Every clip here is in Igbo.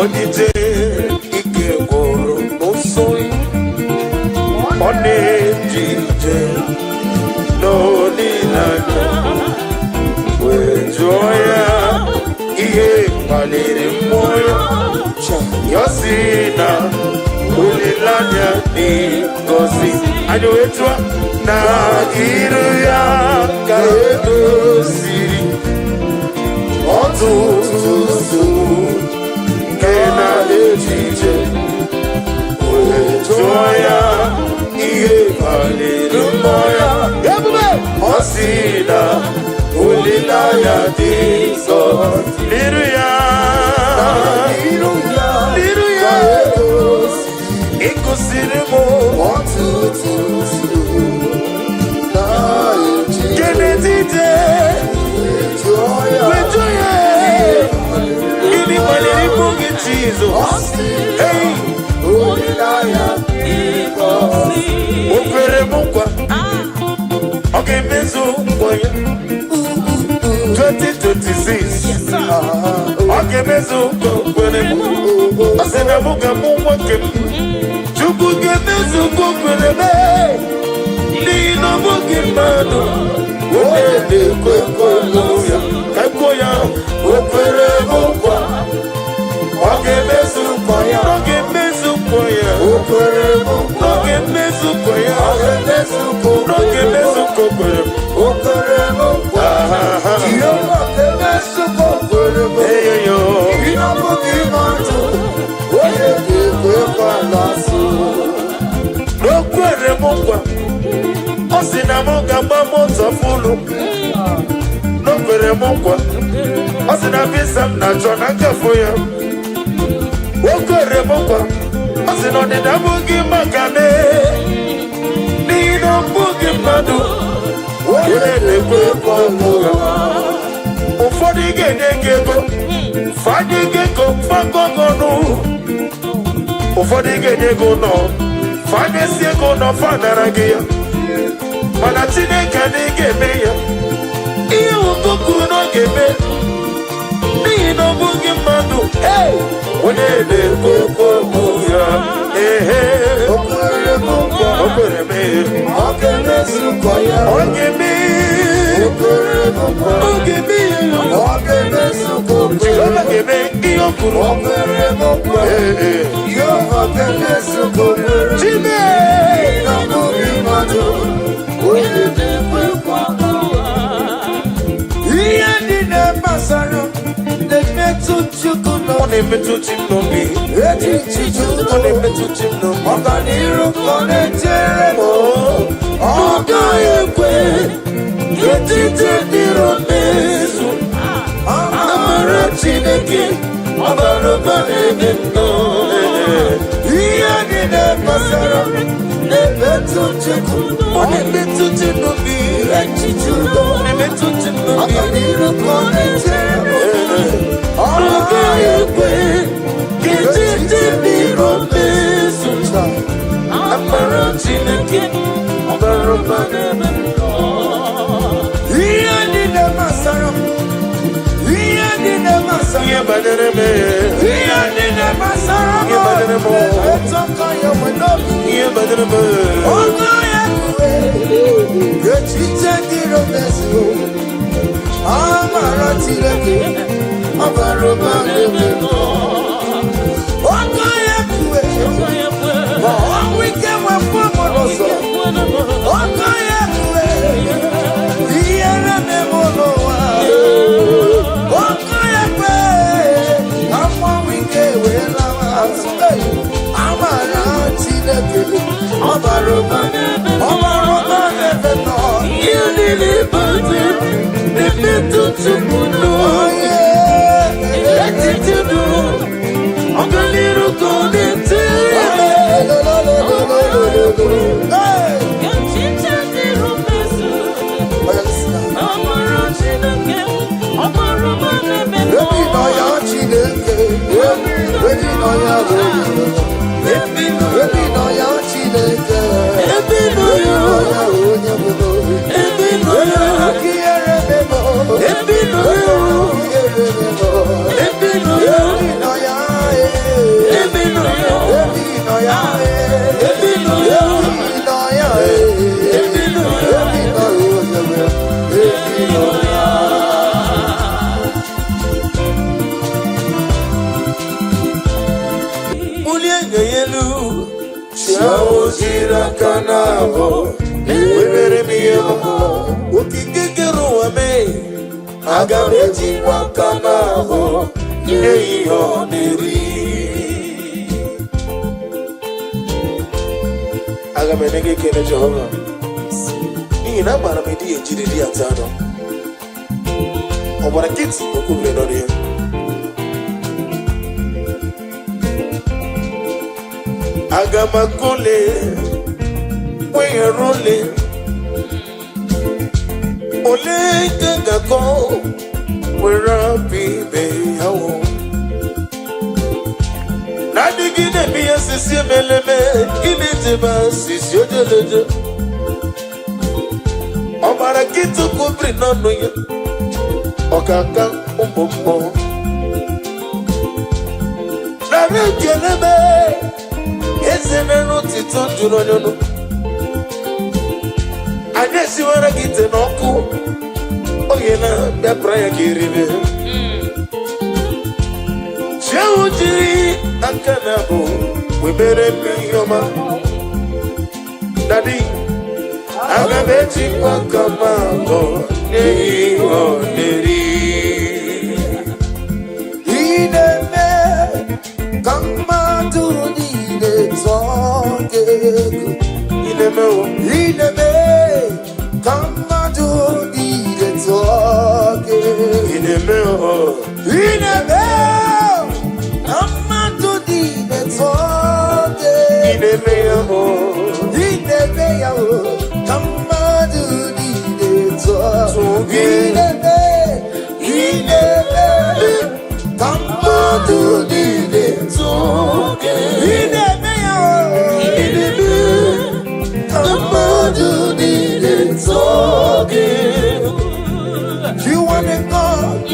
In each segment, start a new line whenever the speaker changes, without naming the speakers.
Onite ike gwụrụ n'ụsọ ọ na-eji ije n'olileanya wee jụọ ya ihe kpaliri mmụọ ya si na olileanya dị ngọzi anyị wee jụọ na iru ya ka edoziri ọtụtụ nsogbu nke na-echiche wee jụọ ya ihe kpaliri mmụọ ya ọ si na olileanya dị nsọ n'iru ya ịgụsiri m ọtụtụ nsogbu Kenedide wejụ ya gịnị kpaliri mụ gị Jizọs o kwere m nkwa ọ ga-emezu nkwa ya 2026 ọ ga-emezu nkwa kwere m ọ sị na mụ ga-amụ nwoke m Chukwu ga-emezu nkwa kwere m n'ihi na ọ bụghị mmadụ onye na-ekwe ya ka ekwo ya o kwere m nkwa ọ ga-emezu nkwa ya ọ ga-emezu nkwa ya o kwere m nkwa ọ ga-emezu nkwa ya ọ ga-emezu nkwa ọ ga-emezu nkwa kwere m o kwere m nkwa Jehova ga-emezu nkwa kwere m eyo n'ihi na ọ bụghị mmadụ onye na-ekwe n'asị o kwere m nkwa ọ sị na m ga-agba moto fulu o kwere m nkwa ọ sị na visa m na-achọ na ngafe ya o kwere m nkwa ọ sị na ọdịda abụghị maka m n'ihi na ọ bụghị mmadụ onye na-ekwe ya ụfọdụ ga-enye gị ego fanye gị ego fagọgọnụ ụfọdụ ga-enye gị ụlọ fanyesi ego ụlọ fanara gị ya mana Chineke na ị ga-eme ya ihe ụkụkụ na ọ ga-eme n'ihi na ọ bụghị mmadụ onye na-ekwe okwu ya o kwere m ọ ga-eme ọ ga-eme ọ ga-eme Jehova ga-eme ihe o kwuru Chime ihe ndị na-amasara na-emetụ Chukwu ọ na-emetụ chi m n'obi ọ na-emetụ chi m n'obi ọganiru ka ọ na-echere m ọ gaghị ekwe etiti dịrị mezu amara Chineke ọ bara ụba n'ebe nnọ ihe ndị na-amasara na-emetụ Chukwu ọ na-emetụ chi n'obi echiche udo na-emetụ chi n'obi ọganiru ka ọ na-echere m ọ gaghị ekwe etiti dịrị mezu amara Chineke ọ bara ụba n'ebe nnọ ihe ndị na-amasara m ihe ndị na-amasara ihe banyere m ihe ndị na-amasara m etọka ya n'obi ihe banyere m ọgụ ya kwue echiche dịrị mezu amara Chineke ọ bara ụba n'ebe nnọ ọgụ ya kwue ma ọnwụ ike nwefụ m n'ụzọ ọgụ ya kwue ihe na-eme m n'ụwa ọgụ ya kwe ka mmanwụ ike wee lawa azụ amara Chineke ọ bara ụba n'ebe nọ ihe niile bụzi na-emetụ Chukwu n'onye etiti dụ ọganiru ka ọ na-ete Ebino yelu Chao jira kanabo Webere miyamo Ukikikeru wame Agameji wakanabo Yeyo neri Agamenege kene Jehovah Ina mara medi ejiri atano Obara kiti okubre nori Agamakole Weyerole Ole gagako Werapi beyawo Nadigine miya sisi meleme Initeba sisi ojeleje Obara kitu kubri nono ya Okaka umbomo Narekelebe Ezeneno tito juronyono Anyesi wara gite noku Oyena biapraya kiribe Chewujiri akanabo Webere miyoma Daddy Agabeji wakamamo Neyo neri Ineme Kamadu nide tonge Ineme Kamadu nide tonge Ineme Kamadu nide tonge Ineme Kamadu nide tonge Kamadu nide tonge Kamadu nide tonge You want a God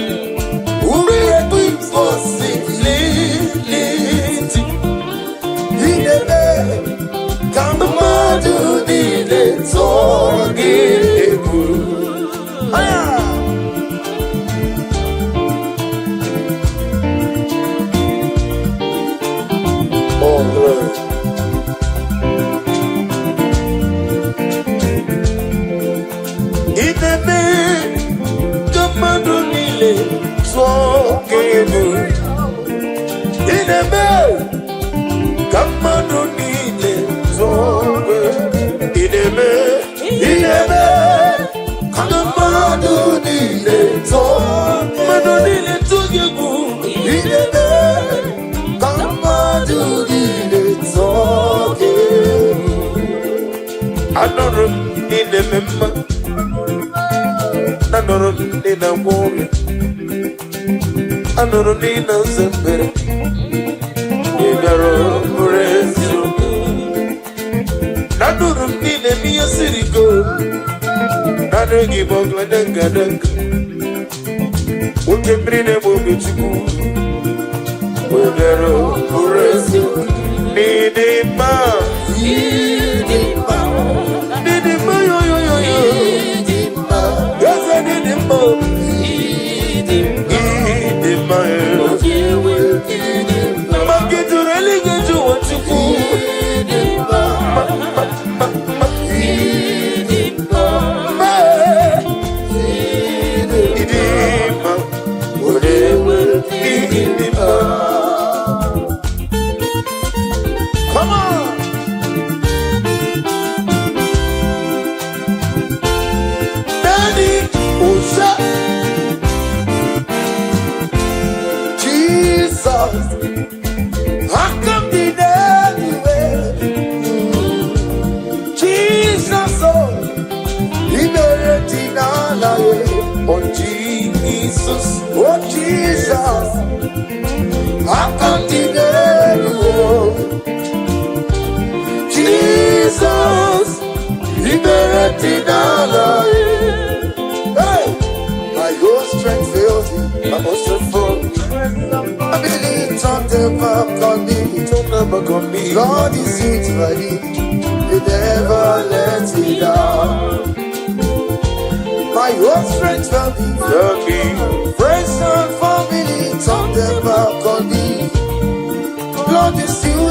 who will for simplicity Kamadu nide tonge Oh Lord Ineme Kamadu nide tonge Ineme Kamadu nide tonge Ineme Kamadu nide tonge Kamadu nide tonge Ineme Kamadu nide tonge Anorum nide memma Anorum nide mwome Anorum nide zembere Igaro murezio Nanurum nide miya sirigo Nanugi bogla denga denga Uke mrine mobe chuku Igaro murezio Nide ma Nide ma yo yo yo yo Yes I nide ma Nide ma Magetu religa juwa chuku Come on! Daddy, Usha Jesus, how come the anywhere? Jesus, oh, he made it oh Jesus, oh Jesus, how come the anywhere? Jesus, he made it Hey, my whole strength fails me, my whole strength fails me. I believe on the back on me, God is it ready, He never let me down. My whole strength fails me, friends and family, turn them back on me. God is still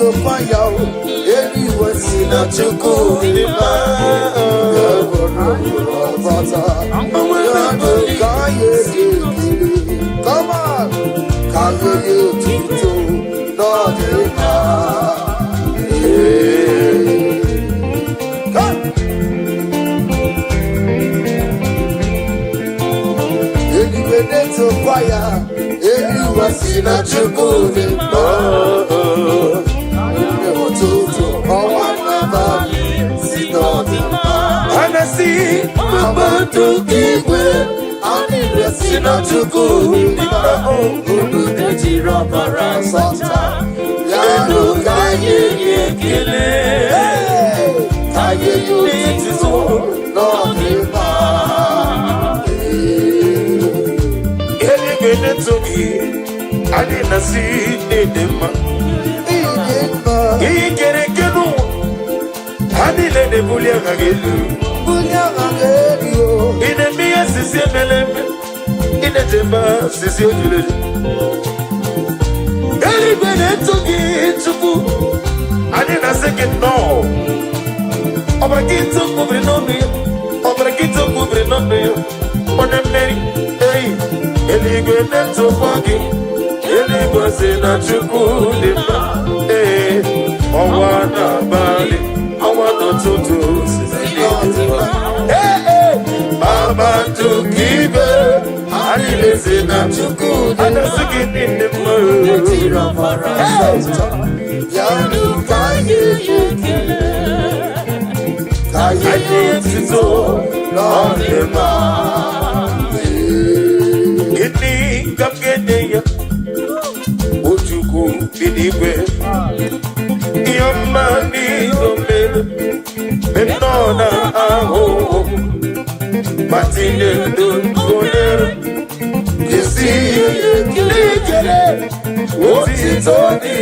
to fire, anywhere sin a chuku di ma. Come on, can you to not di ma? Anywhere to fire, anywhere sin a chuku di ma. And I see Mama to give way. I need a sinner to go in my own. Who the Jiro Parasanta? Yano Kaye Kile. Kaye, you need to so not in my. Anyway, to me, I didn't see them. He get a canoe. I didn't let Bulia Gagelu. In a mere Sicilian, in a timber, Sicilian. Everybody took it to go. I didn't second no. Obrigado to cobrir no meio. Obrigado to cobrir no meio. On a merry, hey, ele went to walking. Ele was in a chuku, hey, I wanna bali, I wanna to hey, Mama to give her, I listen to good, and I sing in the mood. Yanu Kaye to Lord Gidney, come get ya. Ojuku, Bidibwe, your money, Benona, aho, Martin, don't go there. You see, what is on the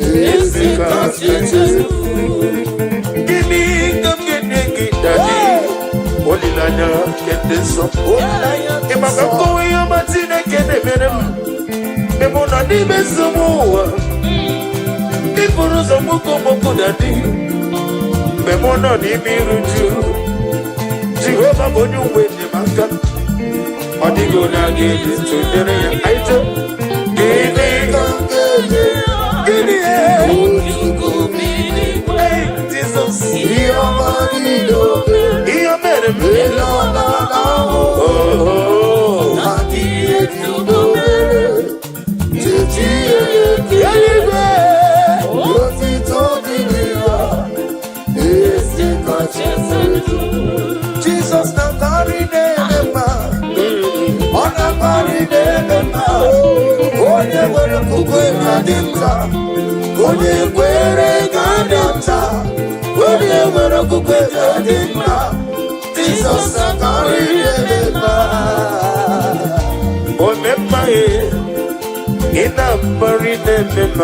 is the consequences. Give me, come get daddy. Only Nana get this up. If I'm going, I'm Martin, I get a minute. The Mona Nime Samoa. People who are Moko Daddy. Memona ni miruju Jehovah bonu wene maka Odigo na gede tudere ya aito Gede Gede Ojugo mini Hey Jesus Iyo marido Iyo mere mele Oh Hati etu mere Titi Yalibe Yoti todi Jesus na carry them on a carry them Onye were kukwe kadimta Onye were kadimta Onye were kukwe kadimta Jesus na carry them Onemma ina bari them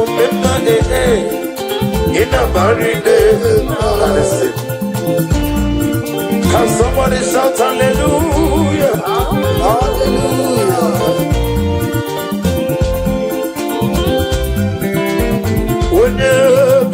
Onemma in a married day, can somebody shout hallelujah? Hallelujah. When I'm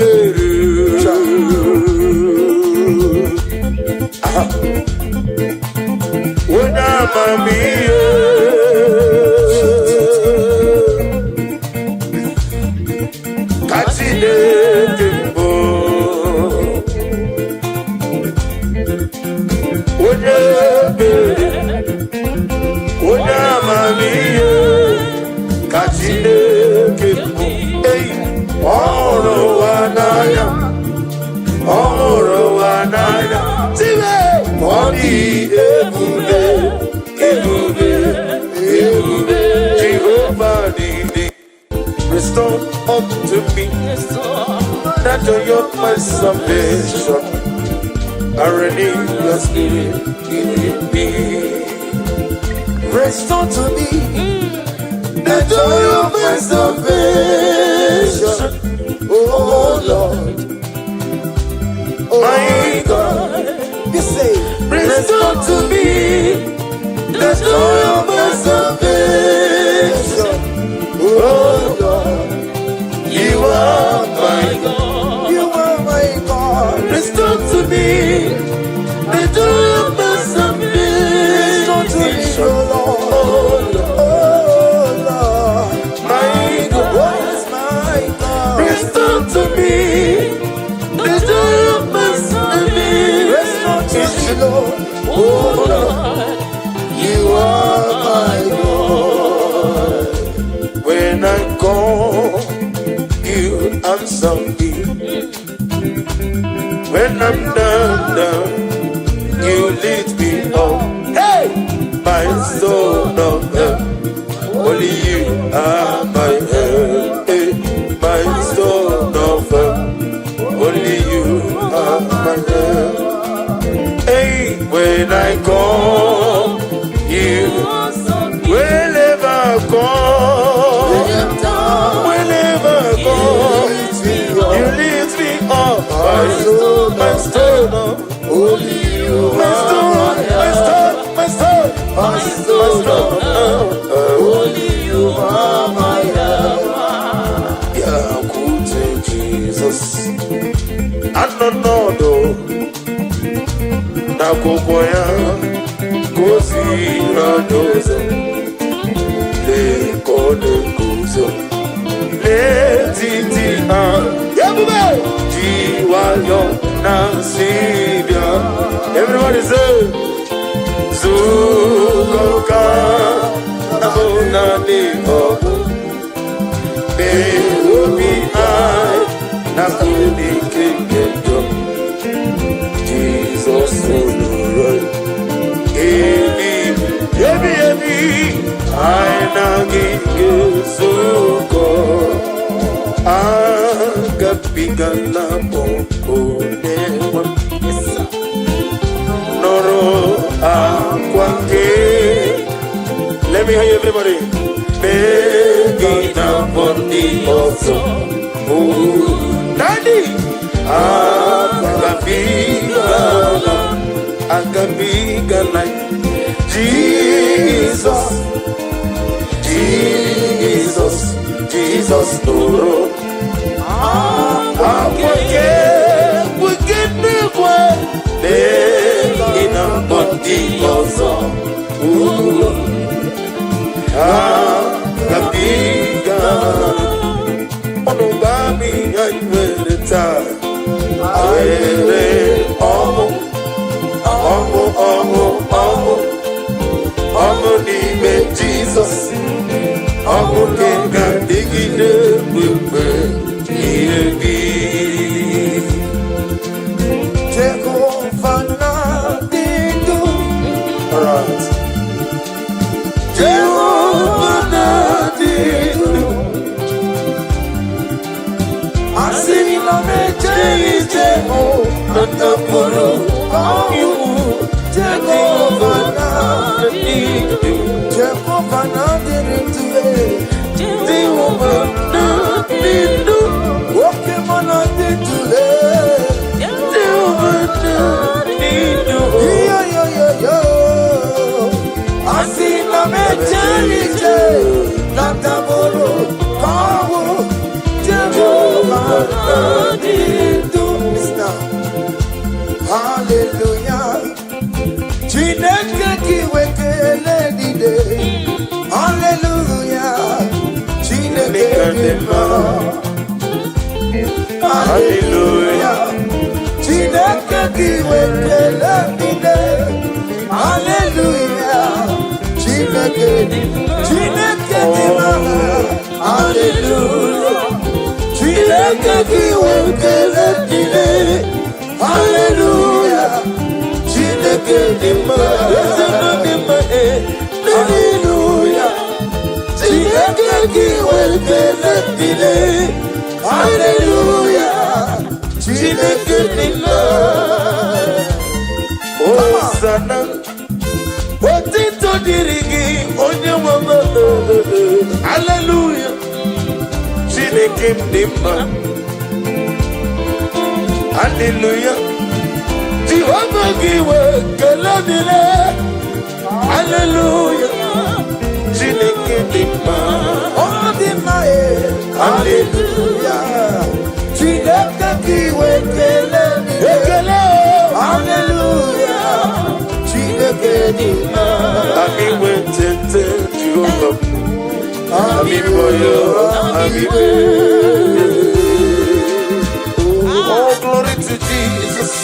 Jehovah restore unto me that joy of my salvation. I renew your spirit in me. Restore to me the joy of my salvation. Oh Lord, my God, you say, restore to me the joy of my salvation. Oh Lord. Oh Lord, you are my God. When I call, you answer me. When I'm down, you lift me up. Hey, my soul of help. Only you are my help. Hey, my soul of help. Only you are my help. Hey, when I call, you will never call. Whenever I call, you lift me up. My soul, my soul. Only you are my soul, my soul, my soul, my soul. Only you are my help. Yeah, good Jesus. I don't know though. Na kokoya, kosi na dozo. Le kode kuzo, le titi yabube. Jiwayo na sibia. Everybody say, Zukoka na ni obu. Be obi I na kuni kingdom. Jesus Lord, ebi I na ginge zuko. Agapiga na boko newa. Noro akwake. Let me hear you, everybody. Begging for the also. Daddy, Agapiga like Jesus, Jesus, Jesus, Noro. We get the way. Begging for the also. Agapiga. Onubami aywereta ayere omo n'ime Jesus omo kenga digide mgbe ihe bi Jehovah na didu. Alright. Jehovah na didu. Asini na meje Jehovah na puru you. Jehovah na didu. Jehovah na didu. Jehovah na didu. Woke mana didu. Jehovah na didu. Yo. Asina meje na taboro kawo. Jehovah na didu. Hallelujah. Chineke kiwekele dide. Hallelujah. Chineke dima. Hallelujah. Chineke kiwekele dide. Hallelujah. Chineke dima. Hallelujah. Chineke kiwekele dide. Hallelujah. Chineke dima. Hallelujah. Chineke kiwekele dide. Hallelujah. Chineke dima. Hosanna. Otito dirigi onye wama. Hallelujah. Chineke dima. Hallelujah. Jehovah giwe keladile. Hallelujah. Chineke dima. Oh dima. Hallelujah. Chineke giwe keladile. Hallelujah. Chineke dima. Ami wetete Jehovah. Ami boyo. Ami boyo. Oh, glory to Jesus.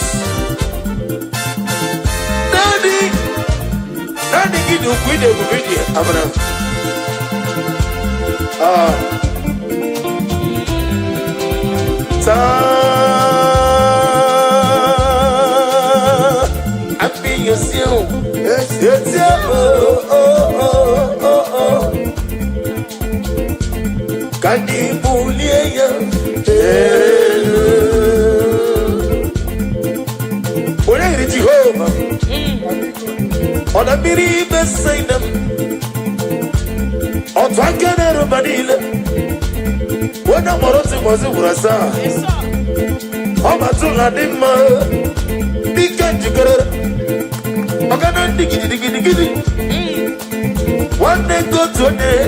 video, Abra. Happy yourself. Yes, Kadibulia. What are you home? On a biri beside them. On Twankana Manila. When I'm not was a Urasa. I'm a Tuladima. Big together. I'm gonna dig it. One day go to a day.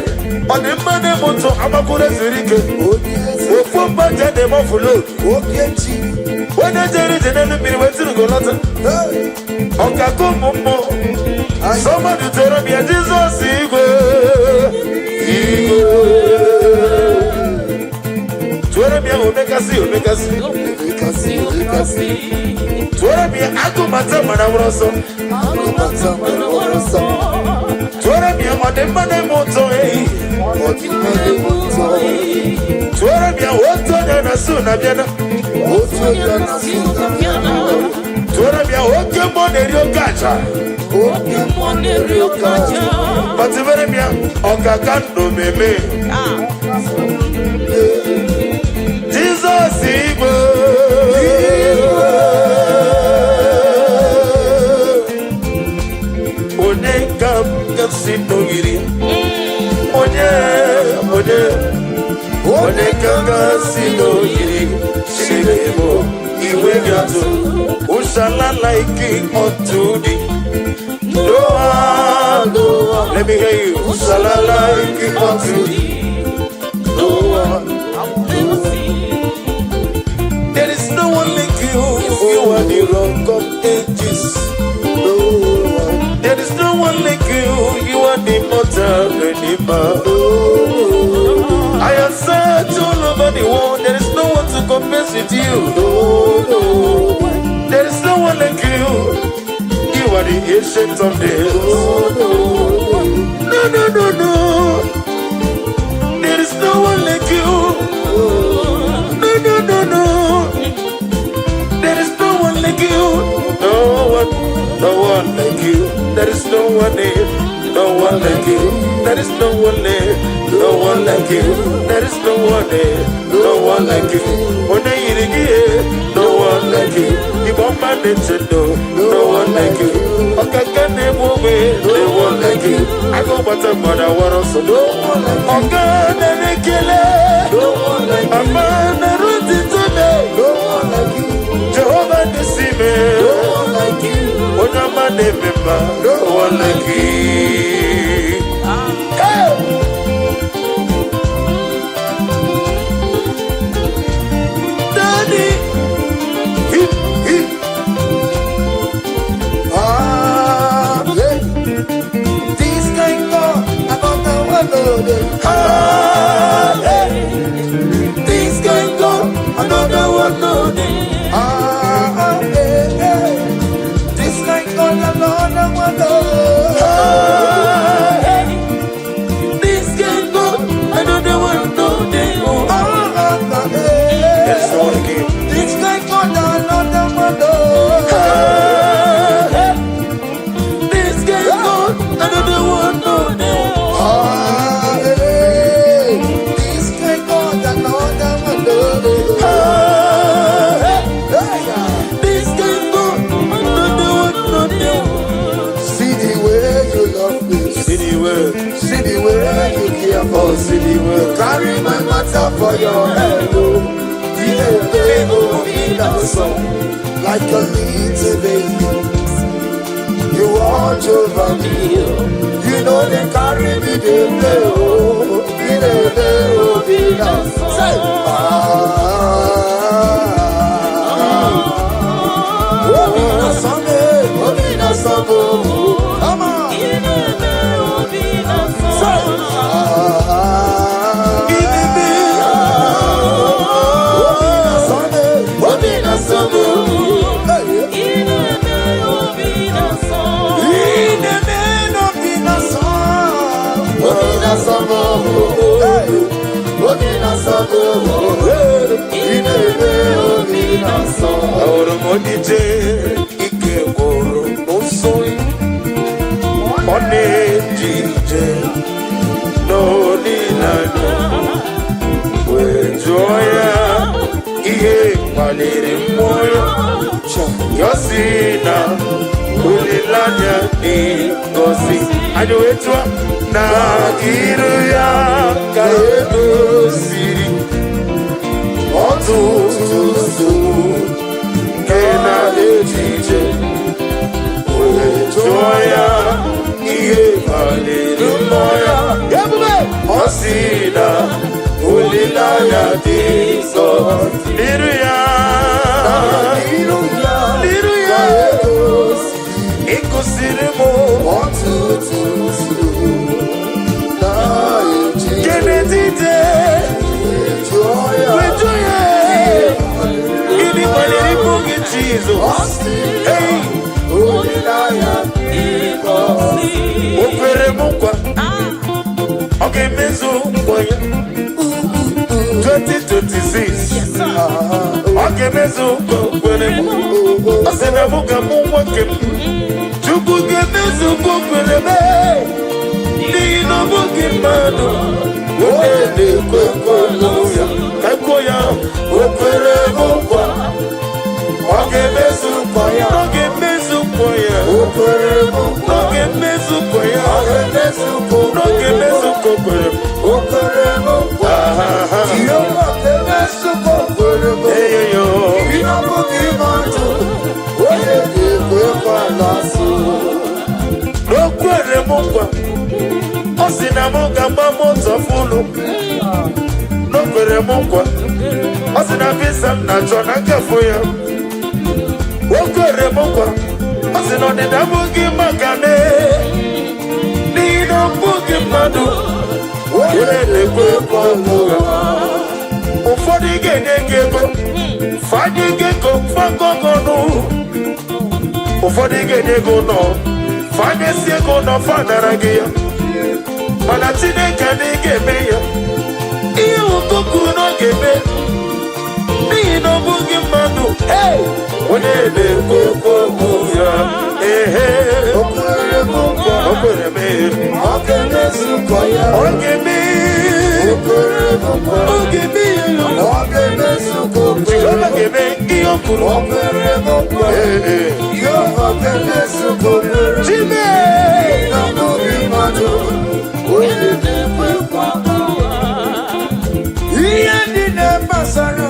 On the money motor, I'm a good as a rick. Oh, for budget, them off for load. When I tell it, and then went to go lot. Okako Momo. Somebody tell me, Jesus, Tuerabia will make us see. Tuerabia, Agumata Manawroso. Tuerabia, what the money motor, Tuerabia, what done as soon as Tuerabia, what came on the Rio Gacha. But the very Okakando Meme. Jesus Igbo. Onekam Kasino Giri. Onekam Kasino Giri. Shiremo Iwegato. Ushala like unto thee. Let me hear you. Ushala like unto thee. There is no one like you. You are the rock of ages. There is no one like you. You are the mortal redeemer. I have searched all over the world. There is no one to compare with you. There is no one like you. You are the ancient of days. No. There is no one like you. No. There is no one like you. No one like you. There is no one there. No one like you. There is no one there. No one like you. There is no one there. No one like you. When I eat again, no one like you. You want my Nintendo. No one like you. Okay, can they move it? No one like you. I go but a mother war also. No one like you. Okay, they kill it. No one like you. A man a root into me. No one like you. Jehovah the Sime. No one like you. When a man remember. No one like you. Hey! Daddy. This kind of another one. This kind of another one. This kind of another one. This kind of another one. That's the one again. This kind of another one. This kind of another one. This kind of another one. This kind of another one. See the way you love me. See the way you care for. See the way carry my matter for your head. Like a little baby, you watch over me. You know they carry me, they play. Say, come on. Say, kpaliri mmụọ ya yosi na olileanya dị ngọzi anyị wee tụọ na iru ya ka edoziri ọtụtụ nsogbu nke na-echiche wee jụọ ya ihe kpaliri mmụọ ya ọ sị na olileanya dị nsọ n'iru ya ịkụziri m kenedide wejụ ya gịnị kpaliri mụ gị Jizọs o kwere m nkwa ọ ga-emezu nkwa ya 2026 ọ ga-emezu nkwa kwere m ọ sị na mụ ga-amụ nwoke m Chukwu ga-emezu nkwa kwere m n'ihi na ọ bụghị mmadụ onye na-ekwe nkwa ya ka kwuo ya o kwere m nkwa ọ ga-emezu nkwa ya ọ ga-emezu nkwa ya o kwere m nkwa ọ ga-emezu nkwa ya ọ ga-emezu nkwa ọ ga-emezu nkwa kwere m o kwere m nkwa Jehova ga-emezu nkwa kwere m eyo ihe ọ bụghị mmadụ onye ga-ekwe nkwa na-asụ o kwere m nkwa ọ sị na m ga-agba moto fụlụ o kwere m nkwa ọ sị na visa m na-achọ na nkafụ ya o kwere m nkwa ọ sị na ọdịda abụghị maka n'ihi na ọ bụghị mmadụ onye na-ekwe nkwa ya ụfọdụ ga-enye gị ego fanye gị ego fagọgọnụ ụfọdụ ga-enye ego nọ fanyesi ego nọ fanara gị ya mana Chineke na ị ga-eme ya ihe ụkọ kwuru na ọ ga-eme n'ihi na ọ bụghị mmadụ onye na-ekwe ekwe okwu ya o kwere m nkwa o kwere m ọ ga-emezu nkwa ya ọ ga-eme o kwere m nkwa ọ ga-eme ọ ga-emezu nkwa Jehova ga-eme ihe o kwuru o kwere m nkwa Jehova ga-emezu nkwa Chime na ọ bụghị mmadụ onye na-ekwe ekwe ihe ndị na-amasara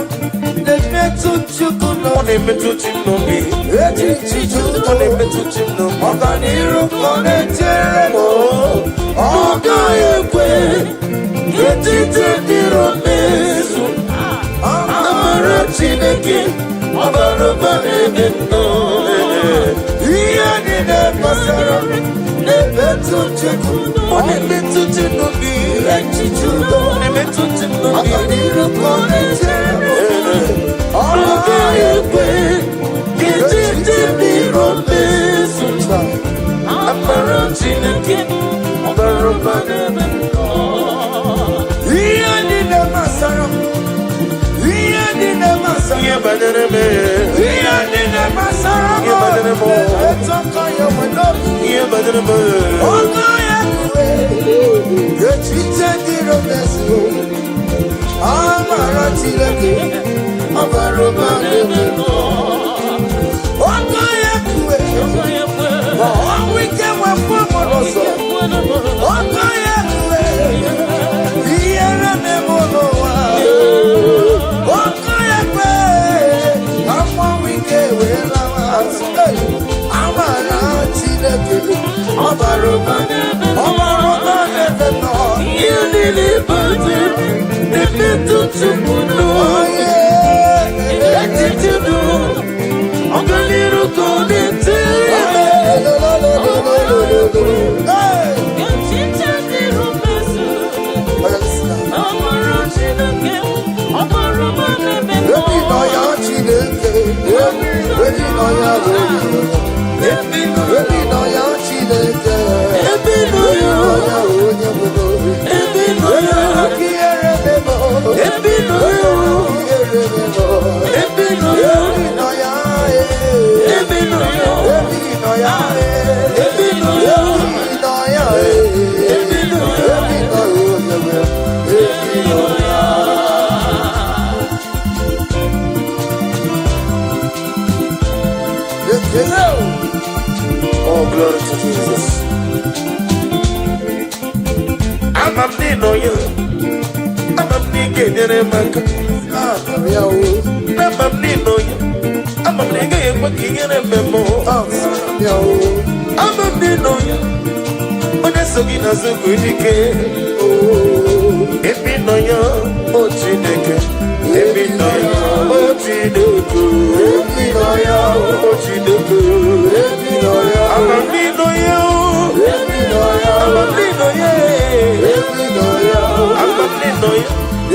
na-emetụ Chukwu ọ na-emetụ chi m n'obi echichi Chukwu ọ na-emetụ chi m n'obi ọganiru ka ọ na-echere m ọ gaghị ekwe etiti dịrị mezu amara Chineke ọbara ụba na-eme nnọọ ihe ndị na-amasara na-emetụ Chukwu ọ na-emetụ chi m n'obi echichi Chukwu ọ na-emetụ chi m n'obi ọganiru ka ọ na-echere m ọ gaghị ekwe etiti dịrị mezu amara Chineke ọbara ụba na-eme nnọọ ihe ndị na-amasara ihe ndị na-amasara ihe banyere m ihe ndị na-amasara ihe banyere m etọkọ ya nwere ihe banyere m ọ gaghị ekwe etiti dịrị mezu amara Chineke ọbara ụba na-eme nnọọ ọ gaghị ekwe ma ọnwụ ike nwekwa mmadụ ọzọ ọ gaghị ekwe ihere na-eme n'ụwa ọ gaghị ekwe ka mmanwụ ike wee lawa amara Chineke ọbara ụba na-eme nnọọ ihe niile bụzi na-emetụ Chukwu n'onye etiti dụ ọganiru ka ọ na-etere Oh, glory to Jesus. I'm a nino. I'm a nigga. I'm a nino. I'm a nigga. I'm a nino. When I saw you, I saw you. Ebi noya, oti deke. Ebi noya, oti deke. Ebi noya, oti deke. Ebi noya, amami noya. Ebi noya, amami noya. Ebi noya, amami noya.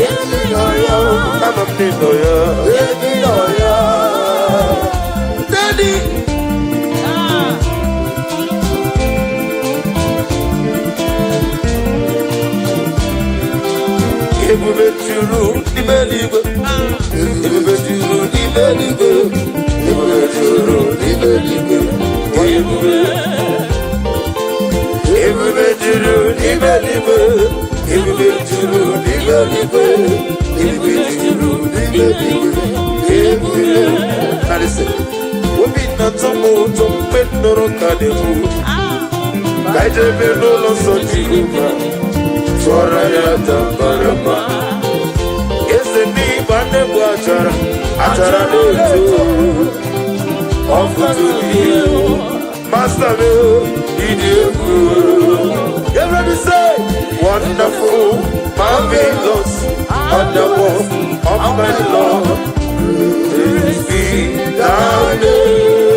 Ebi noya, amami noya. Ebi noya. Daddy. Ebube juru di beligwe, ebube juru di beligwe, ebube juru di beligwe, ebube juru di beligwe, ebube juru di beligwe, ebube juru di beligwe, ebube. Now listen, obi na tomo tompe noro kademu, kaijebe no lo so jiruba. Soraya tambarama, ese ni bande buachara, achara leto, ofutu niyo, master me, idiku. Everybody say, wonderful, marvelous, wonderful, of my Lord, praise be thou name.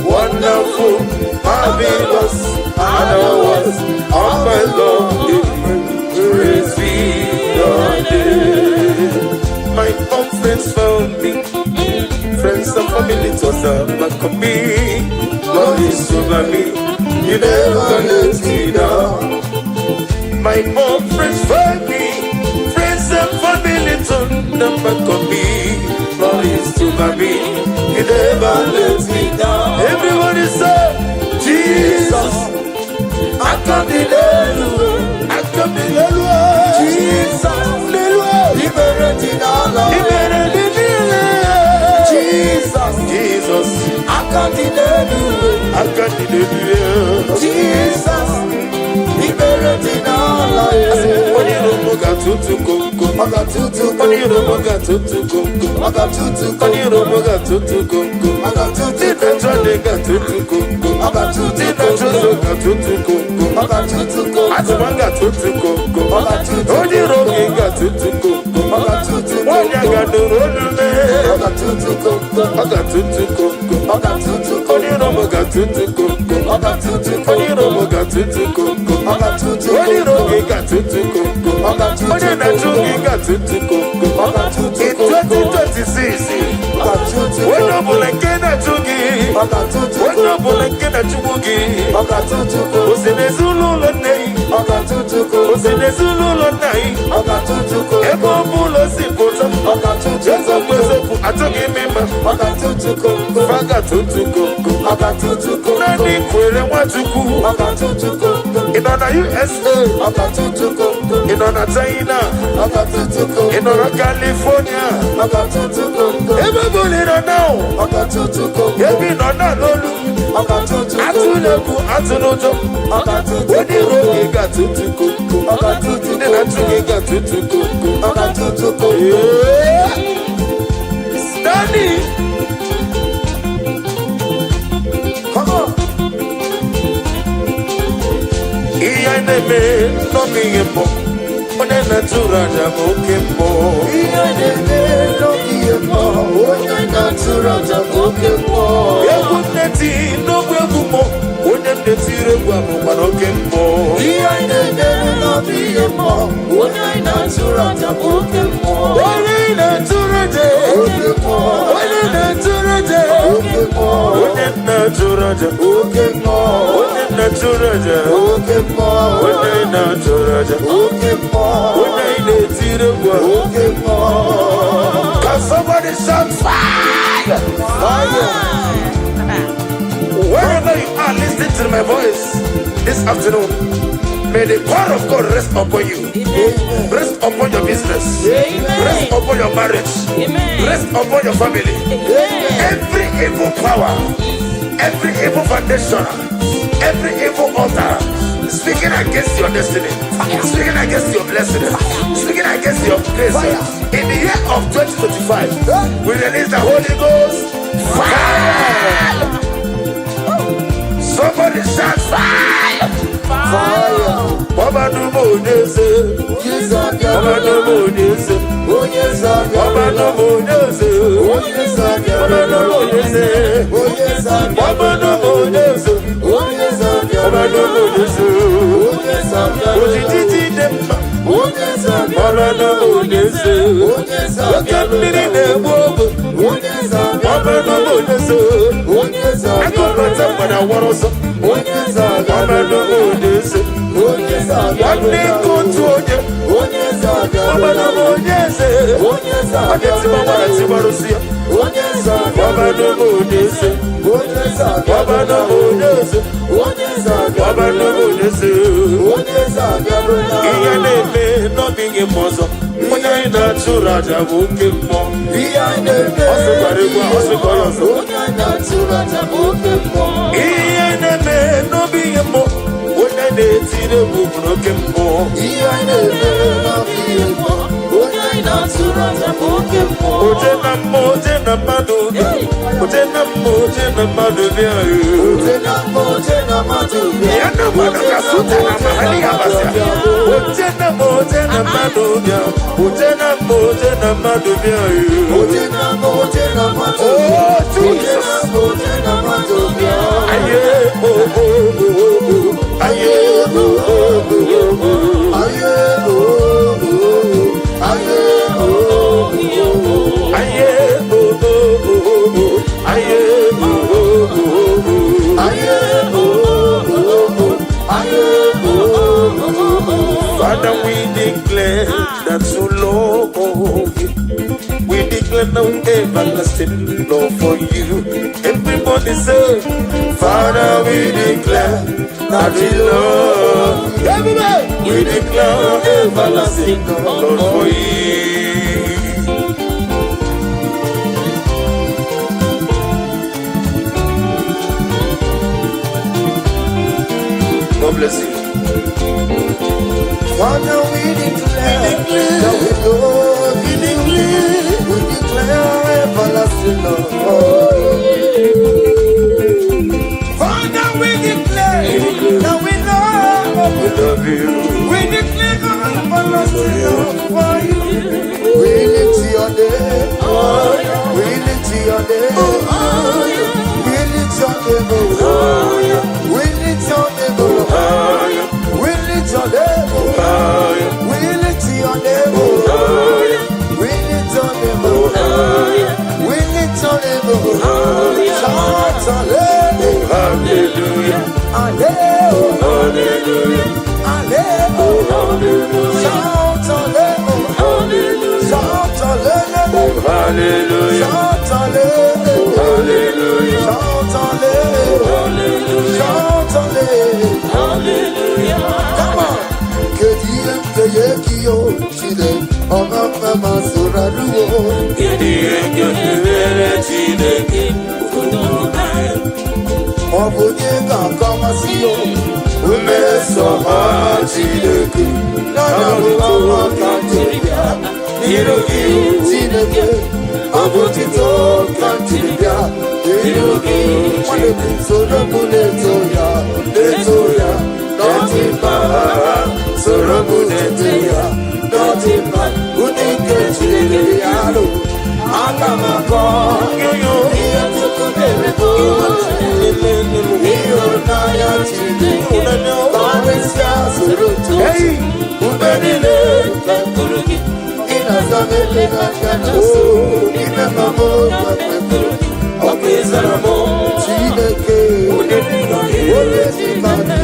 Wonderful, marvelous, wonderful. Oh my Lord, praise be your name. My own friends found me, friends and family told them back on me. Lord is over me, you never let me down. My own friends found me, friends and family told them back on me. Lord is over me, you never let me down. Everybody say, Jesus. I come to Jesus, liberating all of Jesus, Jesus, I come to Jesus, liberating all of in 2026, when I'm like USA, in China, in California, everybody don't know. Every no lolu. Atuleku atunojo. When the road got to go. Then I got to go. Yeah. Standing. Come on. Iya neme no miyembo. One natura jamokembo. Iya neme no miyembo. One natura jamokembo. Eguneti no gwegumo. One netire gwamu manokembo. Iya neme no miyembo. One natura jamokembo. One natura jamokembo. One natura jamokembo. One natura jamokembo. One natura jamokembo. One natura jamokembo. Can somebody shout fire? Fire! Wherever you are listening to my voice this afternoon, may the power of God rest upon you. Amen. Rest upon your business. Amen. Rest upon your marriage. Amen. Rest upon your family. Amen. Every
evil power, every evil foundation, every evil altar speaking against your destiny, speaking against your blessing, speaking against your grace. In the year of 2025, we release the Holy Ghost fire. Somebody shout fire. Fire. Baba no more days. Baba no more days. Baba no more days. Baba no more days. Baba no more days. Baba no more days. Ojiji dem. Baba no more days. Okamiri ne bogo. Baba no more days. Akomata para waroso. Baba no more days. One day go to you. Baba no more days. Ageti mama na tibarusia. Baba no more days. Baba no more days. Baba no more days. Iya neme no bingi mozo. Munya ina chura jabuke mo. Iya neme osubariwa osuboyoso. Munya ina chura jabuke mo. Iya neme no bingi mo. Munya ina tire bubunoke mo. Iya neme no bingi mo. Munya ina chura jabuke mo. Ojena mo ojena madubia. Ojena mo ojena madubia. Ojena mo ojena madubia. Yana madaka suta na mahali abasia. Ojena mo ojena madubia. Ojena mo ojena madubia. Ojena mo ojena madubia. Oh Jesus. Ojena mo ojena madubia. Aye oh oh oh oh. Aye oh oh oh oh. Aye oh oh oh. Aye oh oh oh. Aye oh oh oh. Aye oh oh oh. Aye oh oh oh. Aye oh oh oh. Father, we declare that you love you. We declare no everlasting love for you. Everybody say, Father, we declare that we love you. Everybody, we declare everlasting love for you. God bless you. Father, we declare that we love you. We declare everlasting love for you. Father, we declare that we love you. We declare everlasting love for you. We lift your name. We lift your name. We lift your name. We lift your name. We lift your name. We lift your name. We lift your name. We lift your name. Shout hallelujah. Hallelujah. Hallelujah. Shout hallelujah. Shout hallelujah. Hallelujah. Shout hallelujah. Shout hallelujah. Shout hallelujah. Come on. Keyekio chide ọmọ mama soraruo. Keyekio chide kudoka. Ọbụnye ga-akọmasị o. Ume sọma Chineke. Nana mụwa ka Chineke. Iru gị Chineke. Ọbụtito ka Chineke. Iru gị Chineke. Sorobu na-eto ya. Eto ya. Nothing but Sorobu na-eto ya. Nothing but Unike Chineke alo. Aga m akọ yoyo. Ihe tupu na-erebo. Ihe n'anya Chineke. Karịsịa soro to. Mgbe niile ka mkpụrụ gị. Ị na-aza m ebe n'aka na so. Ime ma m ga-ekpekpere gị. Ọ bụ ịzara m Chineke. Onye dị ka gị. Onye dị ka gị.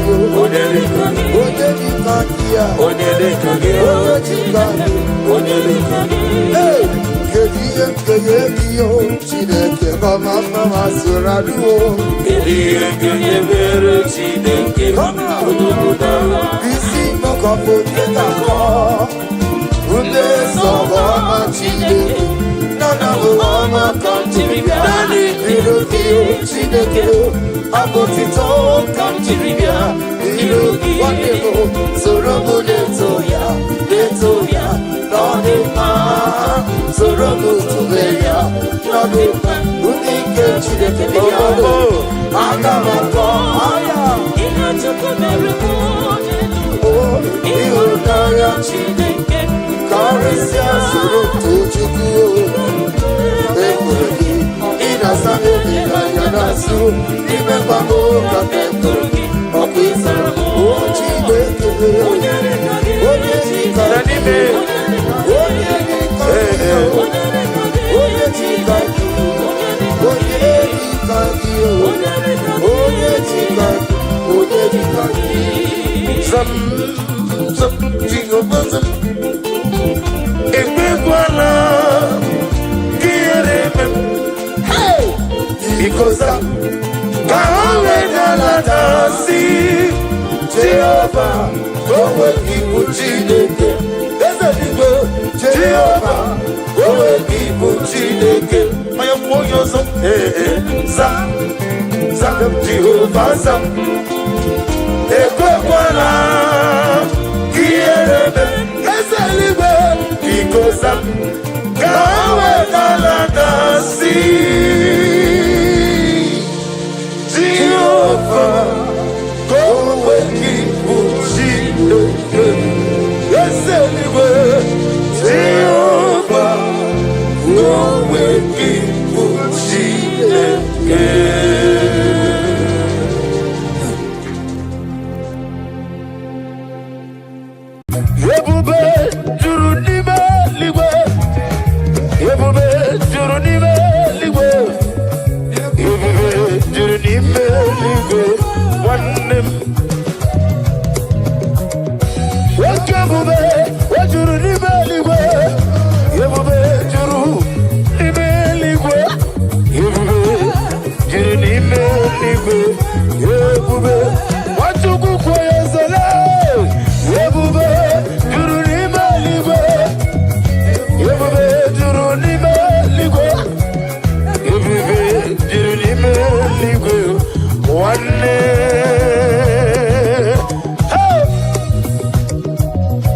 Onye dị ka gị. Onye dị ka gị ya. Onye dị ka gị. Onye dị ka gị. Onye dị ka gị. Kedu ihe nkenye gị yo Chineke mama mama soraruo. Kedu ihe nkenye mere Chineke odobodo. Isi mọkọpụ dị ka kọ. Ume sọgbọ ọma Chineke. Nana ụwa ọma ka Chineke. Nani bido
abotito kamchiribia irugi wadebo sorobu letoya nodima sorobu tubeya nodima unike chideke biya agamato aya inachukumerumu ihunanya chideke karisia sorobu chukwu ekwurugi inasane biganya nasu imekwamu kakekwurugi ọkwisaramu chideke onye chika n'ime onye chika zam jingobazam ekwekwala kieremem ikoza kawenyaladasi Jehova owe ibu Chineke ezeligwe Jehova owe ibu Chineke onye kwuo onye ọzọ zam Jehova zam ekwekwala kierebe ezeligwe biko zam ka wenyaladasi Jehova owe ibu Chineke ezeligwe Jehova owe ibu Chineke. Ebube juru n'ime eluigwe, ebube juru n'ime eluigwe, ebube juru n'ime eluigwe, nwanne m. Oke ebube o juru n'ime eluigwe, ebube juru n'ime eluigwe, ebube juru n'ime eluigwe, ebube Nwachukwu kwuo ya ezele, ebube juru n'ime eluigwe, ebube juru n'ime eluigwe, ebube juru n'ime eluigwe, nwanne.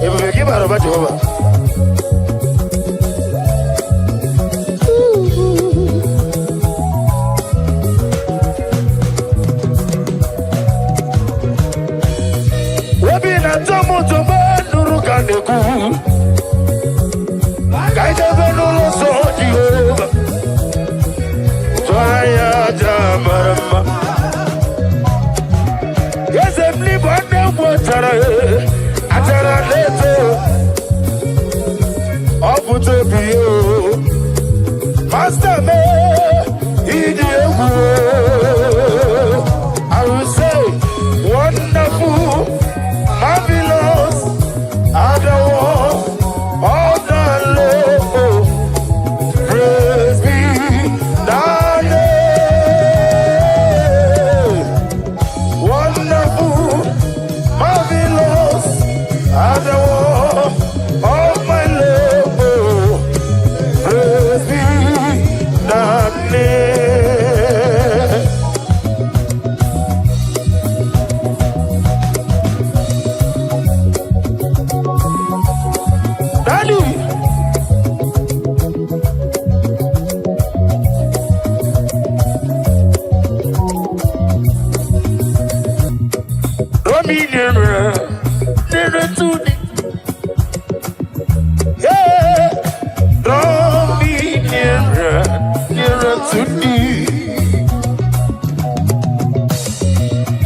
Ebube gị bara ụba Jehova. Obi na-atọ m ụtọ mgbe nụrụ ka na-ekwu ka anyị jebe n'ụlọ nsọ Jehova tụọ anya aja mara mma eze m n'ịbụ nne m nwetara achara na-eto ọ pụta obi ya masta mee ịdị egwu I will say wonderful marvelous are the works of the Lord. Praise be thy name. Wonderful, marvelous are the works of my Lord. Praise be thy name. Daddy. Romi never to me. Yeah, Romi never to me.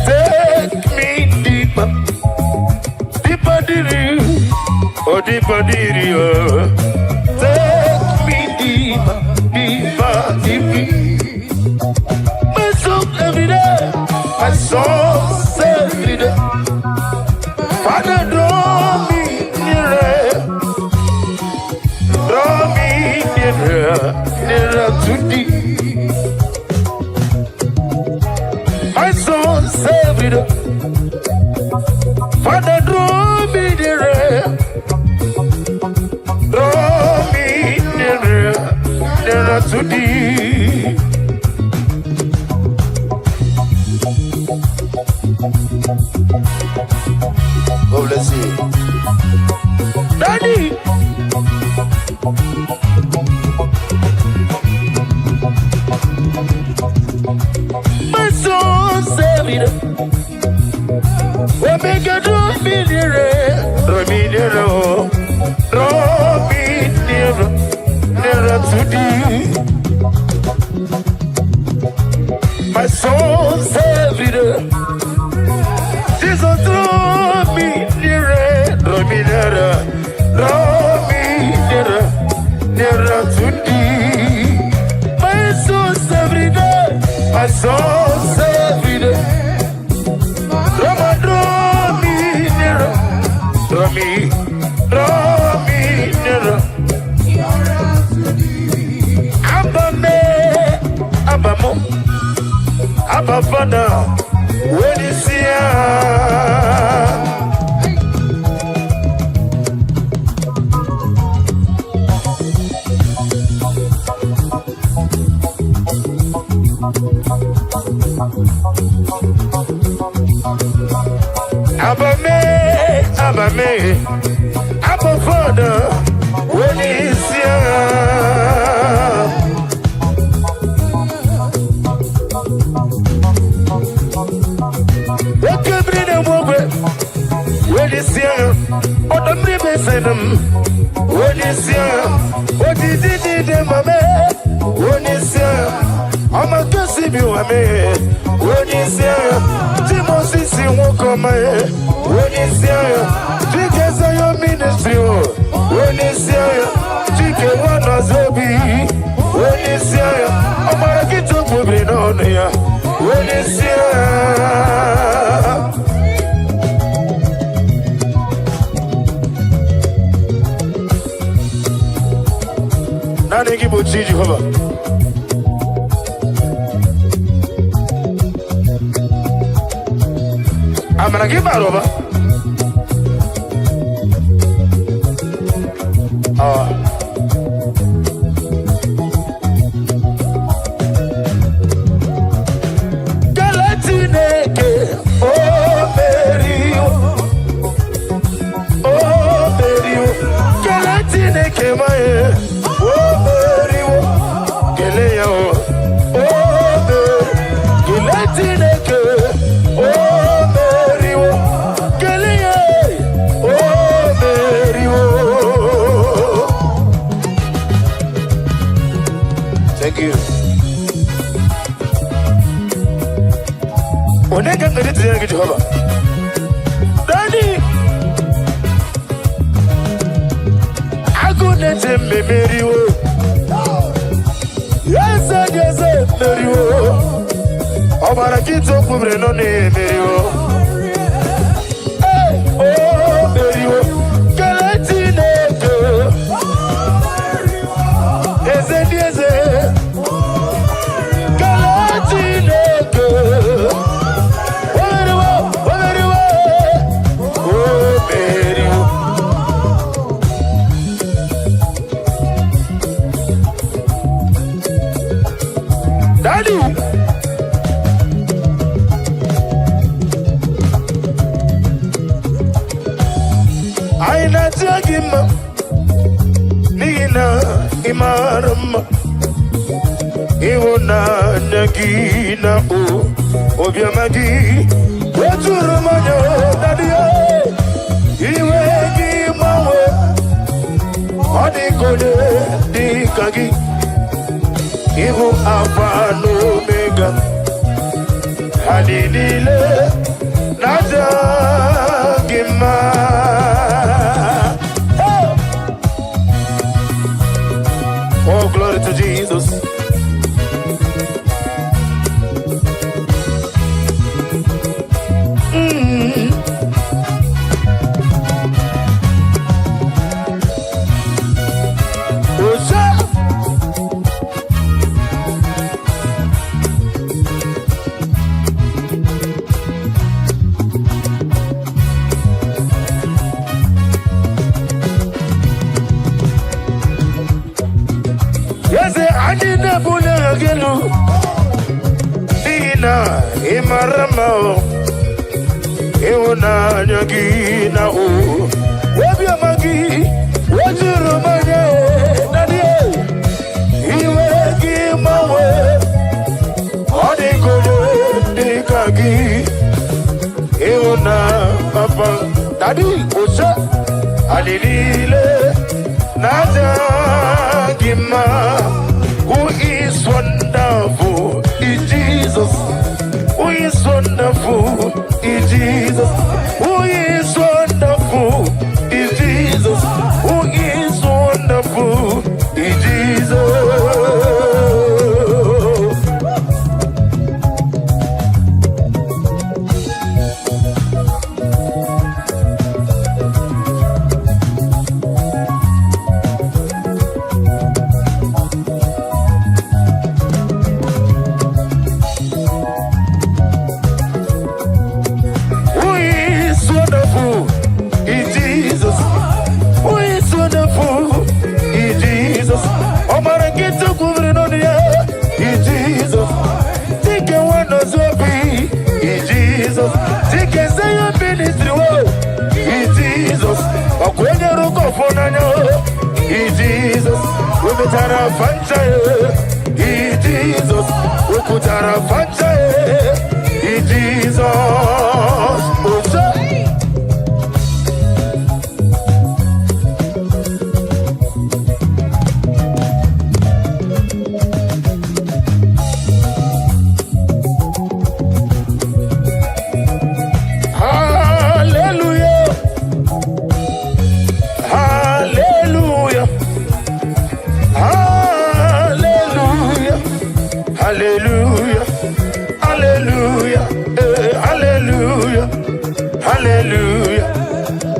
Take me deeper, deeper, oh deeper, oh. Take me deeper, deeper, deeper. My soul every day, my soul every day. Father, draw me nearer to thee. My soul every day. Father, draw me nearer to thee.
Omega Dominire, Dominire, Dominire, nearer to thee. My soul servitor, Jesus draw me nearer, draw me nearer, nearer to thee. My soul servitor, my soul servitor, draw me nearer, draw me nearer. Abba me, Abba mo. Abba Father, when you see Abba me, Abba Father, when you see when you see what the baby said when you see what did when you see I'm a gossip you are me when you see Timothy see won't come when you see because of your ministry when you see chicken one as baby when you see I'm a get to put it on here when you see Naija Igbo Jehovah. I'm gonna give out over. Galatineke, oh Mary, Galatineke, my. Thank you. Onega ngari tiyanga Jehovah. Daddy. Agunete memeriwo. Yes, meriwo. Obara kito kubre no ne meriwo. Hey, oh meriwo. Galatine ko. Eze. Daddy, I not him, Nina, Imaram, Iwona, Nagina, Obiamagi, what's your Romano, Daddy? Iwegi, Mawe, Adikode, Dikagi. Ibu Alpha and Omega, Hadidile, Naija Igbo. Oh, glory to Jesus. Nina, Imarama, Iwona, Nagina, Obiamagi, what's your Romano, Daddy? Iwegi, Mawe, Adikode, Dikagi.
Daddy, Osha, Alilile, Naija Igbo, who is wonderful, is Jesus. Who is wonderful, is Jesus. Who is wonderful, is Jesus. Who is wonderful, is Jesus. Jesus, we betara fanta, Jesus, we kutara fanta, Jesus, Hallelujah, hallelujah, hallelujah, hallelujah, hallelujah, hallelujah,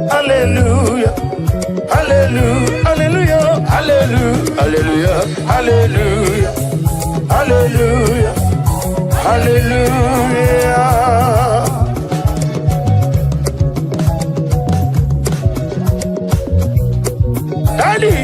hallelujah, hallelujah, hallelujah, hallelujah, hallelujah. Daddy.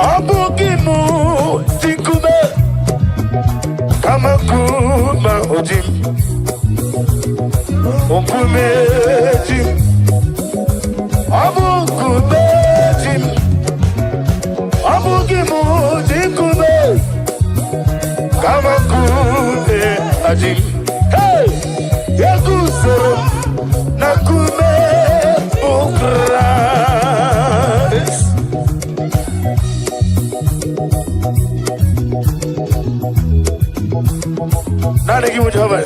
Abugimu tikume kamakuma ojim okume jim abukume jim abugimu tikume kamakume ajim hey yegusoro nakume ukra. Nani give it over.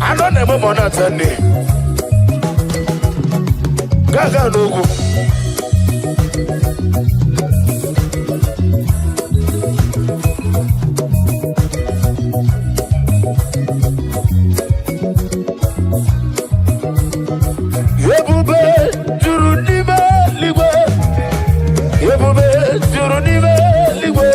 I don't know what I'm saying. Gaga no go. Yebube jurunibe ligwe. Yebube jurunibe ligwe.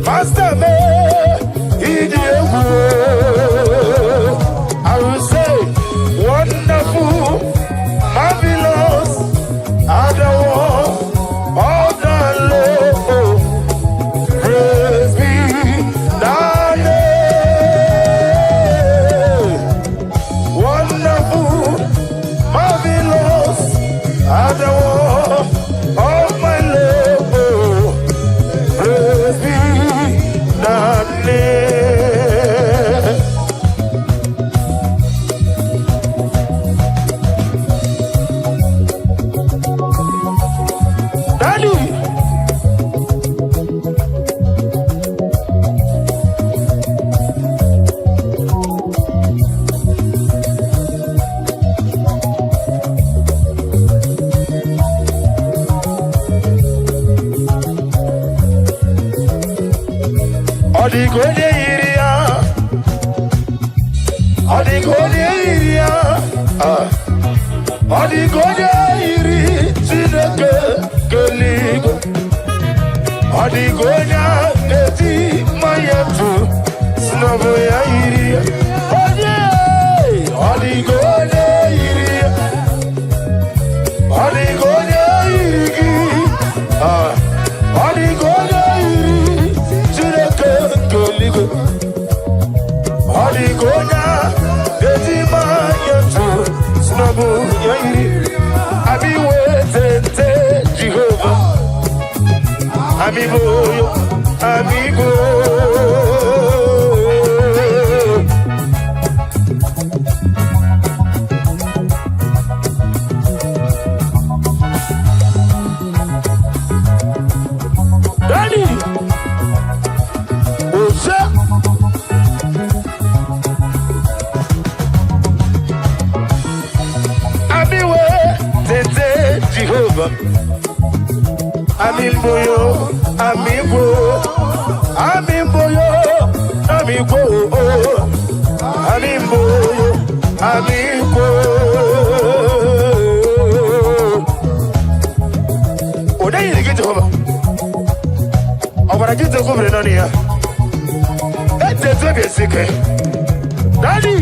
Master me, I will say wonderful, marvelous, adore, all the Lord, praise be thy name. Wonderful, marvelous, adore.
Odigonye iri ya Odigonye iri Chineke keligwe Odigonye eti mayetu Sinobu ya iri ya Odigonye iri ya Odigonye iri gi Odigonye iri Chineke keligwe Odigonye eti mayetu Sinobu ya iri Abi wetete Jehovah Amigo Amigo Daddy Osa Amiwe Tete Jehovah Amimboyo Amigbo Amimboyo Amigbo Amimboyo Amigbo Oda yiri gite hoba Obara gite ko bre nani ya Ete to be sike Daddy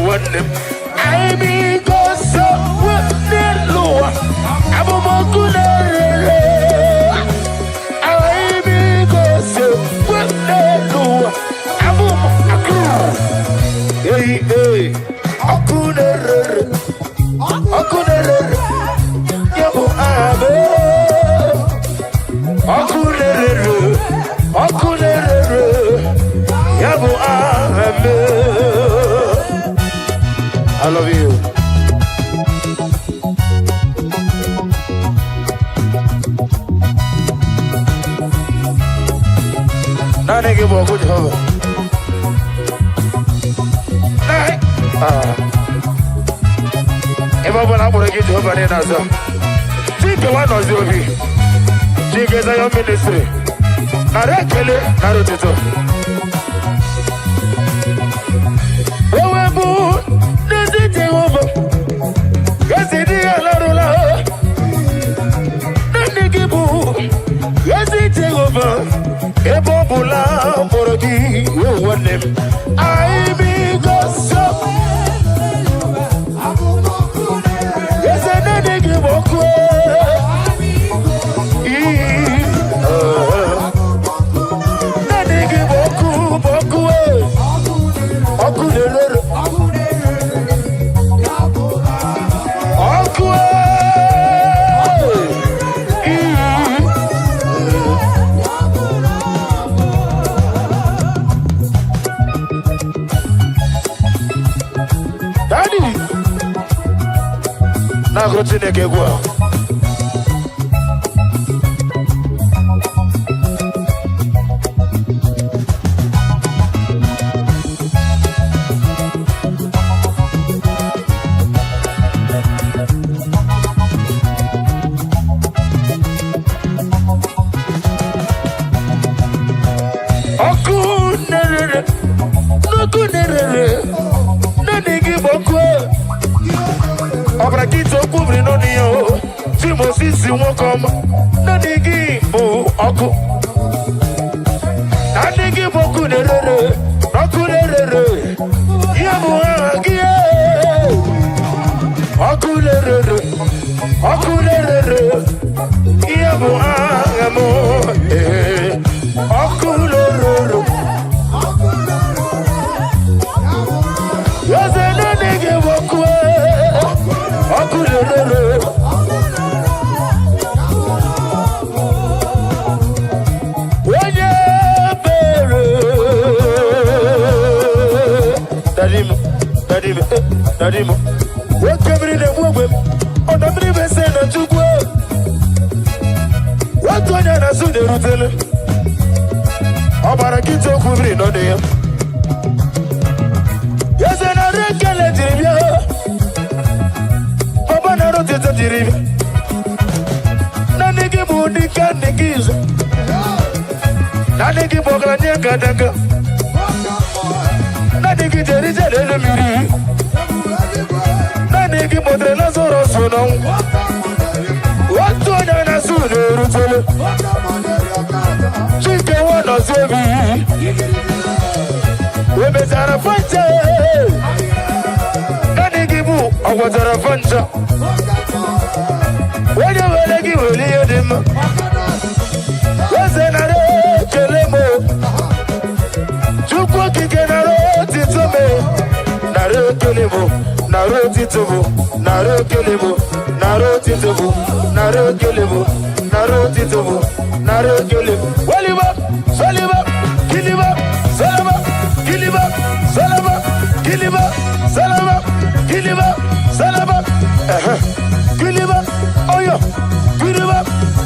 I be go so with Lua. I be go so with Lua. Hey, hey, Akuner, Yabu Abe, Akuner, Yabu Abe. I love you. Now they give a good hover. If I want to get over there, that's all. Think the one of you. She gets a young ministry. Now they kill it, now they do. Oh, we're born. Yes, it is a lot of love. Yes, it is over. A popular for a key, you want them. I be gossip. Yes, I didn't give a Chineke gwa Okunere Nani giboko Obrakito kubri no niyo Timo sisi wokom Nani gibo oku Nani gibo kunerere Okunere Yabu agie Okunere Yabu agamo Okunere Yes, I know they give a Daddy, what can we do? On the river, say that you go. What
otu onye na-asụ na-erutele ọ gbara nkịta okwu mmiri n'ọdụ ya eze na-arụ ekele jiri bịa papa na-arụ tete jiri bịa naanị gị bụ dike nne gị izu naanị gị bụ ọgaranya gadanga naanị gị jere ije n'elu mmiri naanị gị kpọtere Lazarọs n'ọnwụ otu onye na-asụ na-erutele Chike nwanọzi obi wemezara fanta naanị gị bụ ọgwatara fanta onye were gị were ihe dị mma eze nara ekele m Chukwu okike nara otito m nara ekele m nara otito m nara ekele m nara otito m nara ekele m nara otito m nara ekele m waliba soliba kiliba salama kiliba salama kiliba salama kiliba salama kiliba oyo kiliba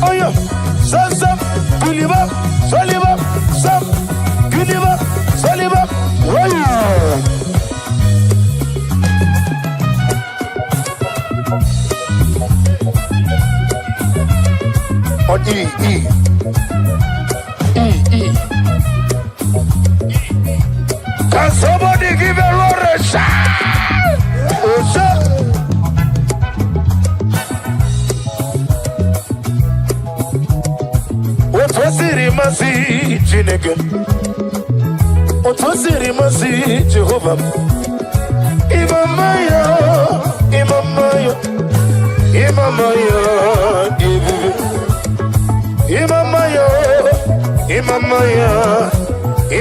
oyo sam kiliba soliba sam kiliba soliba oyo on E. Can somebody give a Lord a shout? Oh, shout. What was it, Mercy, Chineke? What was it, Mercy, Jehovah? Imamaya, Imamaya, Imamaya, Imamaya, Imamaya,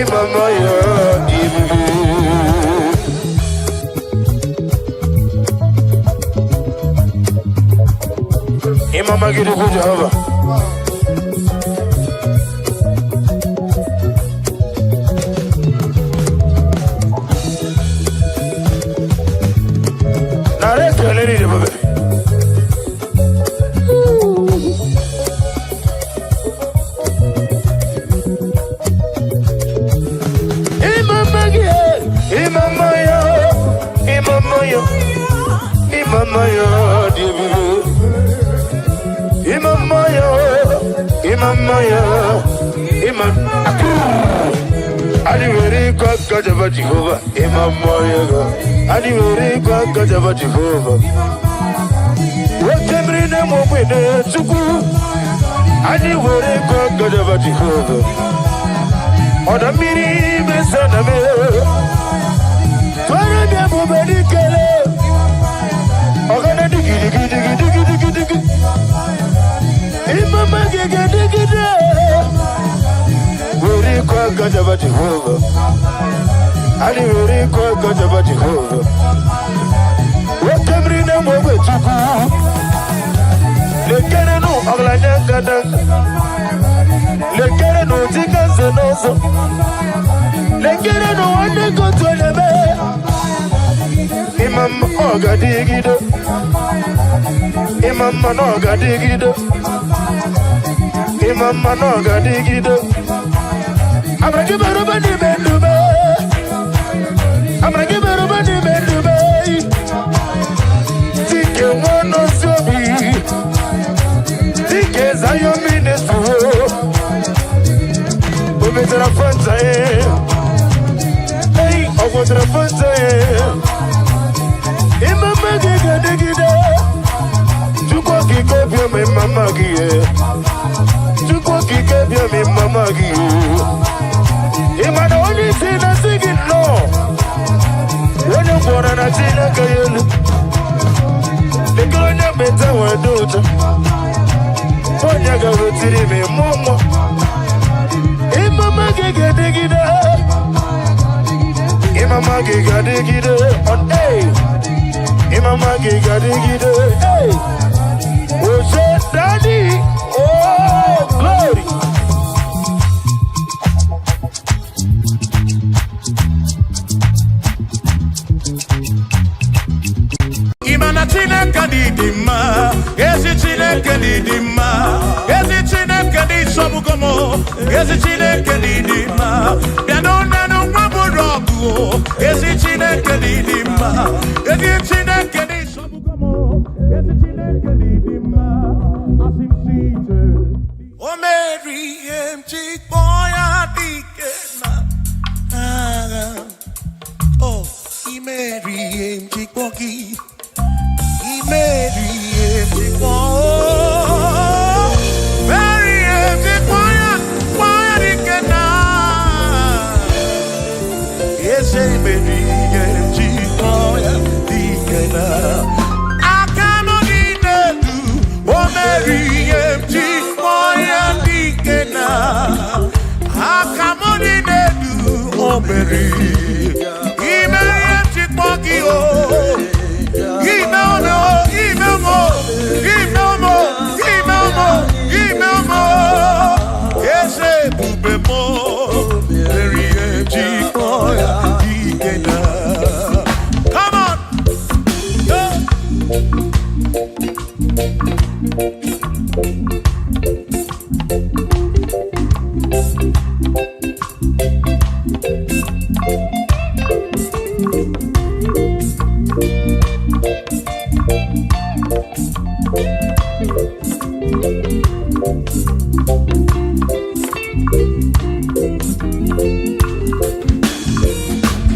Imamaya, Imama gidi ku Jehova. Nare kele ni baba. Imamaya, Imamaya, Imamaya, Imamaya, Imamaya, Adiveri kwa kajaba Jehovah, Imamaya, Adiveri kwa kajaba Jehovah. Wakemri na mwene chuku, Adiveri kwa kajaba Jehovah. Odamiri besana me. Twaranya mubedi kele ogana digi imama gege digi de wuri kwa gajaba Jehovah ali wuri kwa gajaba Jehovah wakamri na mwe chuku lekere no oglanya gadang lekere no tikanze nozo lekere no wande kotolebe Imam oga digido Imam oga digido Imam oga digido Amrake baroba ni mendube Amrake baroba ni mendube Tike wano sobi Tike zayo ministro Ometera fanta Hey, ogotera fanta Imama giga digida Chukwu kike bia me mama giye Chukwu kike bia me mama giye Imana oni sina singing no Wanya mbora na china kayelu Nikolo nya beta wadoja Wanya gavotiri me momo Imama giga digida Imama giga digida on A Imama giga digida, hey. Oh, say, Daddy, oh, glory. Imana Chineke didima, ezi Chineke didima, ezi Chineke sabugomo ezi Chineke dị mma bịa n'ọnụ nwa bụrụ ọgụ ezi Chineke dị mma ezi Chineke dị sabugomo ezi Chineke dị mma asị ije o meri emji boya dike na oh imeri emji bogi imeri emji bo meri emji boya dike na yes imeri emji boya dike na akano dinedu o meri emji akamoni nedu omeri imeri chikpogi o imemo ese bubemo meri chikpoya digena come on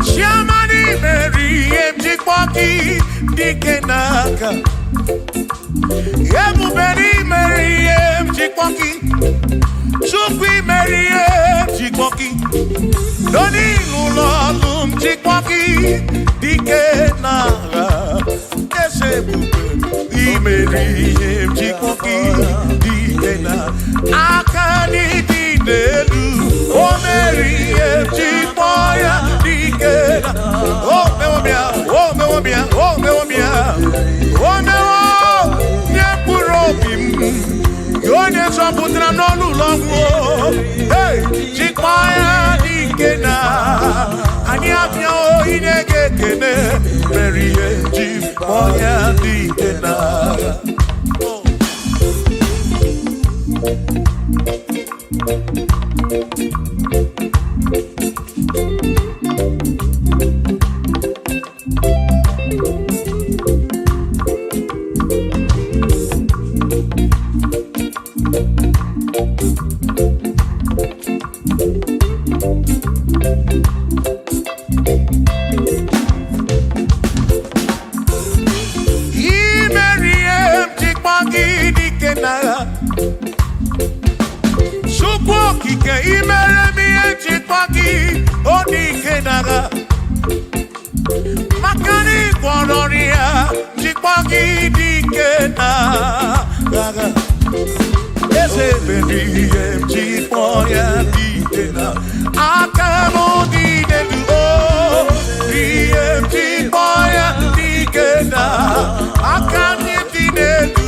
Shamani Mary Mjikpoki Dikenaka Yemu Mary Mary Mjikpoki Shukwi Mary Mjikpoki Doni Lulolum Mjikpoki Dikenaka Ese Bube Mary Mjikpoki Dikenaka Akani Dinelu O Mary Mjikpoya Dikenaka Oh mewomia, oh mewomia, oh mewomia Oh mewo Nyepurobim Yonye soputra nolu longo Hey, Chikpoya Dikena Ani apyo inege kene Mary Chikpoya Dikena Makani Kwanoria, Chikpaki Dikena, Ese Baby, Chikpoya Dikena, Akamo Dinedu, Chikpoya Dikena, Akani Dinedu,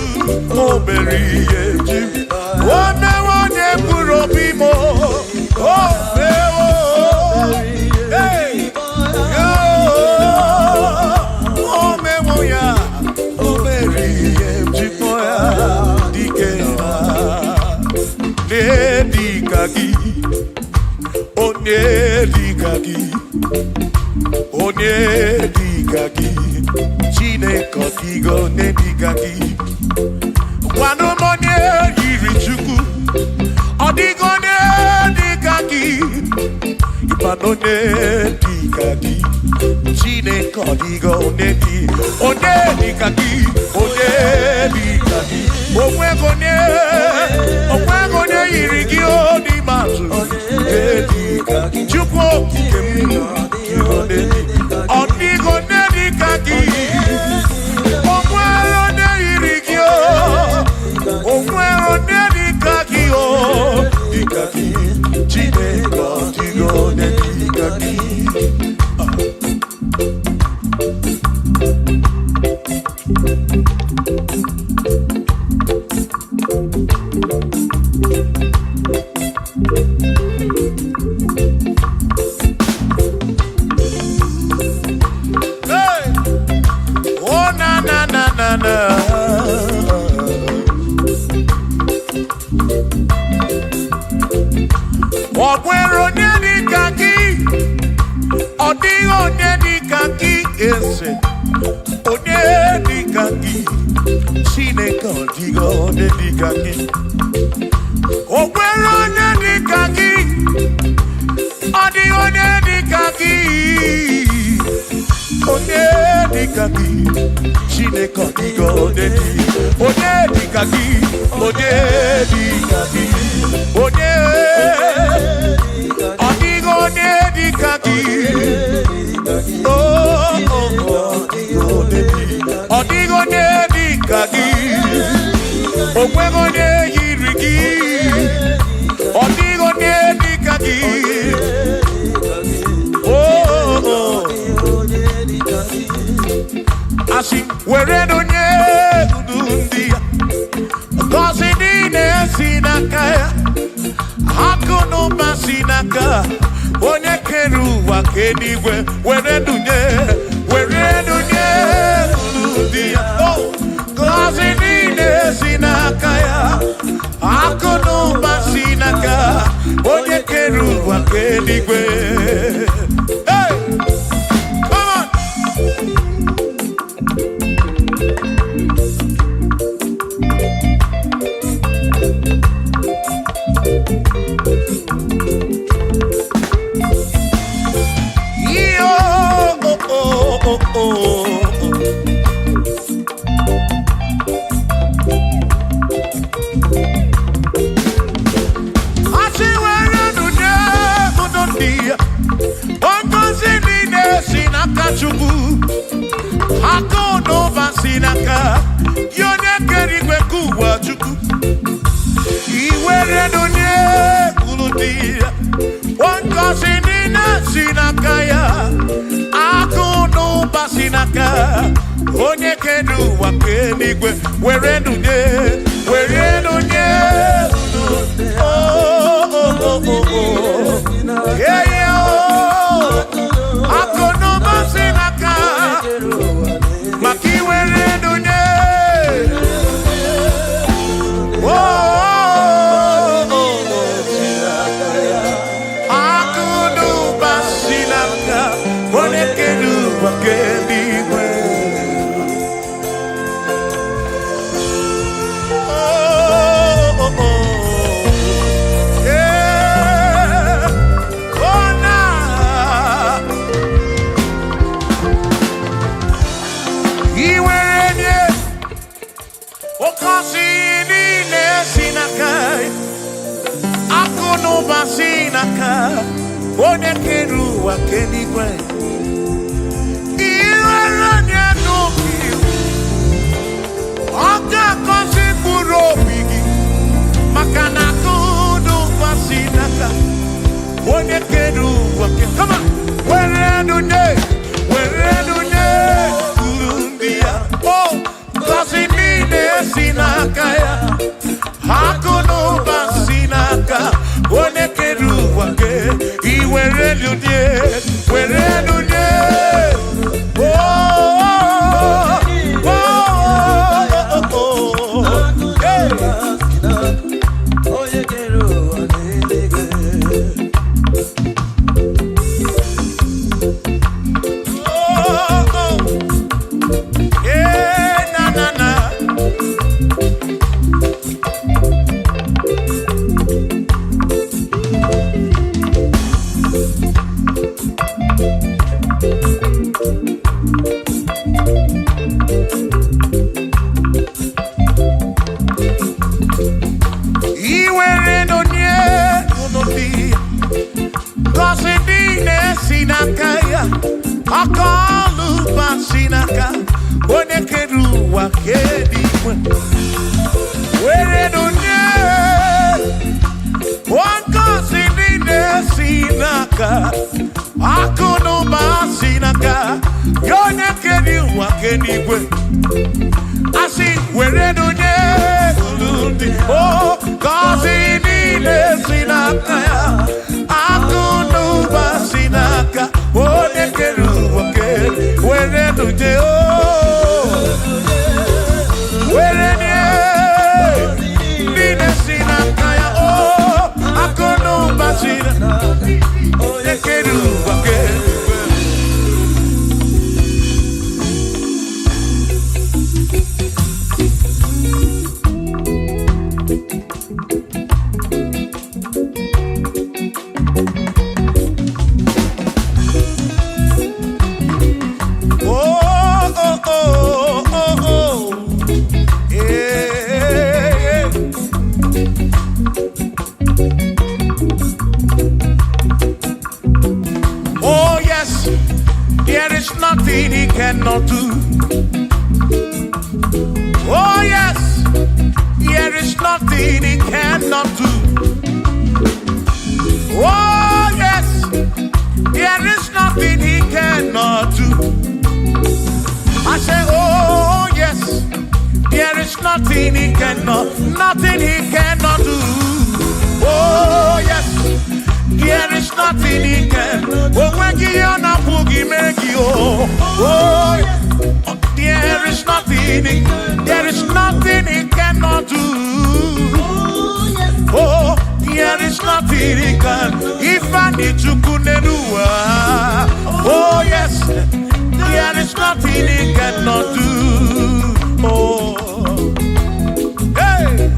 Oh Berry, Chip, one one Purobimo, Oh hey. Onedikaki, Chineke kigo nedikaki. Wano monye yirichuku, odigo nedikaki. Ipano nedikaki, Chineke kigo nedi. Onedikaki, onedikaki. Omwegone yirigi odimazu. Nedikaki, chukwu kikemu. Odigo nedikaki. Omwero neirigio. Omwero nedikaki o. Dikaki. Chineke odigo nedikaki. Abuelo ni kaki, odigo ni kaki ese, odigo ni kaki, Chineke odigo ni kaki. Abuelo ni kaki, odigo ni kaki, odigo ni kaki, Chineke odigo ni kaki, odigo ni kaki, Odigo ne kaki, odigo ne kaki, okwego ne yiriki, odigo ne kaki, asi weredo nye udundia, kosi dine sinakaya. Hakono masinaka, onye keru wakenigwe, weredunye, uludia. Oh, kazi nine sinakaya. Hakono masinaka, onye keru wakenigwe. Hey, come on. Sinaka, yone kerigwe kuwa chuku. Iwere dunye kuludia, wanko sinina sinakaya. Akono basinaka, onye keru wakenigwe. Were dunye. Yeah, yeah. Akono basinaka. Maki were dunye. Akudu basilaka, onekedu wakendigwe. Sinaka, one keru wakenigwe. Iwaranya noki, oka kosi buro bigi. Makana kudu wasinaka, one keru wakenigwe. Come on, where dunye, Urundia. Oh, kosi nine sinakaya, hakuno basinaka. One keru wake, iwere lunye. Akalu basinaka, one keru wakenigwe. Were dunye, wanko sinine sinaka, akono basinaka, yone keru wakenigwe. Asi were dunye, ulundi. Oh, kasi nine sinaka, akono basinaka, one keru wakenigwe. Were dunye, oh, were dunye, nine sinaka, oh, akono basina.
cannot do. Oh yes, there is nothing he cannot do. I say, oh yes, there is nothing he cannot do. Oh yes, there is nothing he can. Oh when you are not boogie make you. Oh yes, there is nothing he cannot do. Oh, there is nothing he can. If I need to kunenua. Oh yes, there is nothing he cannot do. Oh, hey.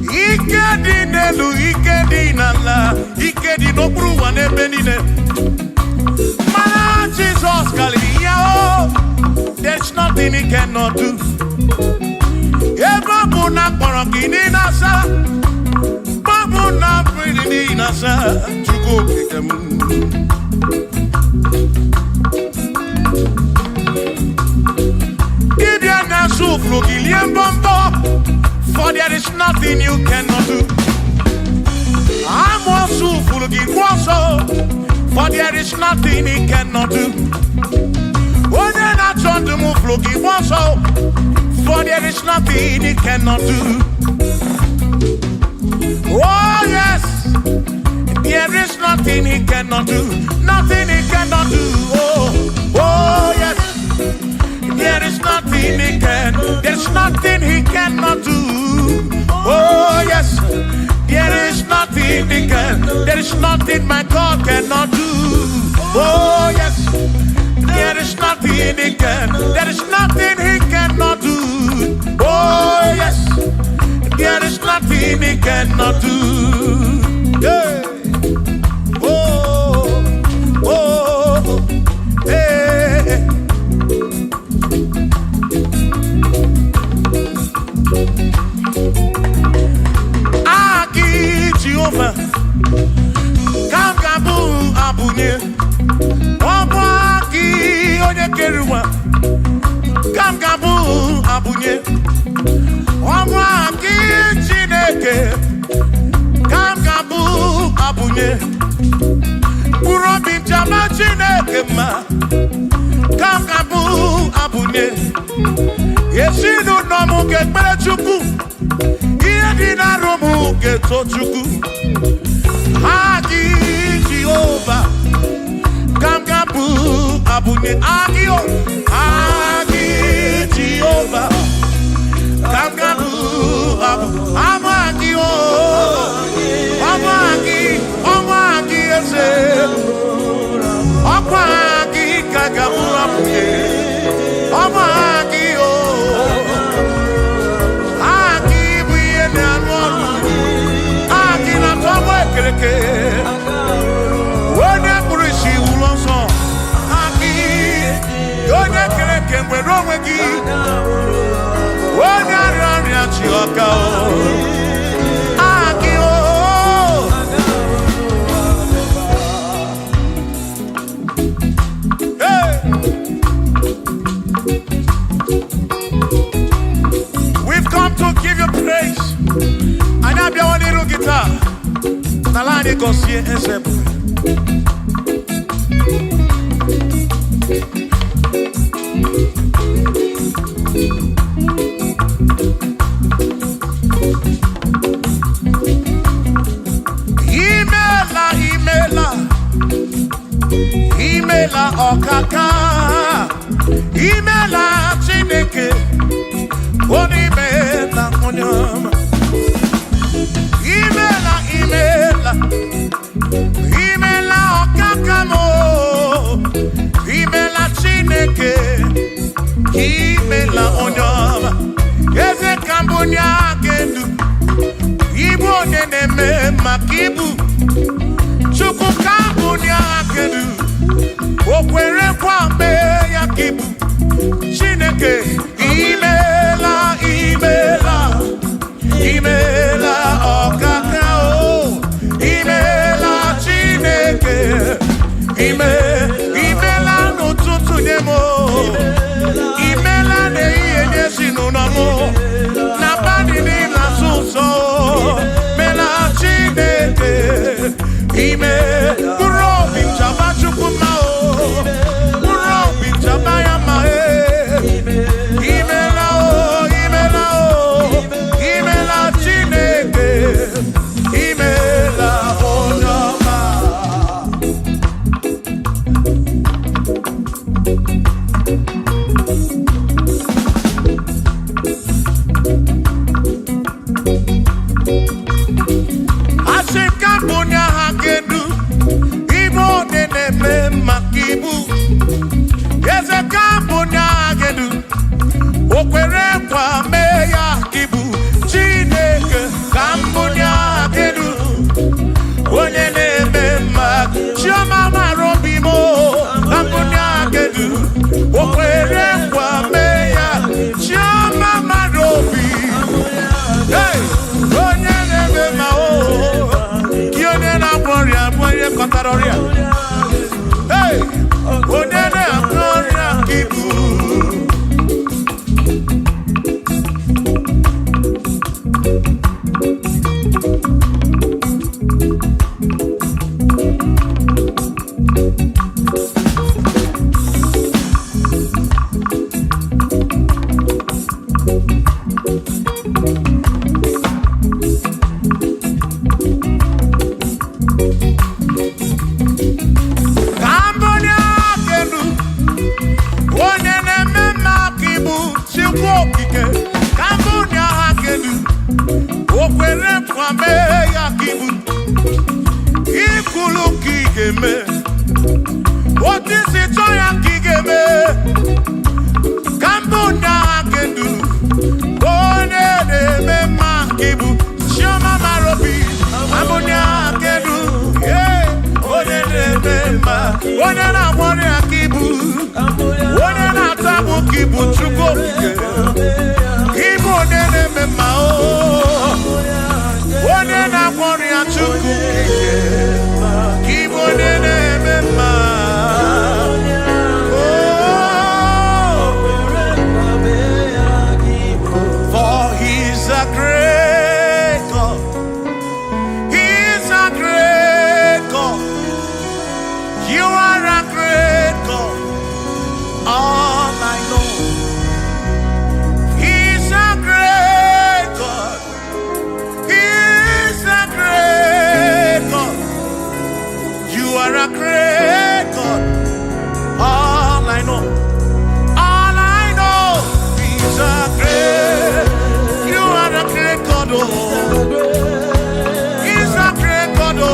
Ikedi nelu, ikedi nala, ikedi no pruwa ne benine. Man, Jesus, Galileo, there's nothing he cannot do. Babu na parangini nasa, babu na pretty nasa, to go pick them. Gideon na suflu gillian bombo, for there is nothing you cannot do. I'm also full of for there is nothing he cannot do. Oh, then I turn to move looking also, for there is nothing he cannot do. Oh yes, there is nothing he cannot do. Nothing he cannot do. Oh yes, there is nothing he can. There's nothing he cannot do. Oh yes, there is nothing he can. There is nothing my God cannot do. Oh yes, there is nothing he can. There is nothing he cannot do. Oh yes, there is nothing he cannot do. Yeah. Oh, oh, hey. Aki Jehovah, Kamgabu Abunye, Obaki Oyekeruwa, Kamgabu Abunye, Obaki Chineke, Kamgabu Abunye, Urobi Jama Chineke ma, Kamgabu Abunye, Yesinu nomu kekpere Chukwu, Yedina romu keto Chukwu, Agi Jehovah, Kamgabu Abunye, Agio, Agi Jehovah, Kamgabu Abunye, Amagio, Amagi Eze, Amagi Kagabu Abunye, Amagio, Agi Buyene Anwonu, Agi na Tomo Ekereke, Wone Kurishi Ulonso, Agi, Yone Kereke Mwerowegi, Wone Arani Achioka, Agi o. Hey! We've come to give you praise. And I'll be on the guitar. Nalani Gosie Ezebu. Imela okaka, imela Chineke, onimela onyama. Imela okaka mo, imela Chineke, imela onyama. Eze kambunya gendu, ibu oneneme makibu, chuku kambunya gendu. Okwere kwame ya kibu Chineke imela okaka o imela Chineke Imela n'ụtụtụ nye m, imela n'ehihie nye ezinụlọ m, n'abalị niile na-asụ nsọ, mela Chineke. Ime mkpụrụ obi m chaba Chukwu mma o, mkpụrụ obi m chaba ya mma e. Imela o, imela o, imela Chineke, imela onye ọma. Asị ka mbụ nye ha kedu ibe one na-eme maka ibu. Eze ka mbụ nye ha kedu o kwere nkwa mee ya ka ibu. Chineke ka mbụ nye ha kedu onye na-eme maka chioma mara obi m ka mbụ nye ha kedu o kwere nkwa mee ya chioma mara obi. Hey, onye na-eme ma o onye na-agwọ ọrịa bụ onye kọtara ọrịa. Hey, onye na-agwọ ọrịa ka ibu. Cambodia kedu onye na-eme maka ibu Chukwu okike. Cambodia ha kedu o kwere nkwa mee ya ka ibu. Ikwulu ka ị ga-eme, otu isi chọọ ya ka ị ga-eme. Cambodia ha kedu onye na-eme maka ibu chioma mara obi. Cambodia ha kedu onye na-eme mma, onye na-agwọ ọrịa ka ibu, onye na-atagbu ka ibu Chukwu okike. Ibu onye na-eme mma o, onye na-agwọ ọrịa Chukwu okike. Ibu onye na-eme mma. For he's a great God. He's a great God. You are a great God. All I know. He's a great God. He's a great God. You are a great God. All I know. All I know. He's a great. You are a great God. Oh. He's a great God. Oh.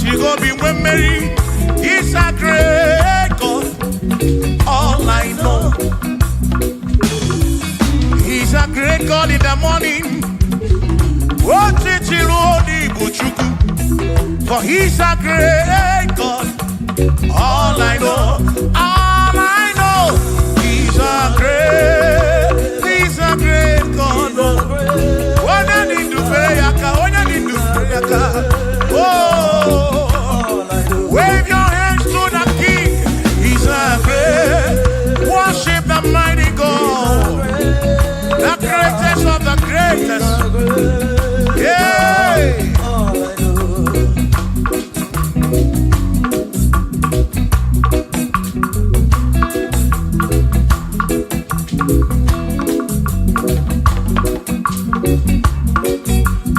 You go be when Mary. He's a great God. All I know. He's a great God in the morning. For he's a great God. All I know. All I know. He's a great God. When I need to pray, oh, wave your hands to the King. He's a great. Worship the mighty God, the greatest of the greatest. Yeah.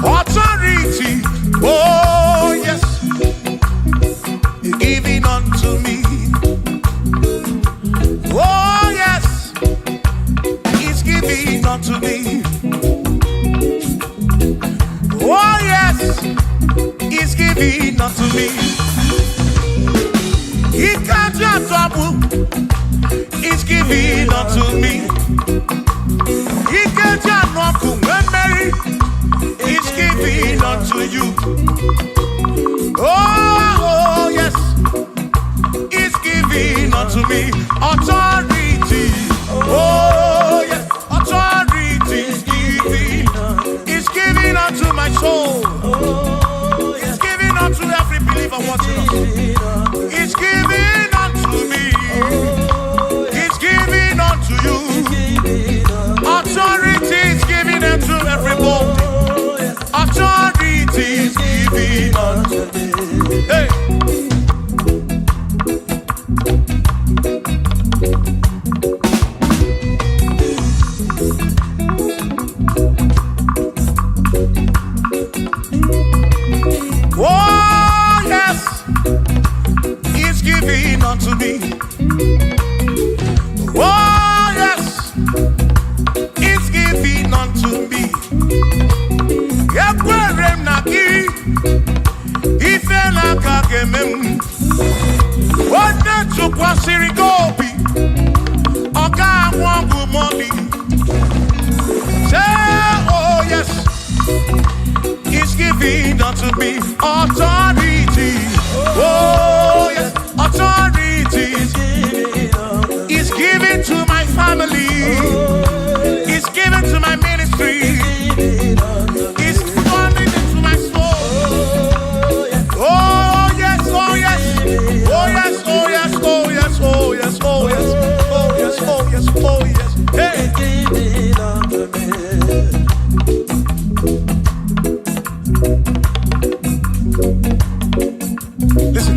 What's up? giving unto me. He can't just trouble. He's giving unto me. He can't just walk when Mary. He's giving unto you. Oh, yes. He's giving unto me authority. Oh, yes. Authority is giving. He's giving unto my soul. He's giving unto every believer watching us. He's giving unto me. He's giving unto you. Authority is giving unto everybody. Authority is giving unto me. Hey. Oh, yes. He's giving unto me. Oh, yes. He's giving unto me. Ekwere na gị ife n'aka ga-eme m. Onye tụkwasịrị gị obi ọ ga-anwụ ọgwụ mọlị. Say, oh yes, he's giving unto me authority. Oh yes, authority. He's giving to my family. He's giving to my ministry. He's funding into my soul. Oh yes, oh yes, oh yes, oh yes, oh yes, oh yes, oh yes, oh yes, oh yes, oh yes. Hey. Listen,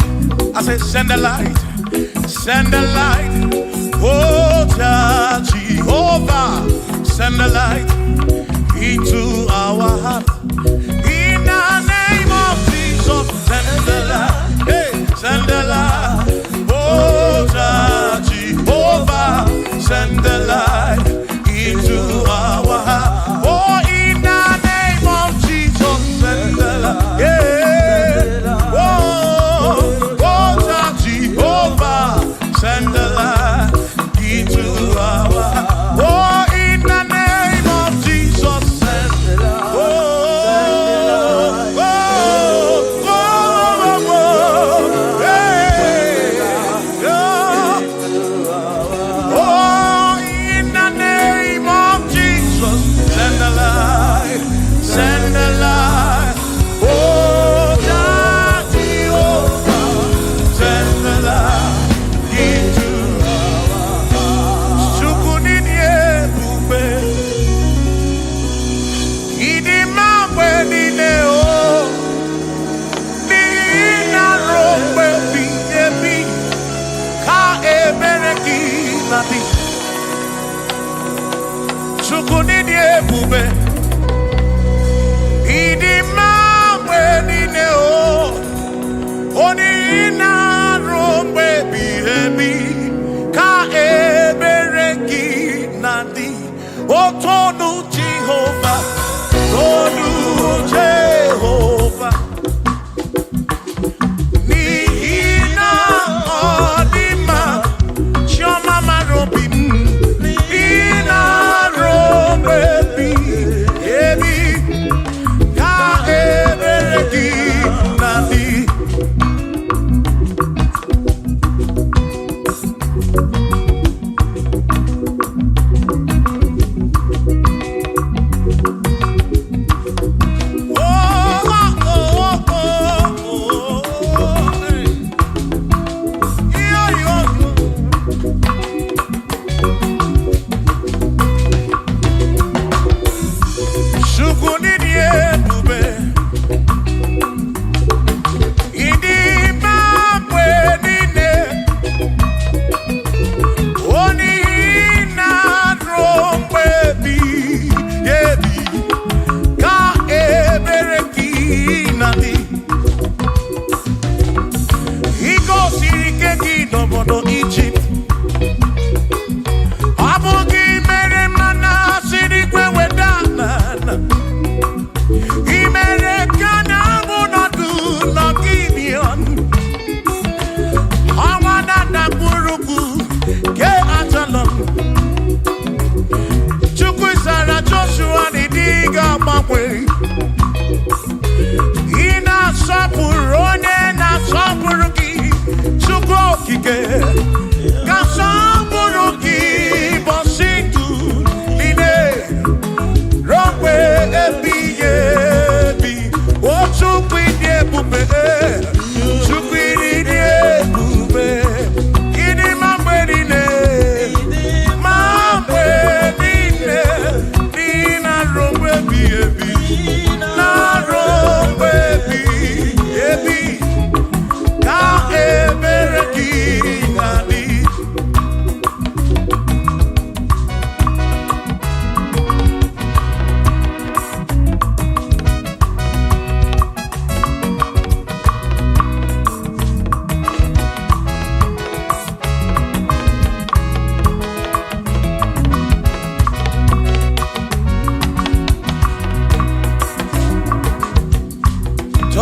I say send the light, send the light. Oh, Jehovah, send the light into our heart. In the name of Jesus, send the light. Hey, send the light. Oh, Jehovah, send the light into our heart. Oh, in the name of Jesus, send the light. Yeah. Oh, Jehovah, send the light into our heart. Oh, in the name of Jesus, send the light. Oh, hey, oh, in the name of Jesus, send the light, send the light. Oh, Jehovah, send the light into Chukunini ebube idi mamwe nine o oni na rombe bihebi ka ebereki nadi otonu Jehovah tonu Jehovah nihina odima chioma marobim baby, baby, ka ebereki nadi.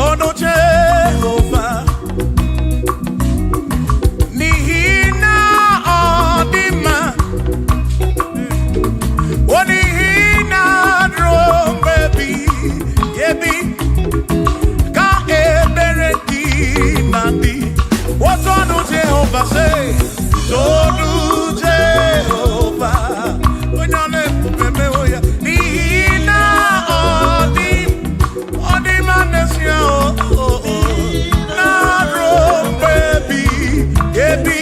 Ono Jehovah Nihina Odima Onihina Drum baby Yebi Ka Ebereti Nandi What Ono Jehovah say Tonu Jehovah Onyane Meme Oya Nihina Odima Nesia Naro baby Yebi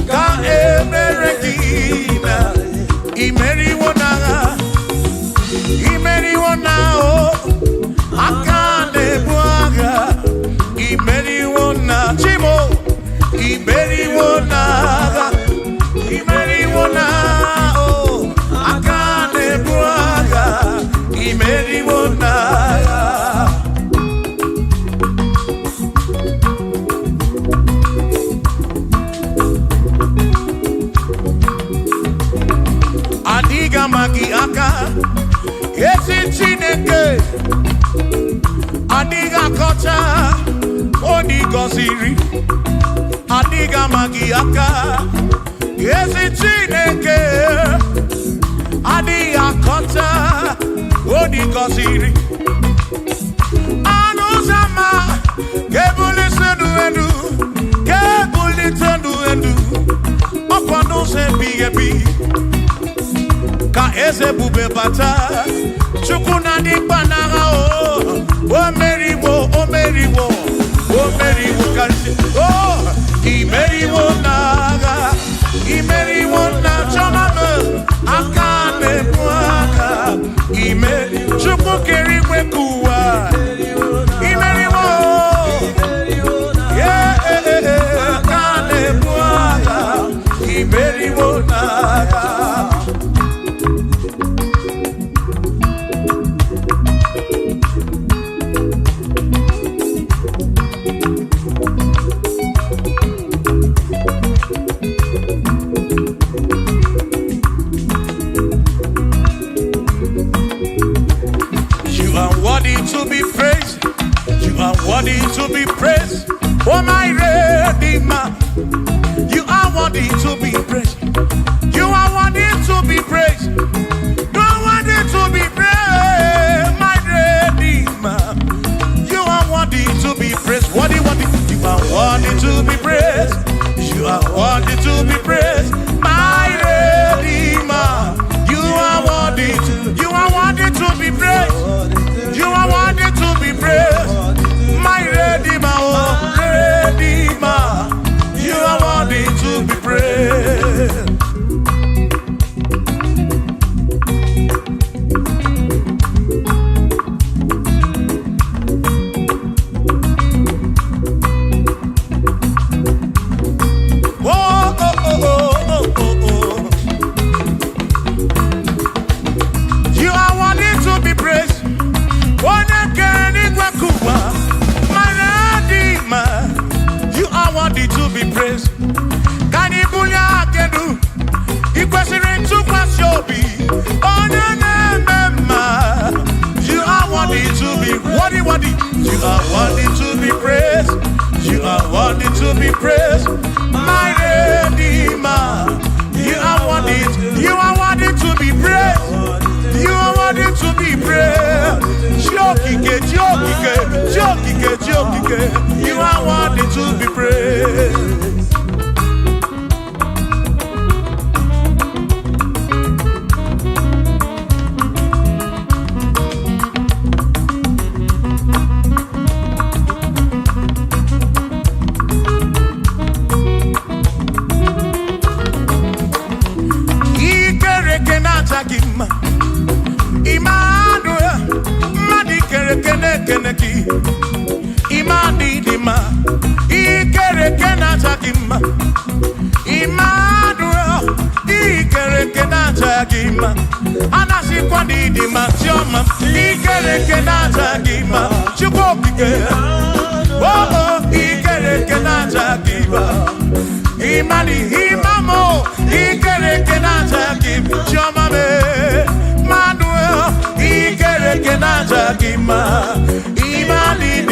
Ka Eberetina Imeri wona o Akane buaga Imeri wona Chimo Imeri wona o Akane buaga Imeri wona Adiga magi aka Yesi Chineke Adiga kocha Oni goziri Adiga magi aka Yesi Chineke Adiga kocha Oni goziri Anuzama Kebuli sendu endu Kebuli tendu endu Opano se biyebi Ka eze bube bata Chukuna di banara o meriwo kansi imeriwo naga imeriwo na chomame akane mwaka imeri Chukwu keri kwekuwa imeriwo akane mwaka imeriwo naga To be praised, you are worthy to be praised. Oh my Redeemer, you are worthy to be praised. You are worthy to be praised. You are worthy to be praised, my Redeemer. You are worthy to be praised. Worthy. You are worthy to be praised. You are worthy to be praised, my Redeemer. You are worthy to be praised. You are worthy to be praised, my Redeemer, oh Redeemer. You are worthy to be praised. You are worthy to be praised. You are worthy to be praised. Can you bunya kedu? Ikwesiri ntukwasiobi. You are worthy to be worthy. You are worthy to be praised. You are worthy to be praised, my Redeemer. You are worthy to be praised. You are worthy to be praised. Jokike. You are worthy to be praised. Immanuel, Madi Keneki, Imadi Dima, Ikerekenatagima, Immanuel, Ikerekenatagima, Anasi Kwadi Dima, Choma, Ikerekenatagima, Chukopike, Oh, Ikerekenatagima, Imani, Imamo, Ikerekenatagima, Choma, Manuel, Ikerekenatagima, Imani.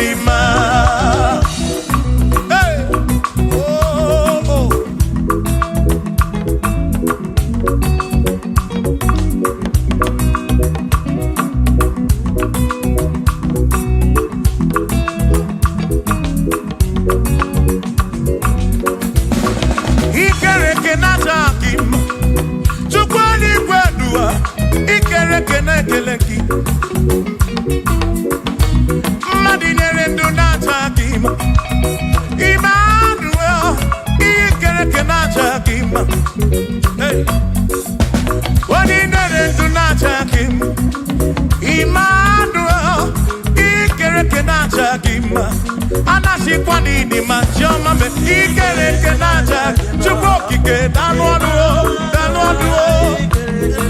Anasi kwani di manjoma me ikele kenaja chukoki ke danwadu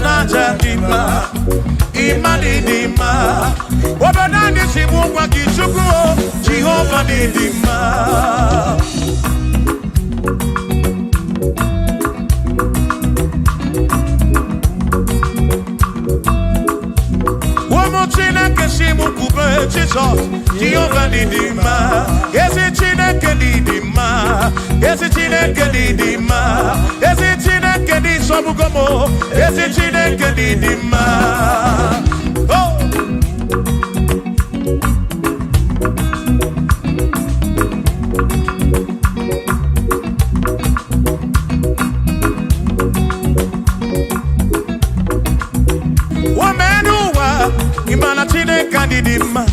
naja dima imani dima wabadani simu kwa kichuku Jehovah ni dima Chineke simu kube Jesus Jehovah ni dima Yesi Chineke ni dima Yesi Chineke ni dima Yesi Chineke ni sobugomo Yesi Chineke ni dima Oh Imana Chineke ni dima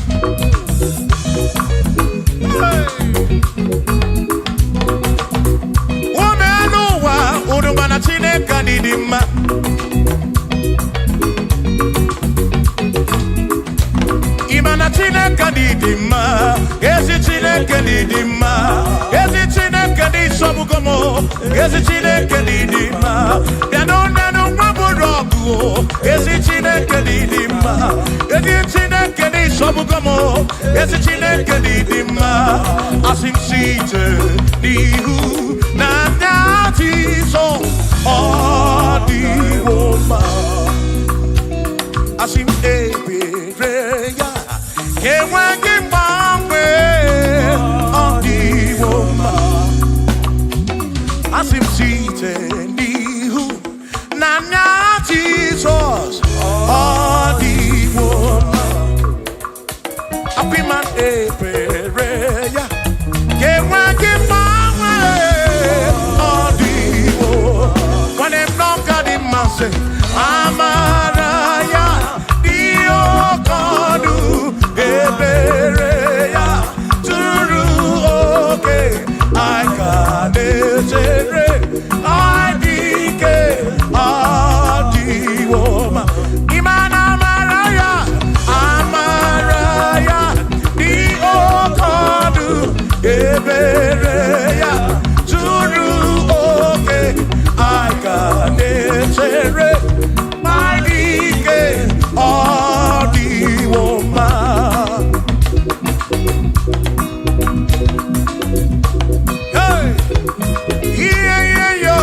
Womenuwa Udumana Chineke ni dima Imana Chineke ni dima Ezi Chineke ni dima Ezi Chineke ni sobugomo Ezi Chineke ni dima Nanu waburogu Ezi Chineke ni dima Ezi Chineke ni sobugomo Ezi Chineke ni dima Asim site nihu na nyati so Odi woma Asim ebereya Kewagi mangwe Odi woma Asim site nihu na nyati so Odi woma Apiman ebereya Kewagi mangwe Odi woma When I'm not got in my say Amaraya Dio Kodu Ebereya Turu okay I got it I dike Adi Woma Imana Amaraya Amaraya Dio Kodu Ebereya Turu okay I got it my dike Adi Woma Hey yeah yo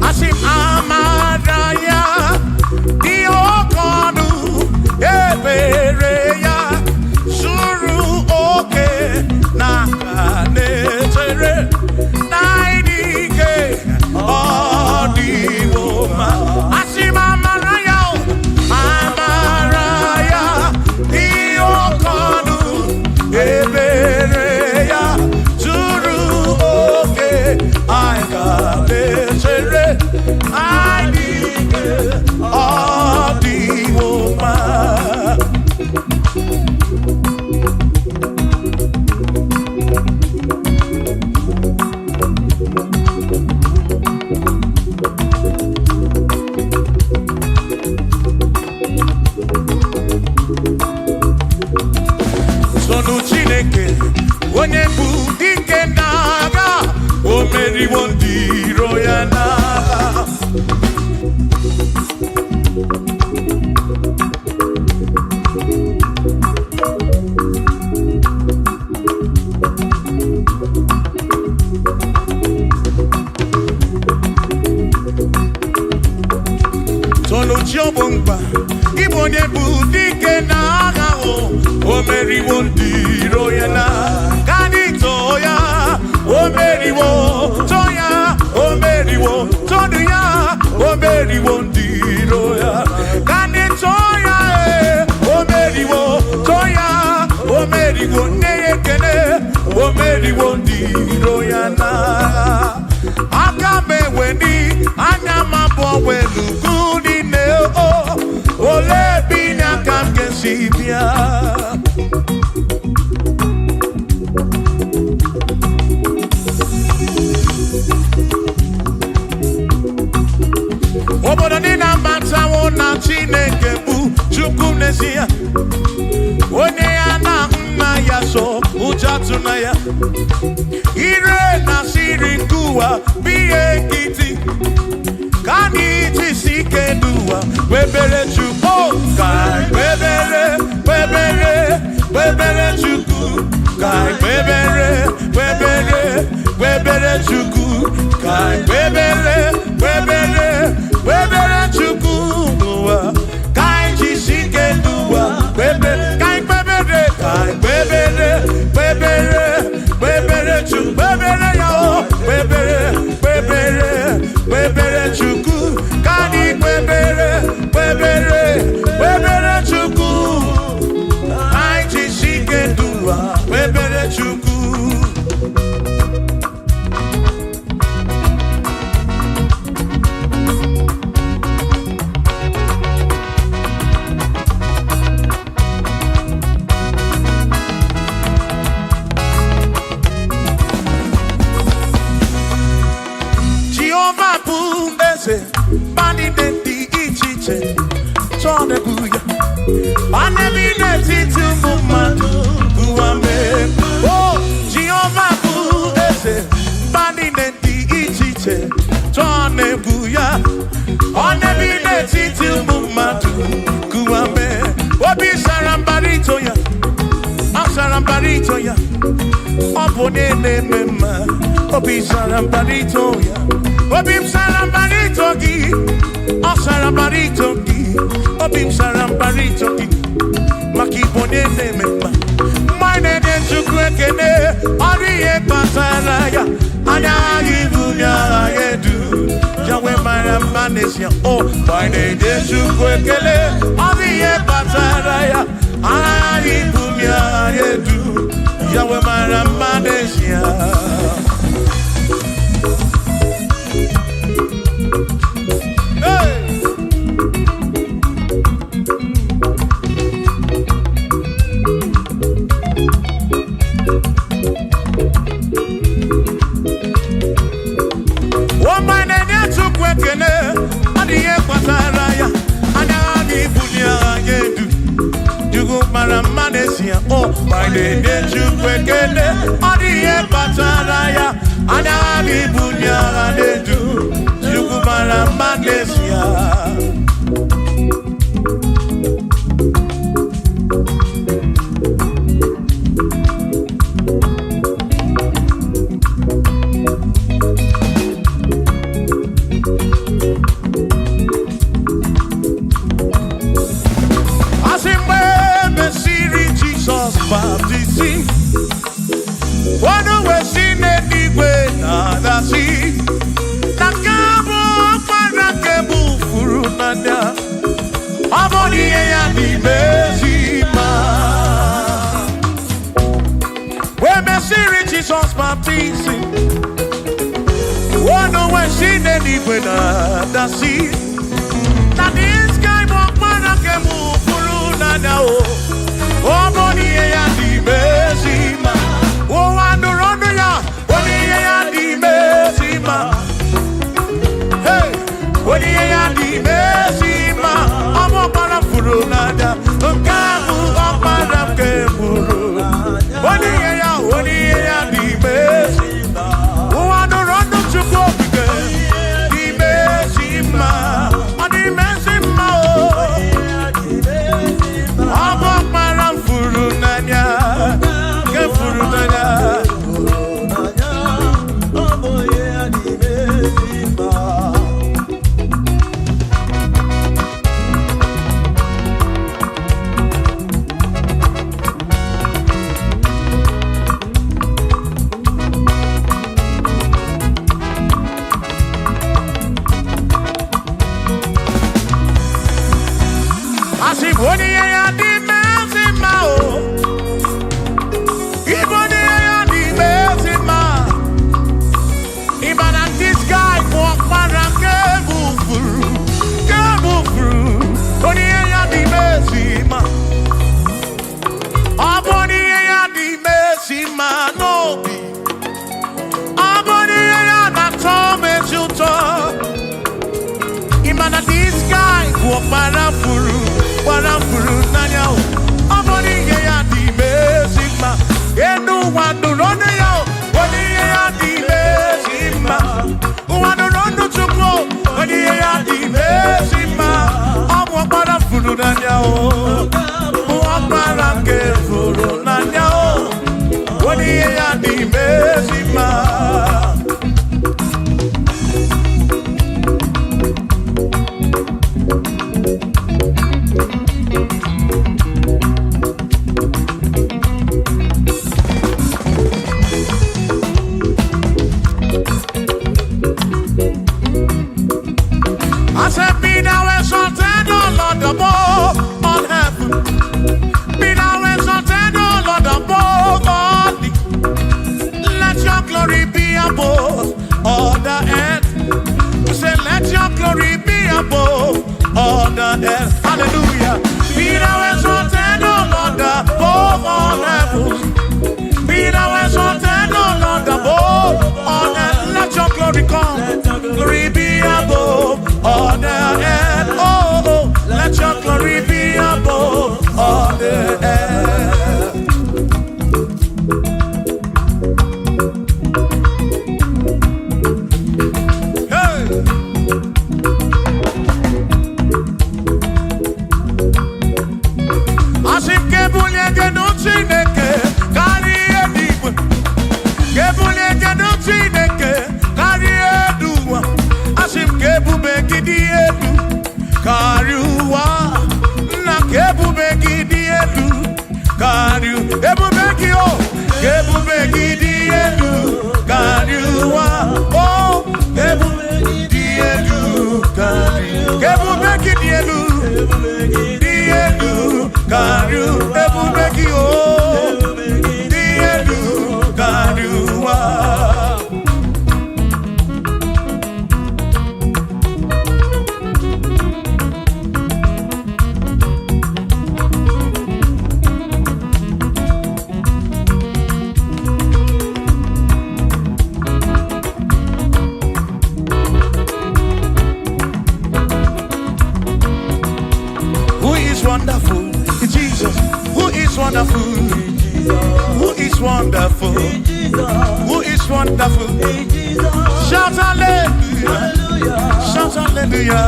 Asim Amaraya Dio Kodu Ebereya Suru oke Nakanetere Naidike Odi Woma Asim Amaraya Amaraya Dio Kodu Ebereya Suru oke Aikanetere Naidike Odi Woma Sonu Chineke onye bụ dike n'agha o meriwo ndị iro ya n'agha Sonu Chiobongba Ibo onye bụ dike n'agha o meriwo ndị iro ya n'agha Kanito ya o meriwo Toya o meriwo Todu ya o meriwo ndị iro ya Kanito ya o meriwo Toya o meriwo Neyekene o meriwo ndị iro ya n'agha Aka mewe ni anya mabọ welugu ni ne o Ole bi na kam kesi bia tunaya. Ire na siri kuwa biye kiti. Kani tisike dua. Webere chuko kai. Webere chuku kai. Webere chuku kai. Webere chuku dua. Kai tisike dua. Webere kai. Webere chuku. Webere yao. Webere chuku. Kani webere chuku. Kai tisike dua. Webere chuku. Bani denti ichiche Chone buya Bane bineti tumumadu Buame Oh, Jehovah bu ese Bani denti ichiche Chone buya Bane bineti tumumadu Buame Obi sarambarito ya Sarambarito ya Opone ne mema Obi sarambarito ya Obim sarambarito gi, o sarambarito gi, obim sarambarito gi, makibone ne mema. Mine de chukwekene, oriye pasaraya, anya ibunya yedu, jawe maramanesia. Oh, mine de chukwekene, oriye pasaraya, anya ibunya yedu, jawe maramanesia. Oh, my name is Chukwekene, Odiye Pataraya, Anani Bunya Anedu, Chukumara Manesia. Baptist, one way seen anyway, nada see. Nakabo, Panakabu, Furunanda, Amoni and the Bezima. When Messiri Jesus Baptist, one way seen anyway, nada see. That this guy, Panakabu, Furunanda. Oh, money ya di bezima. Oh, andorondo ya. Money ya di bezima. Hey, money ya di bezima. Amo para furunada. Kamu para keburu. Money ya di bezima. Oh, andorondo chukopike. Di bezima. Di bezima. Amo para furunanya. above all the earth. Hallelujah. Be thou exalted, O Lord, above all heavens. Be thou exalted, O Lord, above all earth. Let your glory come. Glory be above all the earth. Oh, let your glory be above all the earth. Hey. Asim kebulie geno Chineke kari edigwe. Kebulie geno Chineke kari eduwa. Asim kebube gidi edu kari uwa. Na kebube gidi edu kari u. Ebube gi o. Kebube gidi edu kari uwa. Oh, kebube gidi edu kari u. Kebube gidi edu. Edu kari u. Ebube gi o. Di edu kari uwa. Wonderful, Jesus. Who is wonderful? Who is wonderful? Who is wonderful? Shout hallelujah! Shout hallelujah!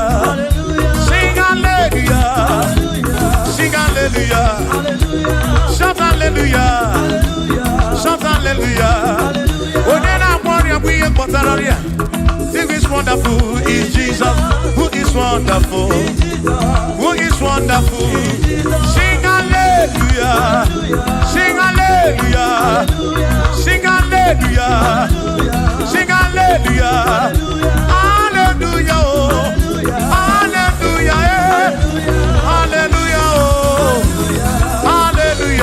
Sing hallelujah! Sing hallelujah! Shout hallelujah! Shout hallelujah! Oh, then I want you to be a who is wonderful is Jesus. Who is wonderful? Who is wonderful? Sing hallelujah! Sing hallelujah! Sing hallelujah! Sing hallelujah! Hallelujah! Hallelujah! Hallelujah! Hallelujah!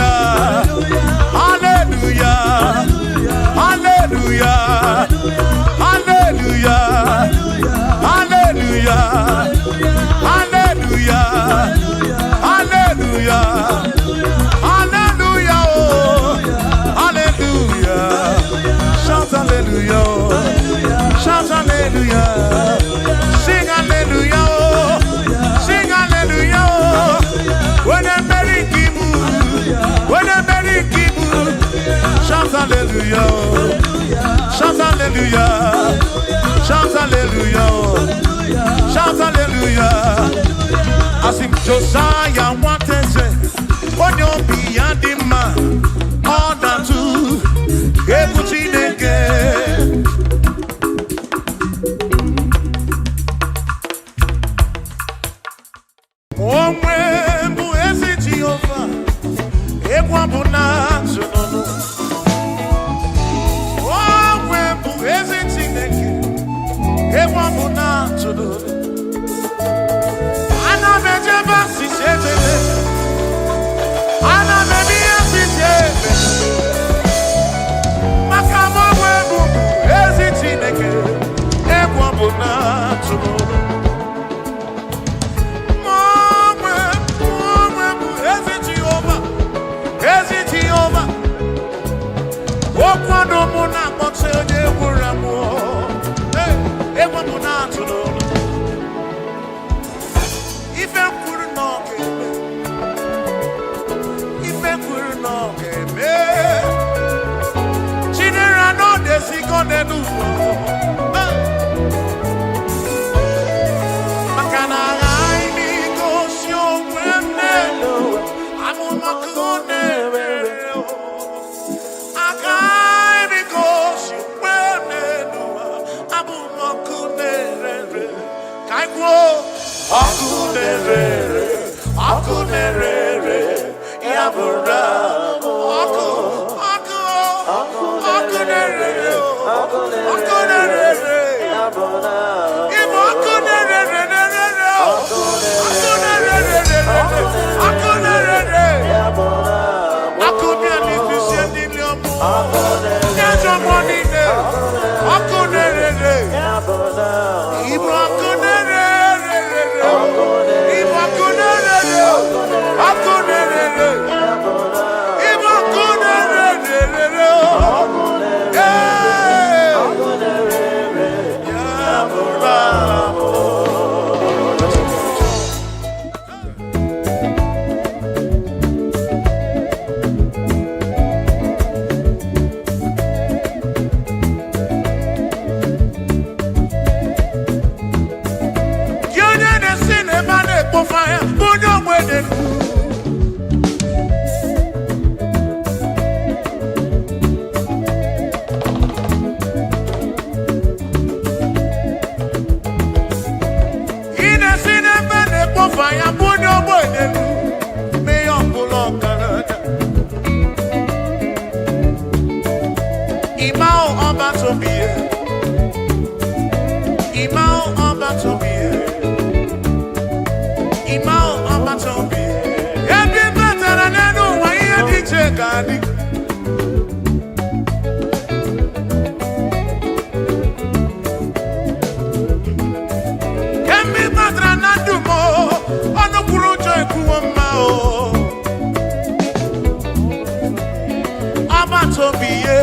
Hallelujah! Hallelujah! Hallelujah! Hallelujah! Hallelujah! Hallelujah! Hallelujah! Hallelujah! Shout hallelujah! Shout hallelujah! Sing hallelujah! Sing hallelujah! When a merry kibu, when a merry kibu, shout hallelujah! Shout hallelujah! Shout hallelujah! Shout hallelujah! As if Josiah wanted to say, on your beyond the man, all that to Ebutin again. Omwe ezi Jehovah, Ekwabuna Zunono. Omwe ezi Chineke, Ekwabuna Zunono. Ana mejeba si sebele, ana mebia si sebele. Makama webu ezi Chineke, Ekwabuna Zunono. Okwado muna kpọtụ onye gwuru amụọ. Egwapụ na atụrụ. Ife kwuru na ọ ga-eme. Ife kwuru na ọ ga-eme. Chinere na ọ na-esigo n'elu ụwa. Maka na aghaghị m igosi onwe m n'elu ụwa. Amụmakụ na-ere. Akunerere, yabura, akunerere, yabura, akunerere, gadi. Kemi madra na dumo, ono kuru joy kuwama o. Abatobiye,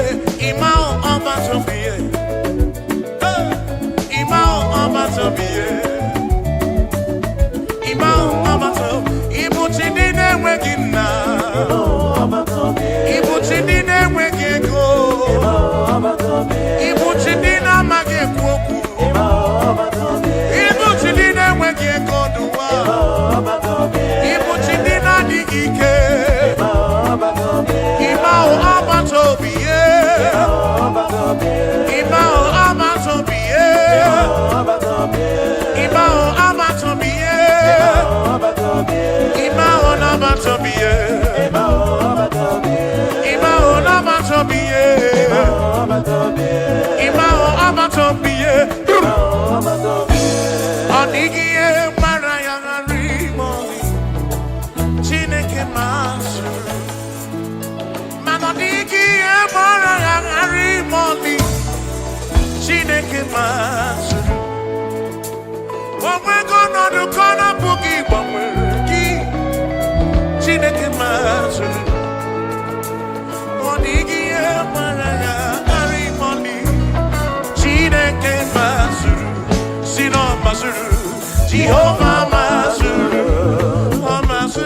imao abatobiye. Imao abatobiye. Imao abato, ibuchidine wegina. Ibuchidine wegego. Ibuchidina magekwoku. Ibuchidine wegego duwa. Ibuchidina digike. Imao abatobiye. Imao abatobiye. Imao abatobiye. Imao nabatobiye. Imao nabatobiye. Imao abatobiye. Onigiye marayangari moli. Chineke masu. Manodigiye marayangari moli. Chineke masu. We're gonna do corner boogie, but we're Chineke masu. Onigi maraya ari moni. Chineke masu. Sino masu. Jehovah masu. Masu.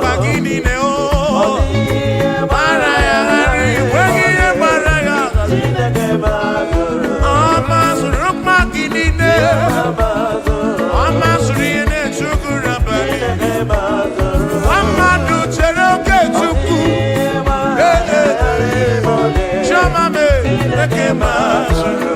Bagini neo. Maraya ari. Wegiye maraya. Chineke masu. Amasuriene chukurabani. Amadu cheroke chuku. Chamame eke masuru.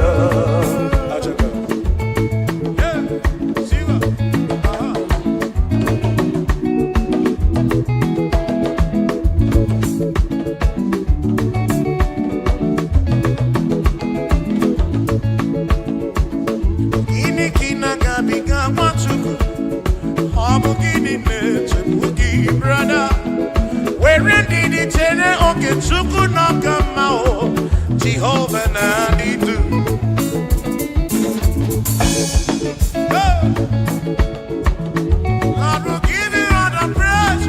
Jehovah Nadidu. Lord will give you all the praise.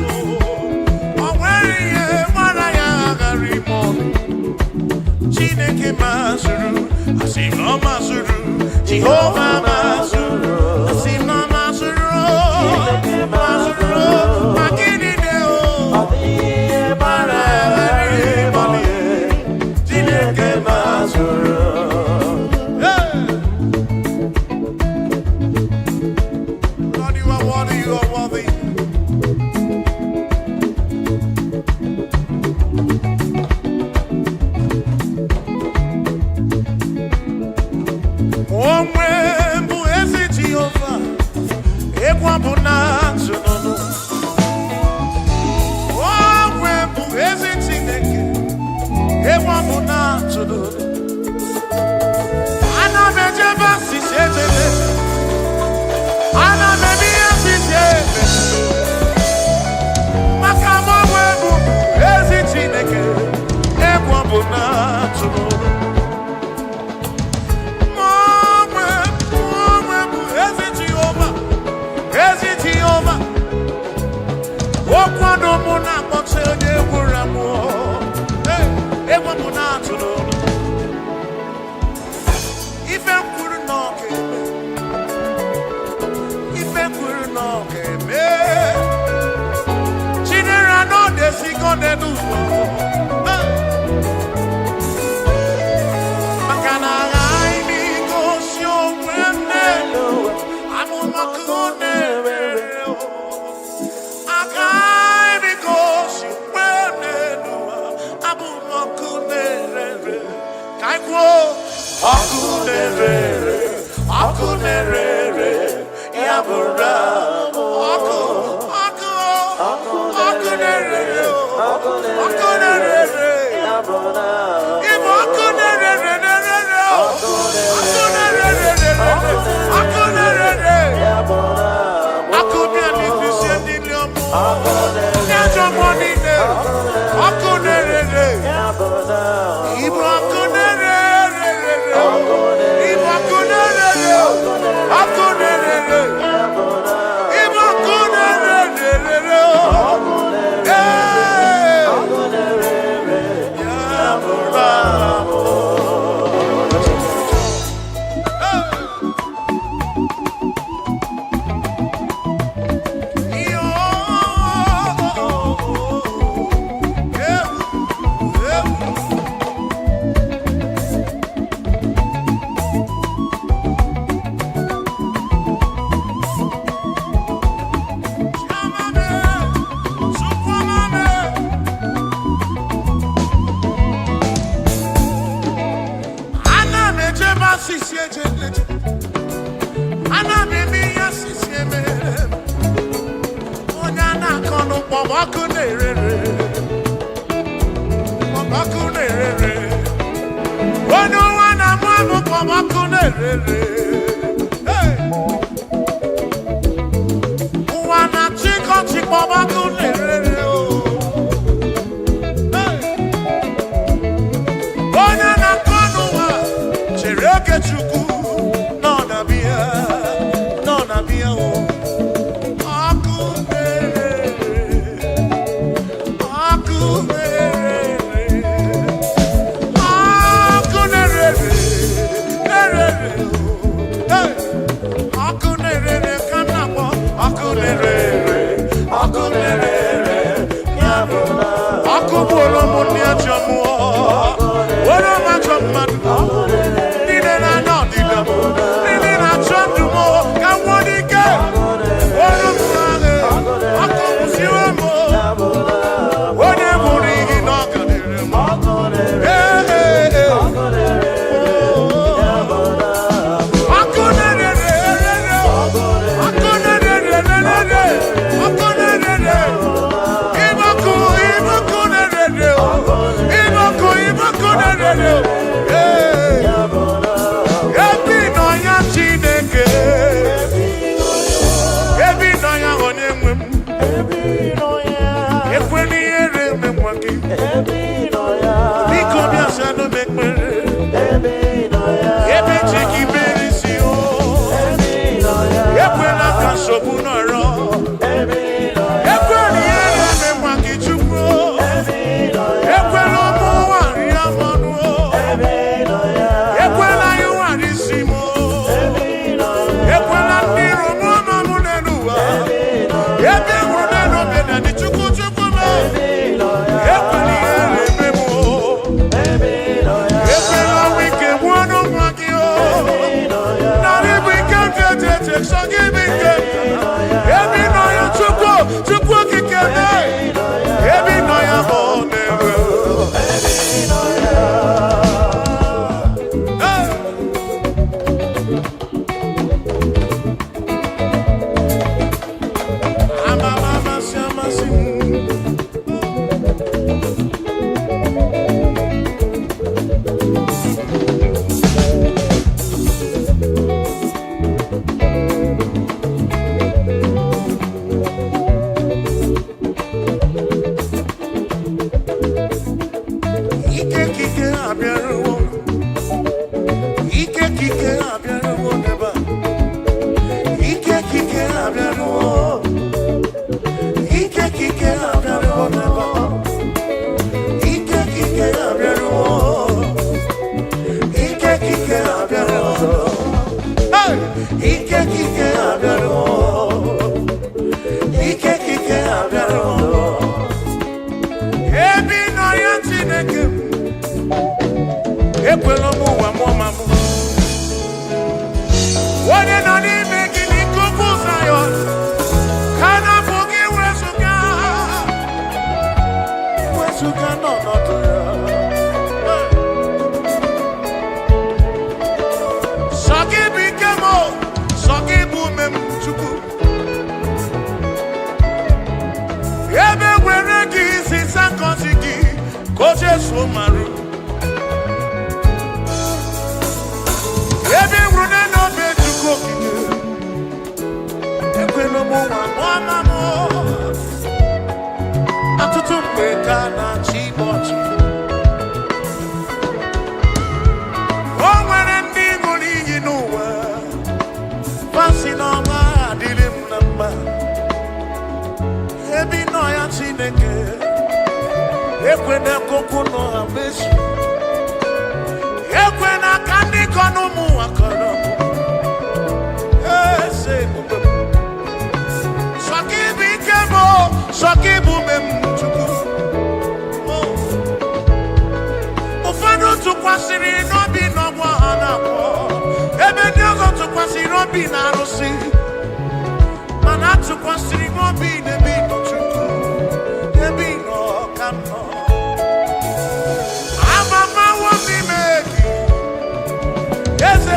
Oh, where you marayagari moni. Chineke masuru, asino masuru. Jehovah masuru, asino masuru. Masuru, magini deo. Marayagari moni. Lord, you are worthy, you are worthy. Omwe mbu ezi Jehovah, ekwa bunatsu nono. Omwe mbu ezi Chineke, ekwa bunatsu nono. Ana mejeba sisezele. Ana mebia sisezele. Makama webu ezi Chineke, ekwa bunatsu nono. Okwado muna kpọtụ onye gwuru amụ. Egwu mụ na-atụ n'olu. Ife kwuru na ọ ga-eme. Ife kwuru na ọ ga-eme. Chinere na ọ na-esigo n'elu ụwa. Maka na aghaghị m igosi onwe m n'elu ụwa. Amụmọkụ na-ere. Akunerere, yabura, akunerere, akunerere,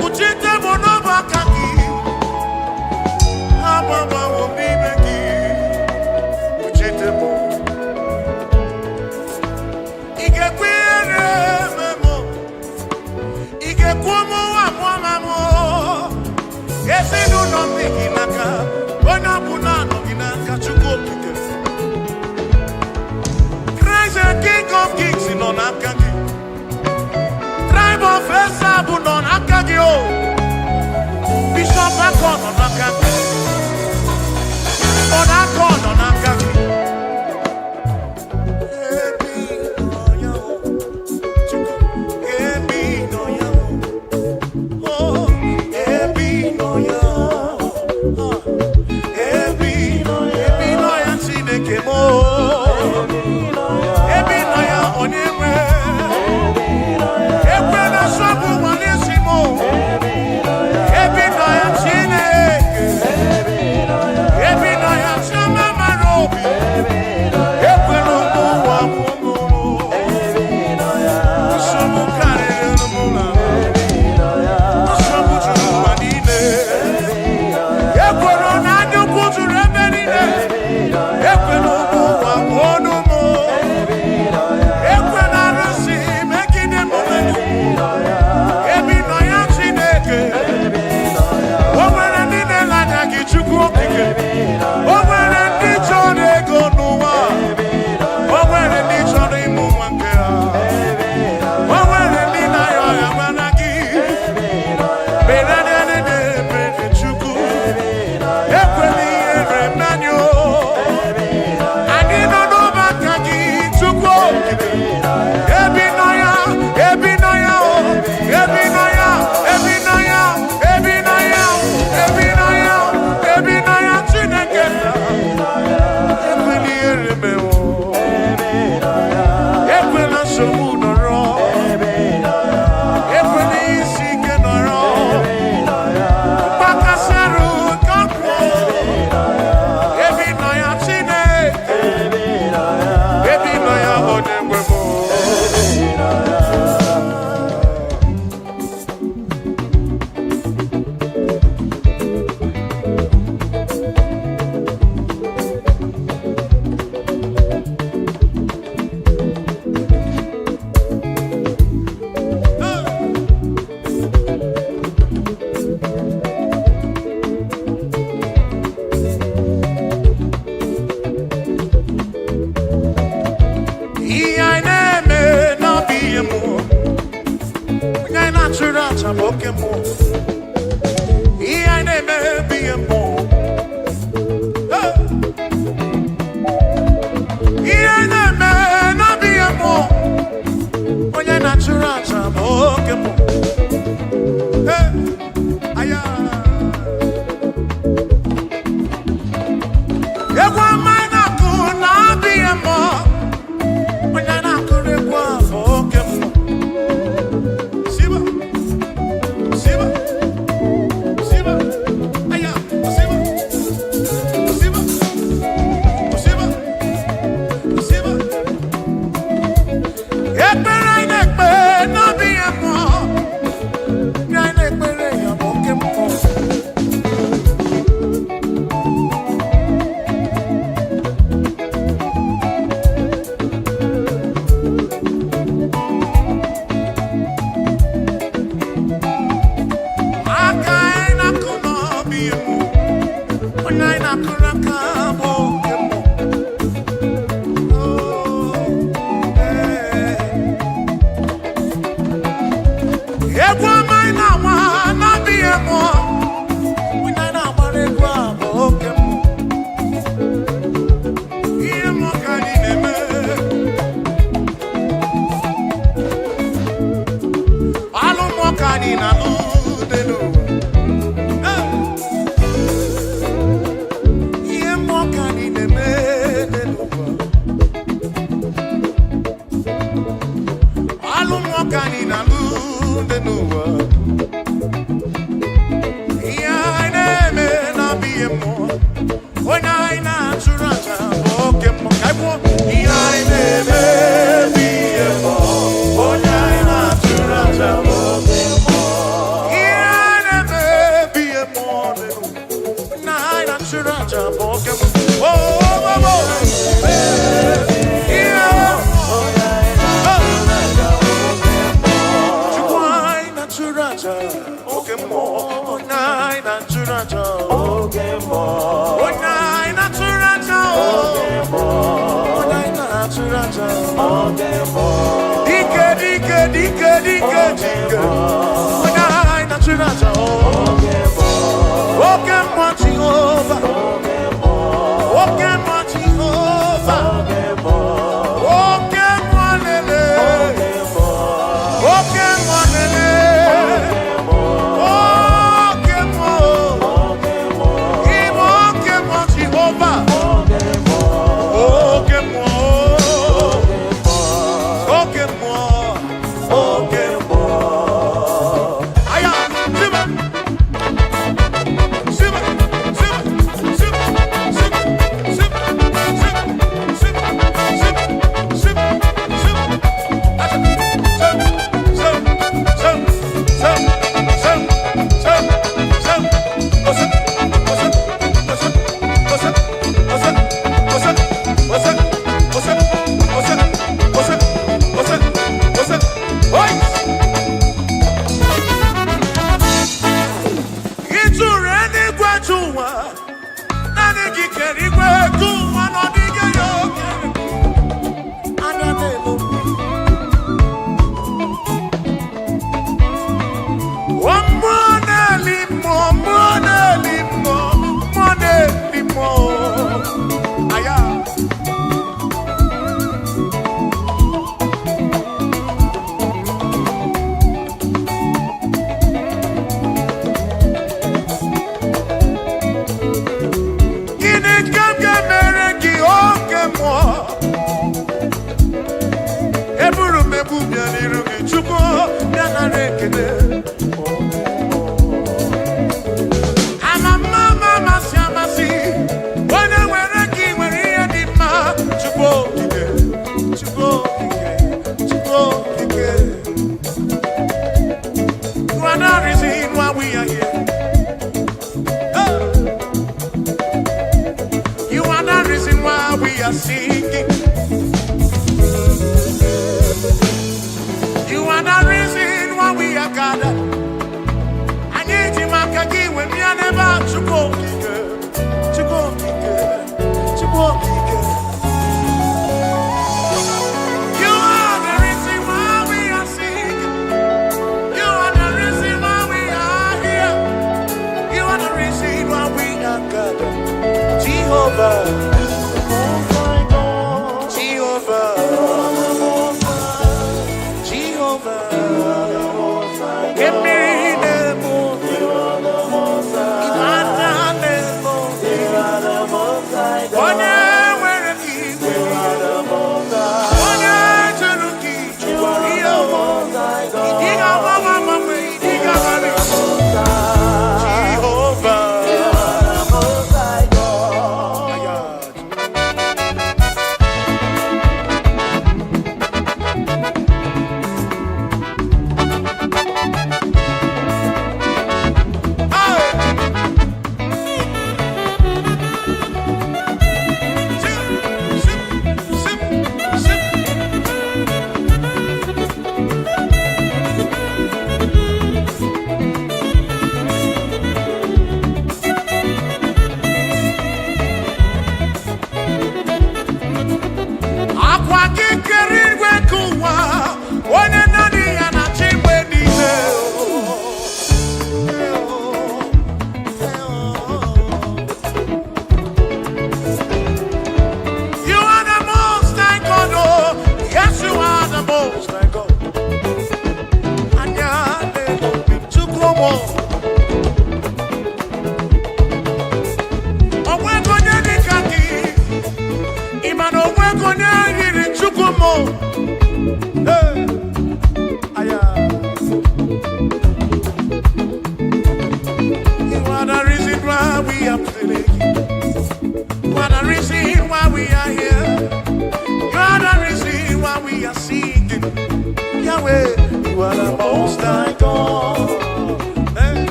kuchite monoba kaki. Ababa wobibeki. Kuchite mo. Ige kwere memo. Ige kuomo wa mwamamo. Esi nuno mikinaka. Ona bunano ginaka chukopike. Crazy king of kings in on akagi. Tribe of Esabu non akagi o. Bishop akon on akagi. On akon on akagi. Ebi no ya o. Ebi no ya o. Oh, ebi no ya. Ebi no ya Chineke mo. Ebi no ya onyewe. Ekwe na sobu wanisimo. Ebi no ya Chineke. Ebi no ya chama marobi. Ekwe no muwa munguru. Sobu kare no mula. Sobu chuwa nine. Ekwe no nadu kutu rebenine. Ekwe no muwa monumo. Ekwe na rusi mekine momenu. Ebi no ya Chineke. Owere nine lada gichuku okike. Owere ndi chore ego n'ụwa. Owere ndi chore imu nwanke ha. Owere ndi na ya ya mana gị. Berede bere chukwu. Ekwela ihere mmanyo. Anyị nọ n'ụbaka gị chukwu okike. Ebi nọ ya, ebi nọ ya o. Ebi nọ ya, ebi nọ ya, ebi nọ ya, ebi nọ ya, ebi nọ ya Chineke. Ekwela ihere mewo. Ekwela nsogbu nọrọ. Ekwela isi ike nọrọ. Mgbakasarụ kakwuo. Ebi nọ ya Chineke. Ebi nọ ya onyenwe m. Ihe anyị na-eme n'ọbụ ihe mmụọ. Onye anyị na-achụrụ aja bụ oke mmụọ. Ihe anyị na-eme bụ ihe mmụọ. Hey! Ihe anyị na-eme n'ọbụ ihe mmụọ. Onye anyị na-achụrụ aja bụ oke mmụọ. Hey! Aya! Egwu ọma anyị na-akụ n'ọbụ ihe mmụọ. Onye na-akụrụ egwu a bụ oke mmụọ. Siba, siba, siba, aya, siba, siba, siba, siba. Ekpere anyị na-ekpe n'obi ya mmụọ. Ihe anyị na-ekpere ya bụ oke mmụọ. Aka anyị na-akụ n'obi ya mmụọ. Onye anyị na-akụrụ aka bụ oke mmụọ. Oh, eh. Egwu ọma anyị na-agba n'obi ya mmụọ. Onye anyị na-agbara egwu a bụ oke mmụọ. Ihe mmụọ ka anyị na-eme. Alụ mmụọ ka anyị na-alụ dị n'ụwa. Eh. Ihe mmụọ ka anyị na-eme dị n'ụwa. Alụ mmụọ ka anyị na-alụ dị n'ụwa. Ihe anyị na-eme n'ọbụ ihe mmụọ. Onye anyị na-achụrụ aja bụ oke mmụọ. Ka anyị kwuo. Ihe anyị na-eme bụ ihe mmụọ. Onye anyị na-achụrụ aja bụ oke mmụọ.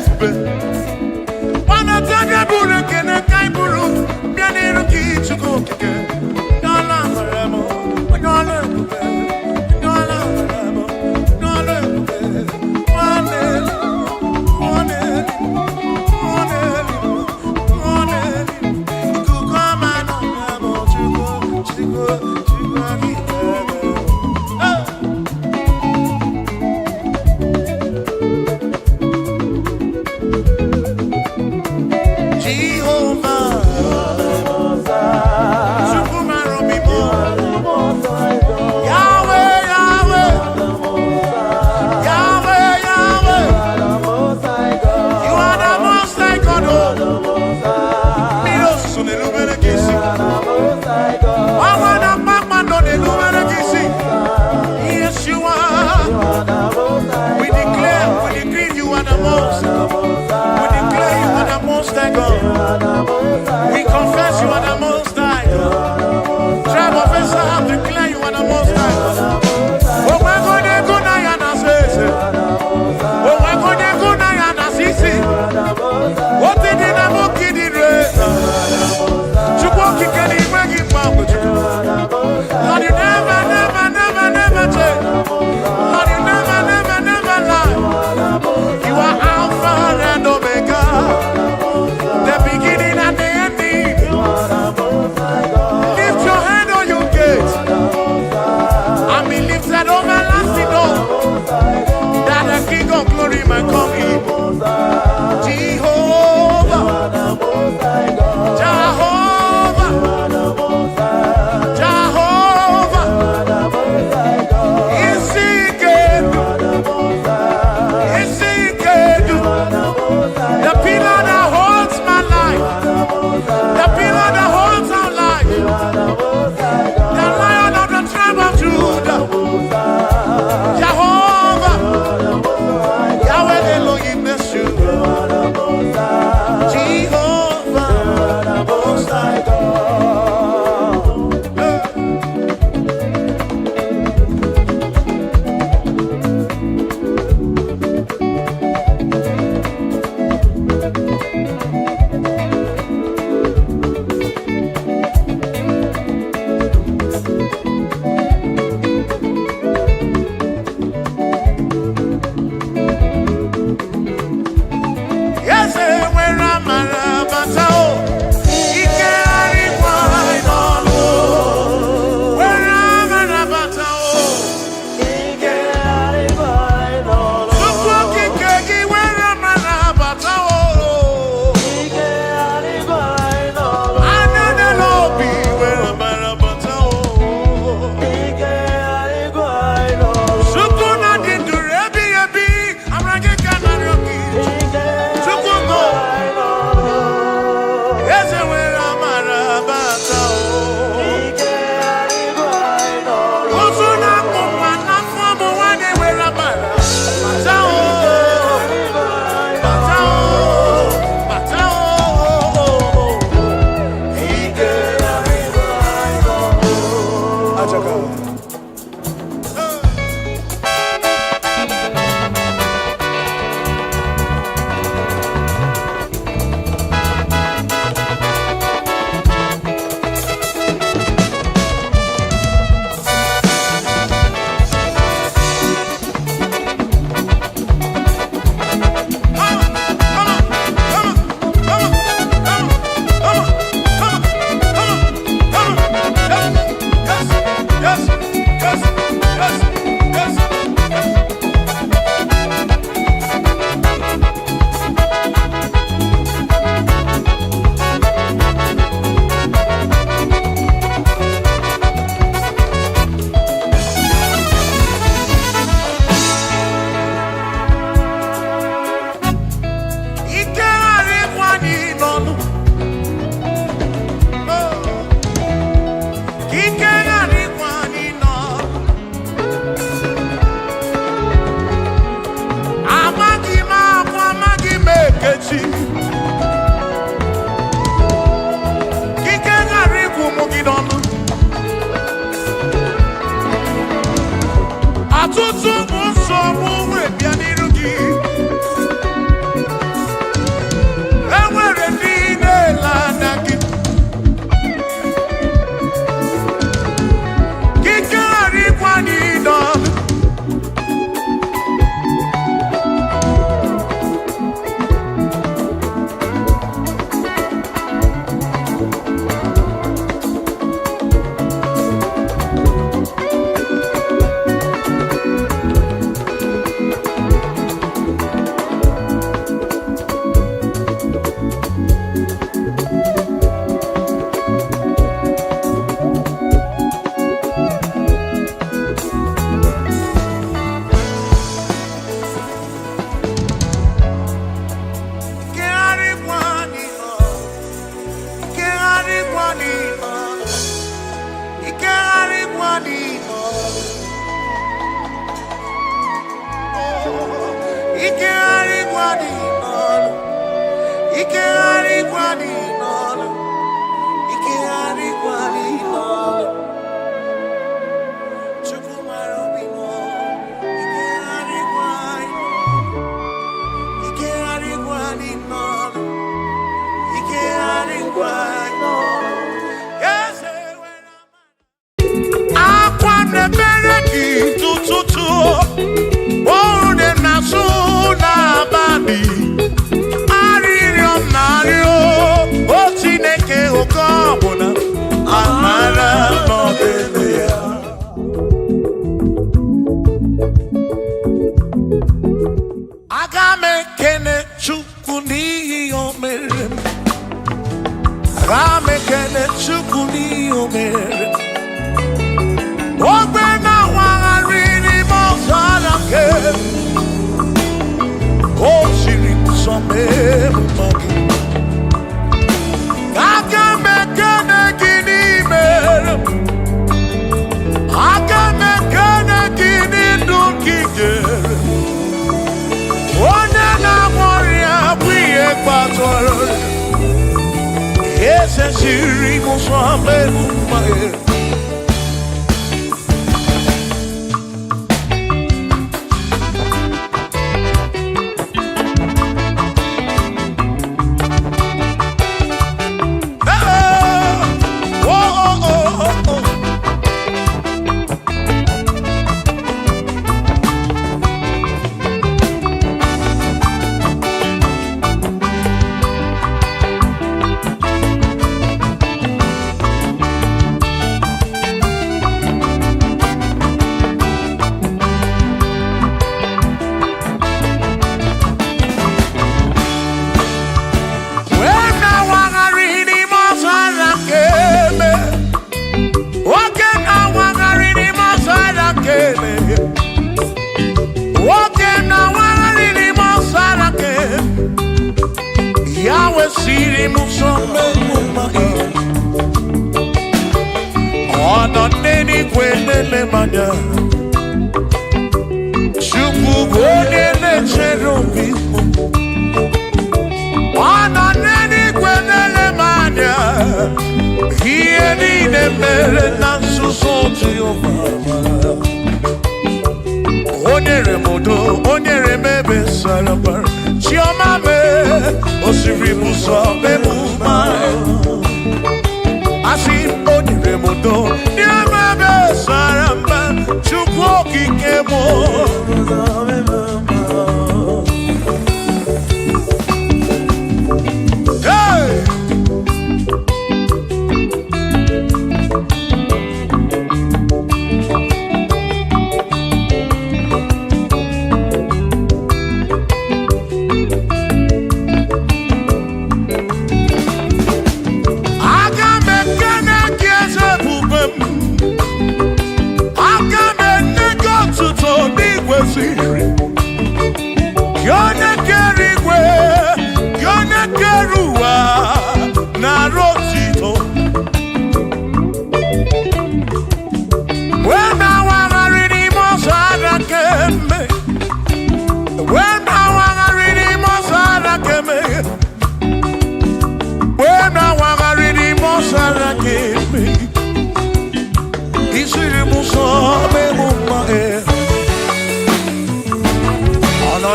ebube. Wana tanya buru kene kai buru. Bianiru ki chuko kike. Nyala maremo. Nyala ebube. Nyala maremo. Nyala ebube. Wane. Wane. Wane. Wane. Kukama no maremo. Chuko. Chuko. Chuko kike. Jehovah, Superman, Yahweh, Yahweh, Yahweh, Yahweh. You are the most high God. Miro sono le lumere che si. Wana mama no le lumere che si. Yes, you are. We decree you are the most. We declare you are the most high God. We confess you are the most high God. Tribe of Israel, declare you are the most high God. Oh my God, they go now and say. Oh my God, they go now and see. What did they never kid in race? Chukwaki can he bring it back with you? Lord, you never, never, never, never change. Lord, you never, never, never lie. You are Alpha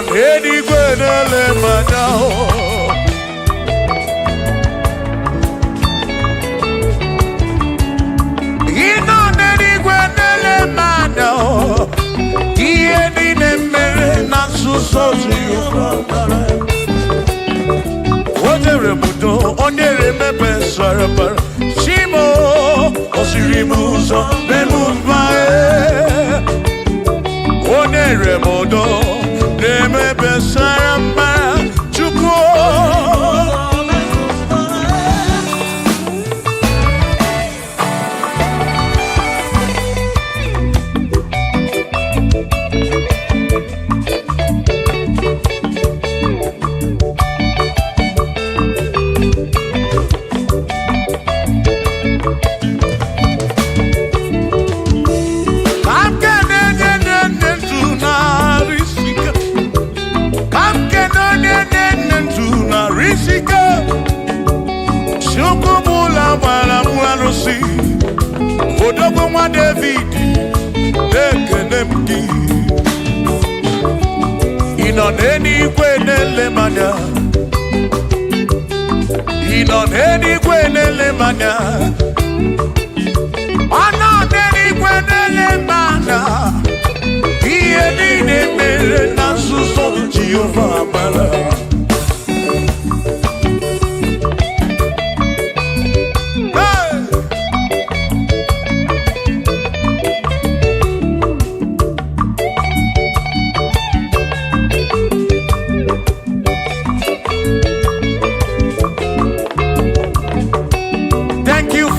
I'm getting into nice. nwa David ekene m gị ị nọ n'eluigwe na-ele m anya ị nọ n'eluigwe na-ele m anya ọ nọ n'eluigwe na-ele m anya ihe niile mere na nzuzo Jehova mara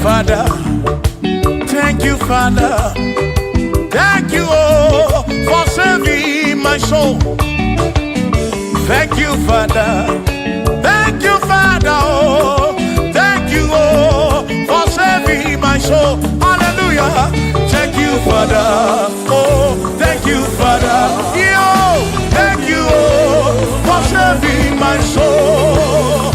Father, thank you, Father, thank you, oh, for saving my soul. Thank you, Father, thank you, Father, oh, thank you, oh, for saving my soul. Hallelujah, thank you, Father, oh, thank you, Father, yo, thank you, oh, for saving my soul.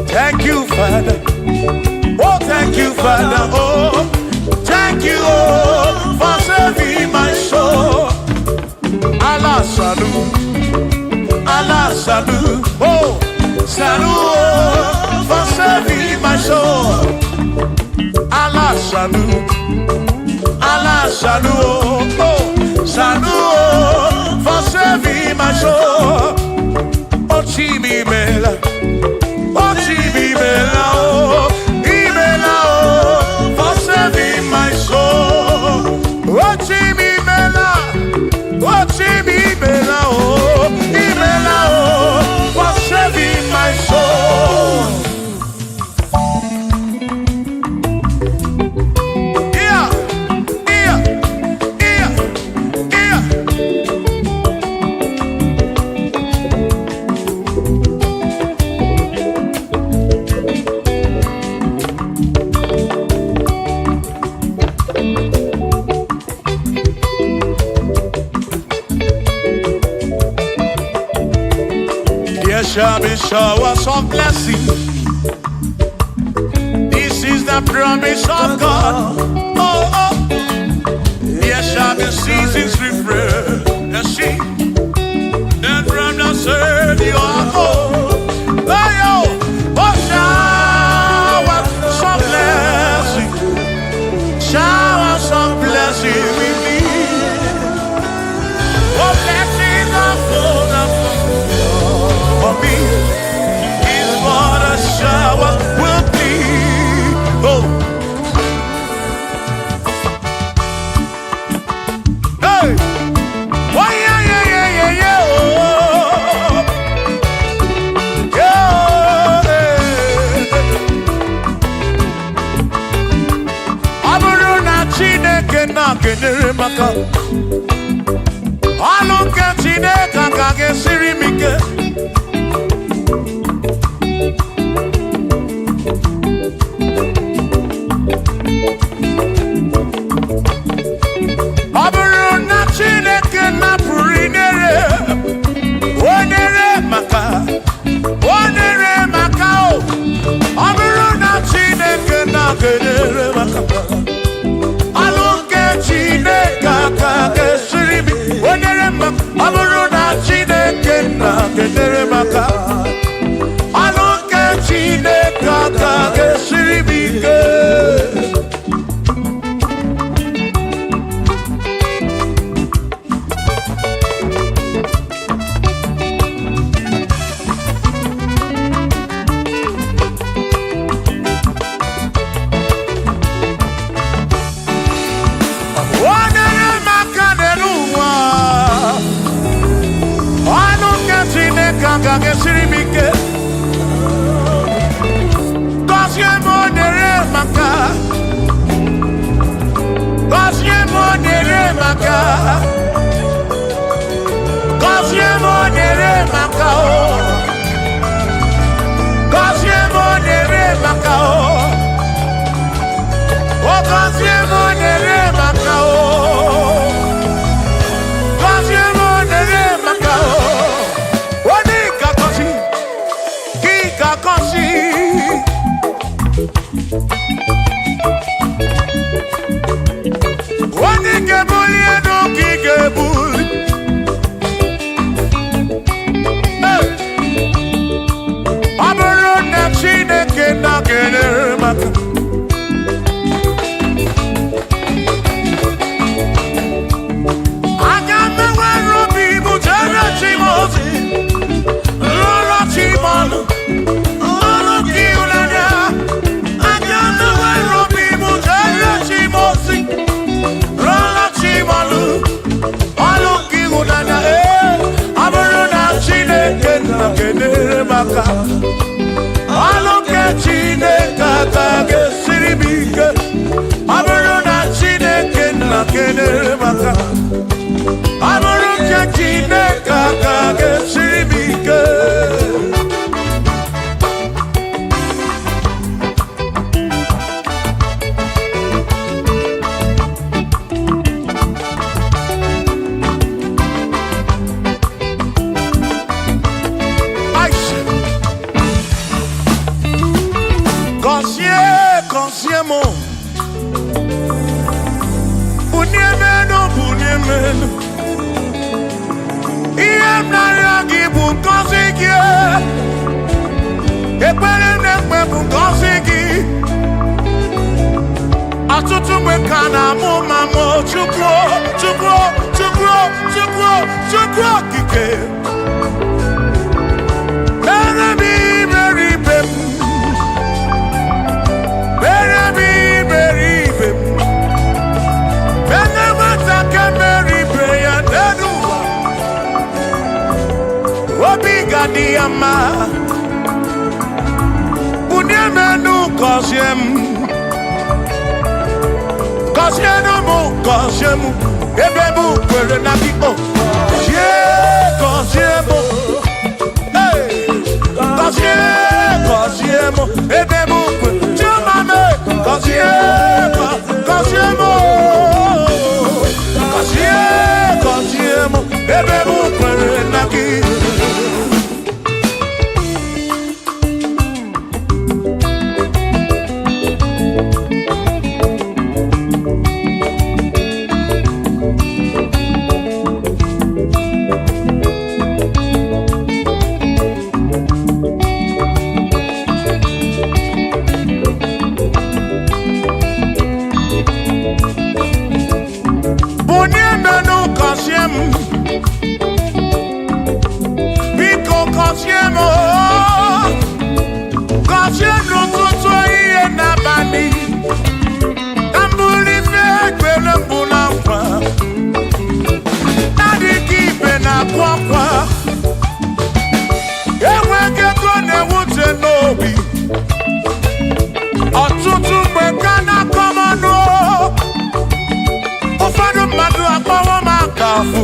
Thank you, Father. Oh, thank you, Father. Oh, thank you, oh, for saving my soul. Allah salut, Allah salut. Oh, salut, oh, for saving my soul. Allah salut, Allah salut. Oh, salut, oh, for saving my soul. Oh, Chimi Mela. Oh, Chibibela, oh, Ibela, oh, for saving my soul. Oh, Chibibela, oh, Ibela, oh, for saving my soul. Yeah, yeah, yeah, yeah. There shall be showers of blessing. This is the promise of God. Oh, oh. There shall be seasons refreshing. Then from the sun you are home. Oh, oh, showers of blessing. Showers of blessing we need. Oh, blessings are full of for me is what a shower will be. Oh, hey, oh yeah, yeah, yeah, yeah, yeah. Oh, yeah. Aburu na Chineke na kenere maka. Alu ke Chineke ka gesiri mike. maka Aluke Chineke ga-esiri m ike. Ga-esiri m ike. Gọzie m onere maka Gọzie m onere maka Gọzie m onere maka Gọzie m onere maka Gọzie m onere maka Gọzie m onere maka Onye ga-ebuli elu ka ị ga-ebuli. Ọ bụrụ na Chineke na-enyere m aka, aga m enwere obi m jere chi m ozi, lụrụ chi m ọnụ. Aluke Chineke ga-esiri m ike. Ọ bụrụ na Chineke na-enyere m aka, ọ bụrụ na Chineke ga-esiri m ike. Gọziemo Bunyemenu Bunyemenu ihe m na-arịọ gị bụ ngọzi gị. Ekpere na-ekpe bụ ngọzi gị. Ọtụtụ mgbe ka na-amụ ma mụ Chukwu okike mere m iberibe m. Diyama Bunyemenu gọzie m. Gọzienụ m gọzie m ebe m kwere na gị. Gọzie m gọzie m ebe m kwere. Chimame gọzie m gọzie m ebe m kwere na gị. Biko gọzie m gọzie n'ụtụtụ ihe n'abalị ka m bụrụ ife ekpere mbụ na nkwa na-adịghị ibe na-akwa akwa enweghị ego na-ewute n'obi ọtụtụ mgbe ka na-akọ m ọnụ ụfọdụ mmadụ akpọrọ m aka afụ.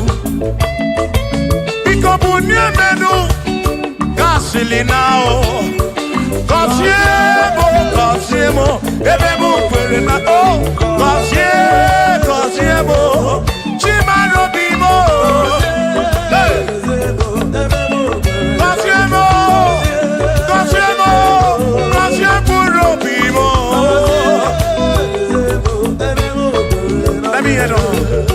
Biko Bunyemenu gasịlị na gọzie m ebe m kwere na gọzie m Chimarobi m gọzie mkpụrụ obi m. Let me hear it.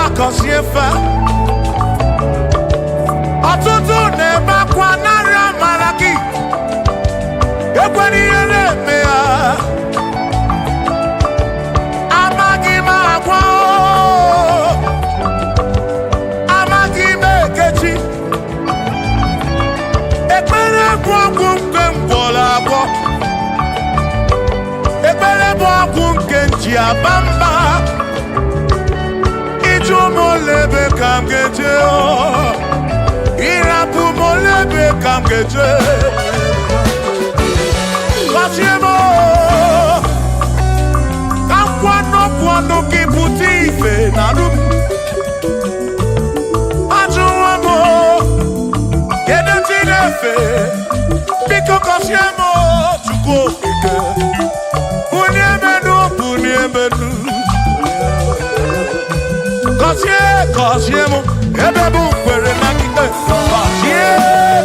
akọsiefe ọtụtụ na-ebe akwa narị amara gị ekwere ihe na-eme ya amaghị m agwa amaghị m ekechi ekpere bụ ọgwụ nke ngwọrọ abụọ ekpere bụ ọgwụ nke nji aba mba ịjụ m olebe ka m ga-eje ịrapụ m olebe ka m ga-eje gọzie m ka nkwanọpụ ọnụ gị pụta ife na rụ ajụwa m kedu ndị na-efe biko gọzie m Chukwu okike bunye menu gọzie m ebe bụ kwere na ikpe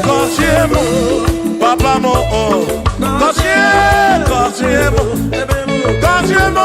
gọzie m papa m gọzie m gọzie m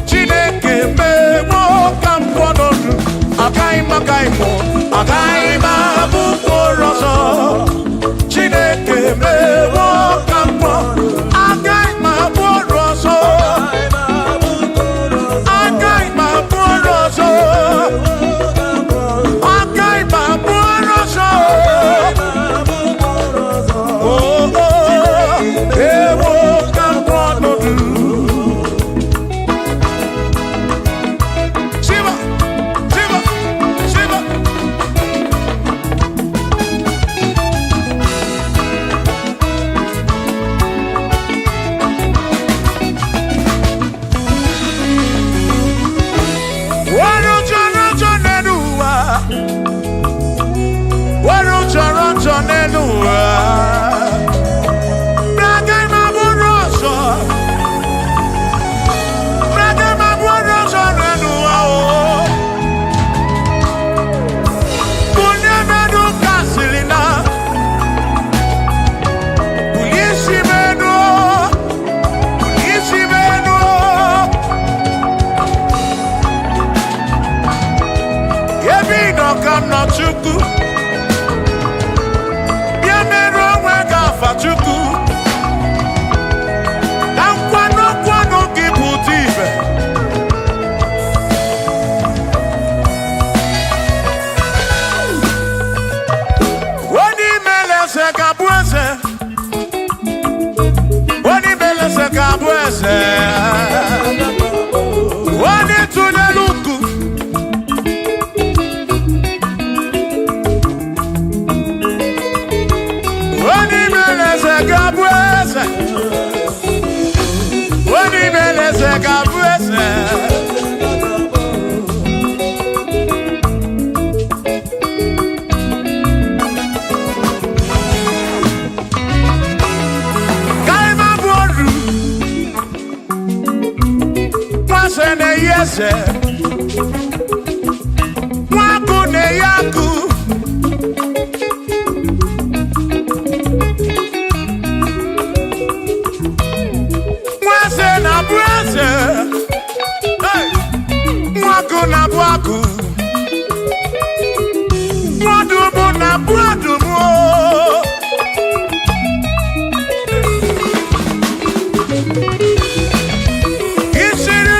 Chineke mewo ka m kwọnọdụ agaghị m abụkworo ọzọ Chineke mewo ka m kwọ agaghị m abụrụ ọzọ agaghị m abụrụ ọzọ agaghị m abụrụ ọzọ ewo ka m kwọnọdụ Chukwu bịa mere onwe gị afa Chukwu na nkwanụ gị pụta ibe onye imele eze ga-abụ eze onye imele eze ga-abụ eze onye tụnyere ukwu Mwaku ne yaku mwase na bwase mwaku na bwaku mwadumu na bwadumu Isiri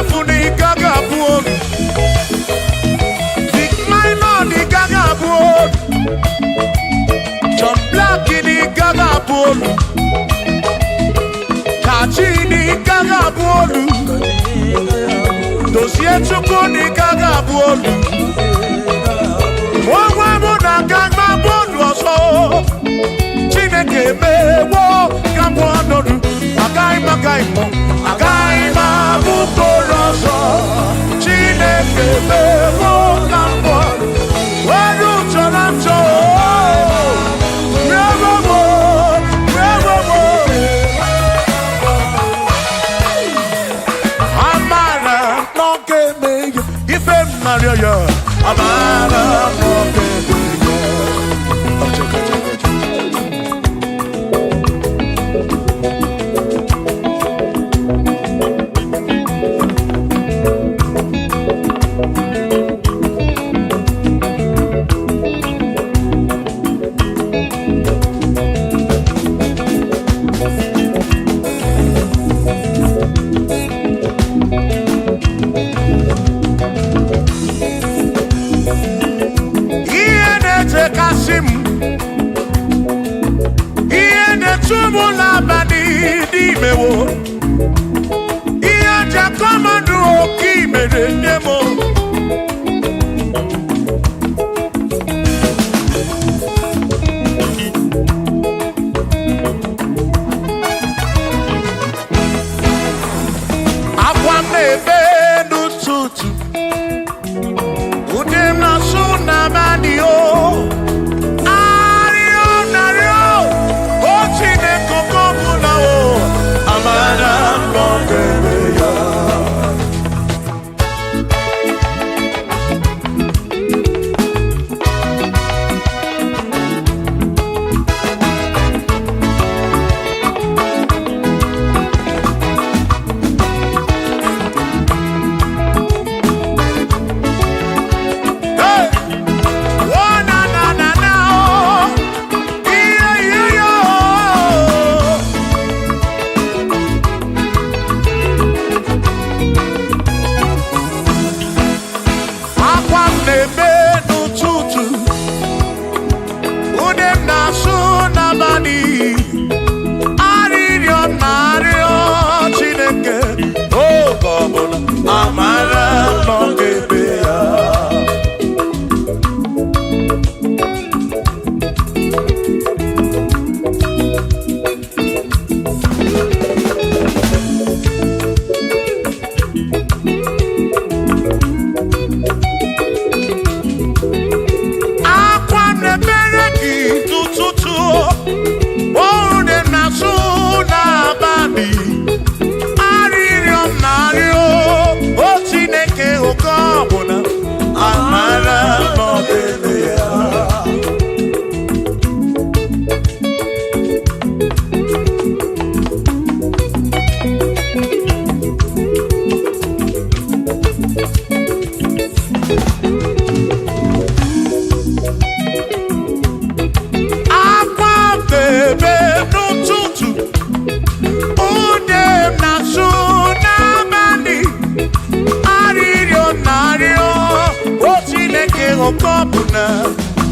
Funi gaga buon. Big minor ni gaga buon. John Black ni gaga buon. Kachi ni gaga buon. Dossier chuko ni gaga buon. Mwa muna gaga buon waso. Chineke me wo gaga buon. Agai mo. Agai ma bukoroso. Chineke me wo gaga buon. Waru chorancho. Amara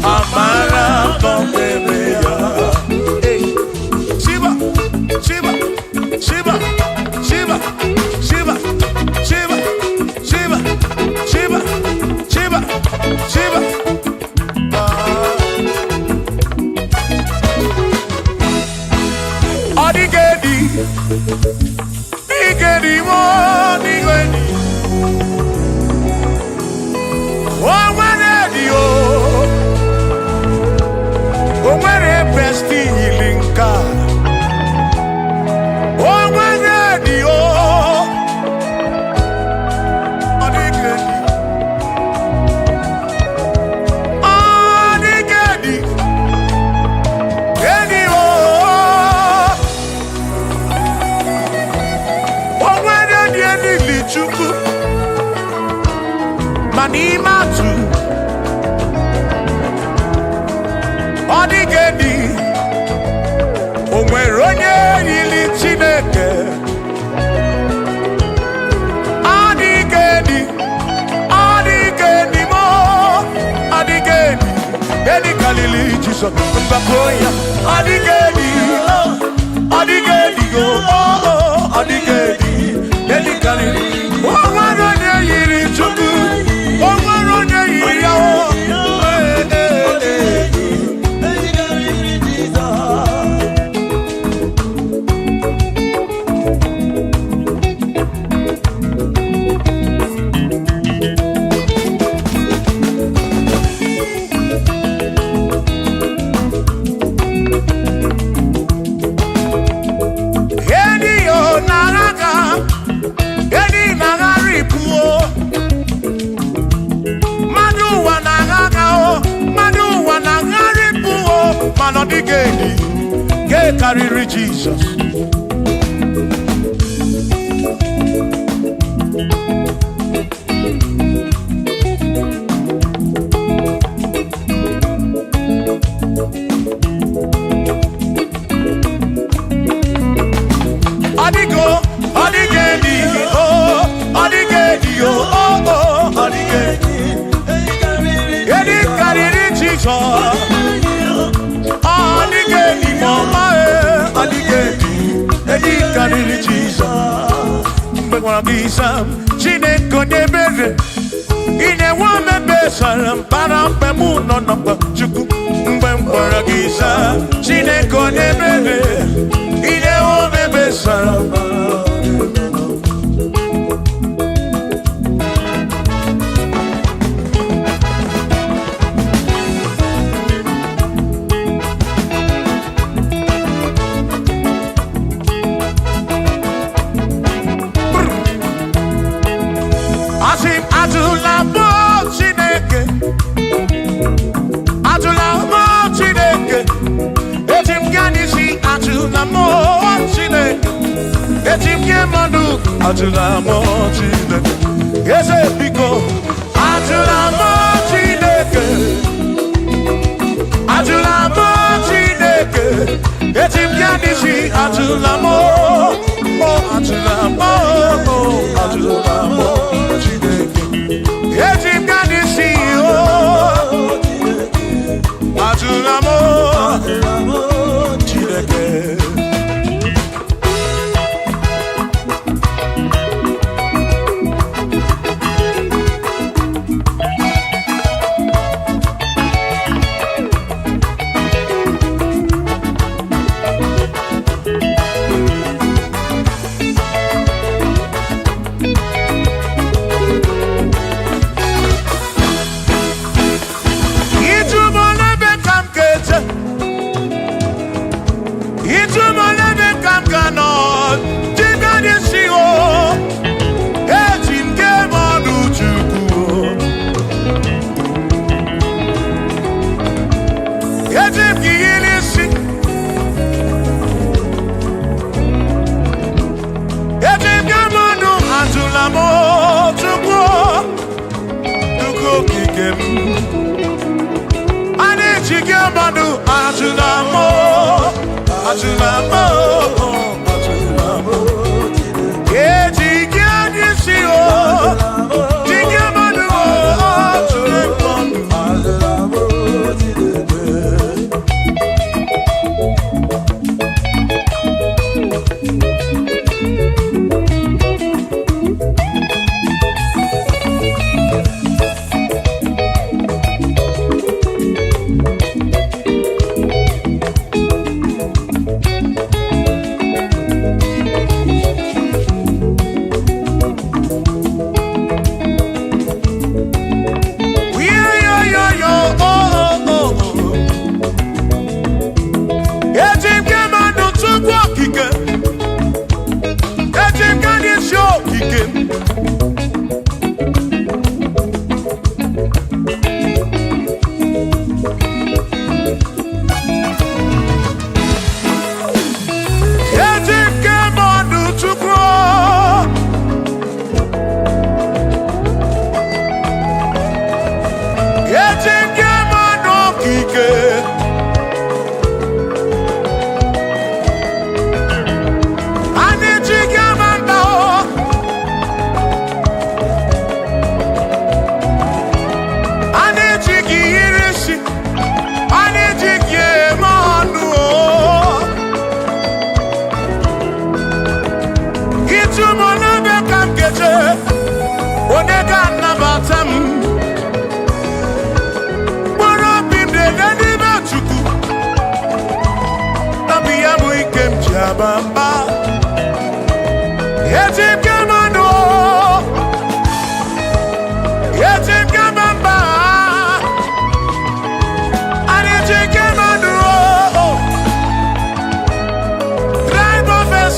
Amara Bombeya. Shiba, Shiba, Shiba, Shiba, Shiba, Shiba, Shiba, Shiba, Shiba, Shiba. Odigedi, Nigedi, Nigedi. Oh, where best healing God. Oh, where the oh, the oh, where the Chukwu Manima too. Kalili Jesus Mbakoya Adigedi Adigedi Adigedi Eli Kalili Omaronye yiri chuku Omaronye yiri yawo Manodigendi, get carry Jesus. Adigo, Adigendi, oh, Adigendi, oh, Adigendi, get carry Jesus. Aligedi mama aligedi edi kadiri Jesus mbekwa gisa chineke nyebere ine wa mebe salam para mpemu no no chuku mbekwa gisa chineke nyebere ine wa mebe salam Atula mochine, yes, Pico. Atula mochine, Atula mochine. It's him Yanisi. Atula mo, oh Atula mo, oh Atula mochine. It's him Yanisi. Oh Atula mochine.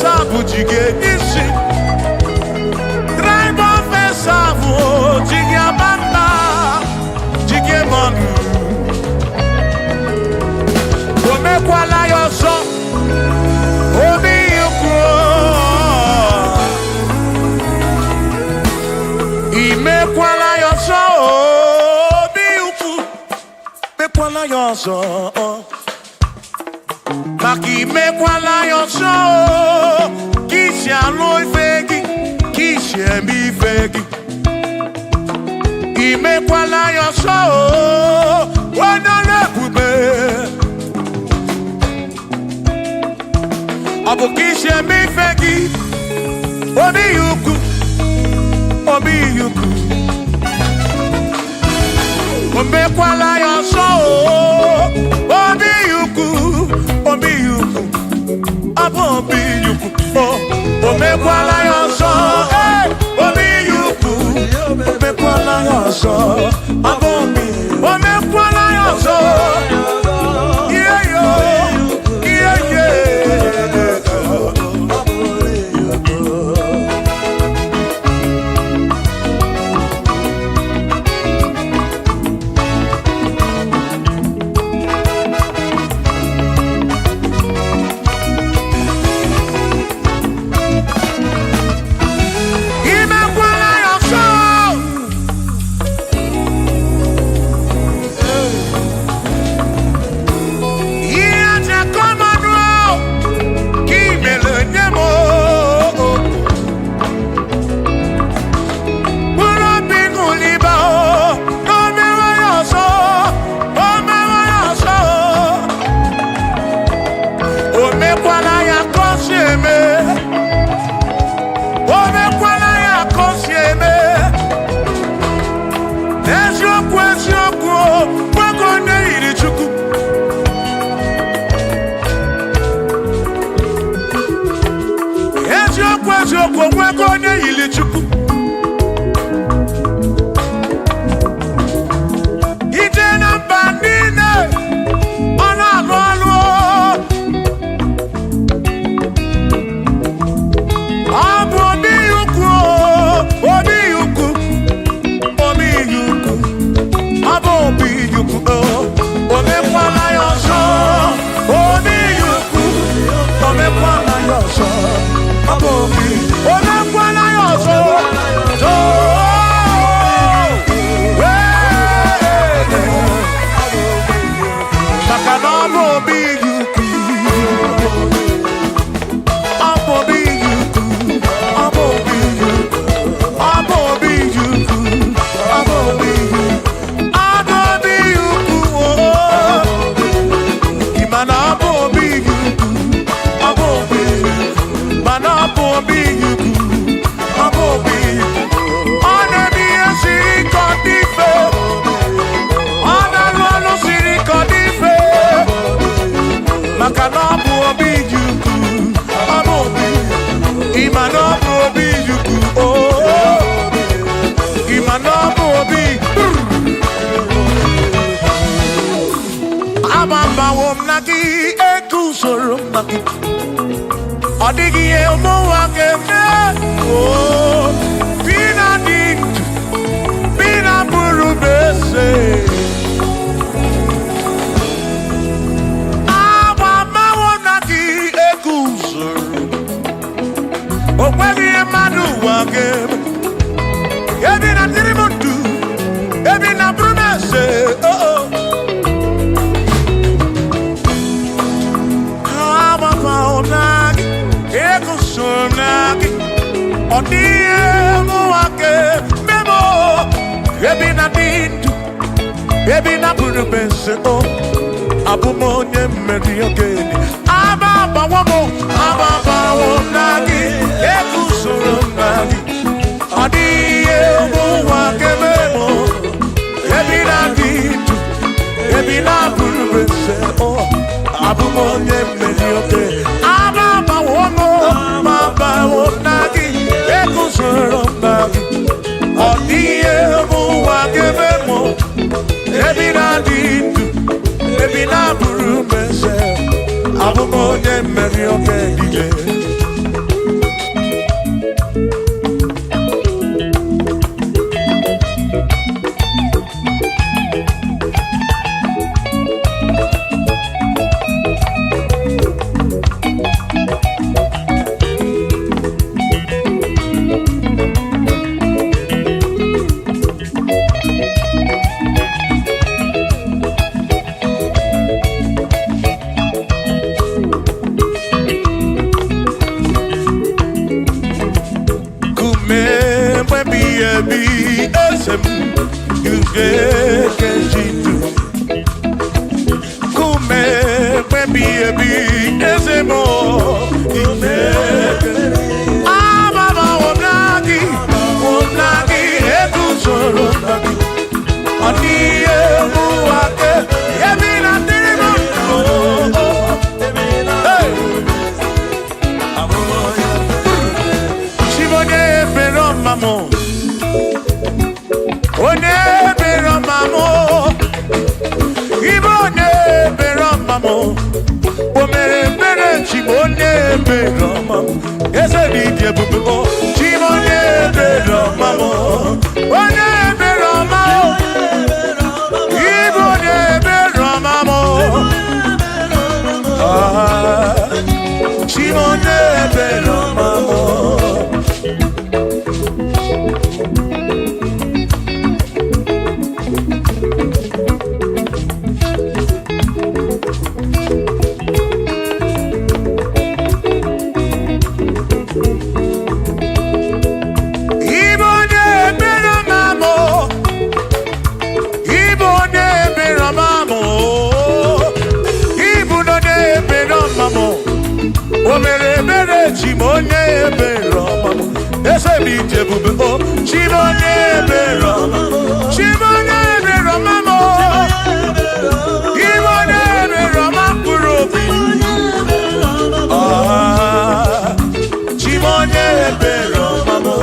sabu jige nisi. Tribal fesabu jige abamba jige monu. Ome kwala yoso obi yukro. Ime kwala yoso obi yukro. Me kwala yoso. Maki me kwala yoso. Kishi aloi fegi. Kishi mi fegi. Ime kwala yoso. Wana lekube. Abu kishi mi fegi. Obi yuku. Obi yuku. Ome kwala yoso. Obi yuku. Obi yuku. Abu obi yuku. Ome kwala yoso. Obi yuku. Ome kwala yoso. Abu obi. Ome kwala yoso. Yeah yo. Yeah yeah.
Odigi emo wakeme oh bina dintu bina burubese aba mawonaki ekusuru okweli emadu wakeme ebina tirimutu ebina burubese oh oh aba mawonaki ekusuru Odiemu wake memo ebina dintu ebina burubese o abumonye mmeri ogeni ababa wo nagi ekusoro nagi Odiemu wake memo ebina dintu ebina burubese o abumonye mmeri ogeni ababa wo nagi ekusoro nagi Odiemu wake memo ebina dintu ebina burubese abumonye mmeri ogeni
mama, ese DJ bubu, chimonye bero mama, onye bero mama, ibonye bero mama, chimonye bero mama. Chimonye bero mama, ese DJ bubu, chimonye bero mama, chimonye bero mama, chimonye bero mama, chimonye bero mama.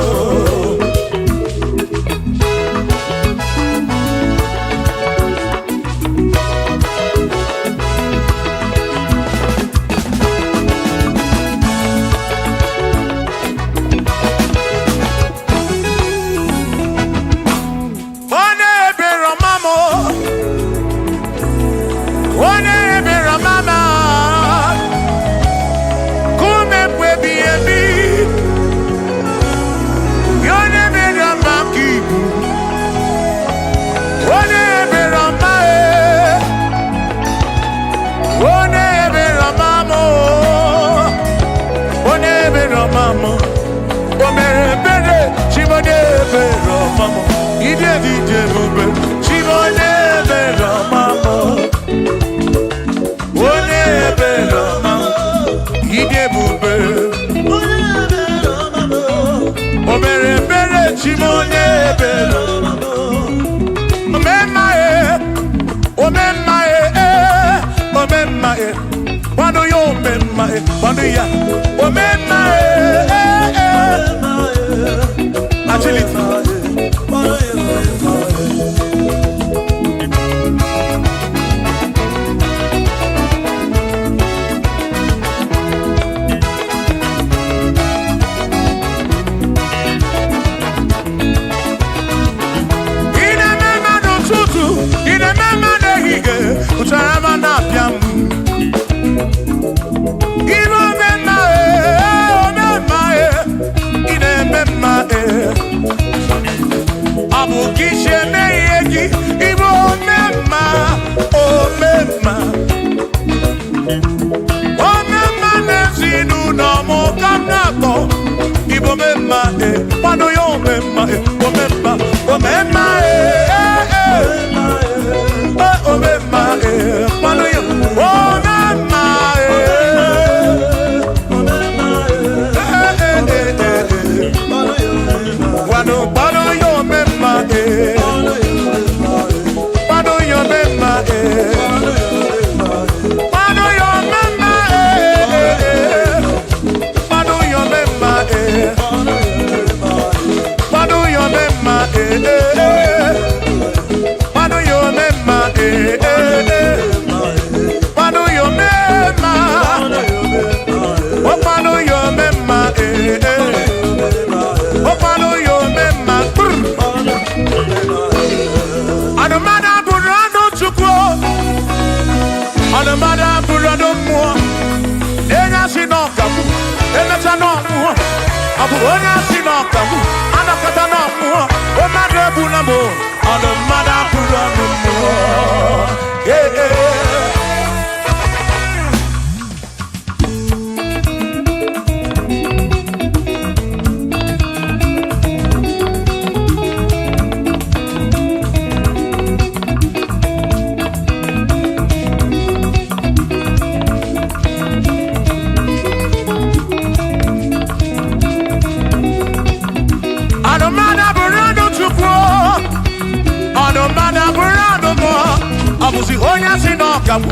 Obuzi onya si no kawu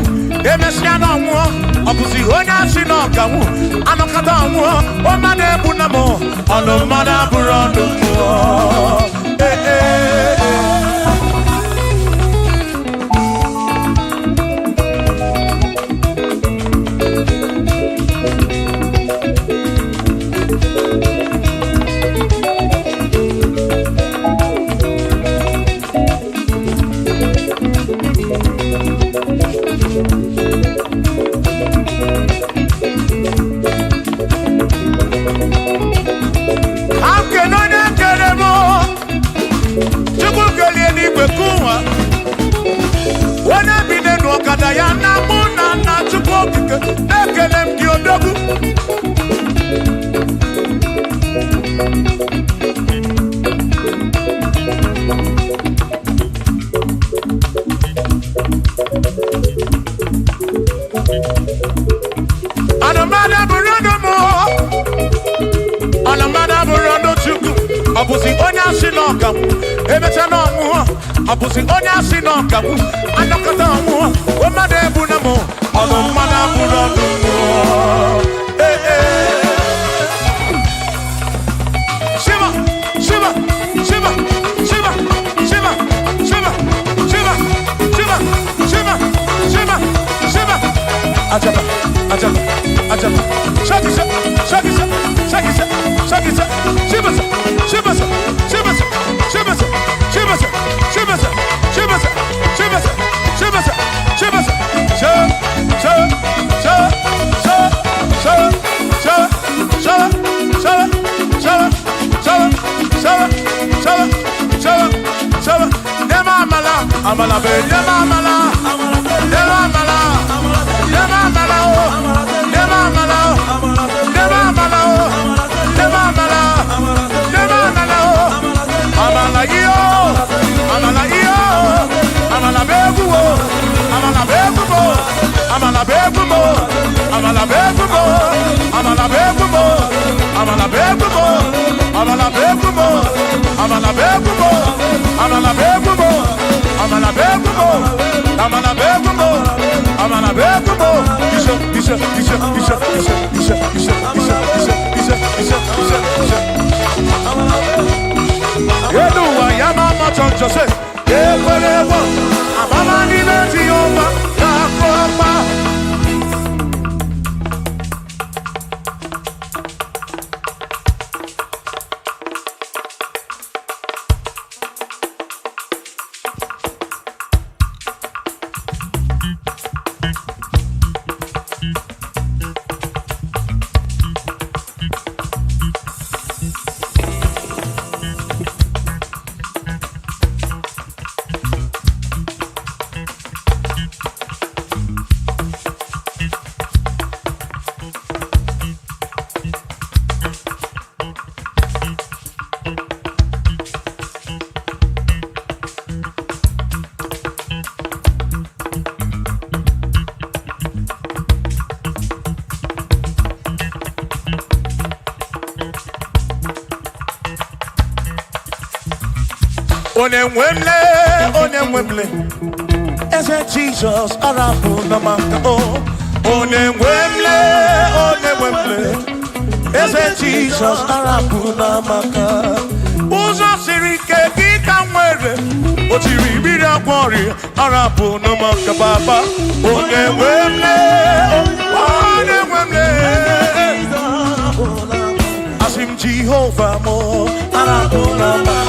emesia no nwo obuzi onya si no kawu anokata nwo o ma na ebu na mo ono ma na buru ndo mo
Abusi onya sino kamu anakata mu o made bu na mo ono mana bu no du Shiva Shiva Shiva Shiva Shiva Shiva Shiva Shiva Shiva Shiva Shiva Ajaba Ajaba Ajaba Shakisa Shakisa Shakisa Shakisa Shiva Shiva Shiva Shiva Shiva Amala be nema amala nema amala nema amala nema amala nema amala nema amala nema amala amala yo amala yo amala begumo amala begumo amala begumo amala begumo amala begumo amala begumo amala begumo amala begumo amala begumo amala begumo amala begumo amala begumo isha yedu wa yama macho se ekwerewo amama ni beti oma na koma Onemwemle, ese Jesus arafu na maka Onemwemle, ese Jesus arafu na maka. Uzo sirike kika mwere, otiri bira kwori arafu na maka baba. Onemwemle, asim Jehovah mo arafu na maka.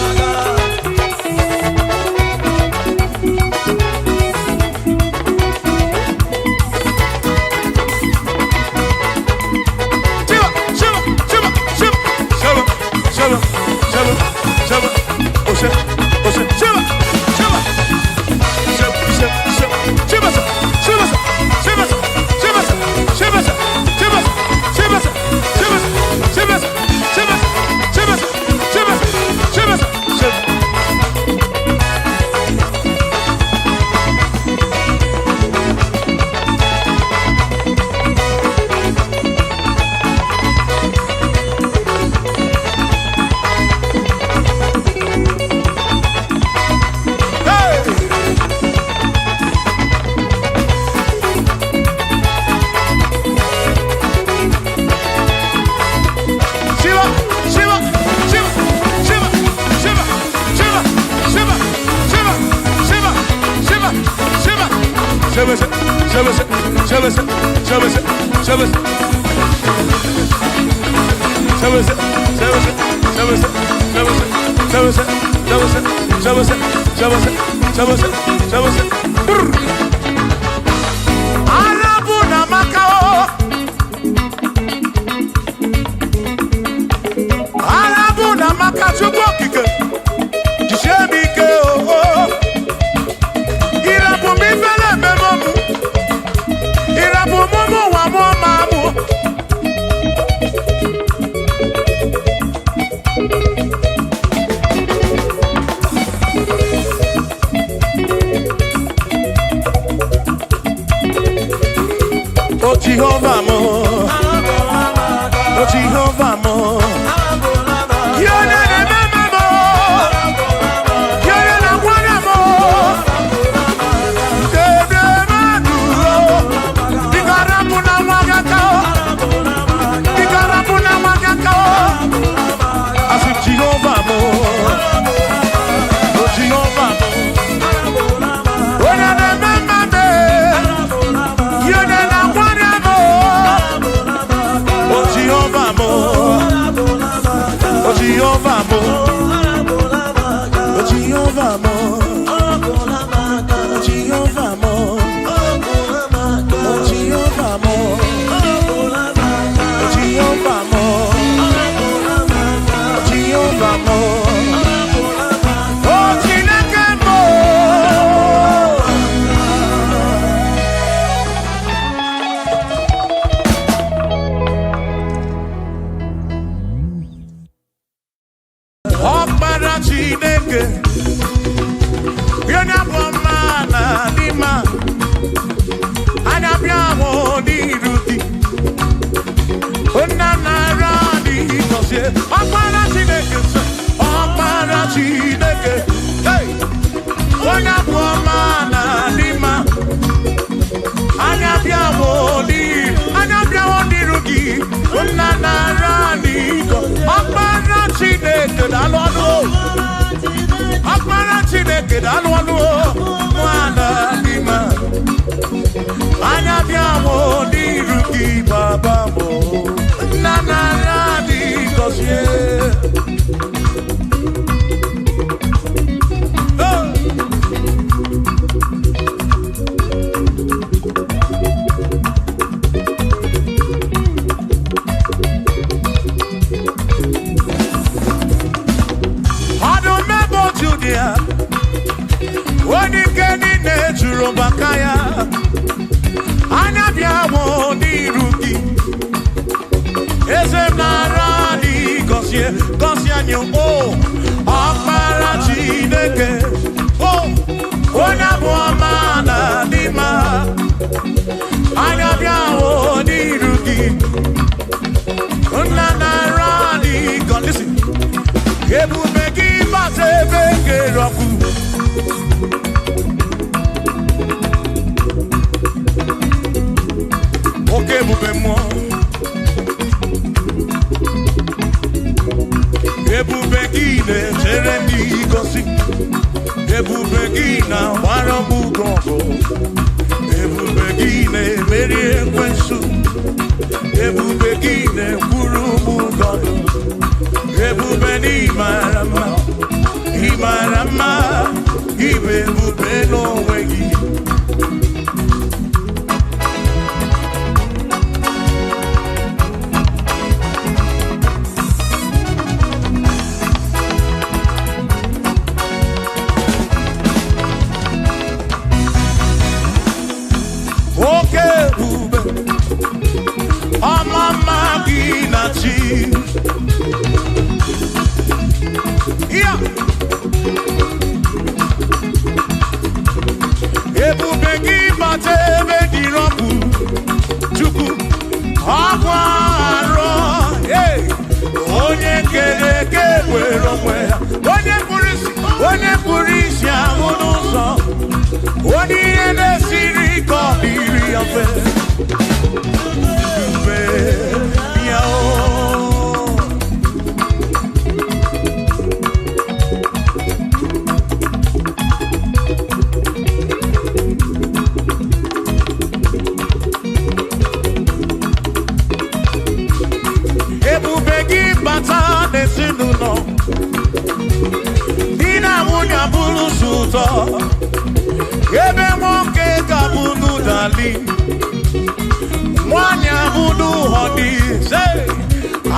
Chineke. Yona boma na dima. Anya biamo di ruti. Ona na radi dosie. Opara Chineke. Opara Chineke. Hey. Ona boma na dima. Anya biamo di ruti. Ona na radi dosie. Opara Chineke dalwanu. Opara Chineke dalwanu. Mwana dima. Anya biamo di ruki baba mo. Na na radi dosie. Bakaya anya biamo di ruki eze nara di gosie anyo o opara Chineke o onya buama na dima anya biamo di ruki una nara di God listen ebu begi base bege roku. Ebubegine terendi gosi. Ebubegina waramugongo. Ebubegine merie kwensu. Ebubegine kurumugono. Ebubeni marama. Imarama. Ibebubeno wegi. Yeah. Ebubegi bate begi roku chuku akwaro hey onye kere kewero mwe onye purisi amunuso onye nesiri kobiri afe ebe nwoke ka bunu dali mwanya bunu hodi se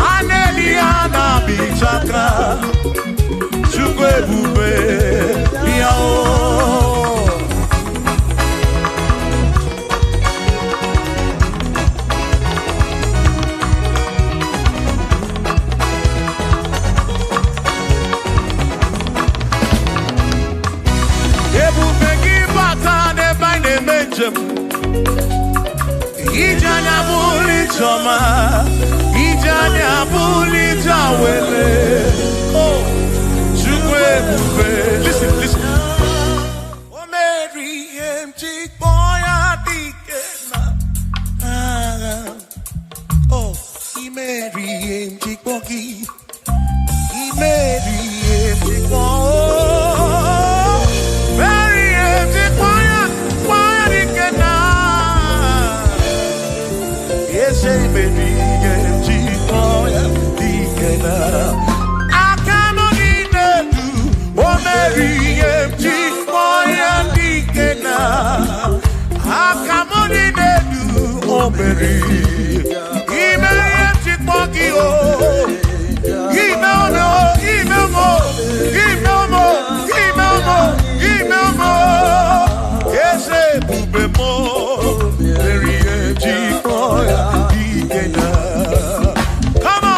aneli ana bichaka chukwu ebube ya o Ijanya buli choma, ijanya buli jawele. Oh, chukwe bube. Listen. Oh, Mary, empty boy, adikena. Oh, Mary, empty boy. Mary, empty boy. Mary, empty boy. Say baby, get you dikena. Akamoni nedu, oh Mary, empty boy dikena. Akamoni nedu, oh Mary, Mary empty boy oh. Email mo. Yes, bube mo, Mary empty boy dikena. Come on.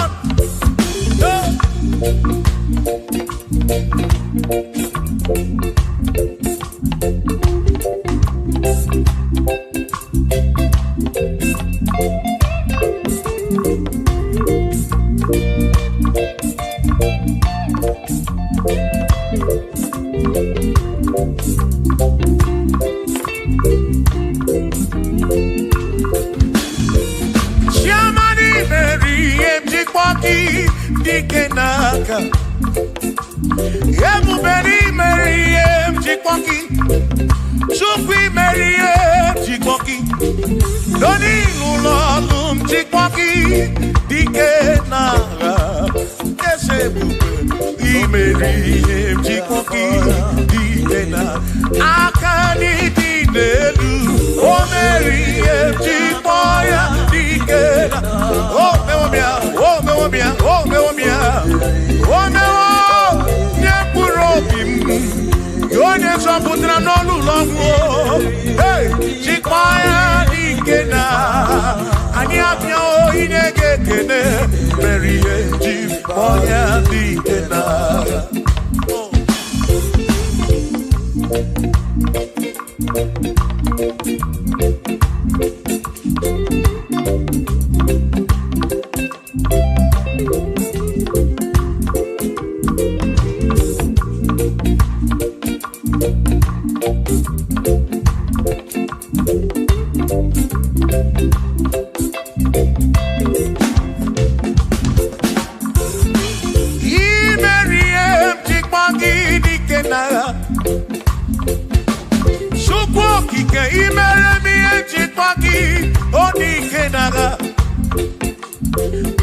Chikwaki Dikenaka Yemuberi Meriem Chikwaki Sukwi Meriem Chikwaki Doni Lulolum Chikwaki Dikenaka Yesebu Meriem Chikwaki Dikenaka Akani Dinelu O Meriem Chikpoya Dikenaka Oh mewomia, oh mewomia, oh mewomia, oh mewo, nyepurobim, yone soputra nolu longo, hey, Chikwaya Dikena, anyapia o inege kene, Marie Chikwaya Dikena.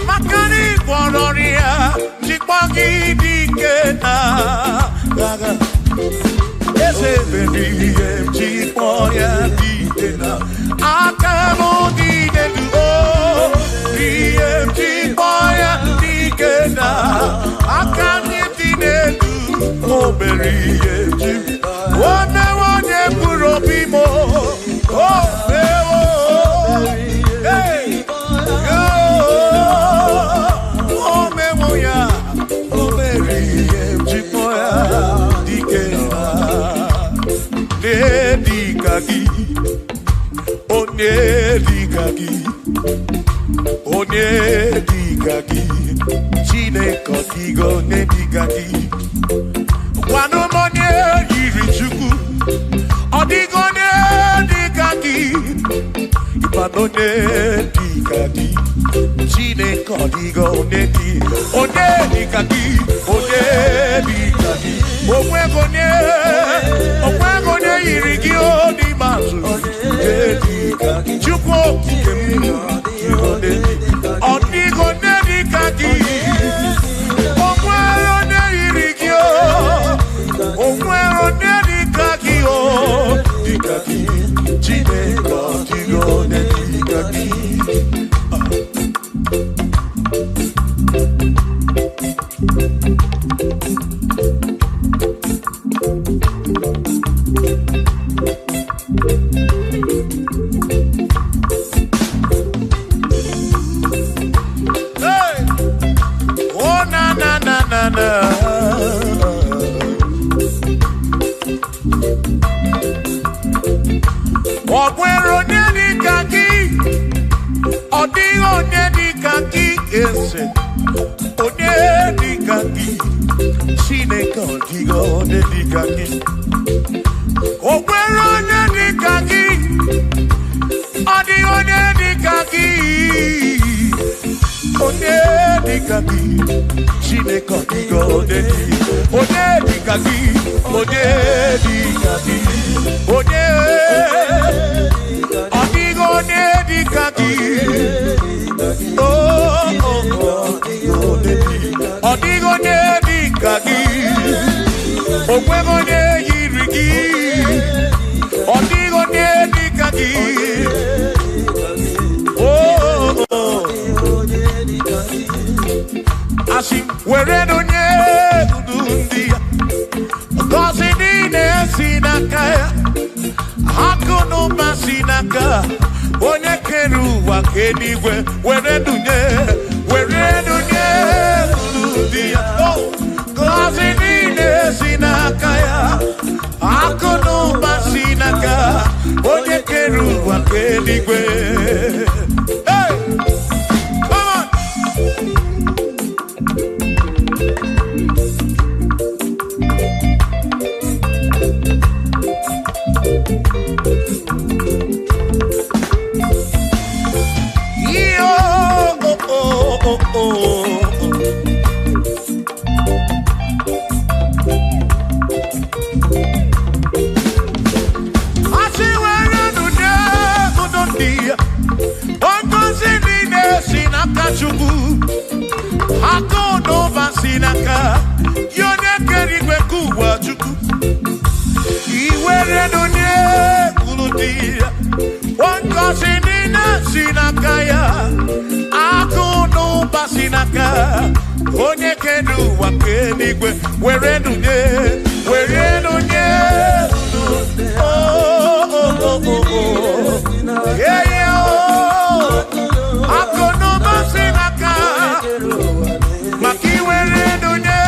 Makani Polonia, Chikwaki Dikena, Ese baby, Chikpoya Dikena, Akamo Dikena, DM Chikpoya Dikena, Akami Dikena, Oberi Chik, one Purobimo, oh, hey. Onedikaki, Chine Kotigo Nedikaki, Wanomone Yirichuku, Odigo Nedikaki, Ipanone Dikaki, Chine Kotigo Nedi, Onedikaki, Onedikaki, Omwegone Yirigio di Masu, Nedikaki, Chuko Kikemu. Odigo Nedikaki, Omwero Neirikio, Omwero Nedikaki, oh, Dikaki, Chineko, Digo Nedikaki. Ogwero Nedikaki, Odigo Nedikaki, ese Onedikaki, Chineko Digo Nedikaki, Ogwero Nedikaki, Odigo Nedikaki, Onedikaki, Chineko Digo Nedikaki, Onedikaki, Onedikaki, Odigo Nedikaki, Odigo Nedikaki, Ogwego Neyirigi, Odigo Nedikaki, Asim Weredo Nedundia, Gosinine Sinakaya, Hakono Masinaka, Onekeru Wakeniwe, Weredunye, oh, Gosinine Sinakaya, Hakono Masinaka, Onekeru Wakeniwe. Hey! Come on! Yo, oh, oh. Onye kedu wakenigwe were nunye yeah yeah akono basinaka maki were nunye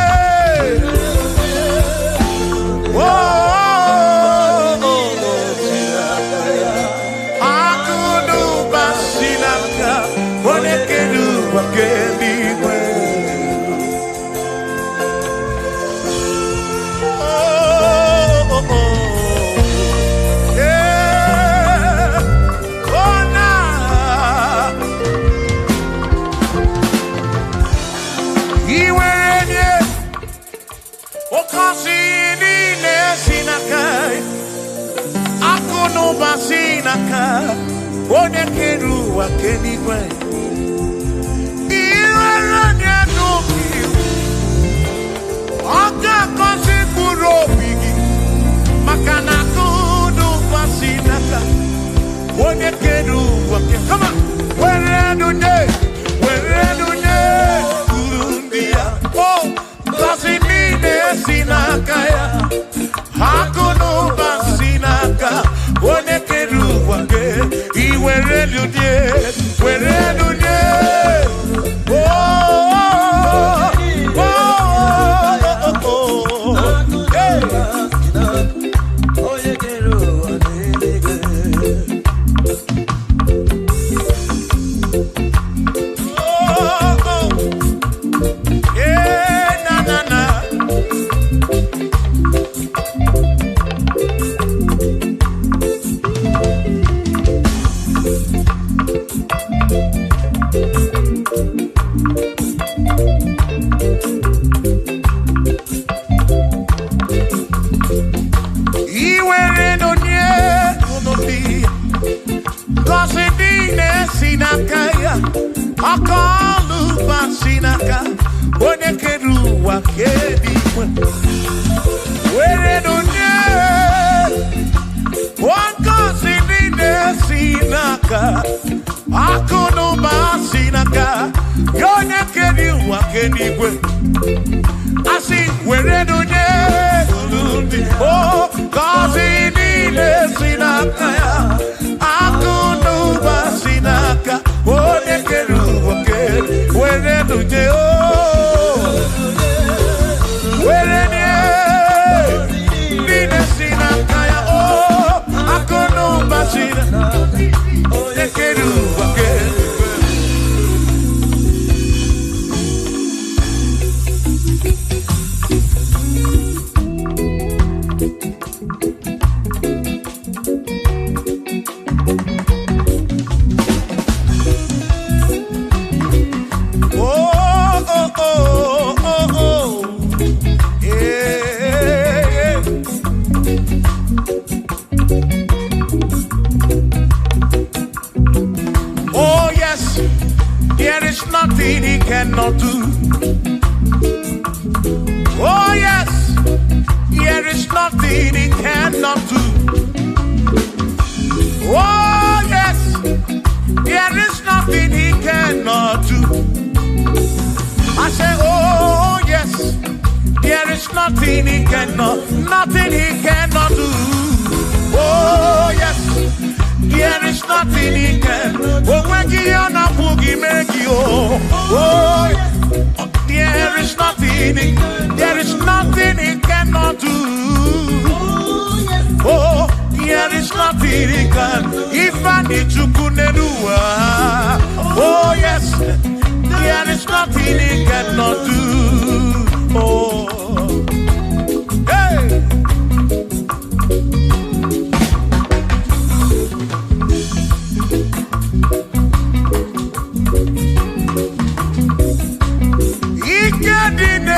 akono basinaka onye kedu wakenigwe. Onye kedu wakenigwe iweranya n'obi ọga kosi mkpụrụ obi gị maka na akụnụ basi n'aka onye kedu wake come on were nunye uru ndị ya kosi niile si n'aka ya akụnụ basi n'aka onye kedu wake were nunye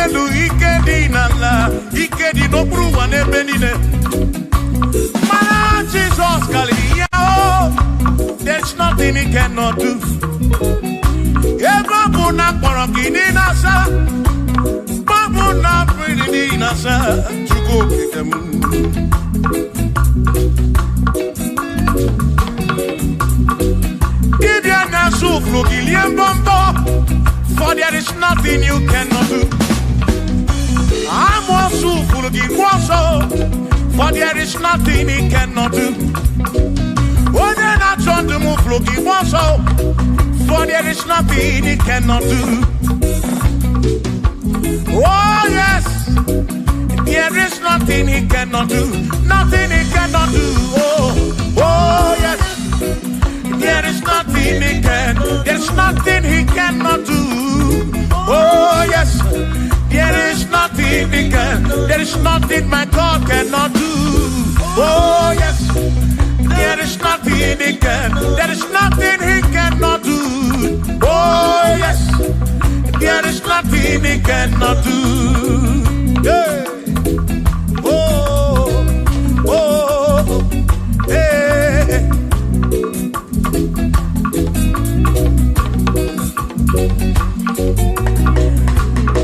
n'elu, ike dị n'ala, ike dị n'okpuru ụwa n'ebe niile. Mana Jesus karịrị ya, oh, there's nothing he cannot do. Ebe ọ bụ na kpọrọ gị n'ịnasa, babu na pretty nasa, Chukwu okike m. Dibia na suflu gilie mbombo, for there is nothing you cannot do. Amo suflu gi kwaso, for there is nothing he cannot do. Ode na chondu muflu gi kwaso, for there is nothing he cannot do. Oh yes, there is nothing he cannot do. Nothing he cannot do. Oh yes, there is nothing he can. There's nothing he cannot do. Oh yes, there is nothing he can. There is nothing my God cannot do. Oh yes, there is nothing he can. There is nothing he cannot do. Oh yes, there is nothing he cannot do. Hey. Oh, oh, hey.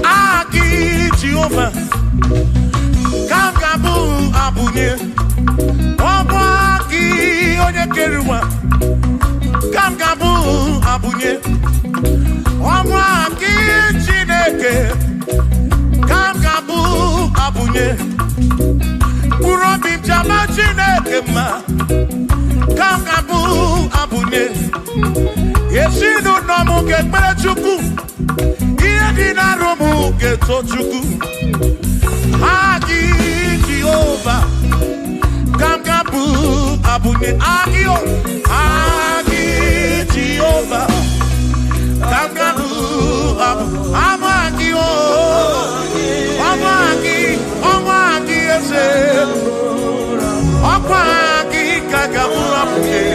Aki Jehovah, kam kabu abunye. Obo aki onye keruwa, kam kabu abunye. Obo aki Chineke, kam kabu abunye. Kurobi jama Chineke ma, kam kabu abunye. Yesinu nomu kekpere Chukwu, iye di na romu keto Chukwu. Agi Jehovah, kam kabu abunye. Agi Jehovah, kam kabu abunye. Amagi o, amagi ese, amagi kagabu abunye.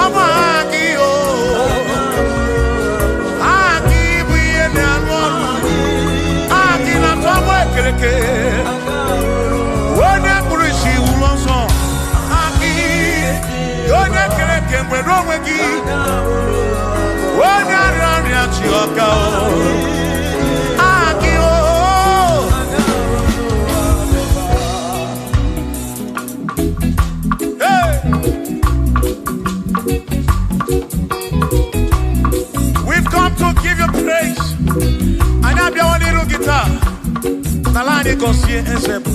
Amagi o, agi buye na nwa, agi na tomo ekereke. Wone kurishi ulonso, agi yone kereke mwero wegi. Wone arani achioka o, agi o. Hey. We've come to give you praise. And I'm your little guitar. Nalani Gosie and Sebu.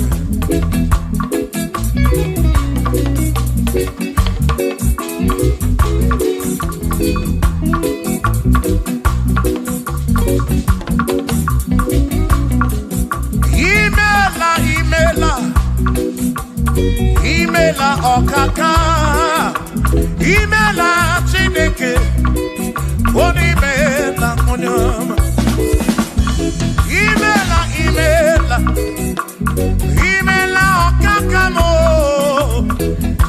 Imela okaka, imela Chineke, onimela onyama. Imela okaka mo,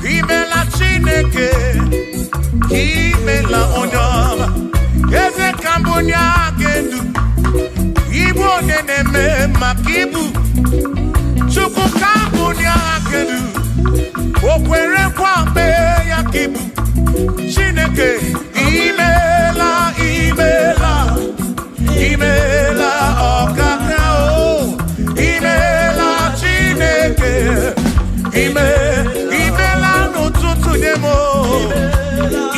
imela Chineke, imela onyama. Eze kambunya gendu, ibu oneneme makibu, chuku kambunya gendu. Okwere kwambe ya kibu Chineke imela okaka o imela Chineke imela n'ụtụtụ nyemo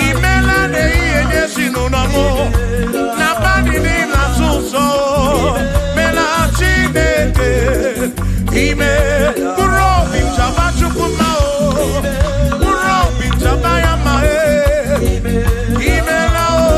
imela n'ihe nyesi n'ụlọmụ na bani n'ịla sụsọ mela Chineke mkpụrụ obi chaba Chukwu ma o mkpụrụ obi chaba ya ma imela o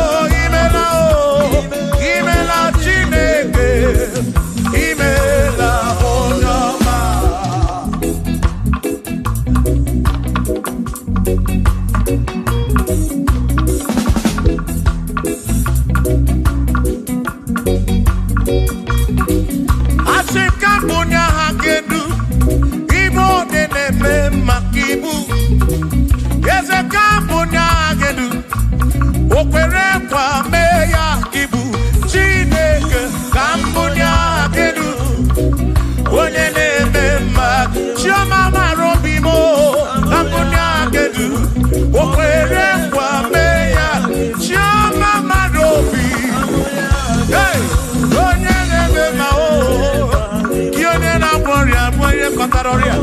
Bataroria.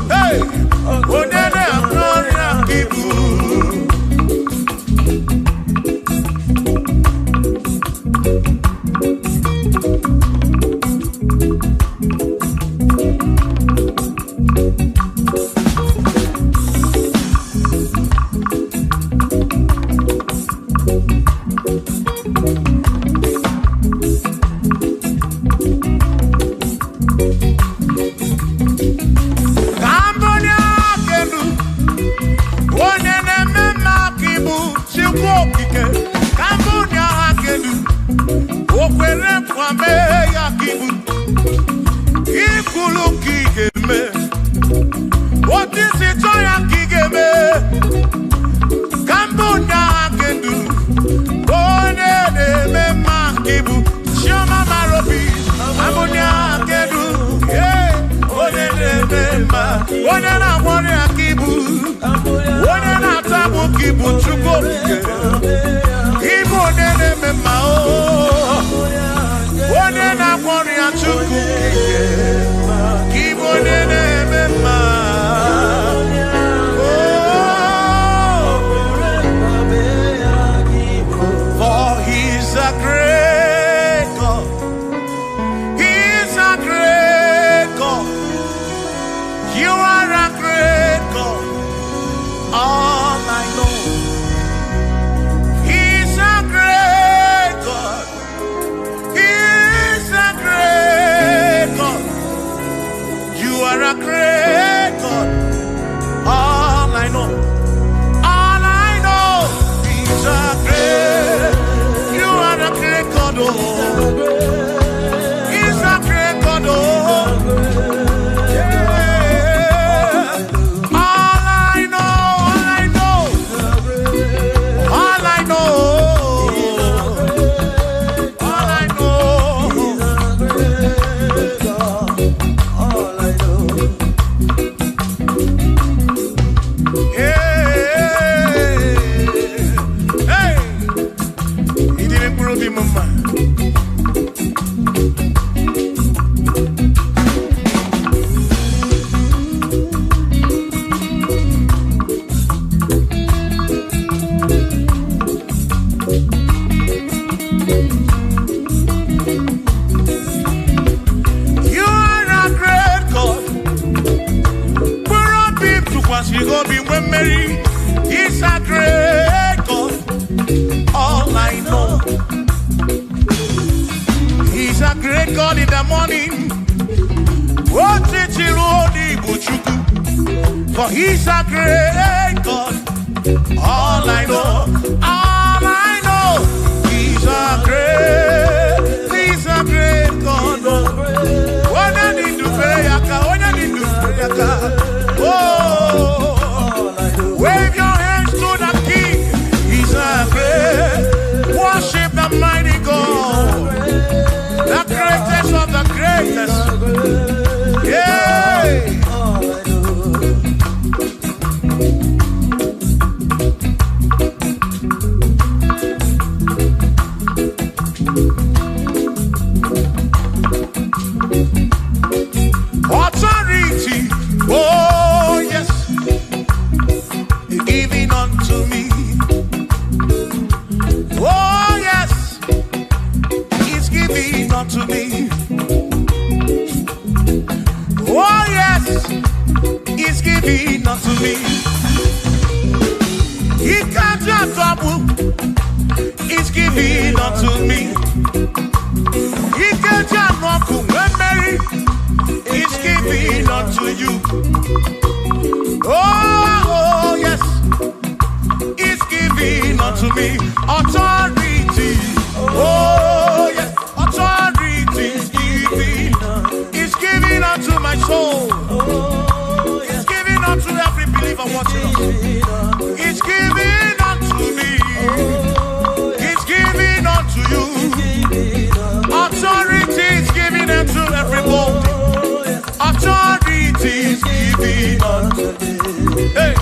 Hey, Onene Gloria Ibu.
For he's a great God. All I know, he's a great God. When I need to pray, oh, wave your hands to the King. He's a great. Worship the mighty God, the greatest of the greatest. Yeah. Authority, oh yes, giving unto me. Oh yes, he's giving unto me. Oh yes, he's giving unto me. He can't just trouble, he's giving unto me. He can't just walk when Mary. It's giving unto you. Oh, yes. It's giving unto me. Authority. Oh, yes. Authority is giving. It's giving unto my soul. It's giving unto every believer watching us. It's giving unto me. It's giving unto you. Authority is giving unto everybody. Authority is giving unto me. Hey.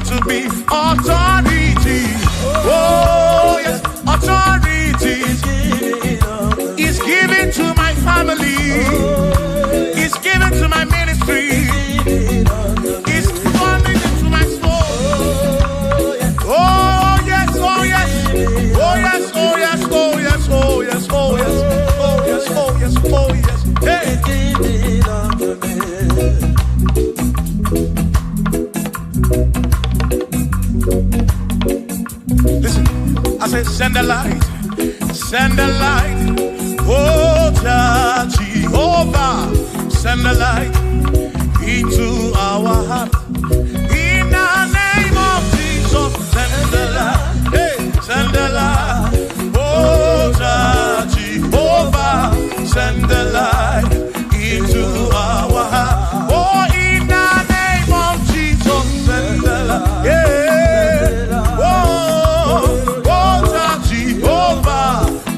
to be authority. Oh yes, authority is given to my family. Is given to my ministry. Is coming into my soul. Oh yes, oh yes, oh yes, oh yes, oh yes, oh yes, oh yes, oh yes, oh yes, oh yes. Hey. Listen, I say send the light, send the light. Oh Jehovah, send the light into our heart. In the name of Jesus, send the light. Hey, send the light. Oh Jehovah, send the light into our heart. Oh, in the name of Jesus, send the light. Yeah. Oh Jehovah,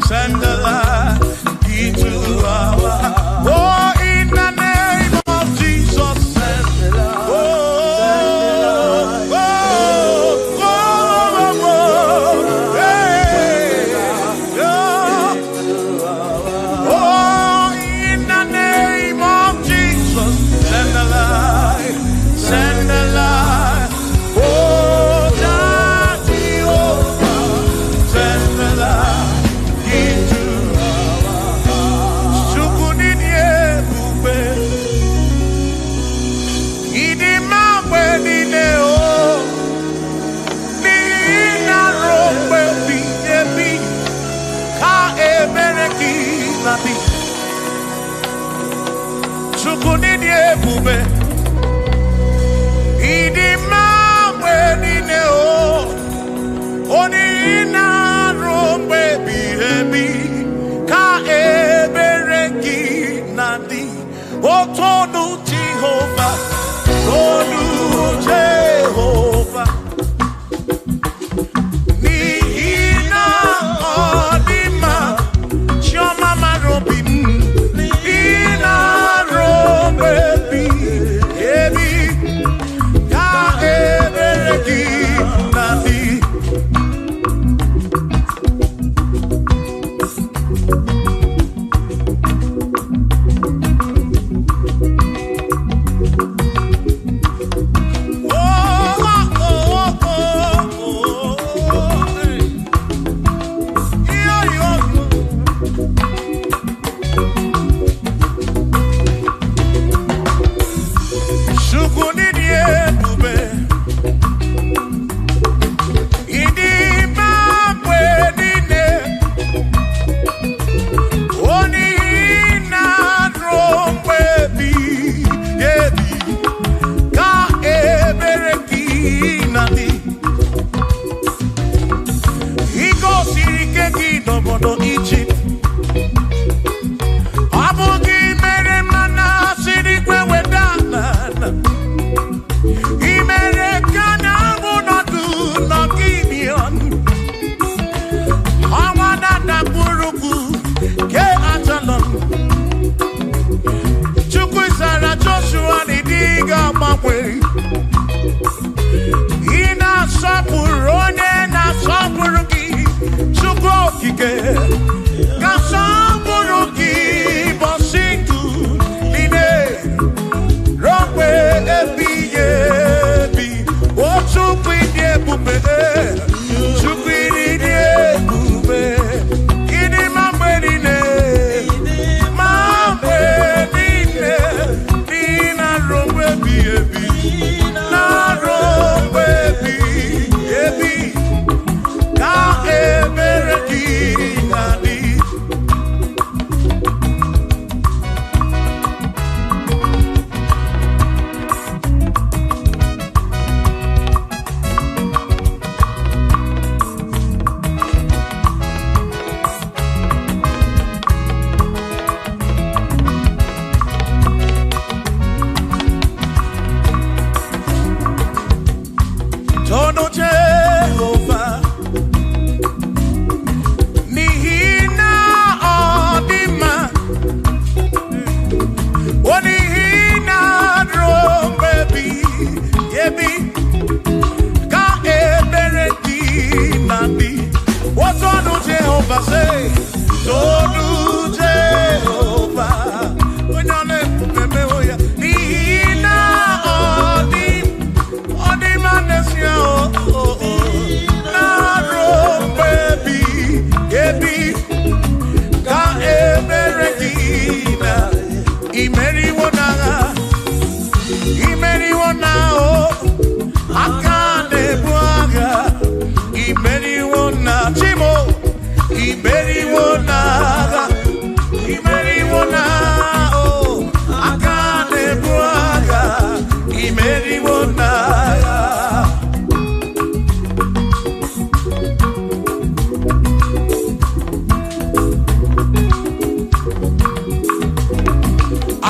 send the light into our heart. Oh, in the name of Jesus, send the light.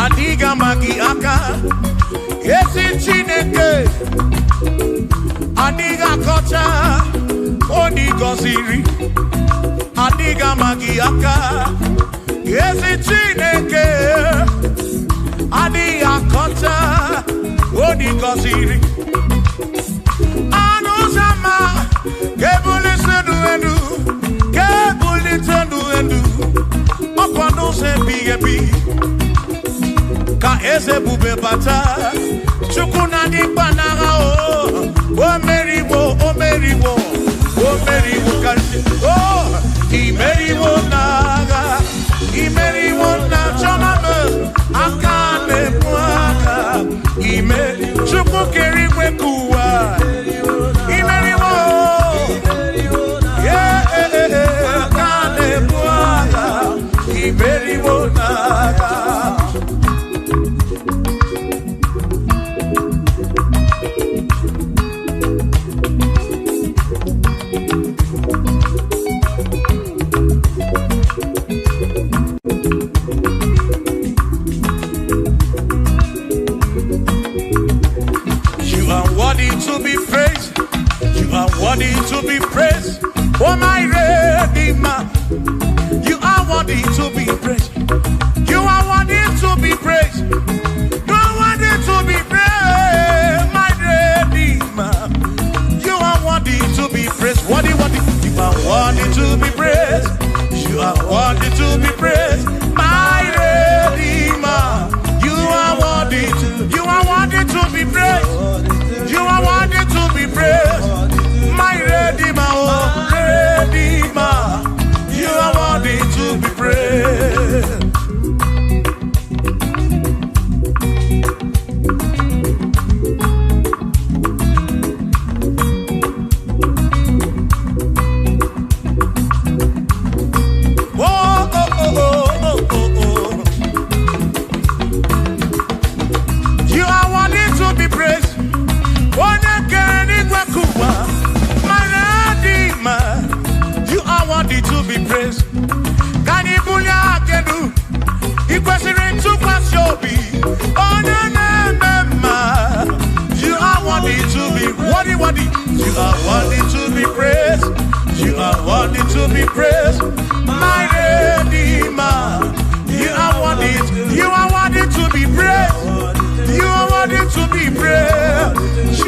Adiga magi aka esi Chineke adiga kocha oni goziri adiga magi aka esi Chineke adiga kocha oni goziri anu sama kebuli sedu edu opano se bi ka eze bube bata chukuna di banara o meriwo kasi imeriwo na chona me akane mwaka chuku keri kwekuwa imeriwo akane mwaka imeriwo na worthy to be praised, oh my Redeemer. You are worthy to be praised. You are worthy to be praised. You are worthy to be praised, my Redeemer. You are worthy to be praised. Worthy. You are worthy to be praised. You are worthy to be praised, my Redeemer. You are worthy to be praised. You are worthy to be praised. My Redeemer, oh Redeemer, you are worthy to be praised. You are worthy to be praised. You are worthy to be praised. Kanibunya kedu ikwesiri tukwasiobi onenema. You are worthy to be worthy. You are worthy to be praised. You are worthy to be praised, my Redeemer. You are worthy to be praised. You are worthy to be praised.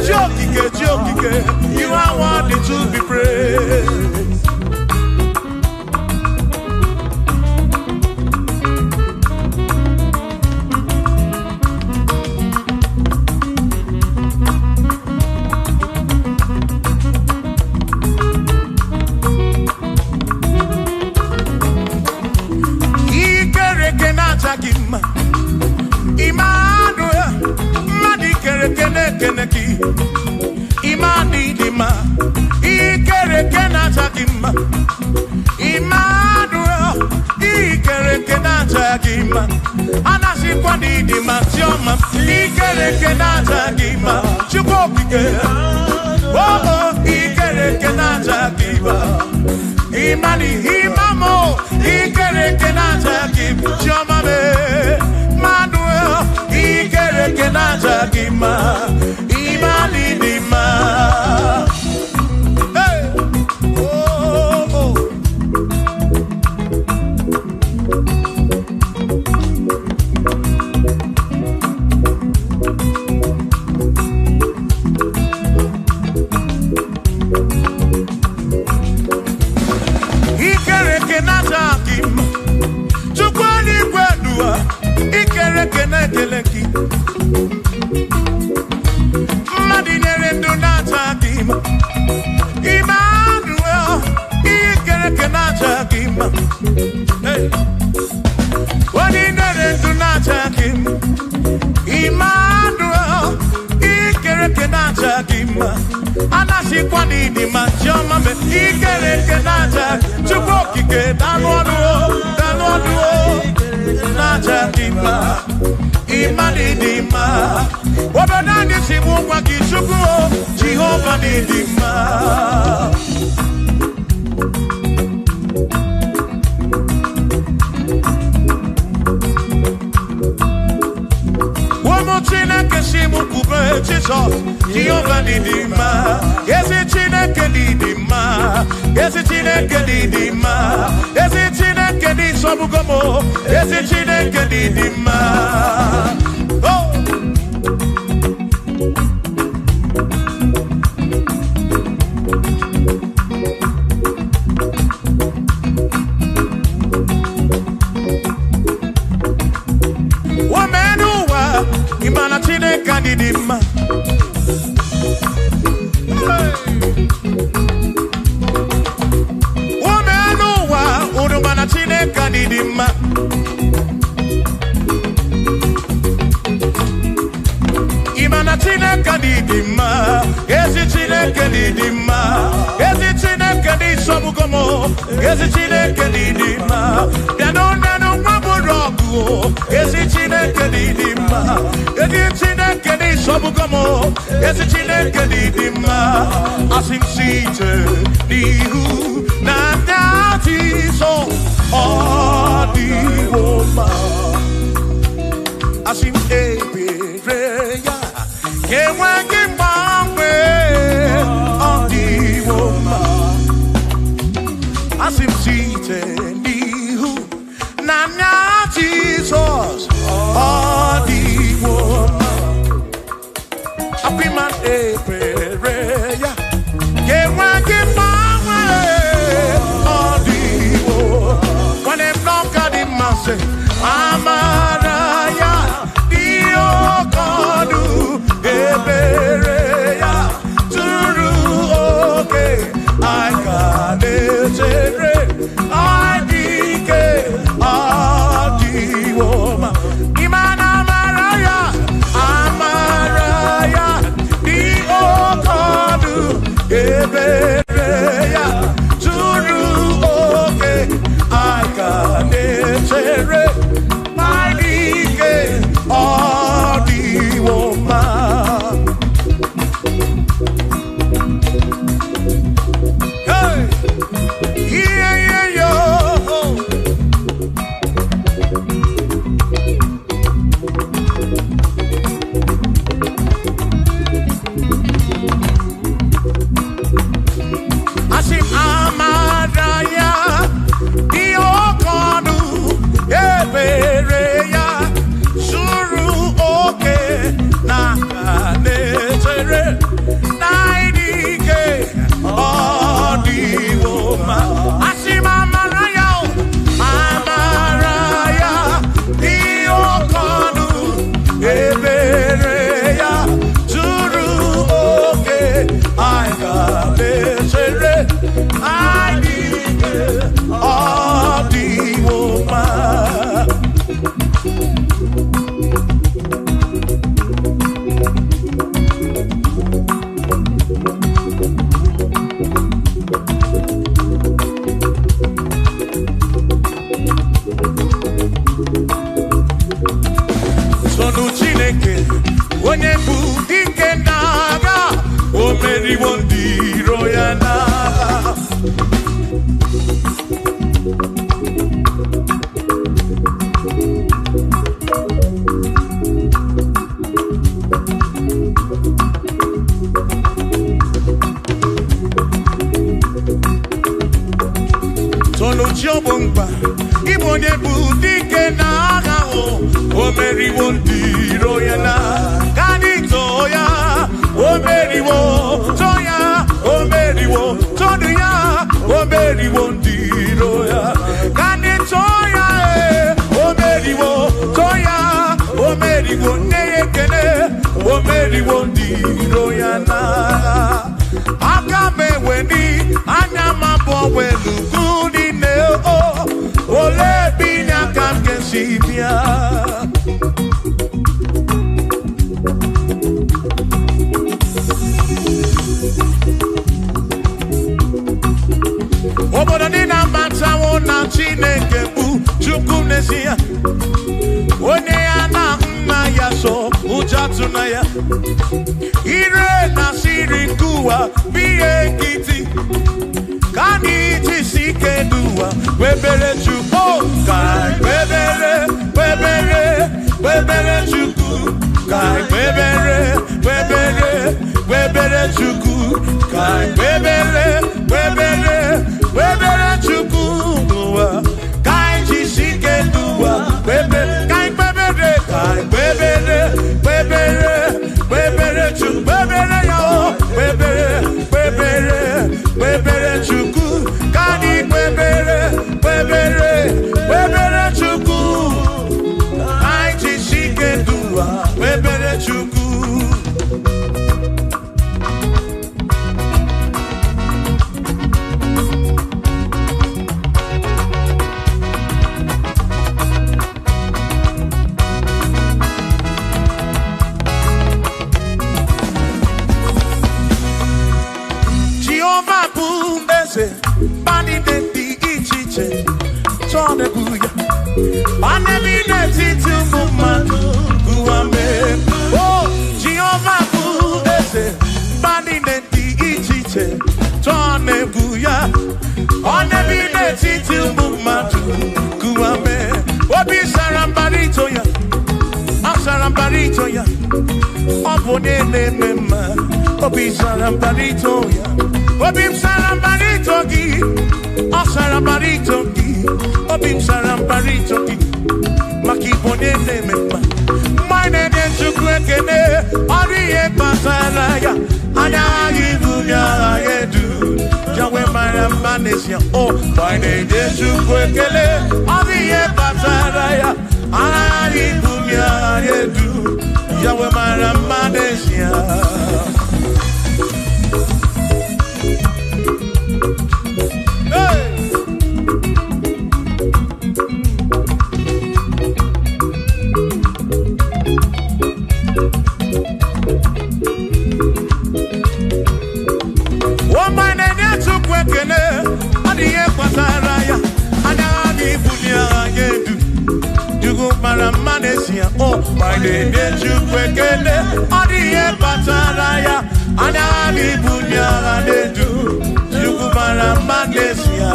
Jokike. You are worthy to be praised. Imani dima, ikere kena chakima. Immanuel, ikere kena chakima. Anasi kwani dima tioma, ikere kena chakima. Chukokike, oh ikere kena chakima. Imani imamo, ikere kena chakima. Tioma me, Manuel, ikere kena chakima. Imani dima. Hey, oh. Ikere kena chakima. Chukwani kwendua, ikere kena keleki. dima. Anasi kwa ni dima. Joma me ikele ke naja. Chupo kike danwanuo. Naja dima. Imani dima. Wabadani simu kwa kishukuo. Jehovah ni dima. Chineke simu kube Jesus Jehovah ni dima. Yesi Chineke ni dima. Yesi Chineke ni dima. Yesi Chineke ni sobugomo. Yesi Chineke ni dima. Oh. Imana Chineke ni dima. Womenuwa urumana Chineke ni dima. Imana Chineke ni dima. Ezi Chineke ni dima. Ezi Chineke ni sobugomo. Ezi Chineke ni dima. Nano waburogu. Ezi Chineke ni dima. Ezi Chineke ni sobugomo. Ezi Chineke ni dima. Asim site nihu na nyati so odiwoma. Asim ebereya kewangi mangwe odiwoma. Asim site nihu na nyati so odiwoma. Apiman ebereya kewangi mangwe odiwoma. When them knock at him and say Amaraya Diokodu Ebereya Turu okay I got it I dike Adiwoma Imana Amaraya Diokodu Ebereya Turu okay I got it my league all the woman. Hey, yeah, yo. I see Amaraya, Diokonu, Ebereya, Suru oke, Nakanetere, Naidike, Odiwoma. Asima Amaraya, Diokonu, Ebereya, Suru oke, Aikanetere, Naidike, Odiwoma. Sonu Chineke, onye bụ dike n'agha, o meriwo ndị iro ya n'agha. Sonu Chiobomba, Ibo onye bụ dike n'agha, o meriwo ndị iro ya n'agha. Kanito ya, o meriwo, Toya, o meriwo, Todu ya, o meriwo ndị iro ya. Kanito ya, o meriwo, Toya, o meriwo, Neyekene, o meriwo ndị iro ya n'agha. Aka mewe ni anya mabọ welu gudi ne o ole binya kam kesibia. tunaya. Ire na siri kuwa biye kiti. Kani tisike duwa webere chuko kai webere chuku kai webere chuku kai webere chuku duwa kai tisike duwa webere kai webere chuku webere yo webere chuku kani webere chuku ai chishike duwa webere chuku Bani de di ichiche, chone buya. Bani bi de titu mumanu guame. Oh, Jehovah bu ese. Bani de di ichiche, chone buya. Bani bi de titu mumanu guame. Obi sarambarito ya, sarambarito ya. Obone ne mema, obi sarambarito ya. Obim sarambarito gi, o sarambarito gi, obim sarambarito gi, makibone ne mema. Mine de chukwekene, oriye pasaraya, anya gibumya yedu, jawe marambanesia. Oh, mine de chukwekene, oriye pasaraya, anya gibumya yedu, jawe marambanesia. Oh, my name is Chukwekene, Odiye Pataraya, Anami Bunya Anedu, Chukwara Manesia.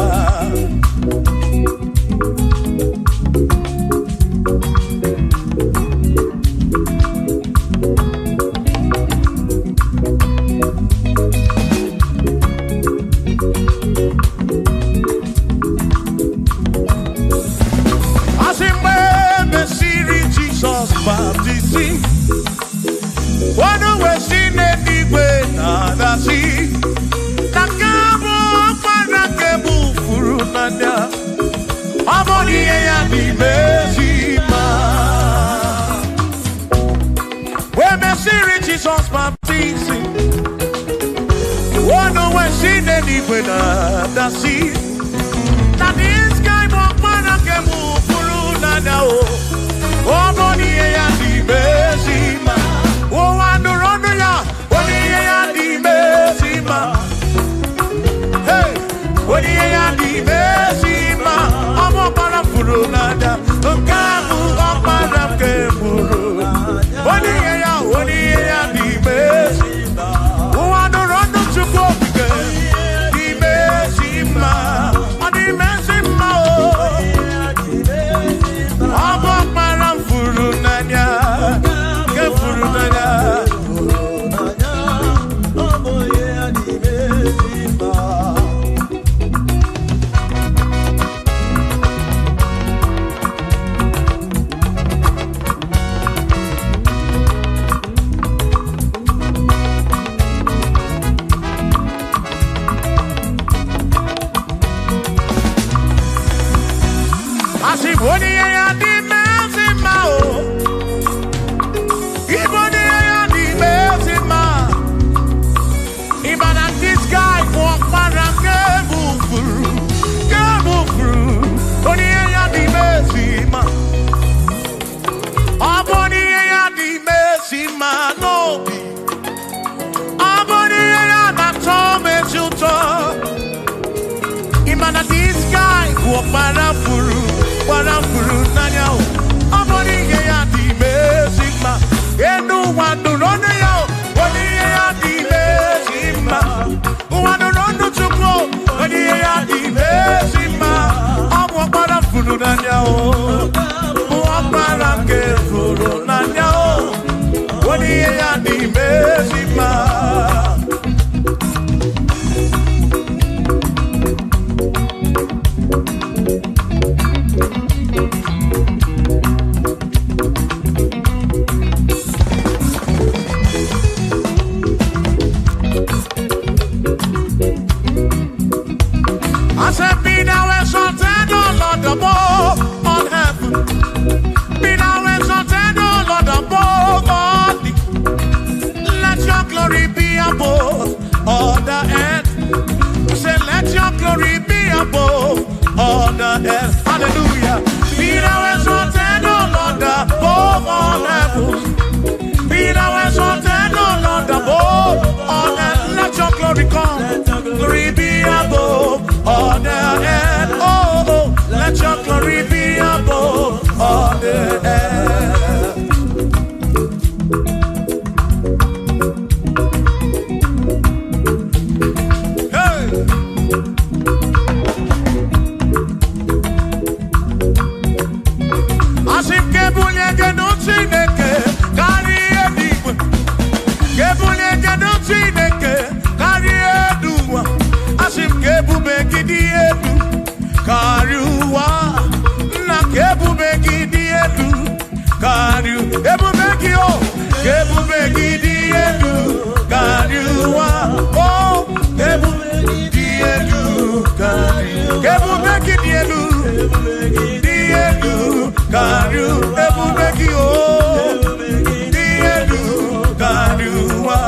Wano we sine igwe na dasi Nakabo para kebu furu nanya Amoni ya di bezima We mesiri Jesus baptisi Wano we sine igwe na dasi Na this guy mo para kebu furu nanya Amoni ya di bezima Oh, I know ya, what do you bezima? Hey, what do you bezima? I'm up on a furunada, the gamu up on a kemuru. What do you bezima? Oh, I know run to go again. The bezima, the bezima. I'm up on a furunada. Warafuru nanya o, amoni ya di mesima, enu wa glory come. Glory be above all the earth. Oh, oh, let your glory be above all the earth. Hey. Asim kebunye genu Chineke kari edigwe. Kebunye genu Chineke kari eduwa. Asim kebube gidi edu kari uwa. Na kebube gidi edu kari ebube gio. Kebube gidi edu kari uwa. Oh, kebube gidi edu kari. Kebube gidi edu. Karu ebubeki o diedu karuwa.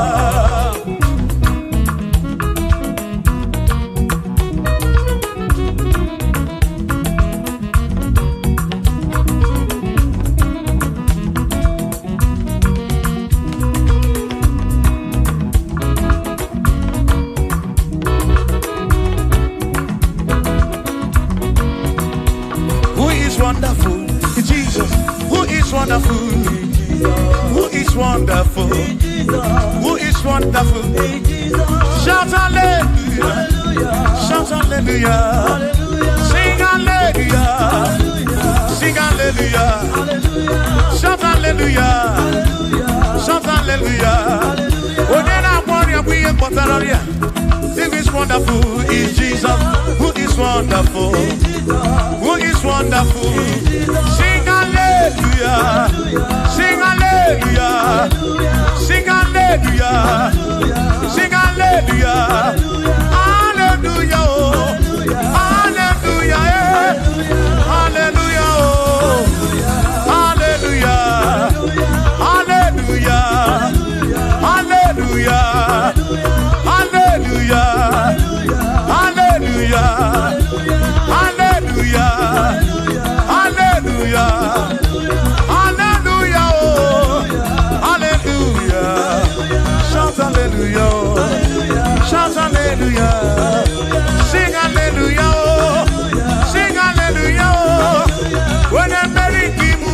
Who is wonderful? Jesus, who is wonderful? Who is wonderful? Who is wonderful? Shout hallelujah! Shout hallelujah! Sing hallelujah! Sing hallelujah! Shout hallelujah! Shout hallelujah! Onena warrior we in Potararia. Who is wonderful is Jesus. Who is wonderful? Who is wonderful? Sing hallelujah. Sing hallelujah. Sing hallelujah. Sing hallelujah. Hallelujah. Hallelujah. Hallelujah. Hallelujah. Hallelujah. Hallelujah. Hallelujah. Hallelujah. Hallelujah. Hallelujah. Hallelujah. Hallelujah. Shout hallelujah. Shout hallelujah. Sing hallelujah. Sing hallelujah. When I'm very kibu.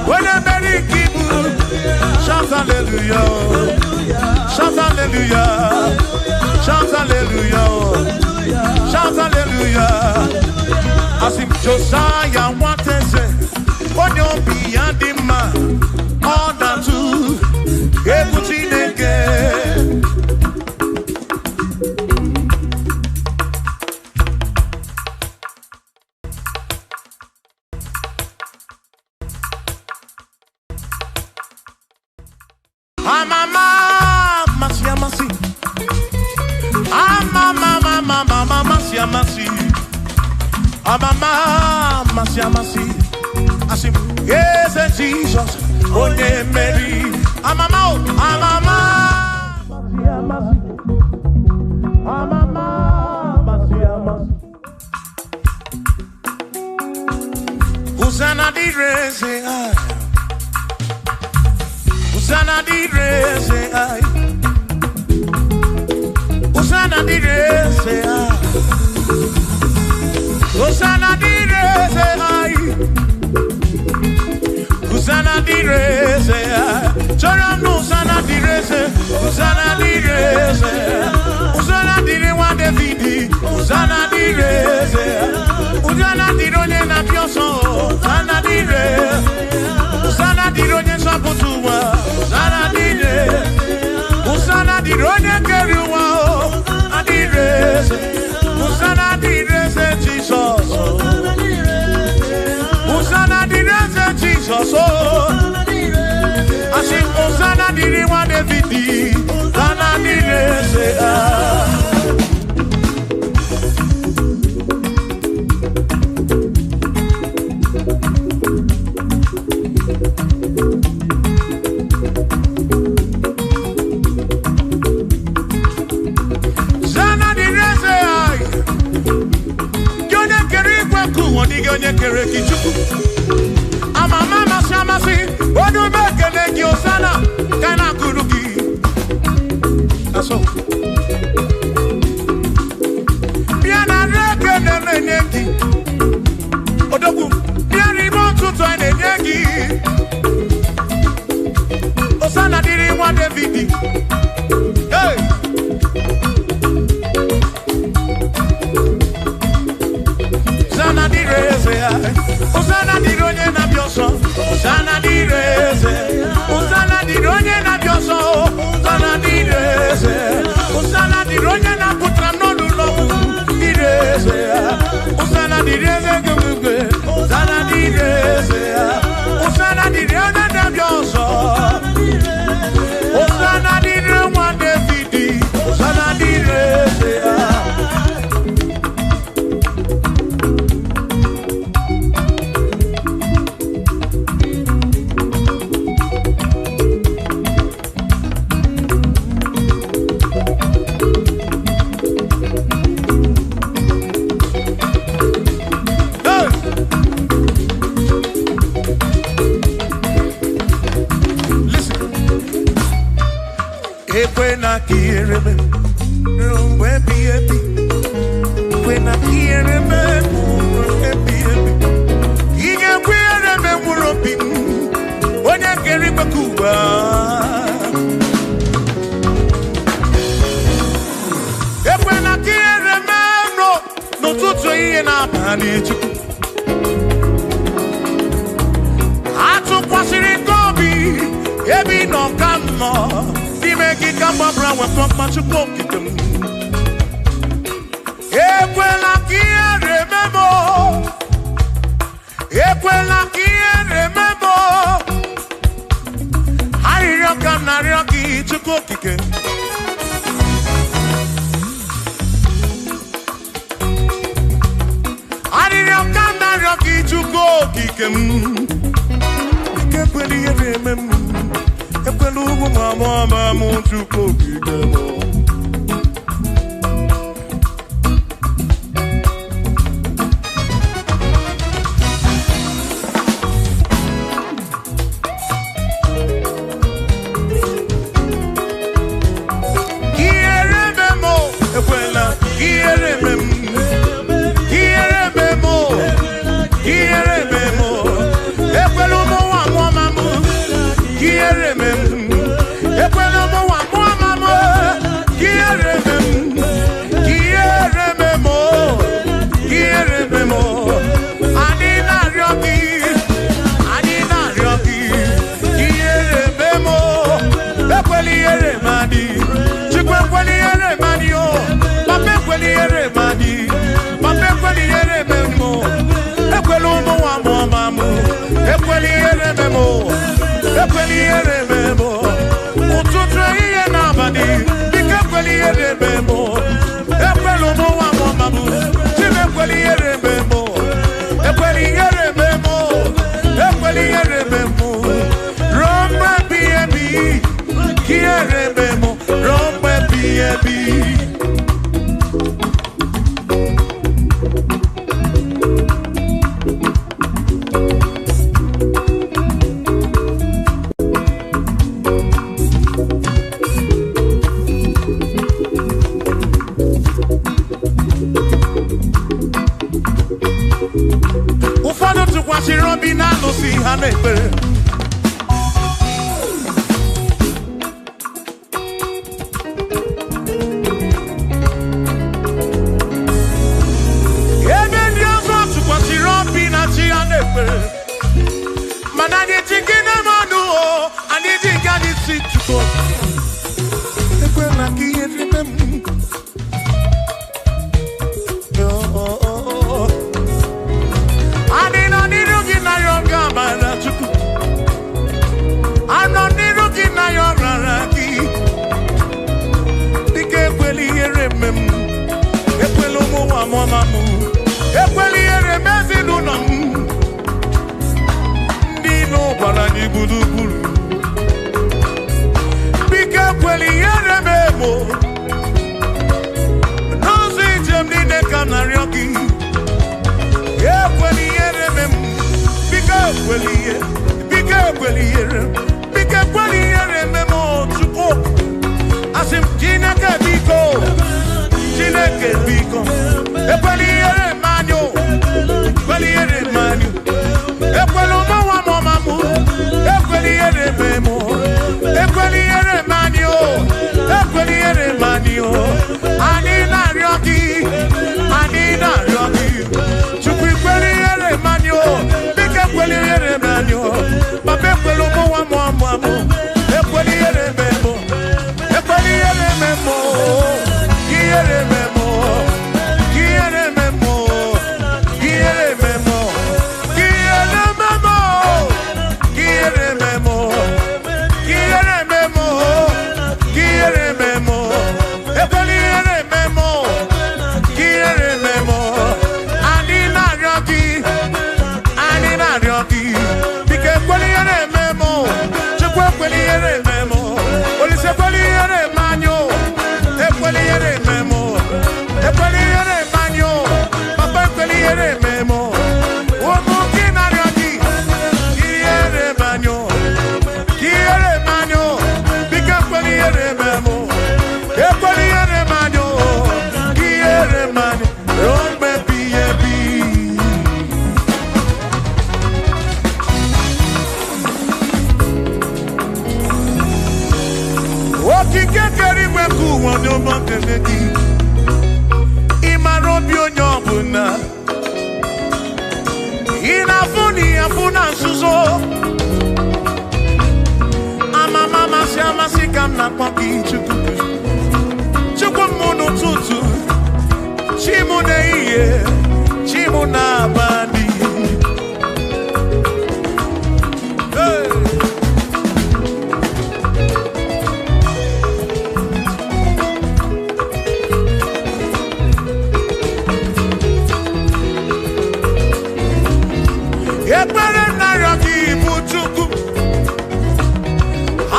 When I'm very kibu. Shout hallelujah. Shout hallelujah. Shout hallelujah. Shout hallelujah. As if Josiah wanted to, what you'll be and the man, all that too, everything again. Asim, yes, Jesus, oh, Mary, Amama, Hosanna di rese, Hosanna di rese, Hosanna di rese, Hosanna di rese, Hosanna di rese, Choram Hosanna di rese, Hosanna di rese, Hosanna di re wa David, Hosanna di rese, Hosanna di ronye na pioso, Hosanna di re, Hosanna di ronye saputuwa, Hosanna di re, Hosanna di ronye keruwa, Hosanna di rese, Hosanna di rese Jesus, Hosanna di rese Jesus, I sing Hosanna di re wa David, Hosanna di rese. Ekwena kireme, rumwe biebi. Ekwena kireme, rumwe biebi. Inye kwireme murobi, onye keribe kuba. Ekwena kireme no tutu iye na bani chuku. Atu kwasiri kobi, ebi no kamo. Dime kamba brawe papa chuko kitem. Ekwela kirememo. Ekwela kirememo. Hariyo kanariyo ki chuko kike. Hariyo kanariyo ki chuko kike. Ekweli rememo. Ekwelu mama chuko kike.
Quiere
okike kere igwe ka ụwa n'ụmụ nkele gị ịmara obi onye ọbụla ị na-afụ na ịafụ na nzuzo amama amasị amasị ka m na-akpọ gị Chukwu Chukwu m n'ụtụtụ chi m n'ehihie chi m n'abalị ekpere narịọ gị bụ Chukwu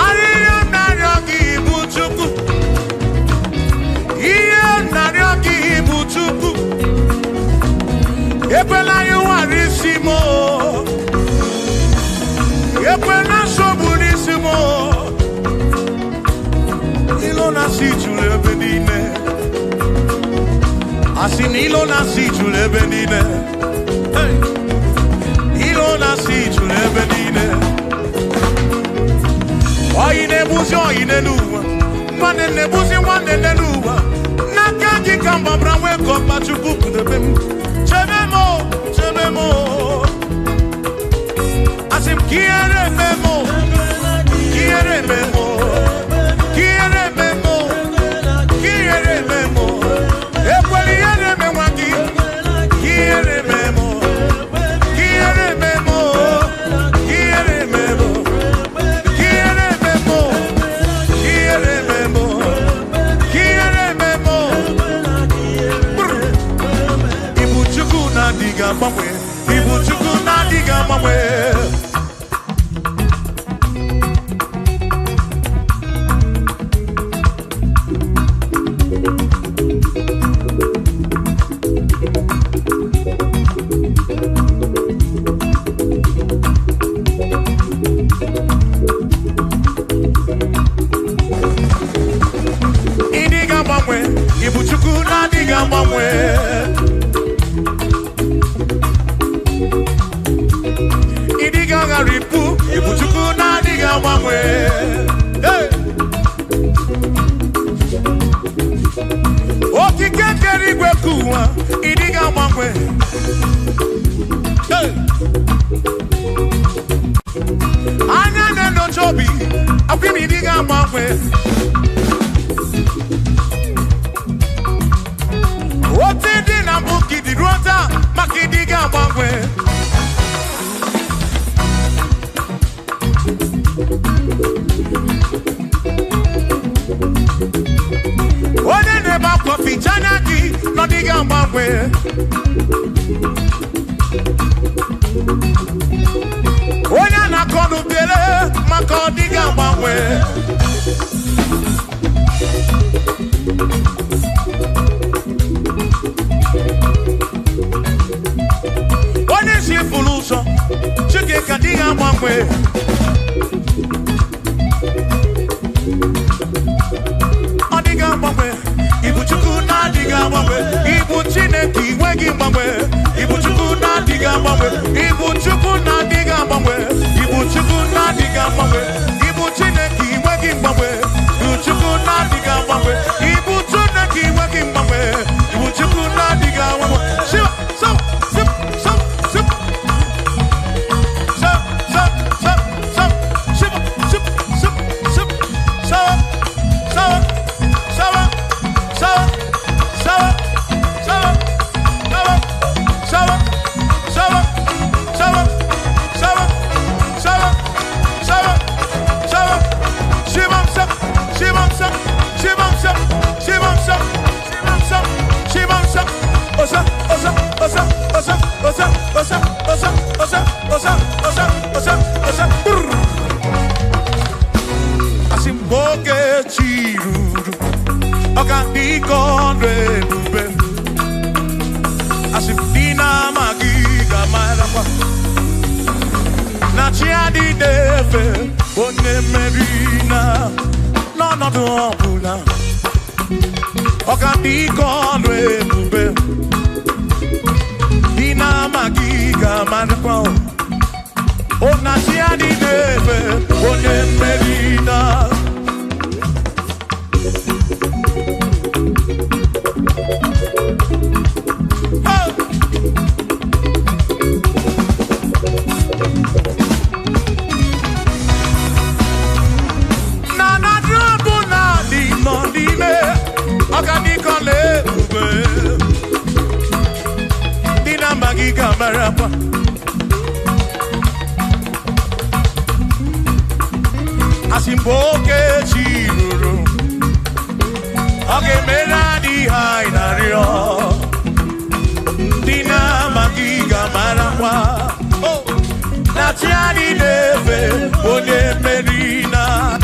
arịrịọ narịọ gị bụ Chukwu ihe narịọ gị bụ Chukwu ekwela ya ụwara isi m ekwela nsogbu n'isi m ilo na-asị juru ebe niile asị na ilo na-asị juru ebe niile na-asị juru ebe niile oyi na-ebuzi oyi n'ụwa nwanne na-ebuzi nwanne n'ụwa n'aka gị ka mgbabara nwee ka ọkpa Chukwu kudebe m chebe m chebe m asị m ka ihere eme m ka ihere eme m ka ihere eme m ka ihere eme m ekwela ihere eme nwa gị ka ihere eme m Ibu Chukwu na-adịghị agbanwe ịdịghị agbanwe Ibu Chukwu na-adịghị agbanwe ripu Ibu Chukwu na-adịghị agbanwe okike kere igwe ka ụwa ịdịghị agbanwe anya na-enyocha obi akwụ m ịdịghị agbanwe otu dị na mbụ ka ịdị ruo taa maka ịdịghị agbanwe onye na-ebe akwa ficha anya gị n'ọdịghị agbanwe onye a na-akọ n'ubele maka ọdịghị agbanwe onye si fụrụ ụzọ Chike ka dịghị agbanwe Ibu Chukwu na-adịghị agbanwe Ibu Chineke inweghị mgbanwe Ibu Chukwu na-adịghị agbanwe Ibu Chukwu na-adịghị agbanwe Ibu Chukwu na-adịghị agbanwe Ibu Chineke inweghị mgbanwe Ibu Chukwu na-adịghị agbanwe Ibu Chineke inweghị mgbanwe Ibu Chukwu na-adịghị agbanwe Asimboke chiruru Oge mera di hainario Dina magiga marangwa Natiani neve One merina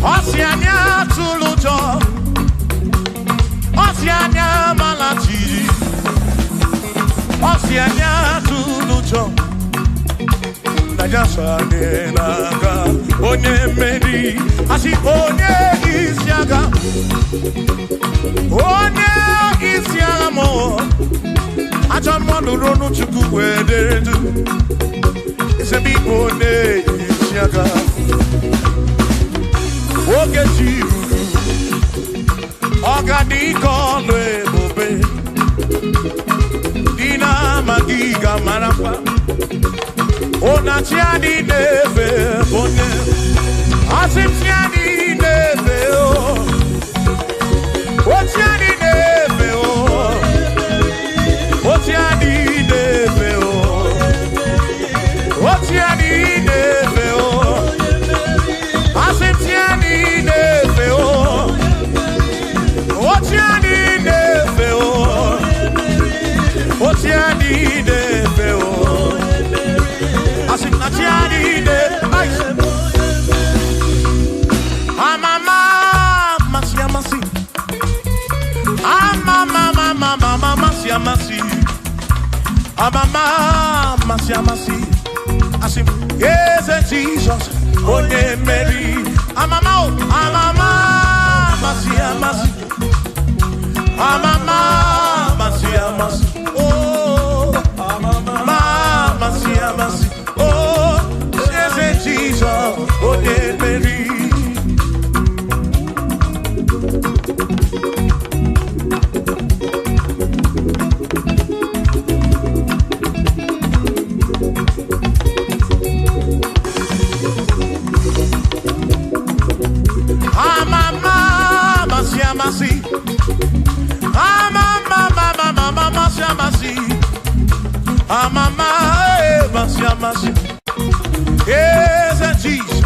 Oceania tulujo Oceania malachiri Oceania tulujo Naija Igbo Onye meri Asi onye isiaga Onye isiaga mo Acha mmadụ ronu chukwu wederedu Isebi onye isiaga Oge jiruru Ọgadika ọlụ ebube Dina magiga marakwa Onachiani neve onye Asimchiani neve o Ochiani neve o Ochiani neve o Ochiani neve o Asimchiani neve o Ochiani neve o Ochiani neve o Asimchiani neve Amama masiamasi Amama masiamasi Amama masiamasi Asim yes Jesus Onye meri Amama masiamasi Amama masiamasi Oh Amama masiamasi Oh yes Jesus Onye meri Yes, Jesus.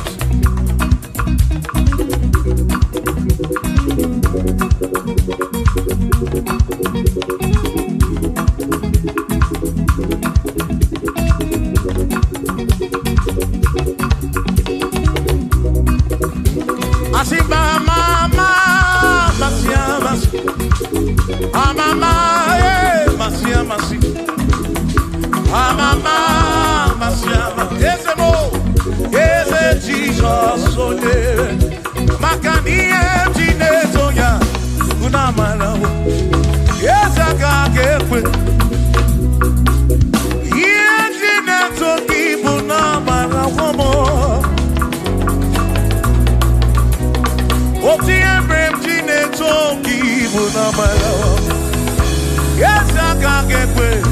Yes, I can't get away.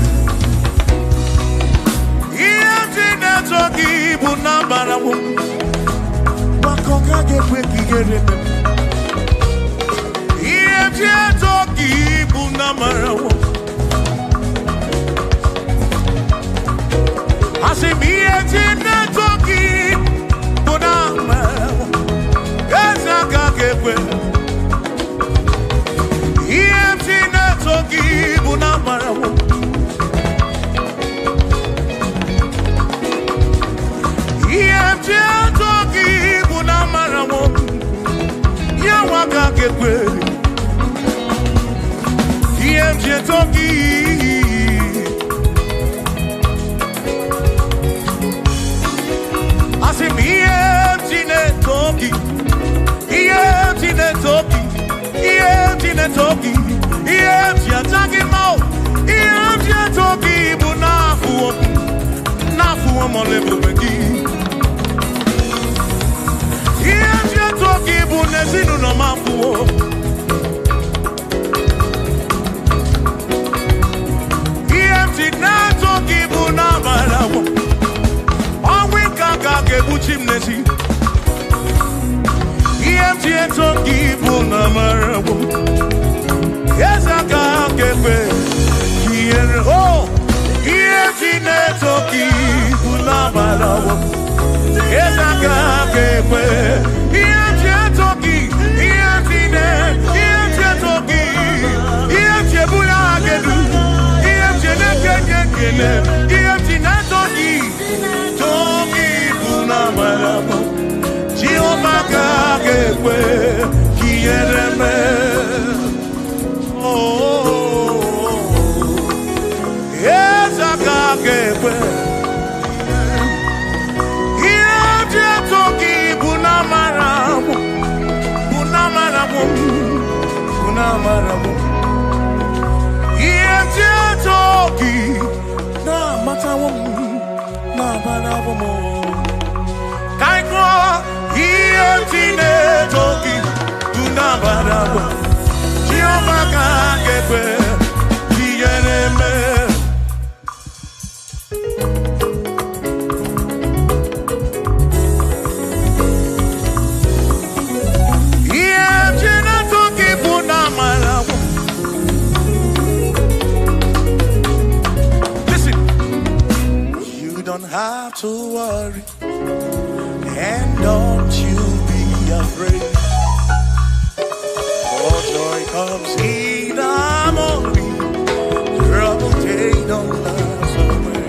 Zesi. EMT Toki Bunamarabu. Yes, I can't get back. Here, oh, EMT Toki Bunamarabu. Yes, I can't get back. EMT Toki, EMT Toki, EMT Bunagadu, EMT Nekekele, EMT Toki, Toki Bunamarabu. Jehovah Gagwe, Kiereme. Oh, yes, I Gagwe. Here, Toki, Bunamaramu, Bunamaramu, Bunamaramu. Here, Toki, Namatamu, Namaramu. Kaiko. Iantine Toki, Dunabarabu, Jehovah Gagwe, Kiereme. Iantine Toki, Dunabarabu. Listen, you don't have to worry. And don't you be afraid, for joy comes in the morning, trouble take don't last away.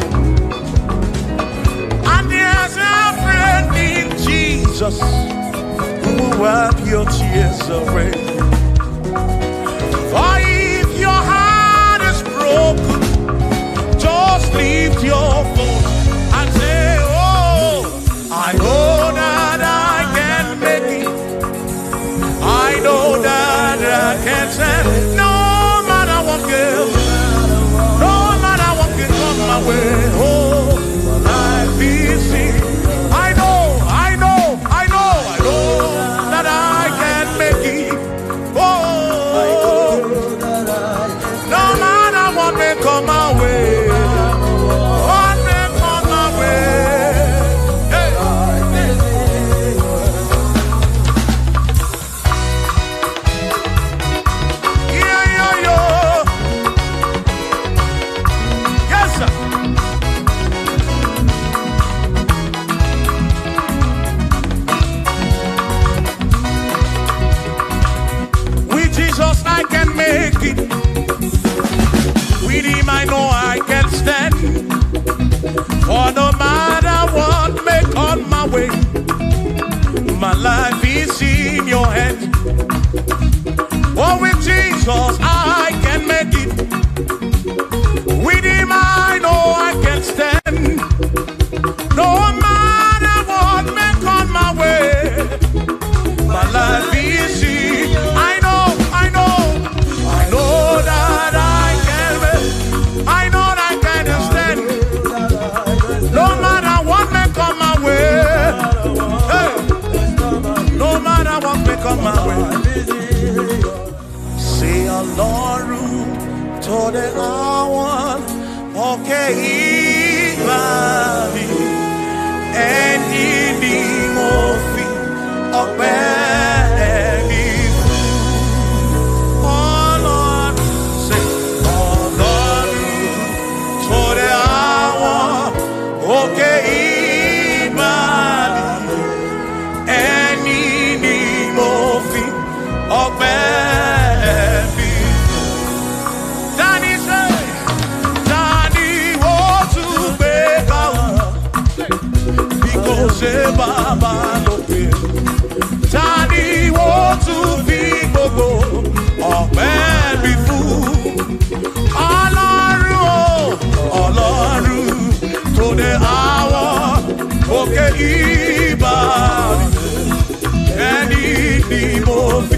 And there's a friend in Jesus who will wipe your tears away. For if your heart is broken, just lift your voice and say, oh, I know that I can make it. I know that I can stand. No matter what comes, no matter what can come my way. Oh, life is seen. I know that I can make it. Oh, no matter what may come my way. What may come my way. With him I know I can stand. For no matter what may come my way, my life is in your hands. Oh, with Jesus I can make it. With him I know I can stand. No matter what may come my way, my life is in. I know that I can make. I know that I can stand. No matter what may come my way. Hey. No matter what may come my way. Say Ọlọ́run tó dé àwọn òkè ìgbàanì. Ẹni ni mo fi ọpẹ́ mi fún. Ọlọ́run, say Ọlọ́run tó dé àwọn òkè ìgbàanì. Ẹni ni mo fi ọpẹ́ mi fún. Dani say, Dani ó tún gbé ká o. Ṣé bàbá lókè? Ta ni ó tún fi gbogbo ọpẹ́ mi fún? Ọlọ́run o, Ọlọ́run tó dé àwọn òkè ìbàdàn. Ẹni ni mo fi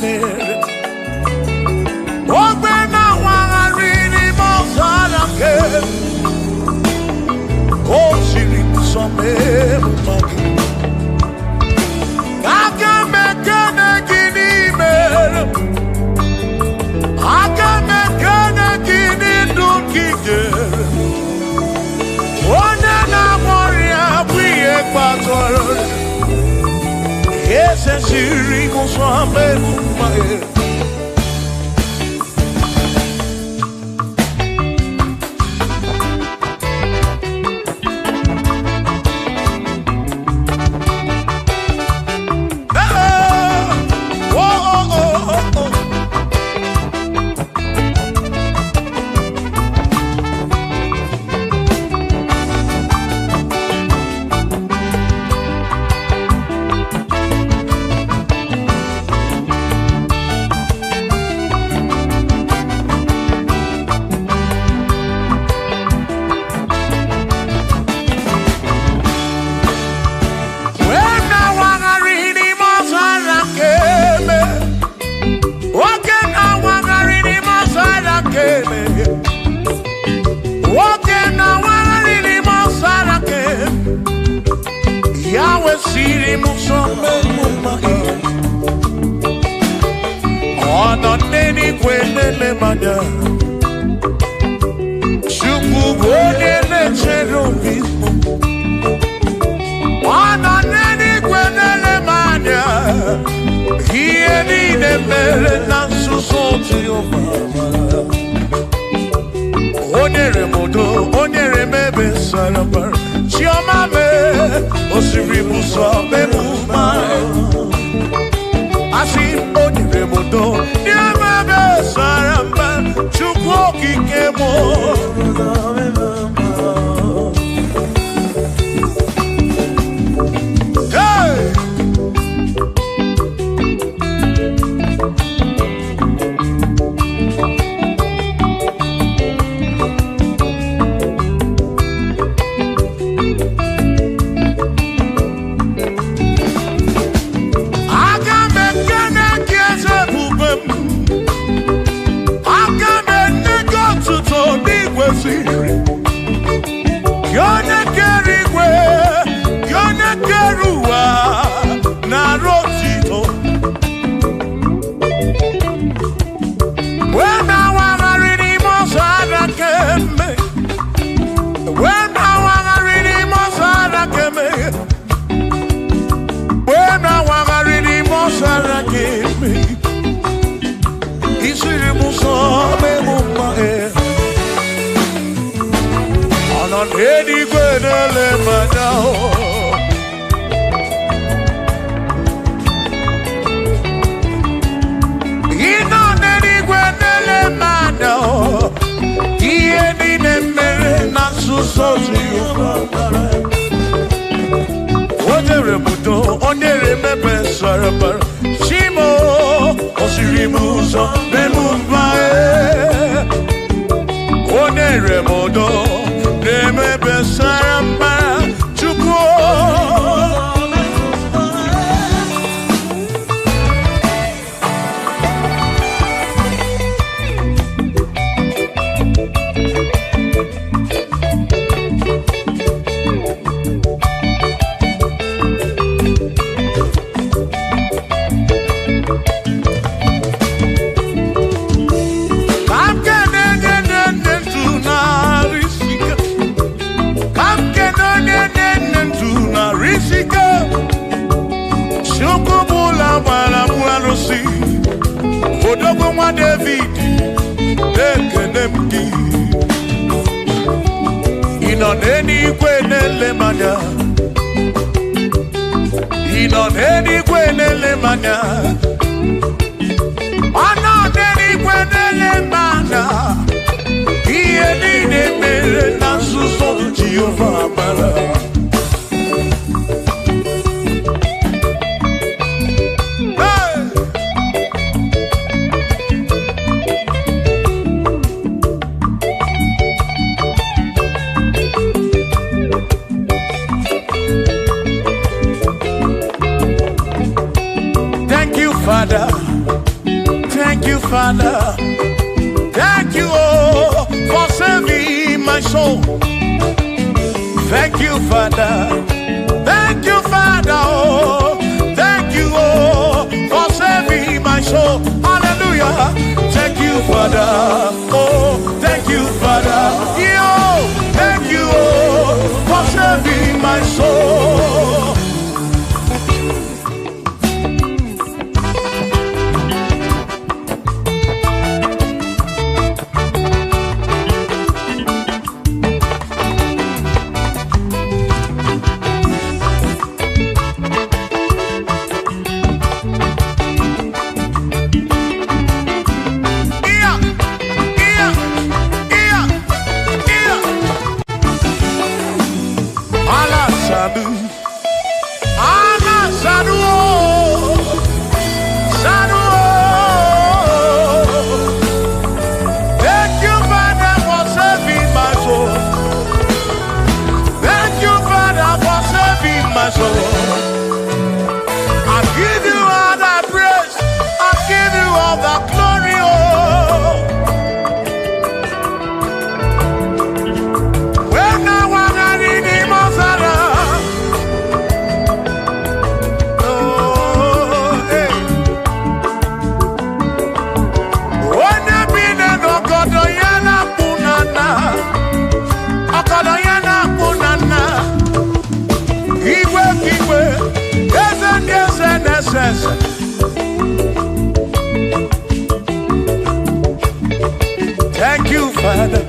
mere. Ogbe na wagharị n'ime ọzara nke o siri nsọ mee mma gị. Aga m ekene gị n'ime, aga m ekene gị n'ndụ gị nyere. Onye na-agwọ ọrịa bụ ihe kpatara eze siri nsọ mee mma gị.
Father.
you, Father. Thank you, oh, for saving my soul. Thank you, Father. Thank you, Father. Oh, thank you, oh, for saving my soul. Hallelujah. Thank you, Father. Oh, thank you, Father. Yo, thank you, oh, for saving my soul. Thank you, Father.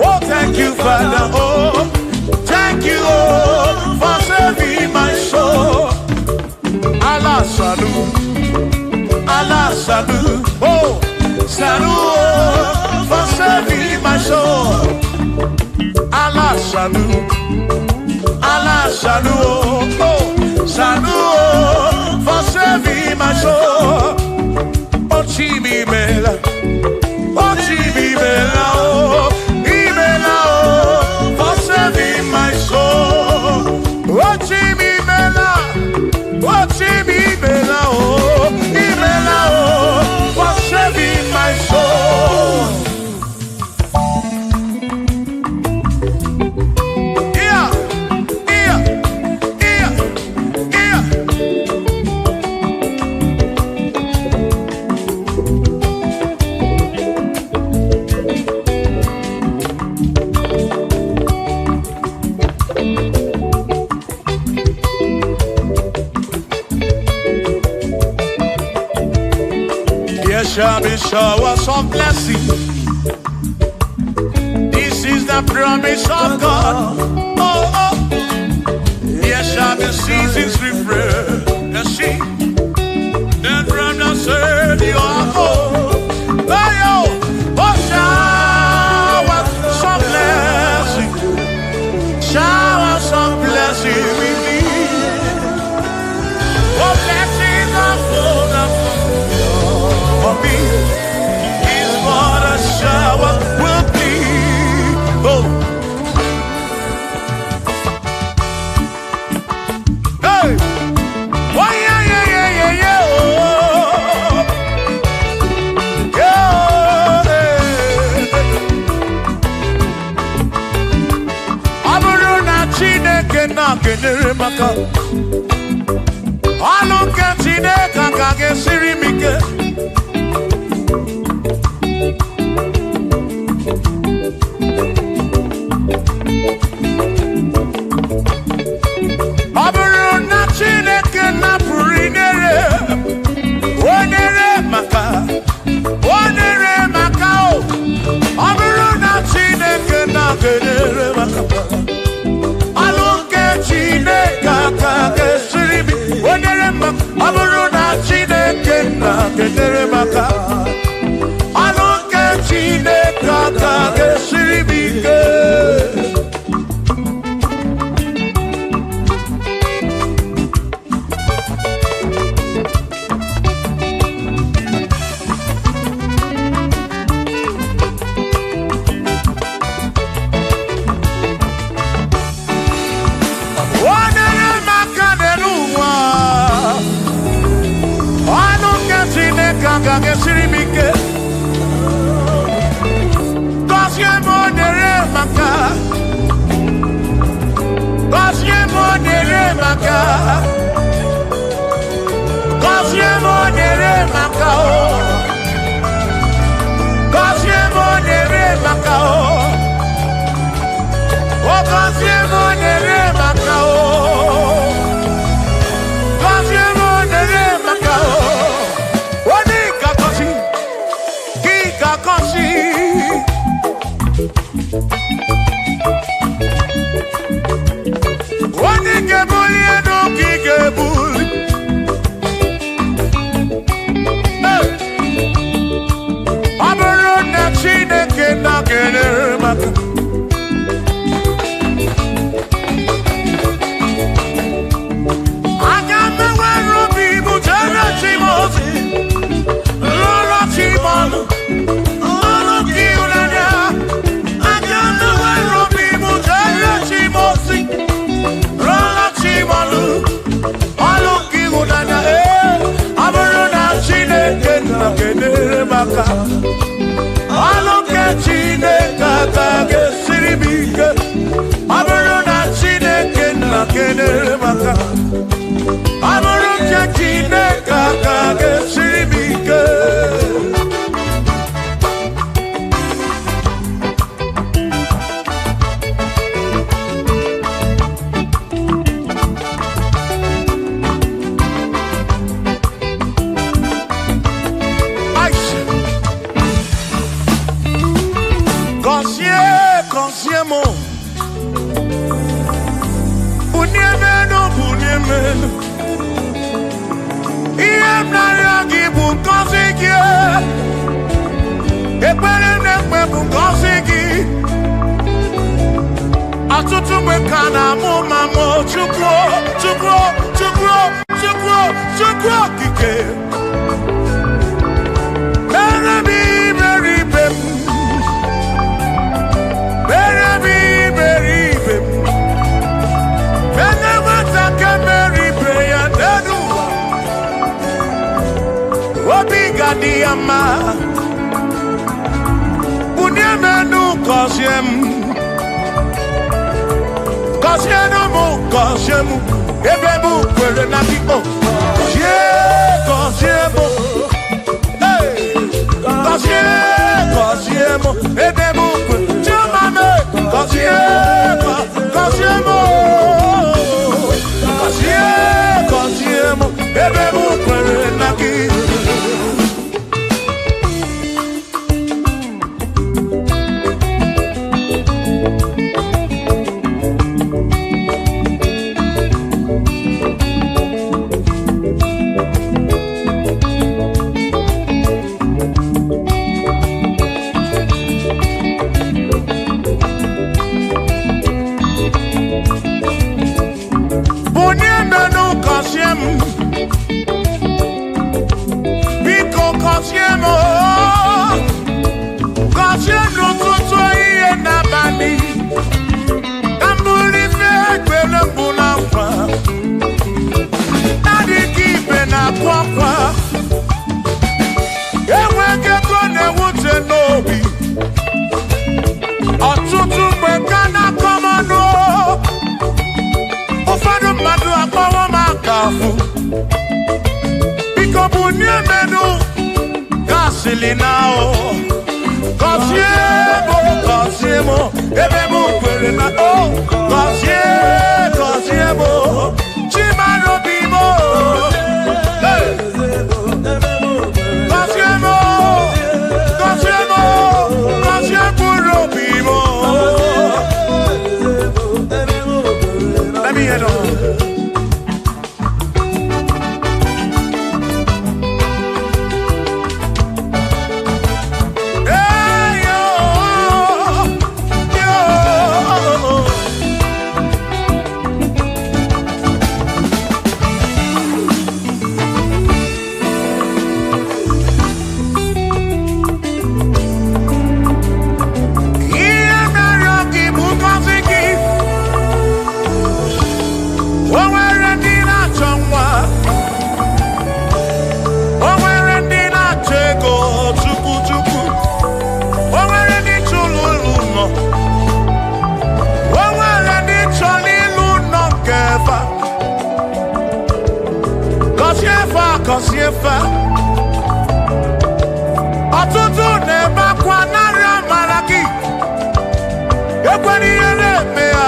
Oh, thank you, Father. Oh, thank you, oh, for saving my soul. Allah salut, Allah salut. Oh, salut, oh, for saving my soul. Allah salut, Allah salut. Oh, salut, oh, for saving my soul. Oh, Chibi Mela. Oh, Chibibela, oh, Ibela, oh, for saving my soul. Oh, Chibibela, oh, Chibibela, oh, Ibela, oh, for saving my soul. Yeah, yeah, yeah, yeah. There shall be showers of blessing. This is the promise of God. Oh, oh. There shall be seasons refreshing. Then from the city you are home. Oh, oh, showers of blessing. Showers of blessing we need. Oh, blessings of gold for me is what a shower will be. Oh, hey, oh yeah, yeah, yeah, yeah, yeah. Oh, yeah. Aburu na Chineke na kenere maka. Alu ke Chineke ka gesiri mike. Chineke kaka gesiri mike. Gozie mo nere maka. Gozie mo nere maka. Gozie mo nere maka o. Gozie mo nere maka o. O gozie mo nere maka o. Gozie mo nere maka o. Oni kakosi, ki kakosi. Oni kebuli eno ki kebuli. Aboro na Chineke na kenere maka. efe ọtụtụ na-ebe akwa narị amara gị ekwere ihe na-eme ya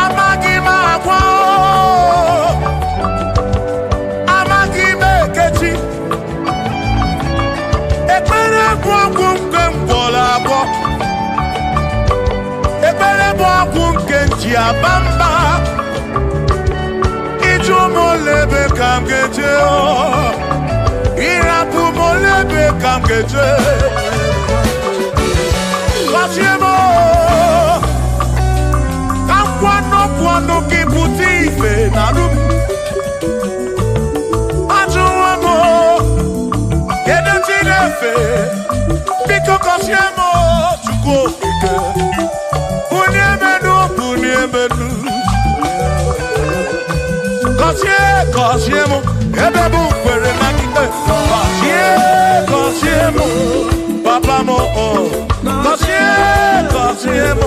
amaghị m agwa amaghị m ekechi ekpere bụ ọgwụ nke mgbọrọ abụọ ekpere bụ ọgwụ nke nji aba mba ịjụ m olebe ka m ga-eje ịrapụ m olebe ka m ga-eje gọzie m ka nkwanọpụ ọnụ gị pụta ife na rụ m ajụwa m kedu chi na-efe biko gọzie m Chukwu okike bunye menu gọzie m ebe bụ kwere na ikpe gọzie m papa m gọzie m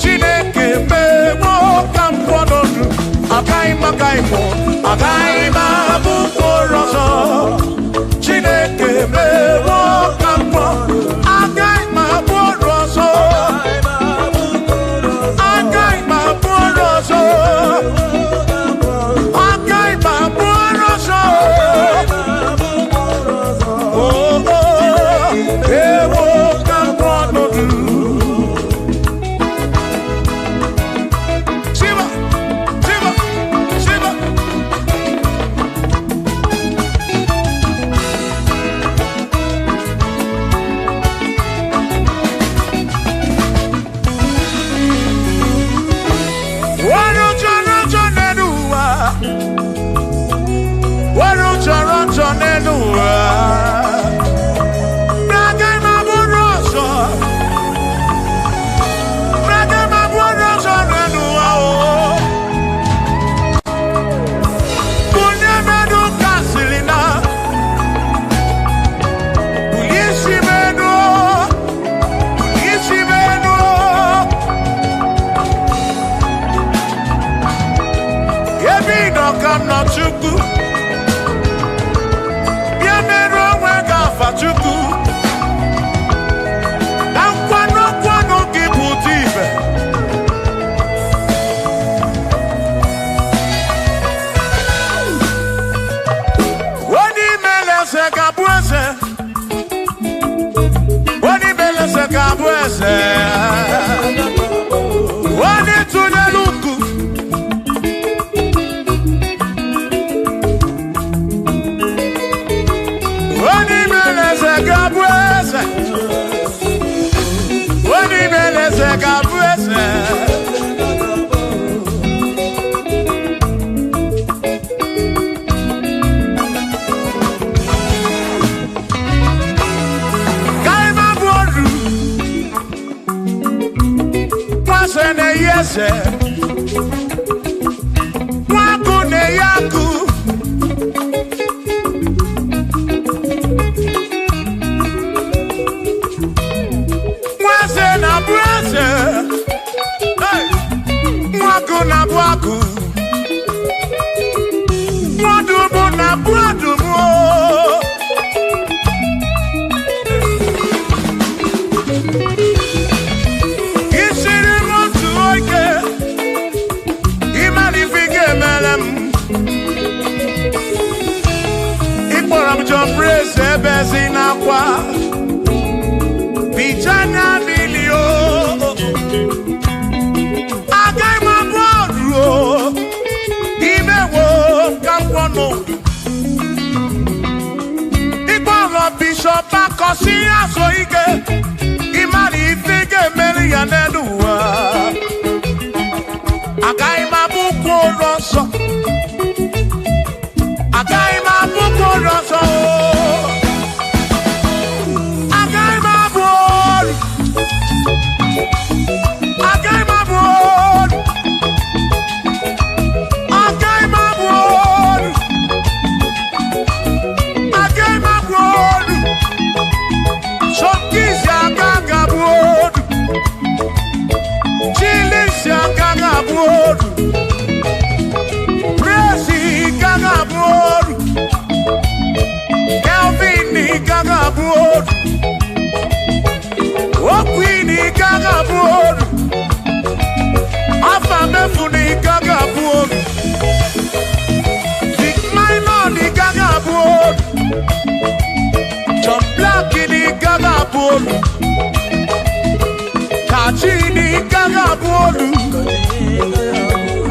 Chineke mewo ka m kwọnọdụ agaghị m abụ mkpụrụ ọzọ Chineke mewo ka m kwọnọdụ agaghị m abụ ọrụ ọzọ agaghị m abụ ọrụ ọzọ agaghị m abụ ọrụ ọzọ ewo ka m kwọnọdụ Ebezina kwa Bijana milio Agai maboro Imewo Kampono Igboro Bishop Akosi Asoike Imari Fige Meri Yaneluwa Agai mabuko roso Agai mabuko roso Kachini gaga bolu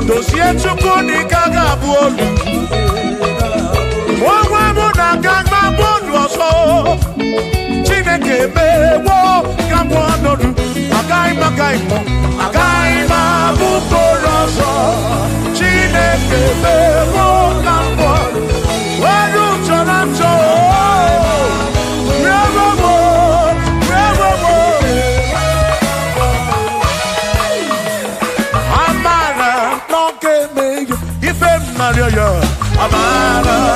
Dosie chukuni gaga bolu Mwa muna gaga bolu oso Chineke mewo Gamwa nodu Agai mo Agai mabuko roso Chineke mewo Gamwa Wadu chonacho Amara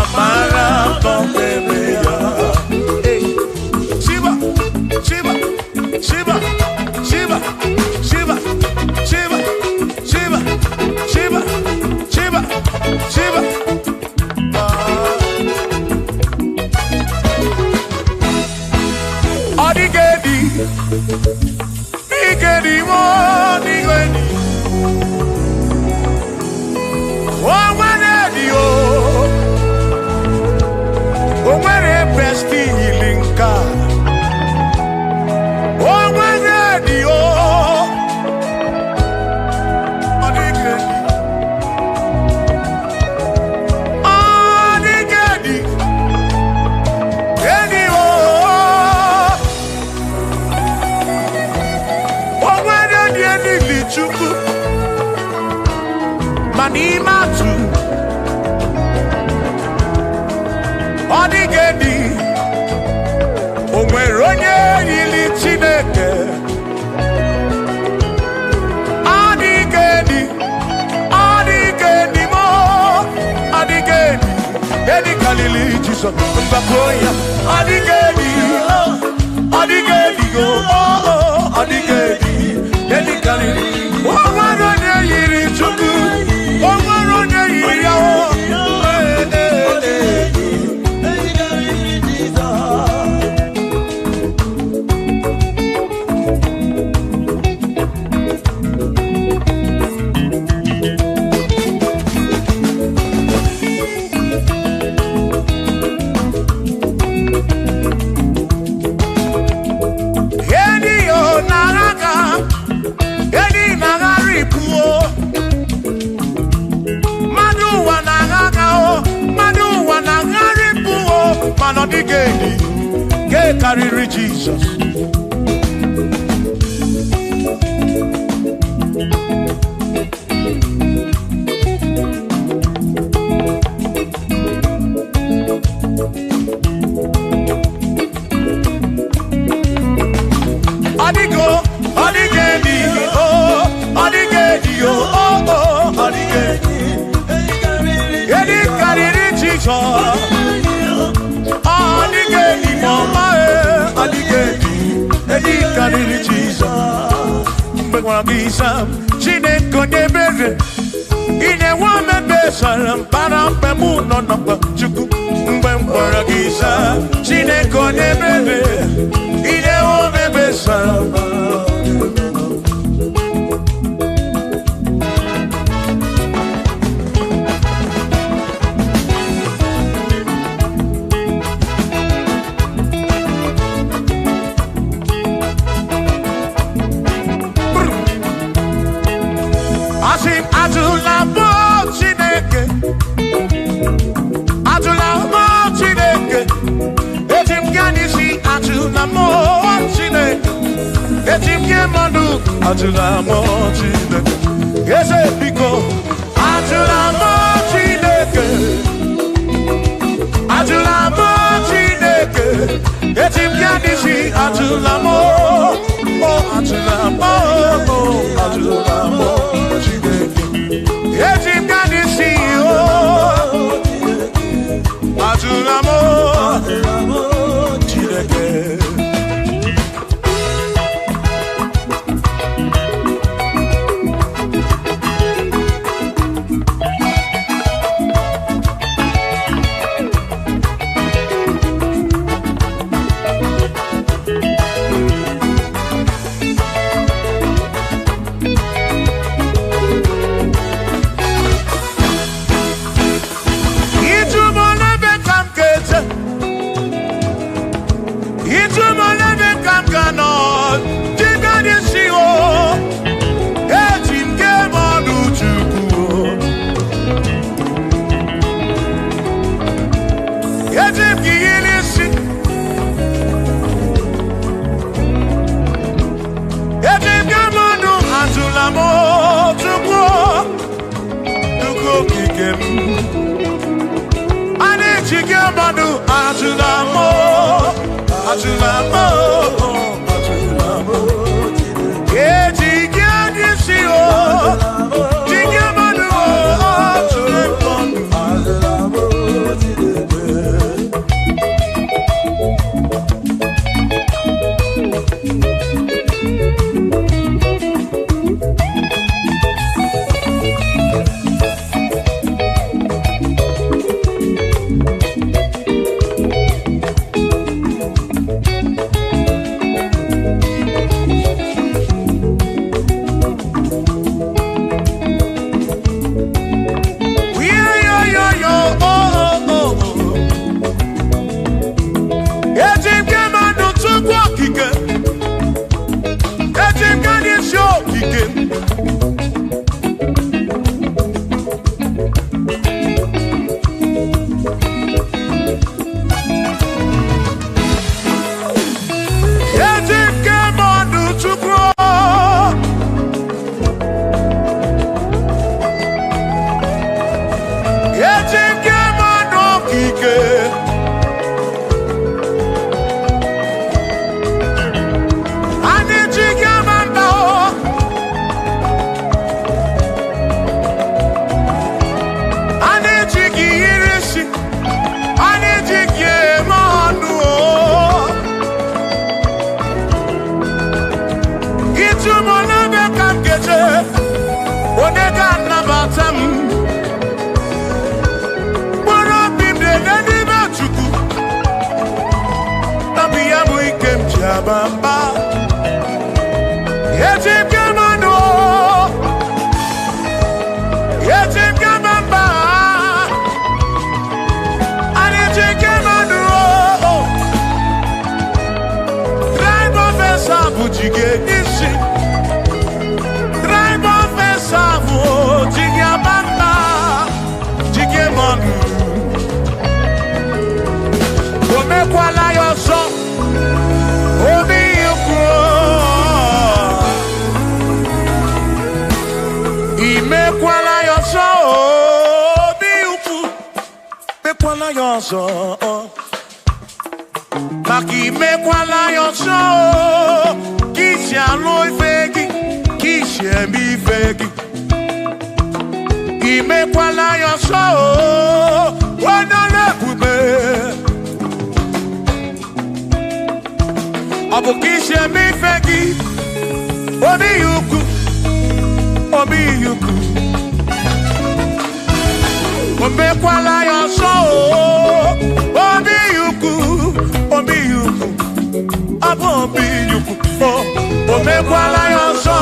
Amara,
n'ime atụ ọ dịghị o nwere onye yiri Chineke ọ dịghị mo ọ dịghị edi kalili Jizọs mbapụ ya ọ dịghị ọ dịghị go ọ dịghị edi kalili o nwere onye yiri Chukwu o nwere onye yiri ya no digeni ke kariri Jesus Adigo adigeni oh adigeni oh adigeni edi kariri Jesus Jesus, but when I be some, she didn't go to bed. In a woman, Bessaram, Param, Pamoon, on the Chuku, when I be some, she didn't go to bed. In a woman, Bessaram. Atula mo Chineke, ese biko. Atula mo Chineke, atula mo Chineke. Etim yadisi atula mo, oh atula mo, oh atula mo Chineke. Etim yadisi oh, atula mo Chineke. Onega nabatam. Bora bimde nani machuku. Nabiya muikem jabamba. Yetim kamano. Yetim kamamba. Yetim kamano. Drive off a sabu jige nishi. Savo jigia bamba jige monu ome kwala yoso obi yukro ime kwala yoso obi yukro me kwala yoso maki me kwala yoso kishi alo ifegi kishi emi ifegi imekwala yoso wanale kube abukishe mifegi obi yuku imekwala yoso obi yuku abo obi yuku imekwala yoso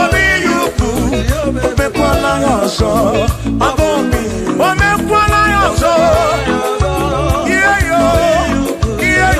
obi yuku omekwala yoso abomi omekwala yoso yeah yo yeah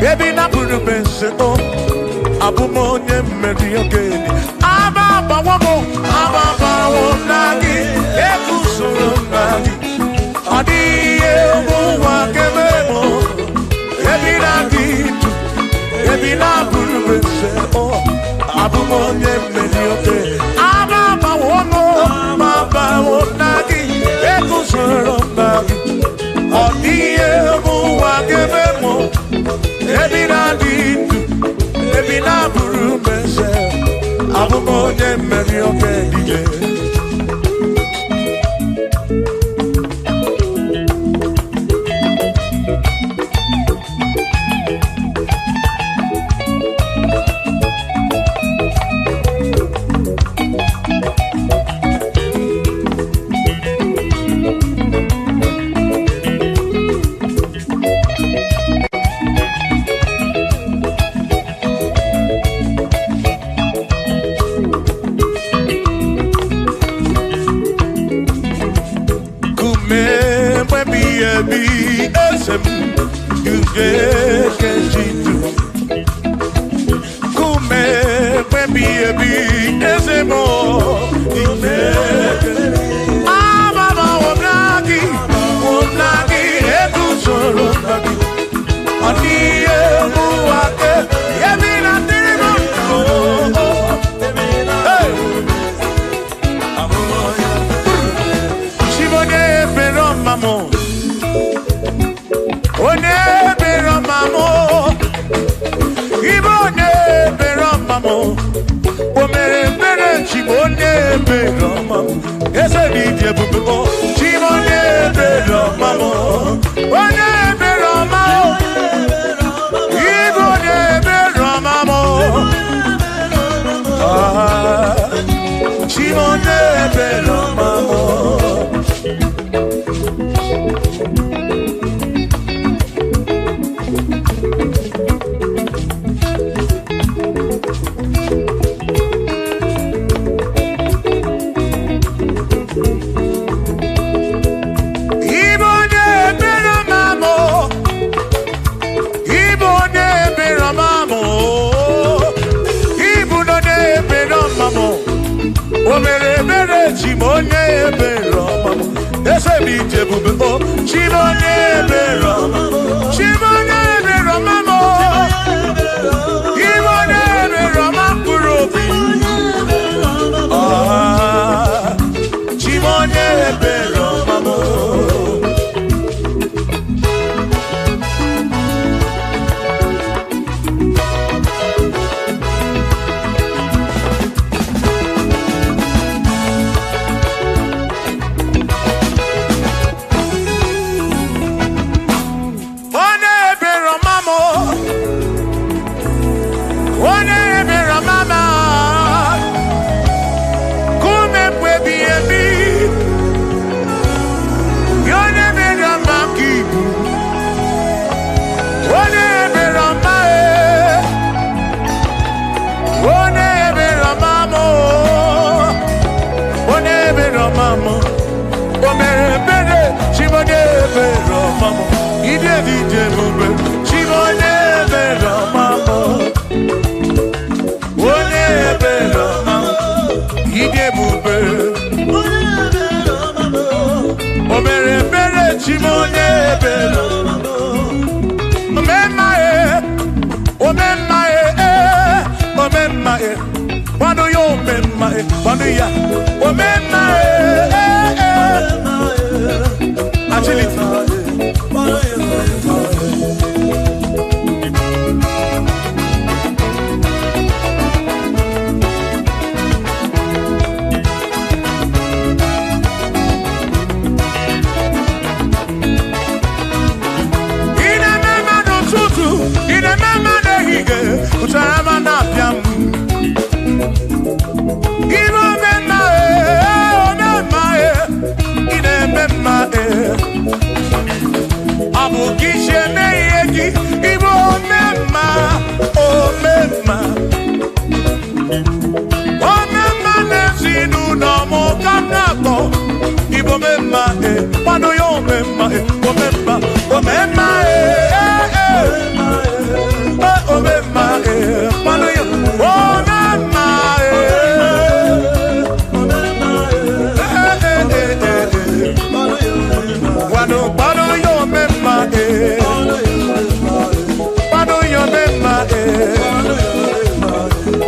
Baby na puru bense o abumo nye mmeri ogeni ababa wo nagi ekusoro nagi adiye wo
onye mmeri oke amabawono mabawo nagi ekuzoro mbagi ọ dịghị bụ ụwa ga-eme mụ ebi na-adị ndụ ebi na-abụrụ meze abụ m onye mmeri oke dije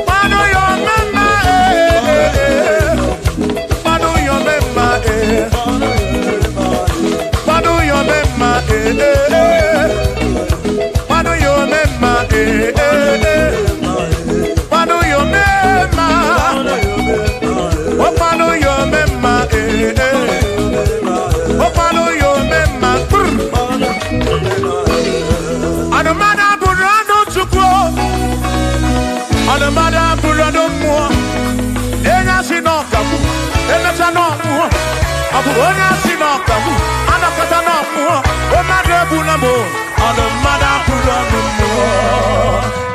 Why do you onye si n'ọkamu anakọta n'ọmụọ o mmadụ egbula m ọnụ mmadụ abụrụ ọnụ mmụọ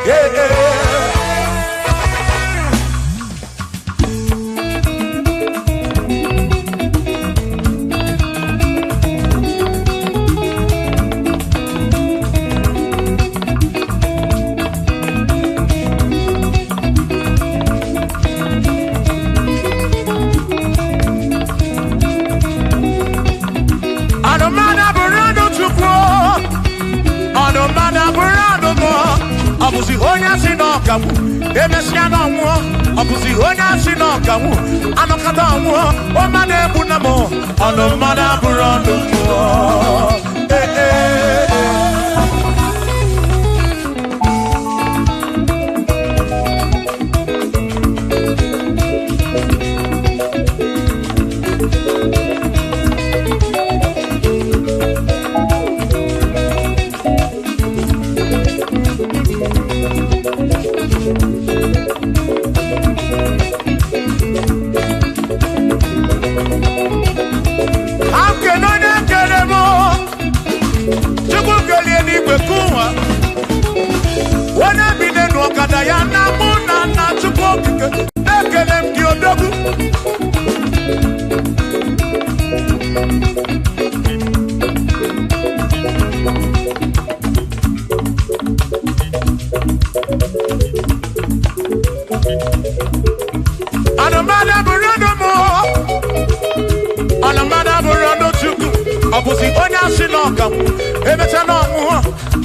ọbụzi onye si n'ọkawu emesịa n'ọnwụọ ọbụzi onye si n'ọkawu anọkọta ọnwụọ o mmadụ egbu na m ọnụ mmadụ abụrụ ọnụ mmụọ ya na mụ na Chukwu okike na-ekele m gị odogwu anụmada bụrụ ọnụ mụ anụmada bụrụ ọnụ Chukwu ọ bụzi onye asị n'ọkawu emecha n'ọnwụọ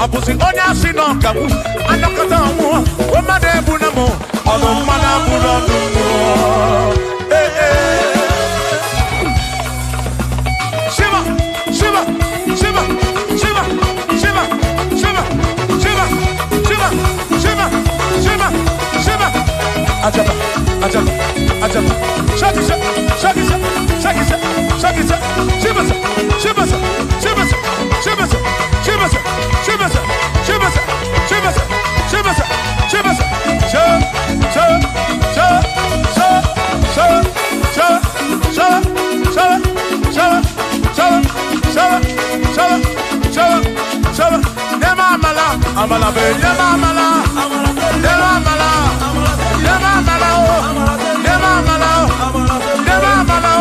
ọ bụzi onye asị n'ọkawu anọkọta ọnwụọ o mmadụ ebu na mụ ọnụ mmadụ abụrụ ọnụ mmụọ Shiva Shiva Shiva Shiva Shiva Shiva Shiva Shiva Shiva Shiva Shiva Ajaba Ajaba Ajaba Shakisa Shakisa Shakisa Shakisa Shiva Shiva Shiva Shiva Shiva Shiva Shiva Shiva Amala be nema amala nema amala nema amala nema amala nema amala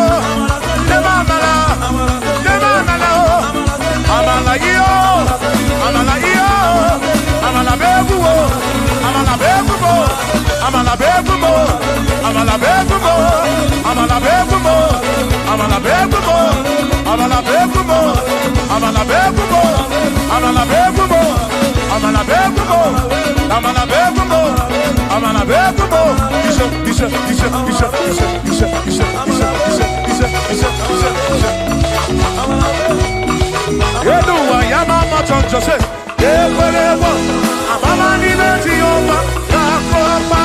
nema amala nema amala amala yo amala yo amala bebuo amala bebuo amala bebuo amala bebuo amala bebuo amala bebuo amala bebuo amala bebuo amala bebuo amala bebuo amala bebuo amala bebuo isa yedu wa yama maton jose ekwelewo amama ni beti yoma yakoma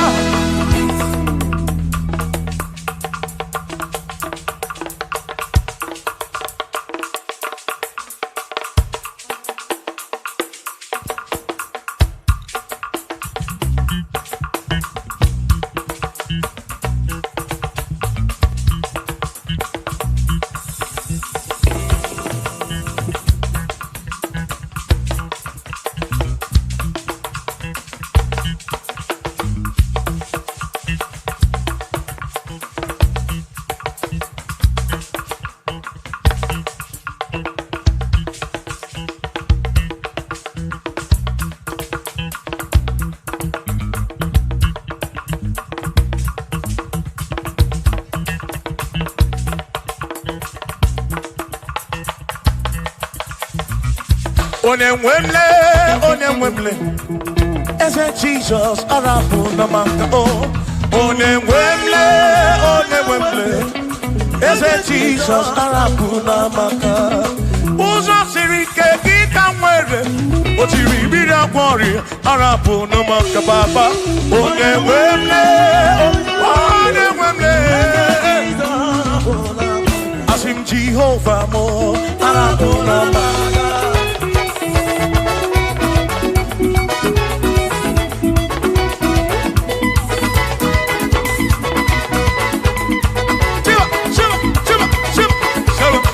Onemwemle, eze Jesus arapu na maka o. Onemwemle, eze Jesus arapu na maka. Uzo siri ke kita mwere, otiri bira kwori arapu na maka baba. Onemwemle, asim Jehovah mo arapu na maka. Shiva,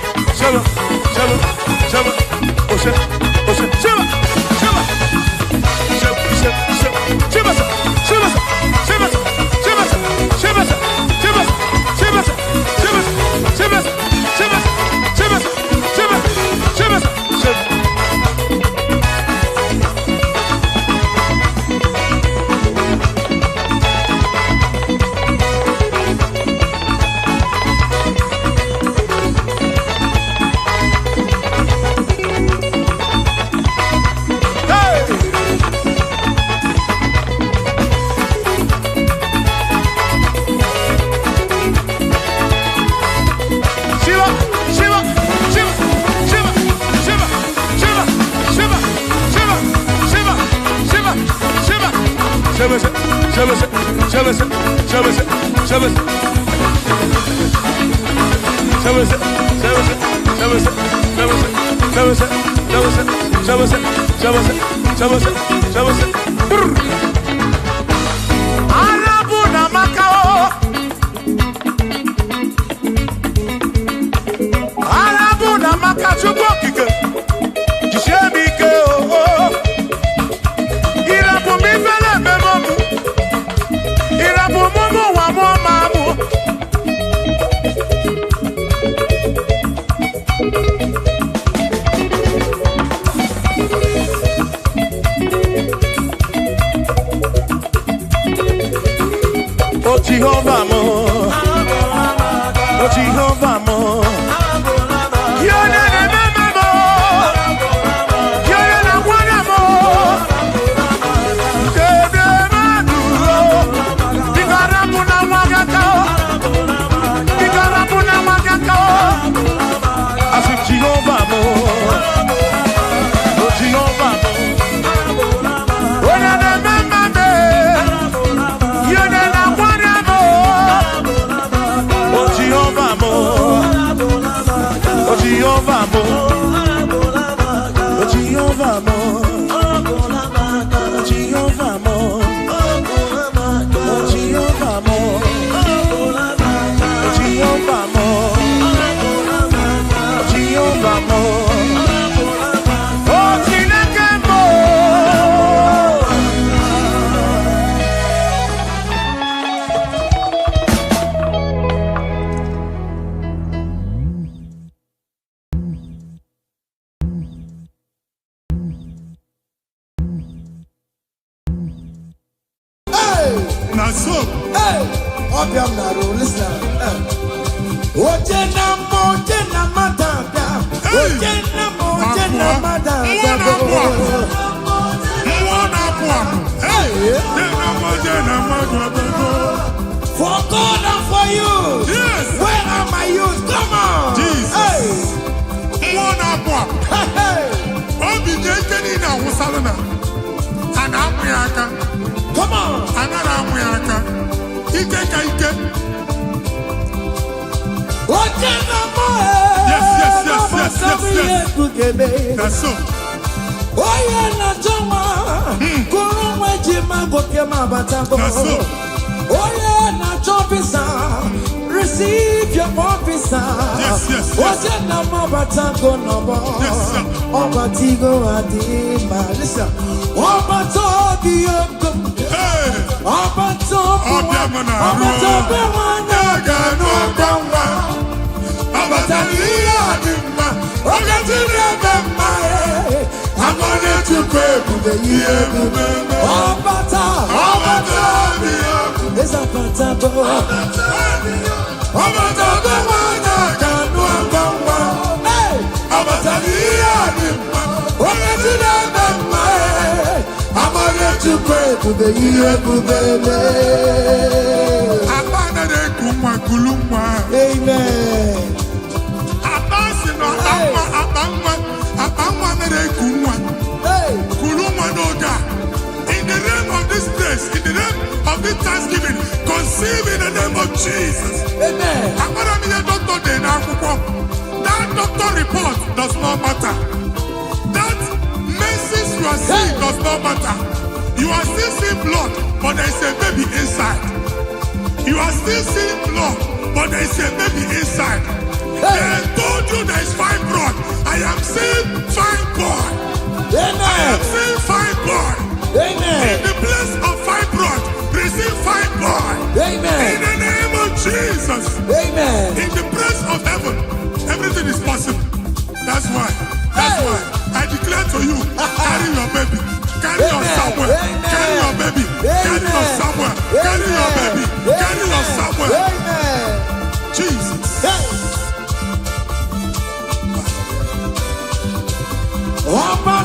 They told you there is fibroid. I am seeing fibroid.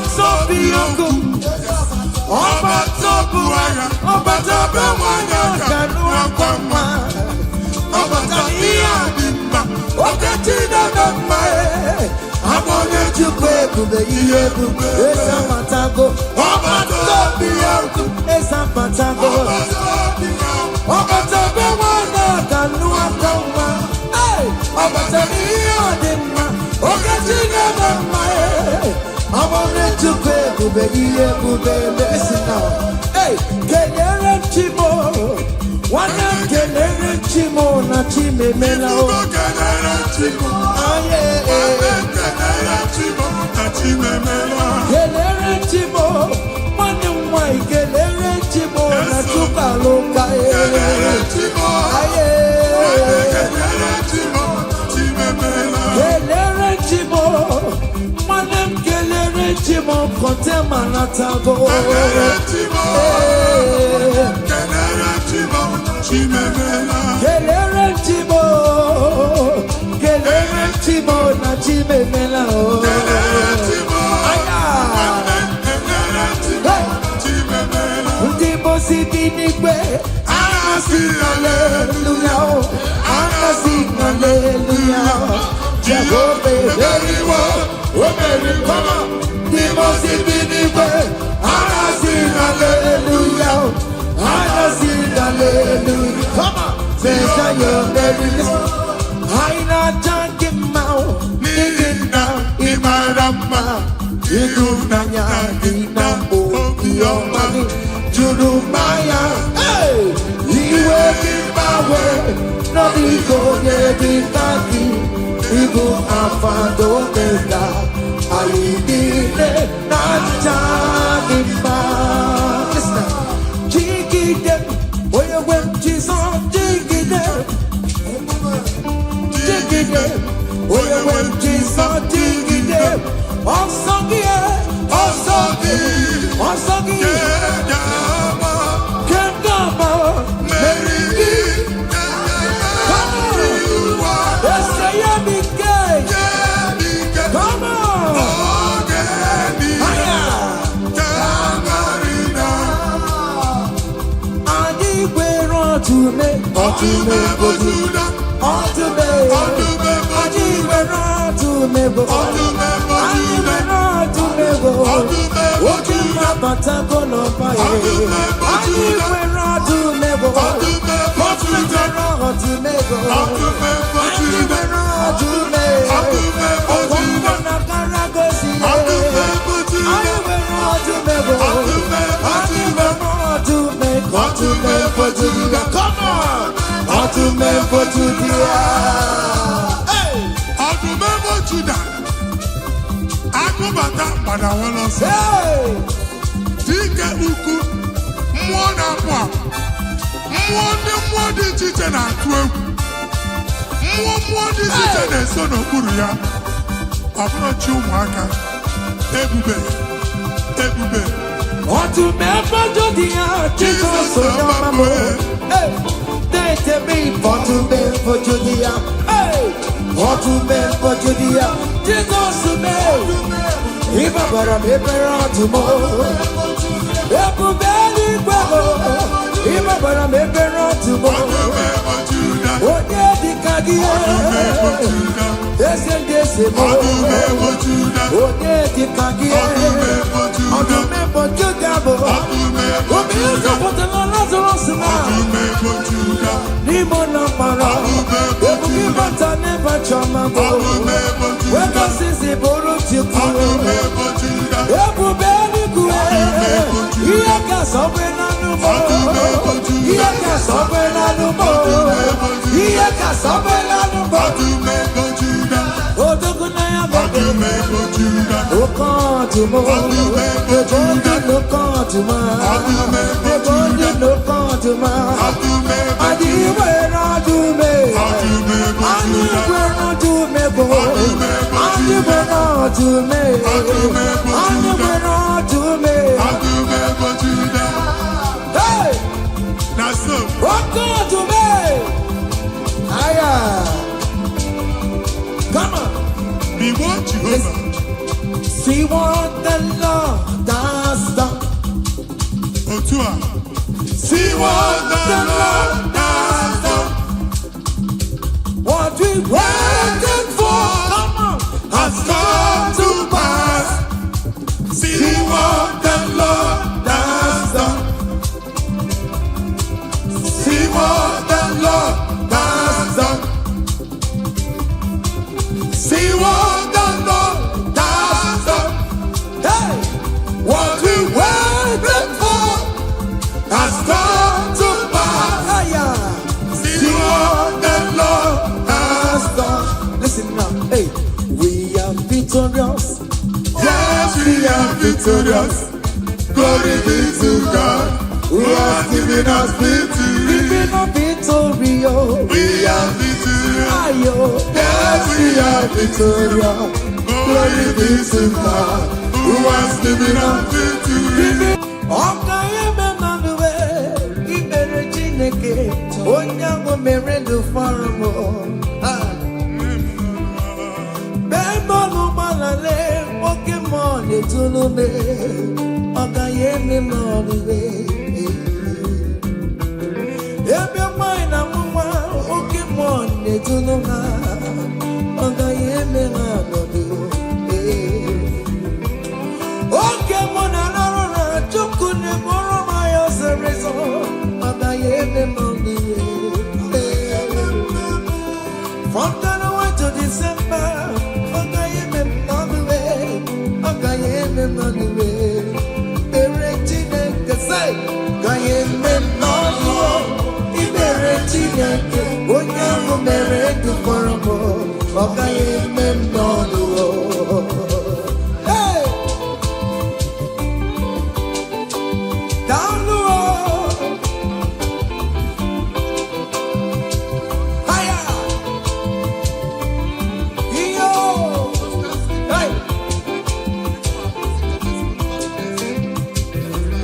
Obatobiyoko, Obatobuaya, Obatabewanya, Kanuakwama, Obatabia Bimba, Okatina Bamba, Abone Chukwe, Yebu, Esamatago, Obatobiyoko, Esamatago, Obatabewanya, Kanuakwama, Obatabia Bimba, Okatina Bamba, I want to go to listen now. Hey, Kenere Chimo, one Kenere Chimo, na Chime Melo. Kenere Chimo, Kenere Chimo, one way Kenere Chimo, na Chukaloka. Kenere Chimo, Kenere Chimo. Chimo kote manatago Kenere Chimo chimemela Kenere Chimo na chimemela Kenere Chimo Ndibo sibinikwe Anasi hallelujah Anasi hallelujah Jehovah very well Women come on the most infinite, I sing hallelujah, I sing hallelujah. Come on, say your baby. I not talking about living down in my rama. You do not know your money, Jurumaya. Hey, you will be my way, not be going to be talking. You go and find Omega. Ayidile Naija Igbo. Jigide, oye wem Jesus. Jigide, jigide, oye wem Jesus. Jigide, Osagi, Osagi, Osagi, Kendama, Mary, come on, let's say I'm gay. Come on. Come on! To me for Judah. Hey! To me for Judah. I go back that, but I want to say, Tika Uku, Mwana Kwa, Mwana teacher na 12, Mwana teacher na son of Kuria, Abra Chumaka, Ebube. To me for Judah, Jesus, so hey! To me for Judea, hey, to me for Judea, Jesus to me. If I got a paper to more, if I got a paper to more, what the Kadia, yes, and yes, what the Kadia, on the map of Judea, what is the Lazarus now? Nimona para, ebuki bata never chama bo. Weka sisi boro chiku, ebu beli kue. Iyaka sobe na nubo, iyaka sobe na nubo, iyaka sobe na nubo. Odogu na ya bebe, okantu mo, ebondi no kantu ma, ebondi no kantu ma. Hey! Come on!
Be what you
see what the Lord what the Lord has done. What we waited for has come to pass. See what the Lord has done. See what the Lord has done. See what the Lord has done. Hey, what we waited for has come to pass. See what the Lord has done. Listen now, hey, we are victorious. Yes, we are victorious. Glory be to God, who has given us victory. We are victorious. Yes, we are victorious. Glory be to God, who has given us victory. From January to December, hey, down the road, higher, yo, hey,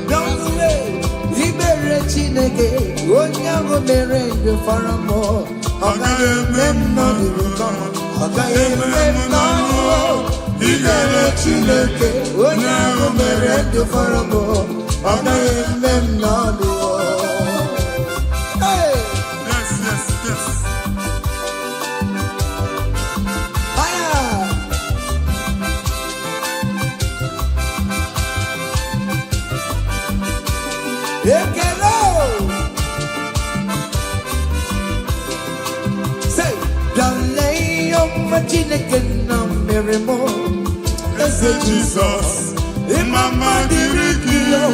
down the way, Ibere Chineke, Onyango Merendo Faramo, Ibere Chineke, Onyango Merendo Faramo, hey, yes, yes, yes. Higher. Ekelo. Say, Dalay of Machineke na Meremo. Ese Jesus, Imama Dirikio.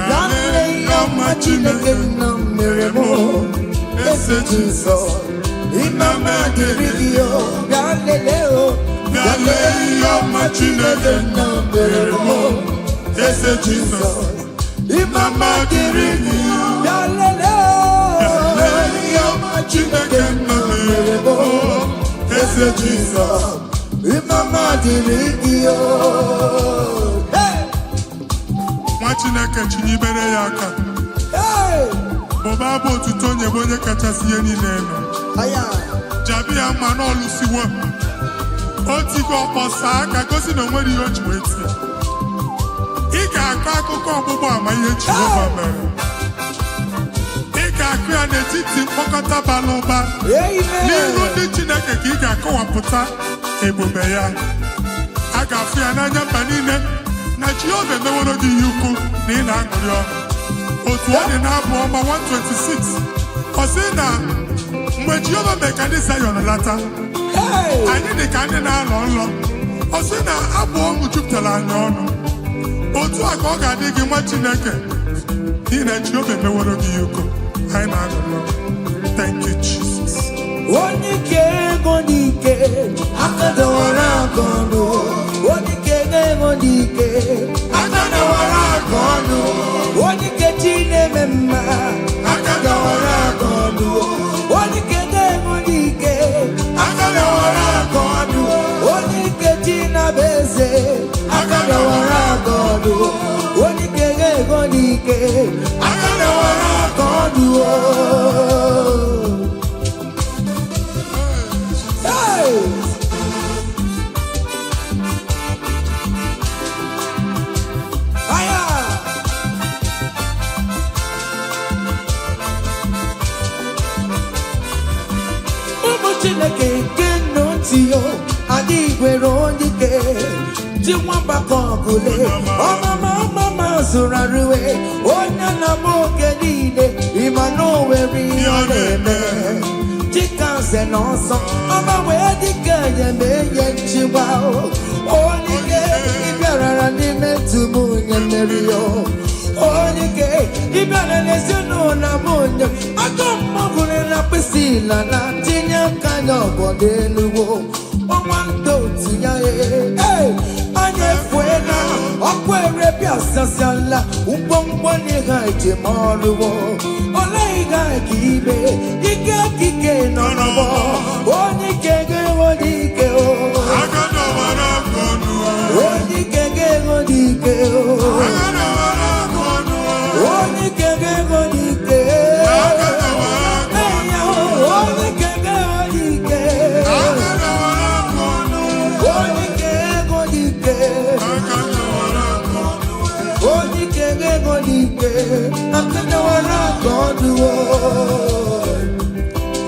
Dalay of Machineke na Meremo. Ese Jesus, Imama Dirikio. Dalay of Machineke na Meremo. Ese Jesus. Imama Dirigi, Yama Chineke Merebo, Ese Jesus, Imama Dirigi, hey, Machineke Chinibere Yaka, hey, Bobabo Tutonye Bonye Kachasiye Nileno, Aya, Jabi Amano Lusiwa, Otiko Posaka, Gosi no Mori Ochiweti. Ị ga-akọ akụkọ ọgbụgbọ ama ihe Jehova mere. Ị ga-akụ ya n'etiti mkpokọta bara ụba. N'ihu ndị Chineke ka ị ga-akọwapụta ebube ya. A ga-afụ ya n'anya mba niile na Jehova emeworo gị ihe ukwu na ị na-aṅụrị ọṅụ. Otu ọ dị n'abụ ọma 126. Ọ sị na mgbe Jehova mere ka ndị Zayọn lata, anyị dị ka ndị na-alọ nlọ. Ọ sị na abụ ọṅụ jupụtara anyị ọnụ. Otu a ka ọ ga-adị gị nwa Chineke n'ihi na Jehova emeworo gị ihe ukwu. Anyị na-agụ. Thank you, Jesus. Onye ike ego n'ike aka dọwara aka ọnụ. Onye ike ego n'ike aka dọwara aka ọnụ. Onye ike chi na-eme mma aka dọwara aka ọnụ. Onye ike ego n'ike aka dọwara aka ọnụ. Onye ike chi na-abụ eze aka dọwara aka ọnụ. Onye ike ego n'ike aka dọwara aka ọnụ.
Chiwamba Kogule, Mama Suraruwe, Onana Mokedide, Imano Weri, Chickens and also, Mama Wedika, May Chiwao, only gay, Ibara to Moon and Mario, only gay, Ibara Namoon, I don't move in a piscina, Latina kind of body. One to ya, anye fuena, akwere piasa sala, umbongwani gaje maruo, olaiga kibe, kike no no, oni kege o, agano wara kono, oni kege o, agano wara kono, oni kege agano wara kono, oni kege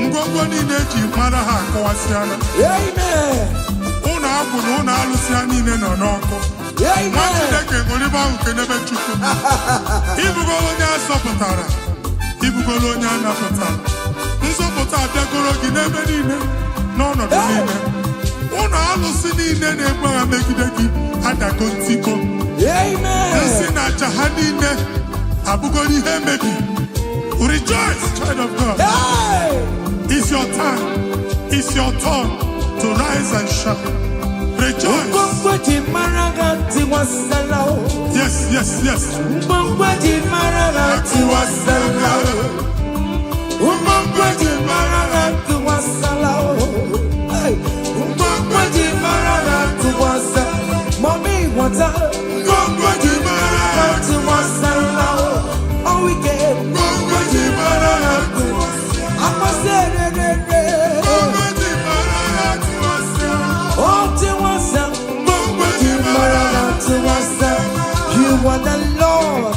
Ngwongwo niile ji mara ha akọwasịala. Ụlọ akwụ na ụlọ alụsị ha niile nọ n'ọkụ. Nwa Chineke ṅụrịba ahụ nke n'ebe Chukwu. Ibugolo onye azọpụtara, ibugolo onye anapụtara. Nzọpụta abịagoro gị n'ebe niile, n'ọnọdụ niile. Ụlọ alụsị niile na-egbu agha megide gị adago ntikọ. Nsị na aja ha niile abụgoro ihe emebi. Rejoice, child of God. It's your time. It's your turn to rise and shine. Rejoice. Yes, yes, yes.
Mommy, what's up? Oh, we get you are the Lord,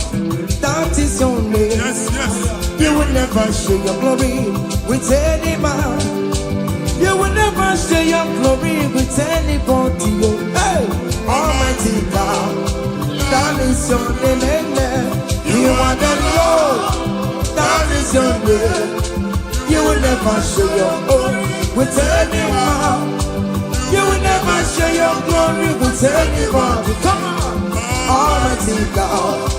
that is your name.
Yes, yes.
You will never share your glory with any man. You will never share your glory with anybody. Hey, Almighty God, that is your name. Amen. You are the Lord, that is your name. You will never share your glory with anyone. You will never share your glory with anybody. Come on, Almighty God,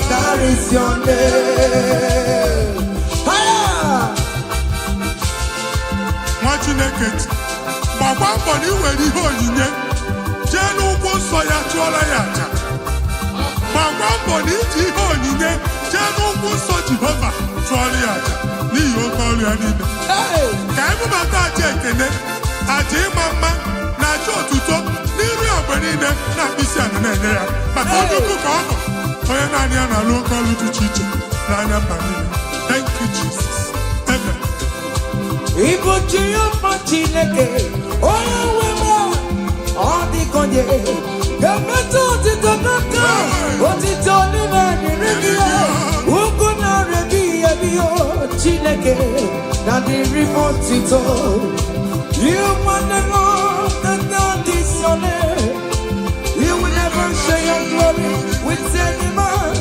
that is your name.
Nwa Chineke, gbagba mbọ na iwere ihe onyinye jee n'ụkwụ nsọ ya chụọrọ ya aja. Gbagba mbọ na iji ihe onyinye jee n'ụkwụ nsọ Jehova chụọrọ ya aja n'ihi oke ọrụ ya niile. Ka emebata aja ekele, aja ịma mma na aja otuto n'iru ogbe niile na mkpịsị ala na-enye ya maka onye ukwu ka ọ bụ onye naanị ya na-alụ oke ọrụ dị iche iche n'anya mba niile. Thank you, Jesus. Amen.
Ibuchi ọma Chineke onye nwe m ọ dịkonye ga-emetụ otito n'aka otito n'ime dịrị gị ya ugwu na-arịa gị ya biyo Chineke na dịrị m otito. You want the Lord that God is your name. You will never share your glory with any man.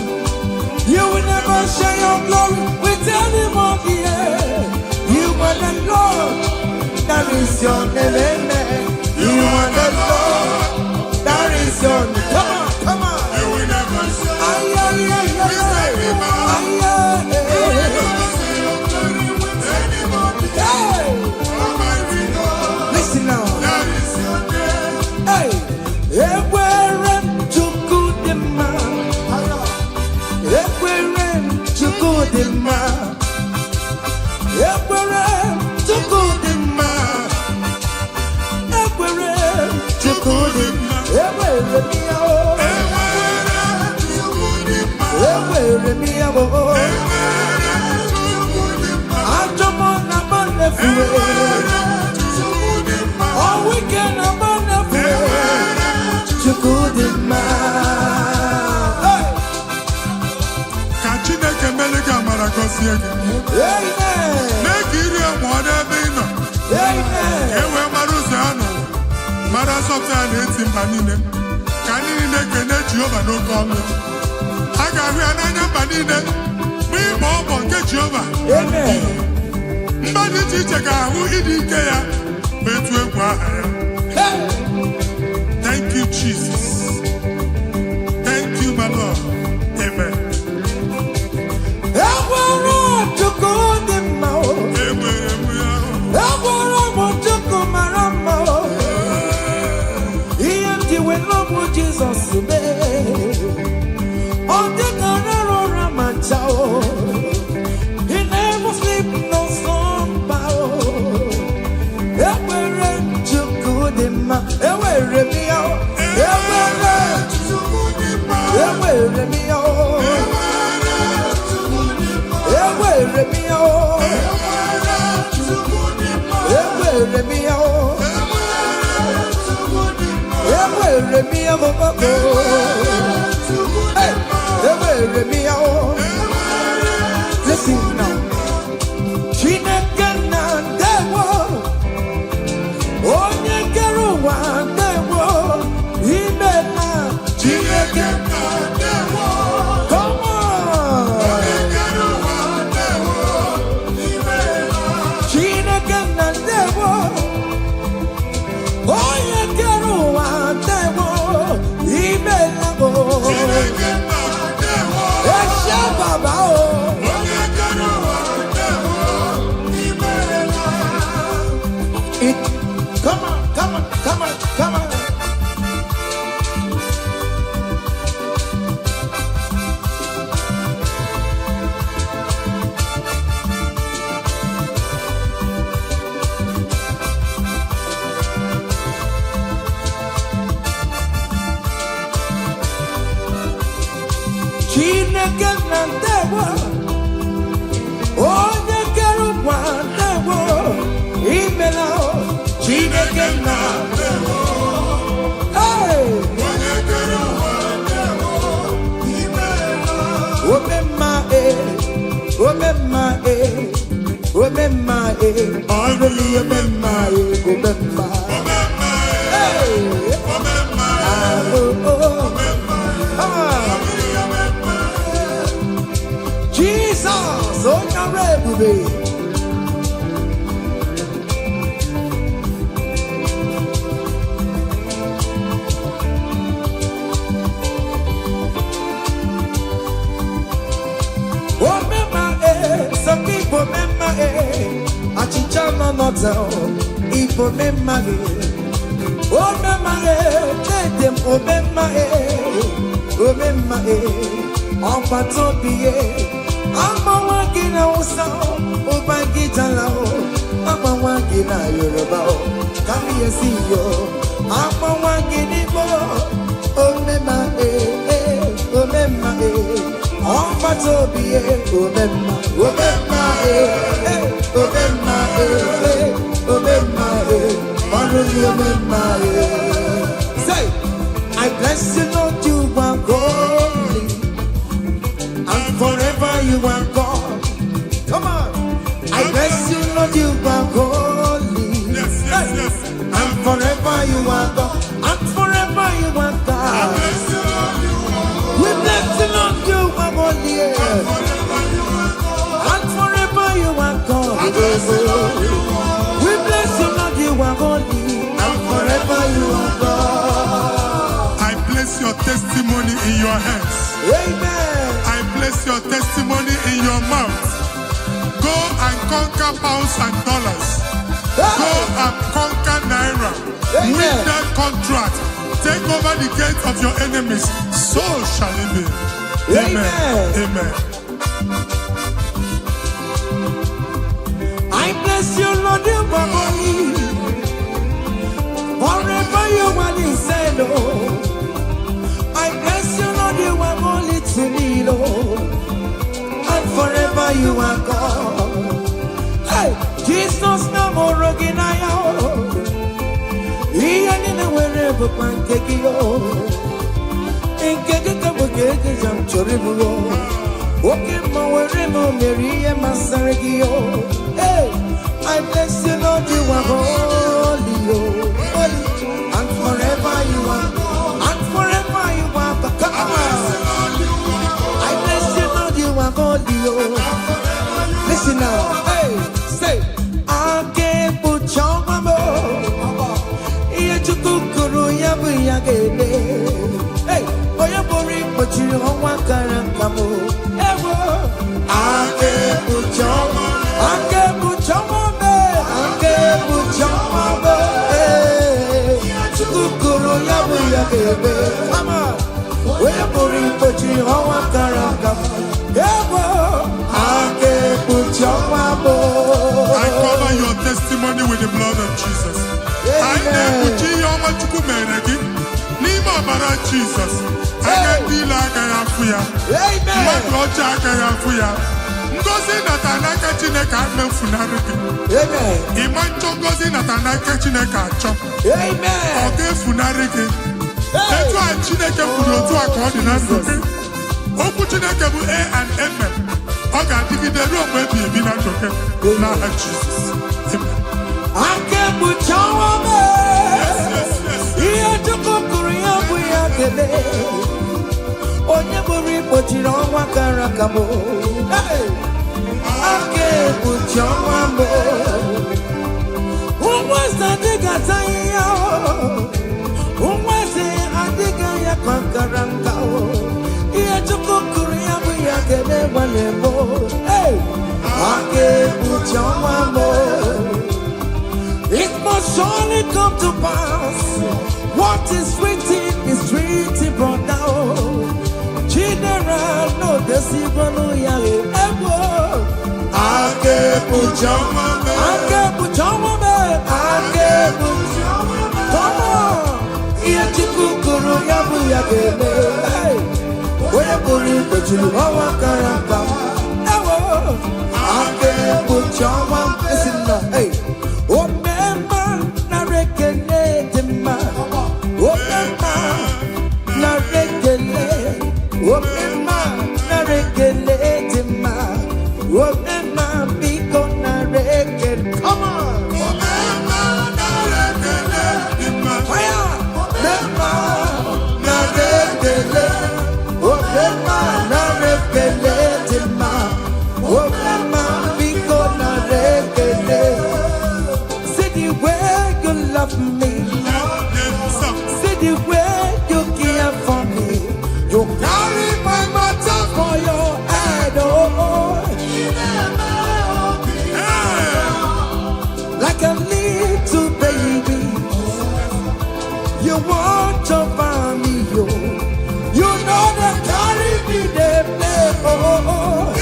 You will never share your glory with anybody. You are the Lord, that is your name. You are the Lord, that is your name. Come on, come on.
You will never share
Ay, ay, ay, ay, ay, ay, ay. Listen now.
That is your name.
Hey, ekwere Chukwu dị mma. Ekwere Chukwu dị mma. Ekwere Chukwu dị mma. Ekwere Chukwu dị mma. Ekwere m ya o. Ekwere m ya o. Ajọ m na m na-efuwe. All weekend I'm on the floor. Chukwu dị mma.
Ka Chineke mele gị amara gọzie gị.
Amen.
Mee ka iri amụọ n'ebe ị nọ.
Amen.
Ka e wee mara ụzọ ya nọ. Mara nsọpụrụ ya na-eti mba niile. Ka na-ekene Jehova n'oke ọnụ. A ga-ahụ ya n'anya mba niile ma ịgba ọgbọ nke Jehova. Mba dị iche iche ga-ahụ ịdị ike ya ma etu egwu aha ya. Thank you, Jesus. Thank you, my Lord. Amen.
Jesus, on the Carrara Manchao, he never sleep no slumber. Ever to good in my ever me out, ever to good in my ever me out, ever me out, ever me out. Listen now. Chineke na ndewo, onye kere ụwa ndewo, ime na Chineke na ndewo. Come on. Onye kere ụwa ndewo, ime na Chineke na ndewo, onye kere ụwa ndewo, ime na Chineke na ndewo. Eshe baba o. Come on, come on, come on, come on. Chineke na ndewo, onye kere ụwa ndewo, imela o. Chineke na ndewo, onye kere ụwa ndewo, imela. Omemma omemma omemma ọdụli omemma omemma Jesus, onye ọrụ ebube. Some people remember Achicha no notel. People remember oh remember let them remember on patopie. I'm a walking out oh my guitar I'm a walking out Yoruba. Come here see you. I'm a walking Igbo. Oh remember on patopie. Remember say, I bless you, Lord, you are holy, and forever you are God. Come on, I bless you, Lord, you are holy,
Yes.
and forever you are God, and forever you are God. We bless you, Lord, you are holy. You are God. We bless you, Lord, you are holy, and forever you are God.
I place your testimony in your hands.
Amen.
I place your testimony in your mouth. Go and conquer pounds and dollars. Go and conquer naira. Win that contract. Take over the gates of your enemies. So shall it be. Amen.
I bless you, Lord, you are holy. Forever you are inside, oh. I bless you, Lord, you are holy to me, Lord. And forever you are God. Hey, Jesus, no more rocking I am. He ain't in the wherever pancake you. In Kekakabuke, I'm Choribu. Okay, my wherever Mary and Masaragio. Hey, I bless you, Lord, you are holy, holy, and forever you are, and forever you are. pochi onwa karankamu. Ewo. Ake buchoma. Ake buchoma be. Ake buchoma be. Chukuru yabu yakebe. Mama. We pori pochi onwa karankamu. Ewo. Ake buchoma be.
I cover your testimony with the blood of Jesus. I nebuchi yoma chukumeregi. Nima bara Jesus. Agadila agayafuya.
Amen.
Magocha agayafuya. Ngozi natanaka chineke amefunarigi.
Amen.
Imancho ngozi natanaka chineke acho.
Amen.
Oge funarigi. Etu a chineke furu otu a ka ọ dị na ndụ gị. Okwu chineke bụ A and Amen. Ọ ga-adịgide ruo mgbe ebighị ebi na ndụ gị n'aha Jizọs. Amen.
Ake buchawa me. Ihe Chukwu kwuru ya bụ ya kele. Onye buru ikpochiri ọnwa kara aka m. Ake buchawa me. Ụmụeze adịghị ata ya. Ụmụeze adịghị ya kwa kara nka. Ihe Chukwu kwuru ya bụ ya kele gbanye m. Ake buchawa me. It must surely come to pass. What is written brought down. General, no deceiver, ya ebo. Ake buchoma me. Ake buchoma me. Ake buchoma me. Come on. Iya chikukuru ya bu ya gele. Where buri buchulu hawa karaka. Ewo. Ake buchoma me. Listen now, hey. Me. See the way you care for me. You carry my matter for your head, oh. Like a little baby, you want to find me, yo. You know that carry me there, oh.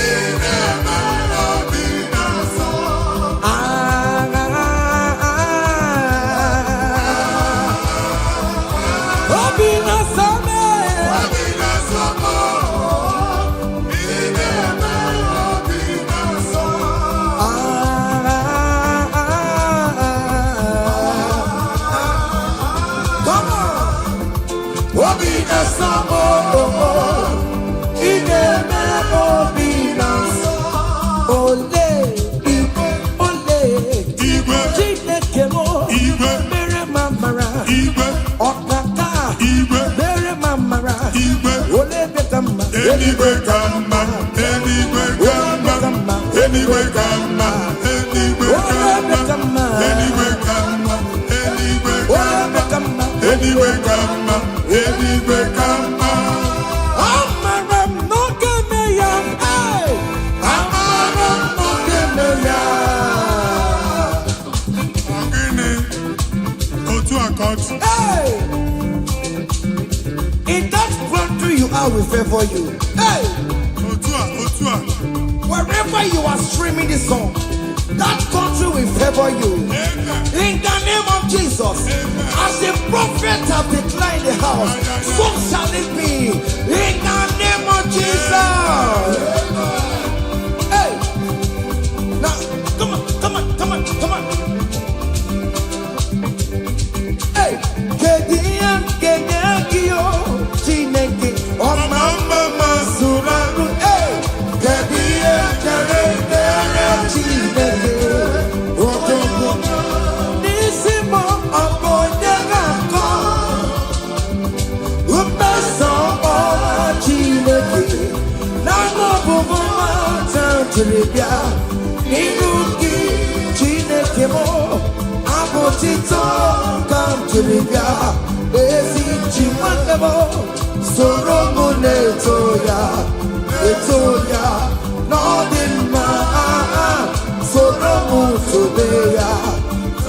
Anyway, come on, anyway, come on, anyway, come on, anyway, come on, anyway, come on, anyway, come on, anyway, come on, anyway, come on.
Amaram no kemeya, hey. Amaram no kemeya.
Ogini, otu akot.
Hey. In that country you are, we favor you. Hey.
Otua.
Wherever you are streaming this song, that country will favor you.
Amen.
In the name of Jesus.
Amen.
As the prophet have declared the house, so shall it be. In the name of Jesus. Hey. Now, come on. Hey. Kedian kiyo. Chineke. Oh mama suraru. Hey. Kedian Chineke. Nisimo abonyagako. Umeso Chineke. Nano buvuma tantribia. Inuki Chineke mo. Abotito kamtribia. Ezi chimanebo. Soromune Etoya, nothing ma, soromu tobeya,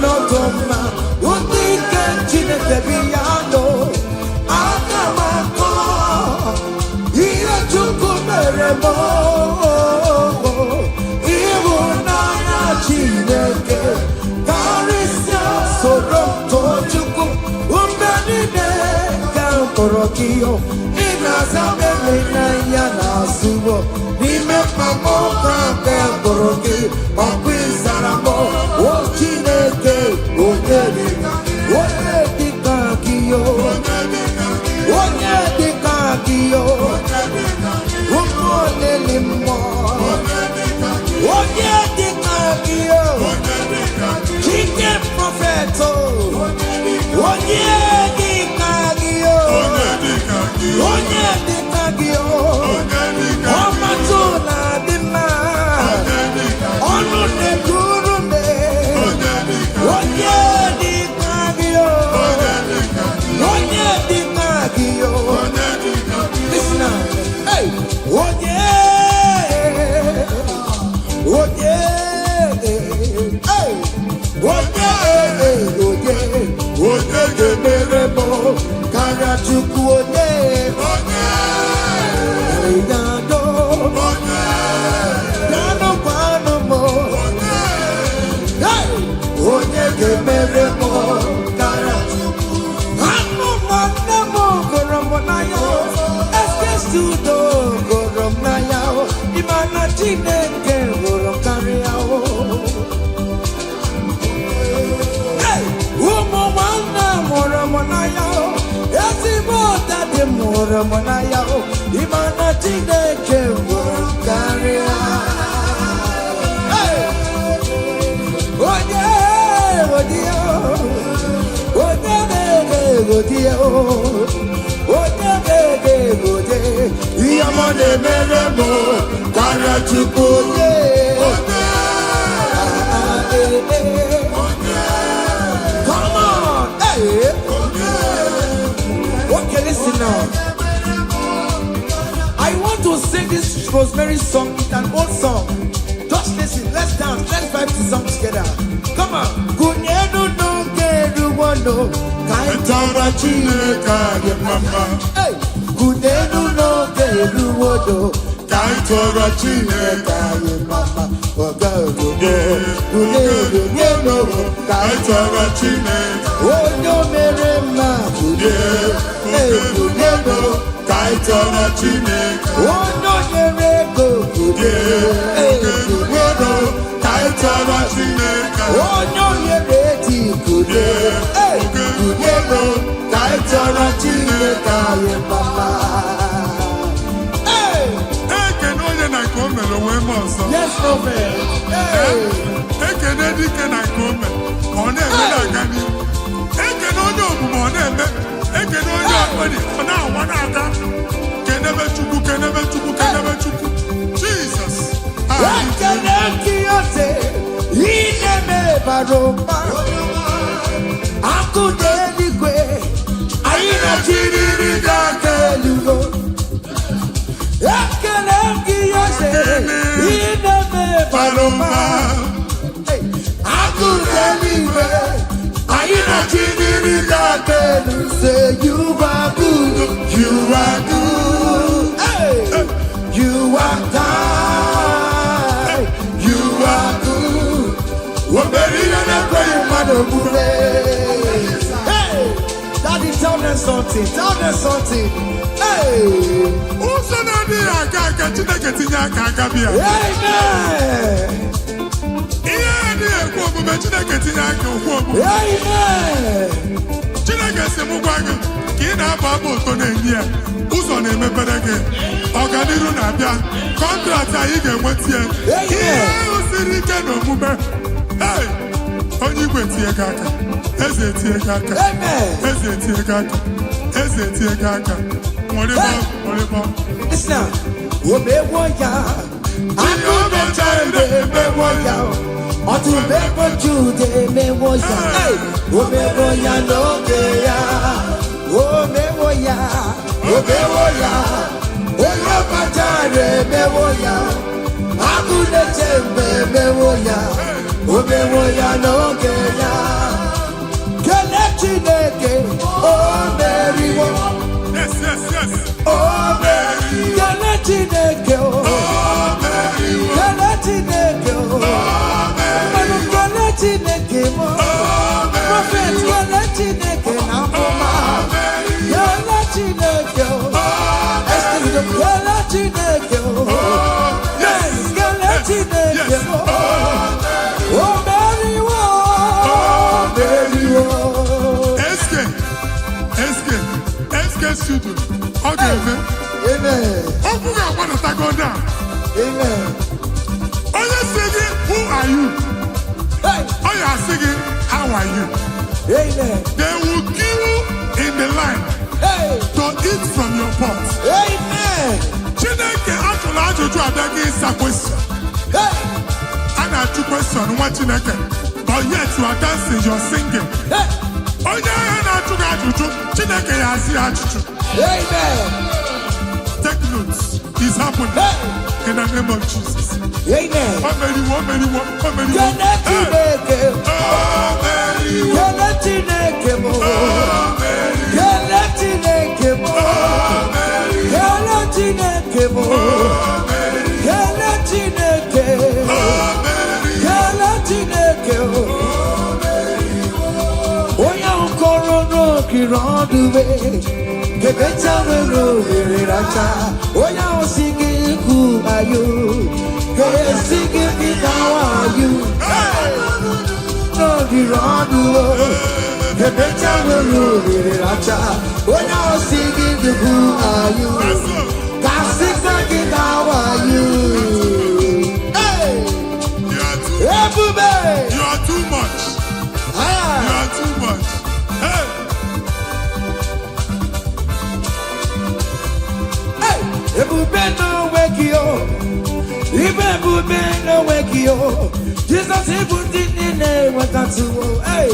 notoma, utika chine tebiano, akamako, iya chuku meremo, iwunaya chineke, karisya sorom tochuku, umbenine kamporokiyo. Ya na subo ni me pamo kante boroki okwizaramo o chineke onye dikakiyo onye limo onye dikakiyo chike profeto onye dikakiyo onye dikakiyo ọmatụla dị mma ọnụ na-ekuru me onye dikakiyo onye dikakiyo listen now hey onye ga-emere m karịa Chukwu onye onye ga-emere m karịa Chukwu anụ nwanne m gụrụ m n'anya eskestudo gụrụ m n'anya ịma na Chineke gụrụ m karịa ụmụ nwanne mụrụ m n'anya ezigbo dadi mụrụ m n'anya ịma na Chineke gụrụ m karịa onye ga-egode ihe ọma na-emere m karịa Chukwu onye come on okay listen now I want to sing this Rosemary song. It's an old song. Just listen, let's dance, let's vibe to song together. Come on. Kunyenu no geru wano kaitara Chineke ye mama. Hey, kunyenu no geru wano kaitara Chineke ye mama. Oga ogo, kunyenu no kaitara Chineke. Onyo mere ma kunyenu kaitara Chineke. Onyo mere go kaitara Chineke. Onyo mere ti kude kaitara Chineke ye mama.
Ekene onye na nke o mere onwe m ọzọ.
Yes, no man.
Ekene dike na nke o mere ka ọ na-eme na-aga n'ihu. Ekene onye omume ọ na-eme. Ekene onye akpịrị ọ na-awa na-aga. Kenebe Chukwu, kenebe Chukwu, kenebe Chukwu. Jesus.
Ekene kiyote ineme baroma akude eluigwe anyị na chiriri ga-akelugo. Ekene kiyote ineme baroma akude eluigwe anyị na chiriri ga-akelu. Say you are good, you are good, hey, you are kind, you are good. Hey, Daddy, tell them something, tell them something. Hey,
ụzọ na-adịghị aga aga Chineke tinye aka aga bịa.
amen,
Ihe adịghị ekwu omume Chineke tinye aka okwu omume.
amen.
Chineke si m gwa gị ka ị na-abụ abụ ụtọ na-enye ya ụzọ na-emepere gị ọganiru na-abịa kọntraktị anyị ga-enweta ya ihe ahụ siri ike n'omume. Hey! Onye igwe tie gị aka eze tie gị aka eze tie gị aka eze tie gị aka nwere
Listen, omewo ya akụmecha emewo ya ọtụmewo Jude emewo ya omewo ya n'oge ya omewo ya Oya Matare Mewoya, Abude Tembe Mewoya, Omewoya no Kenya. Kenechineke, oh Mary,
Yes, yes, yes.
oh Mary, Kenechineke, oh Mary, Kenechineke, oh Mary, Kenechineke, oh Prophet Kenechineke, Namoma, Kenechineke, oh Kenechineke, oh yes, Kenechineke, oh Mary, oh Mary, oh. SK studio. Okay, amen. Open your mouth and go down.
Amen. Are you singing? Who are you?
Hey.
Are you singing? How are you?
Amen.
They will give you in the line to eat from your pot.
Amen.
Chineke actually asked you to beg a question. And I ask you question, what Chineke? But yet you are dancing, you are singing. Oh yeah, and I took out you. Chineke has you.
Amen.
Take notes. It's happening in the name of Jesus.
Amen.
One many.
Oya singing, who are you? Hey, singing me, how are you? No, the wrong way. The better will Oya singing, who are you? Singing, how are you? Hey, everybody,
You are too much. You are too much. Hey.
Ebube no wake you, Ebube no wake you. Jesus ebute nine wakatu, hey.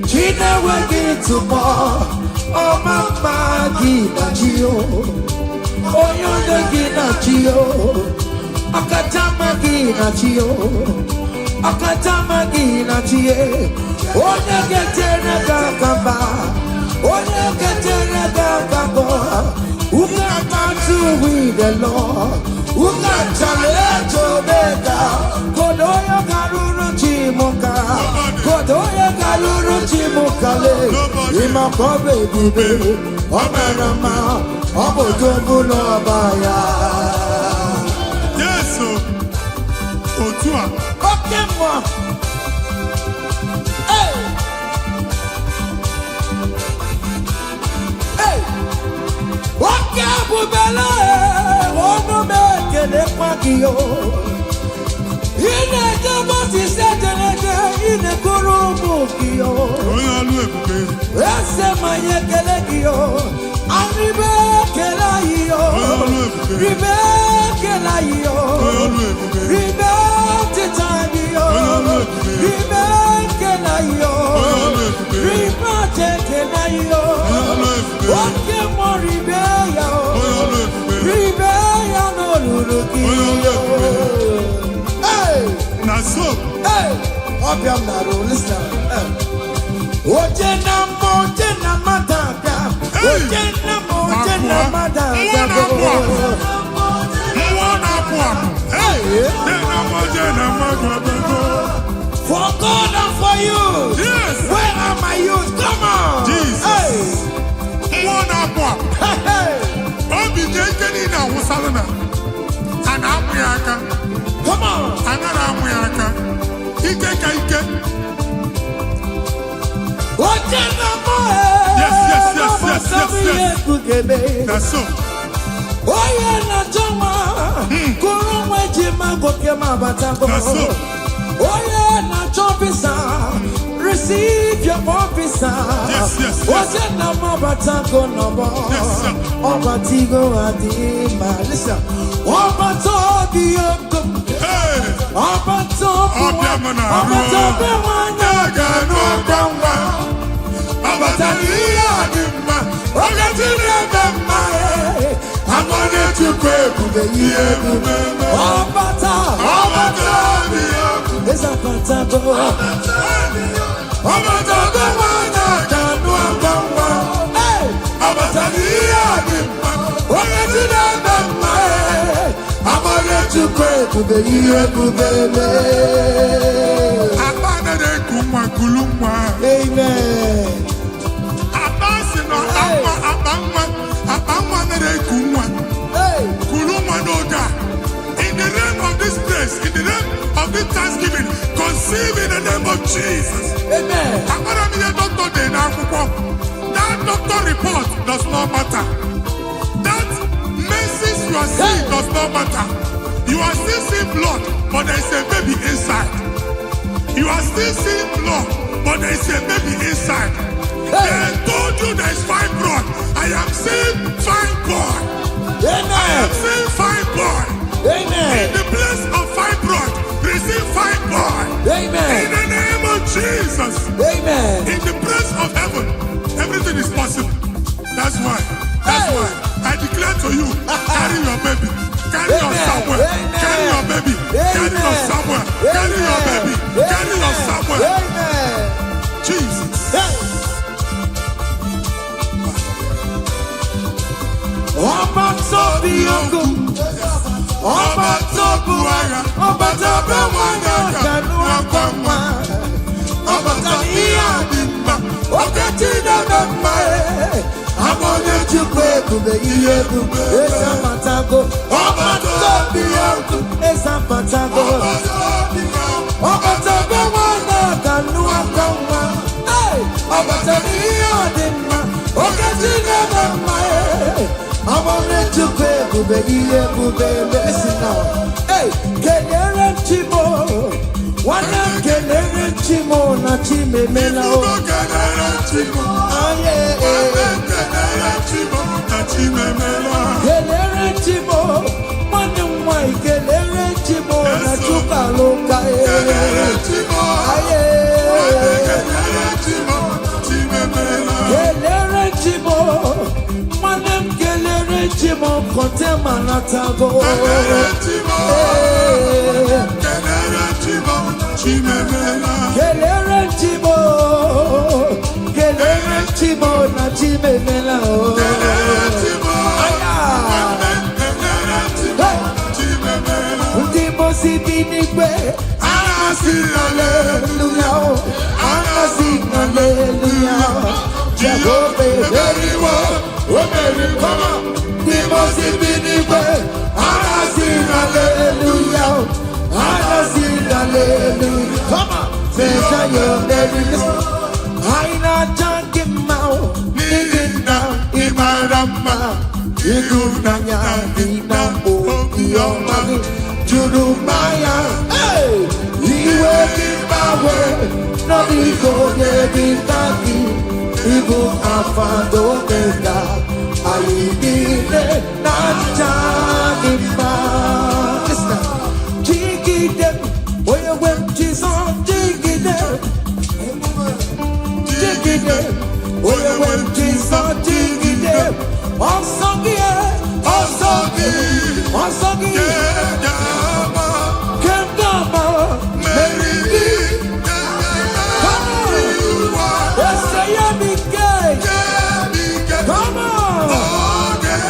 China wake tomorrow, oh mama gina chio, oh yonde gina chio, akatama gina chio, akatama gina chie, oh negetena kakamba, oh negetena kakamba. Who got to with the Lord? Who got to Omega? Kodoya Garuru Chimoka, Kodoya Garuru Chimokale, Imako baby, Omerama, Obojobulo Baya.
Yes, so Otua.
Okay, moi. Hey. Bubele, ono meke ne kwakio. Ine jabo si sejenege, ine kurumu kio.
Oya lu ebube.
Ese maye kele kio, aribe kela iyo. Ribe kela iyo. Ribe titani yo. Ribe kela iyo. Ribe kela iyo. Oke mo ribe yo. Hey!
Naso.
Hey! Obiam Naro, listen. Ojena matanga. Ojena matanga.
Hey!
For God and for you.
Yes.
Where are my youth? Come on.
Jesus.
Hey! Hey!
Obi jekeni na wusalana. Ana amuyaka.
Come on.
Ana amuyaka. Ike. Yes. That's so.
Oye na choma. Kuru mejima goke mabatango.
That's so.
Oye na chopisa. Receive your officer.
Yes.
Oye na mabatango no more.
Yes, sir.
Obatigo adima. Listen. Obatobi yoko.
Hey.
Obatobi
Obiamana.
Obatobi wanyaga no gamba. Obatani adima. Ogatini adama. I'm on it to pray. ebube ihe ebube ọbata ezapata go ọbata go nwanyị kanụ agbanwa ọbata ihe adị mma onye ji na-eme mma amara Chukwu ebube ihe ebube
Aba na-eku nwa kulu nwa.
Amen.
Aba si na aba nwa na-eku nwa. Kulu nwa n'oge a. In the name of this place, in the name of this Thanksgiving, conceive in the name of Jesus.
Amen.
Akpara m ihe doctor dị n'akwụkwọ. That doctor report does not matter. That message you are seeing does not matter. You are still seeing blood, but there is a baby inside. You are still seeing blood, but there is a baby inside. They told you there is fibroid. I am seeing fine boy.
Amen.
I am seeing fine boy.
Amen.
In the place of fibroid, receive fine boy.
Amen.
In the name of Jesus.
Amen.
In the place of heaven, everything is possible. That's why I declare to you, carry your baby. Carry your somewhere. Carry your baby. Carry your somewhere. Carry your baby. Carry your somewhere.
Amen.
Jesus.
Ọba tóbi ogun, ọba tóbi wáyà, ọba tóbi wáyà kanú agbọ̀nwá, ọba tóbi ihe adị mma, oke Chineke mma amụnye Chukwu ebube ihe ebube ezapatago, ọba tóbi ogun ezapatago, ọba tóbi wáyà kanú agbọ̀nwá, ọba tóbi ihe adị mma, oke Chineke mma amụnye Chukwu ebube ihe ebube esi na kelere Chimo nwanne m kelere Chimo na Chimemela o kelere Chimo nwanne m nwanyị kelere Chimo na Chukwuka kelere Chimo nwanne m kelere Chimo kote manatago kelere Chimo na Chimemela ndị mbosi bi n'igwe anasị haleluya anasị haleluya Jehova emeriwo o merikwa ndị mbosi bi n'igwe anasị haleluya anasị haleluya come on measure your merits anyị na-aja gị mma n'ihi na ị mara mma ịhụnanya gị na obi ọma gị juru mmanya iwe gị gbanwe n'ọdịgo onye gị ka gị ịbụ Alfa na Omega anyị niile na-aja gị mma jigide onye nwe m Jizọs jigide onye nwe m Jizọs jigide ọsọ gị kemgbe meri gị ese ya bike come on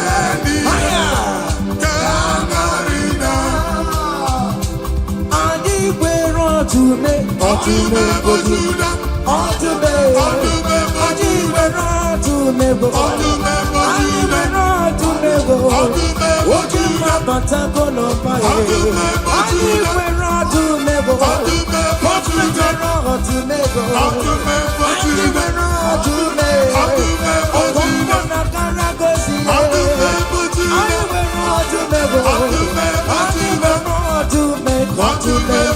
anyị gwere ọdụme bojuda ọdụme anyị gwere ọdụme bojuda anyị gwere ọdụme bojuda ojú mabatago n'ọba yẹ anyị gwere ọdụme bojuda ọdụme ọdụme anyị gwere ọdụme ọgbọgbọ na karagosi yẹ anyị gwere ọdụme bojuda anyị gwere ọdụme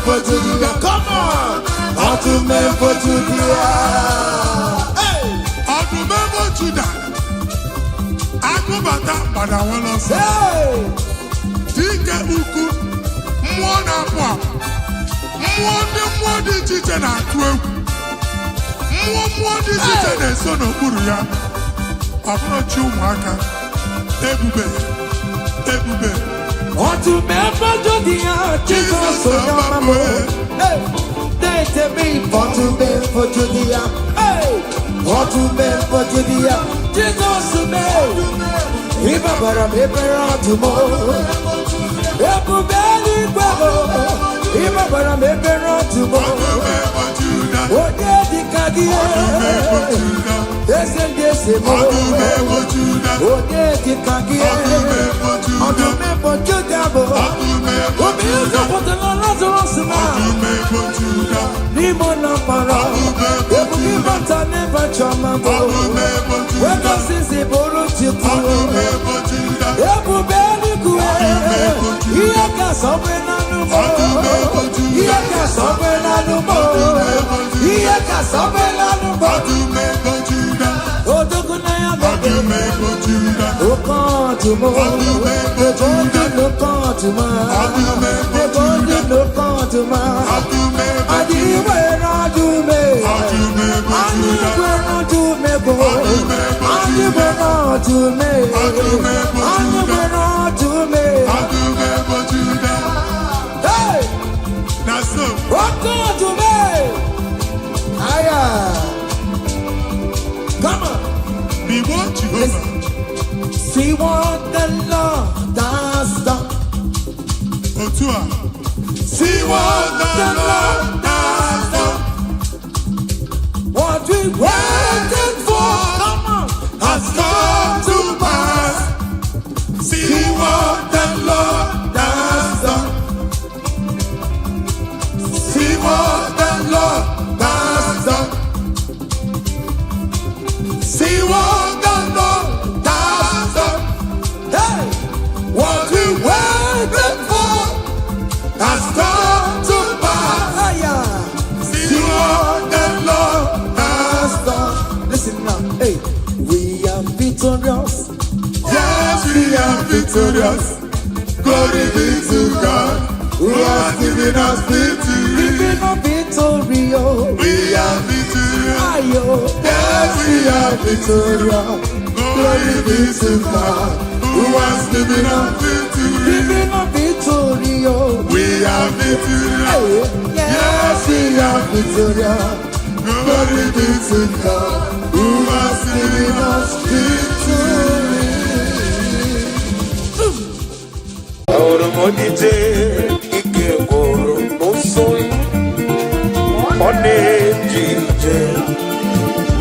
bojuda come on ọdụme bojuda
ọdụme bojuda agụbata gbada nwere ọsọ dike ukwu mmụọ na-apụ apụ mmụọ dị iche iche na-atụ egwu mmụọ dị iche iche na-eso n'okpuru ya ọbụrụ chi ụmụaka ebube
What to make for Judia, Jesus, so Yamamo. Hey, they tell me, what to make for Judia. Hey, what to make for Judia, Jesus, so make. Riba bara mebera tomorrow. Ebu beli kwabo. Riba bara mebera tomorrow. Oye di kagie. Dese mo. Oye di kagie. Odu mebo judabo. Obi uzo potelo Lazarus ma. Limo na para. Ebu kibata neba chama bo. Weka sisi boro chipu. Ebu beli kue. Iya ka sobe na numo. Iya ka sobe na numo. Iya ka sobe na numo. Odogu na ya bebe. Okantumo. Okantumo. Okantumo. Okantumo. Adiwe na dume. Adiwe na dume bo. Adiwe na dume. Adiwe na dume. Hey! Okantumo. Aya. Come on.
Be what Jehovah.
See what the Lord has done.
Otua.
See what the Lord has done. What we waited for, come on, has come to pass.
See what
the Lord has done. See what the Lord has done. See what the Lord has done. Hey, what we waited for has come to pass. See what the Lord has done. Listen now, hey, we are victorious.
Yes, we are victorious. Glory be to God, who has given us victory.
Giving us victory, oh.
We are victorious.
Ayo,
Yes, we are
victorious.
Glory be to God, who has given us victory.
Giving us victory, oh.
We are victorious.
Hey, yes, we are victorious.
Glory be to God, who has given us victory.
Ahora modite ike goro nosoi one jije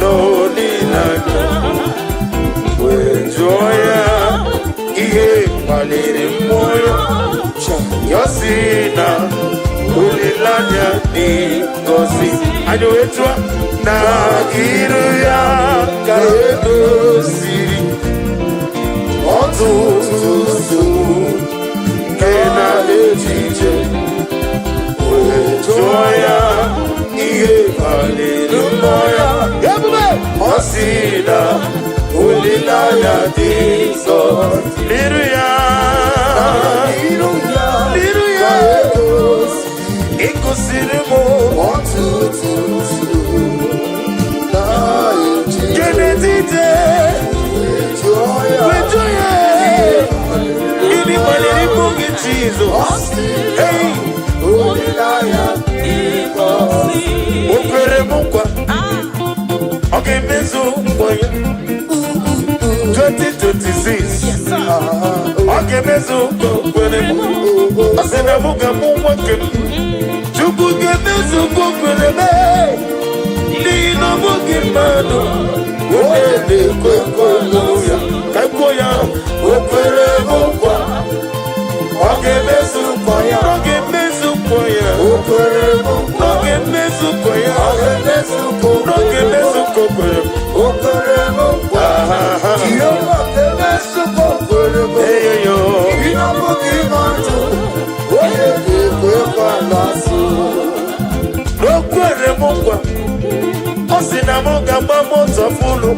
no nilanya we joya ihe palere moyo yosina ulilanya ni gosi ajoetwa na iru ya ka edosiri otutu Kena ejije Joya Iye Hallelujah Yabube Osina Ulilaya Diso Liruya Liruya Ikusirimo 1, 2, 3 Genetite Joya Jesus, hey, Okere mukwa, okay, mezu mkwaya, 2026, okay, mezu mkwele mu, asena muka mwake, chukuge mezu mkwele me, lino muki mano, okele kwekoya, kakoya, okere mukwa. Oge mezu koya, oge mezu koya, oge mezu koya, oge mezu koya, okere mukwa. Yo oge mezu koya, hey yo. Ina muki manto, oye kwe kwa lasu. Okere mukwa, osina muga mamoto fulu.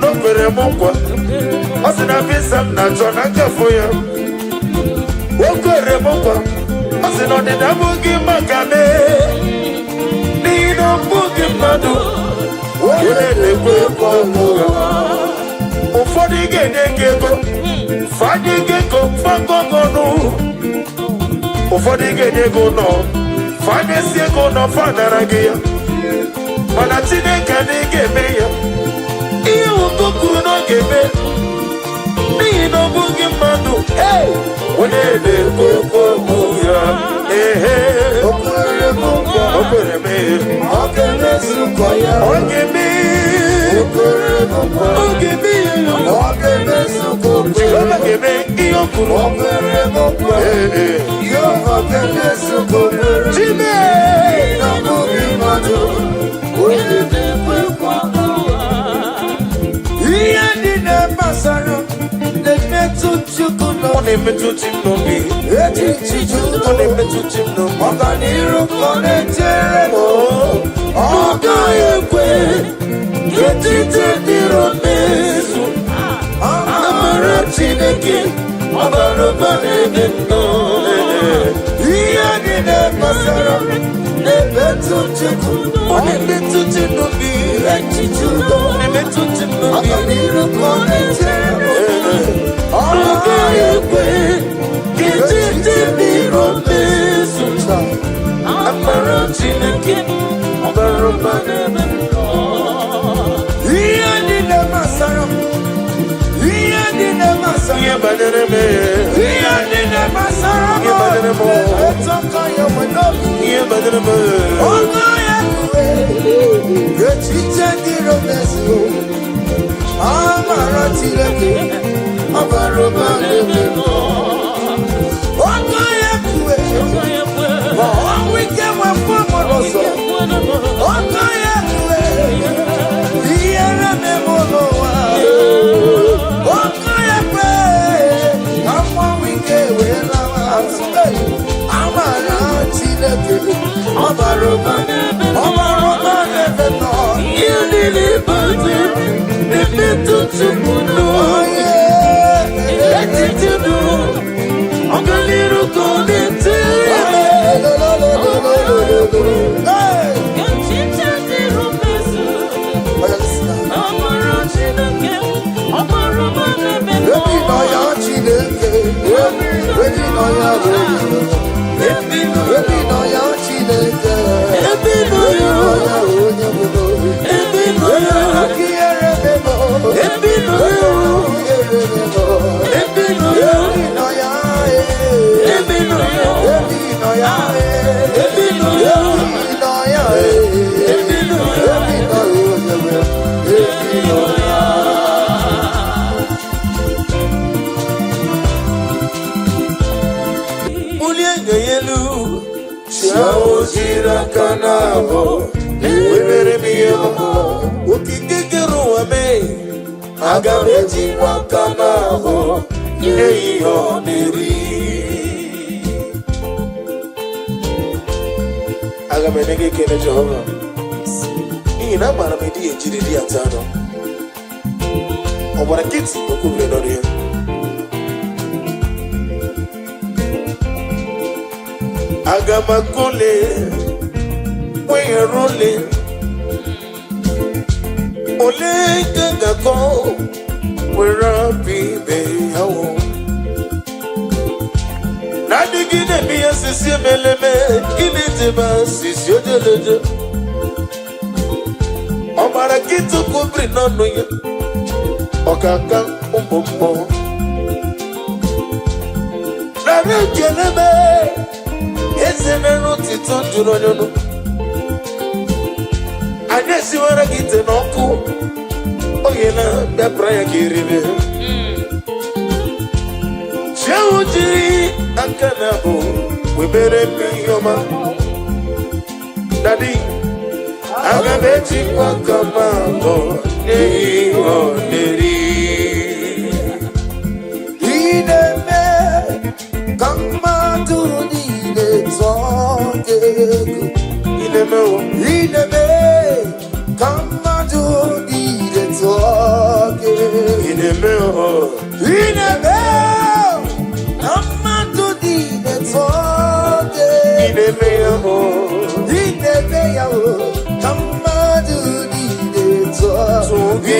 Okere mukwa, osina bisa na chona kafuya. Okere mukwa, osina dida mugi makane. Nino mugi madu, oye kwe kwa muga. Ufodi gene kego,
Fanye geko fagogono Ufodi genye gono Fanye siye gono fanaragia Mana tine kane gebe ya Iyo ukoku no gebe Ni no bugi manu Hey Wenede koko muya Hey Okere muka Okere me Okere sukoya Okeme Okere muka Okeme Okere sukoya Chikoma gebe Iyo kuru Okere muka Iyo okere sukoya Chime Ino bugi manu Wenede koko muya Iya dine masaro One metu chimnobi, eti chiju. One metu chimnobi, organiru konechero. Oga ekwe, eti tendiro mesu. Amara chineke, amara banegeno. Iya dine masara, ne metu chiku. One metu chimnobi, eti chiju. One metu chimnobi, organiru konechero. Oga ekwe, eti tendiro mesu. Amara chineke, amara banegeno. Iya dine masara. Iya badere me. Iya dine masara. Iya badere mo. Etoka ya wenobi. Iya badere me. Oga ekwe, eti tendiro mesu. Amara chineke, amara banegeno. Oga ekwe, wike wafumonoso. Oga ekwe, iyere me molowa. Oga ekwe, amwa wike welawa. Amara chineke, amara banegeno. Yelili bade, nebetu tumuno. Eti tudu, ogaliru konete. Kanabo, webere miyo, ukikikuru wame, agabeji wakanabo, yeyo neri. Agamenege kene Jehovah. Ina mara medi ejiri di atano. Obara kiti okubule nori. Agamakule. We're rolling. Ole ganga ko, we're happy beyawo. Nadi gine miya sisi meleme, gine teba sisi odeleje. Omara kitu kubri nono ye, okaka umbombo. Nare keleme, ezeme roti tonjuro nyono. Anesi wara gite noku oyena da praya kiribe Chawujiri akanabo webere miyoma Daddy agabechi wakamabo neyo neri Ideme kamadu nide zonge Ideme Kamadu ide toke Inemeo Kamadu ide toke Inemeo Kamadu ide toke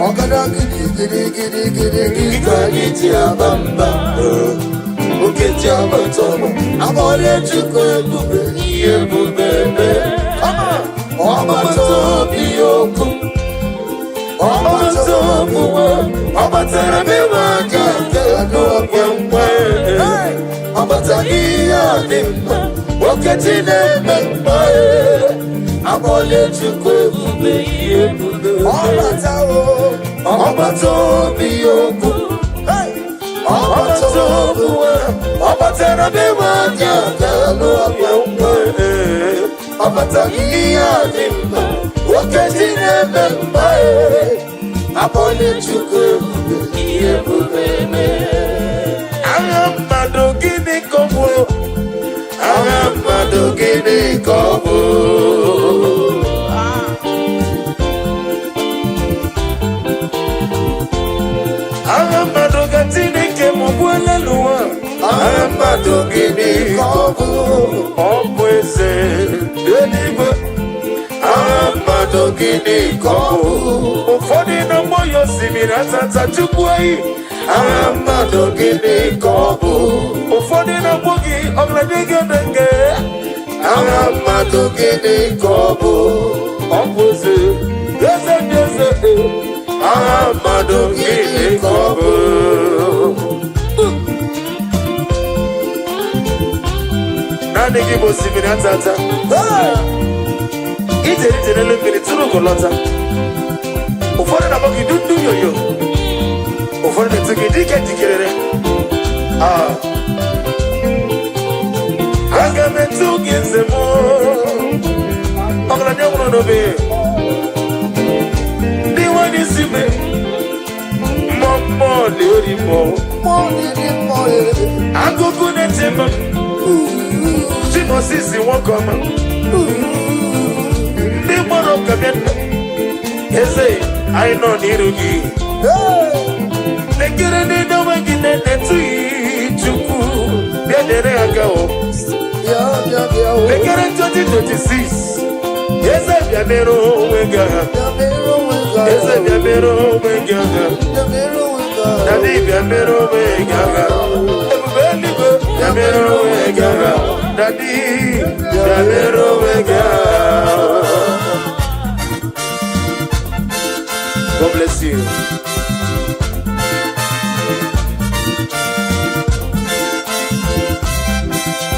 Ogada gidi gidi gidi gidi gidi gidi abamba. Oketi abatomo. Amore chuko ebube ebube. Obato biyoku. Obato buwa. Obatara mewa kaka no kwemwe. Obata iya dimba. Oketi nemba. Amole chuko ebube ebube. Obato biyoku. Obato buwa. Obatara mewa kaka no kwemwe. Obata iya dimba. Oketi nemba. Amole chuko ebube ebube.
Aramado gini kobo. Aramado gini kobo. Aramado gatini ke mobwele luwa. Aramado gini kobo. Opweze delibo. Aramado gini kobo. Ufodi na moyo simira tata chukwai. Aramado gini kobo. Ufodi na bogi ogladege denge. Aramado gini kobo. Opweze yeze. Aramado gini kobo. Nani gibo simira tata. Ite lembele tunu kolota. Ufodi na bogi dundu yoyo. Ufodi na tuki dikere. Agame tuki nzemo. Ogla nyamuno nobe. Niwani sime. Momo liorimo. Agogo netema. Chino sisi wakoma. Nimoro kabena. Eze, I know nirugi. Nekere ni dawa gine netui chuku. Biadere agao. Nekere 2026. Eze biamero wega. Eze biamero wega. Dadi biamero wega. Ebubeli go biamero wega. Dadi biamero wega. God bless you.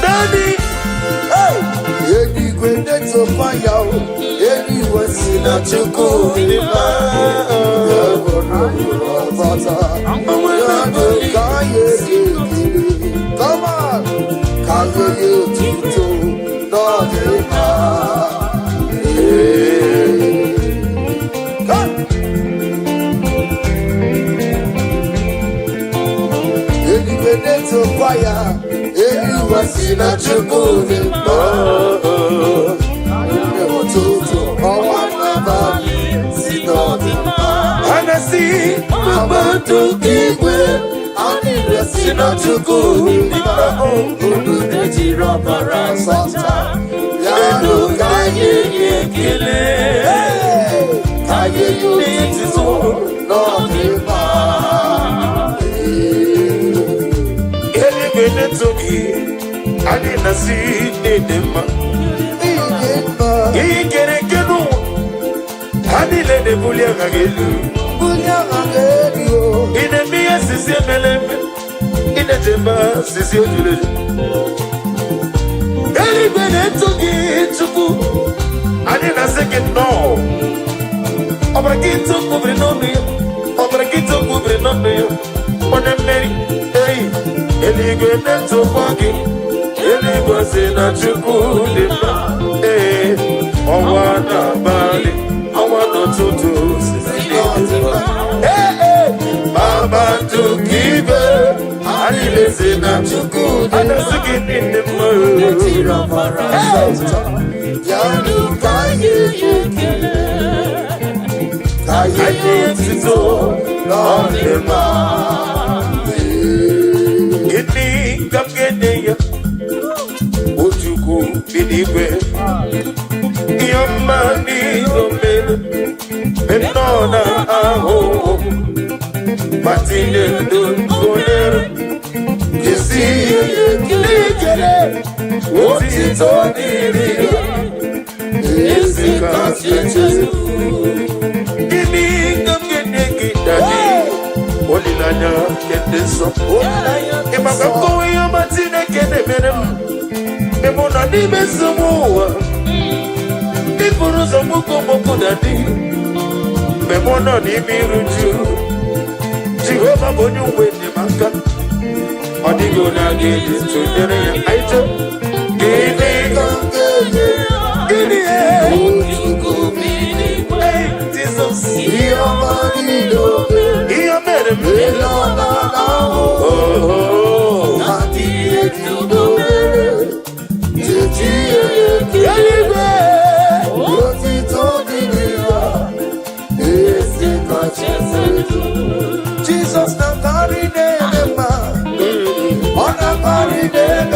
Daddy,
Edi kwende tofaya o, edi wasina chuku lima. Bata, yado kaye kiri, come on, kaye yututo, no lima. Edi kwende tofaya, edi wasina chuku lima.
Anasi,
Mabato kigwe, anile sina chuku nima. Unu neji robara santa, yanu kaye yekile. Kaye yutizo, no nima.
Eli bene togi, ani nasi nedema. Ikere kenu, ani le de bulia kagelu. Ine miya sisi meleme, ine jemba sisi ojule. Eli bene togi chuku, ani naseke no. Obrakito kubre no niyo, obrakito kubre no niyo. One meri, hey, eli bene togi, eli bose na chuku lima, hey, owana bali, owana tutu sisi. Hey, Baba to give Anilese na chuku Anasuki in the mood
Yanu kaye yekile. Kaye yutito, no nima.
Gini kapgeneya Ojuku binigwe Yamba
mani domene menona aho matine donere kisi kile oti toniri esi kasete ini ngamgene kidadi olilanya kedeso imakakowe matine kene merem emona ni mesuwa Iburuzo muko moko dadi Memono ni miruju Jehova bonyu wende maka Odigo na gidi tundere ya aito Gidi Gidi Ujuku mini Hey Jesus Iyo marido Iyo mere Melona na oh Nati etudo Titi Jesus na carry them on a carry them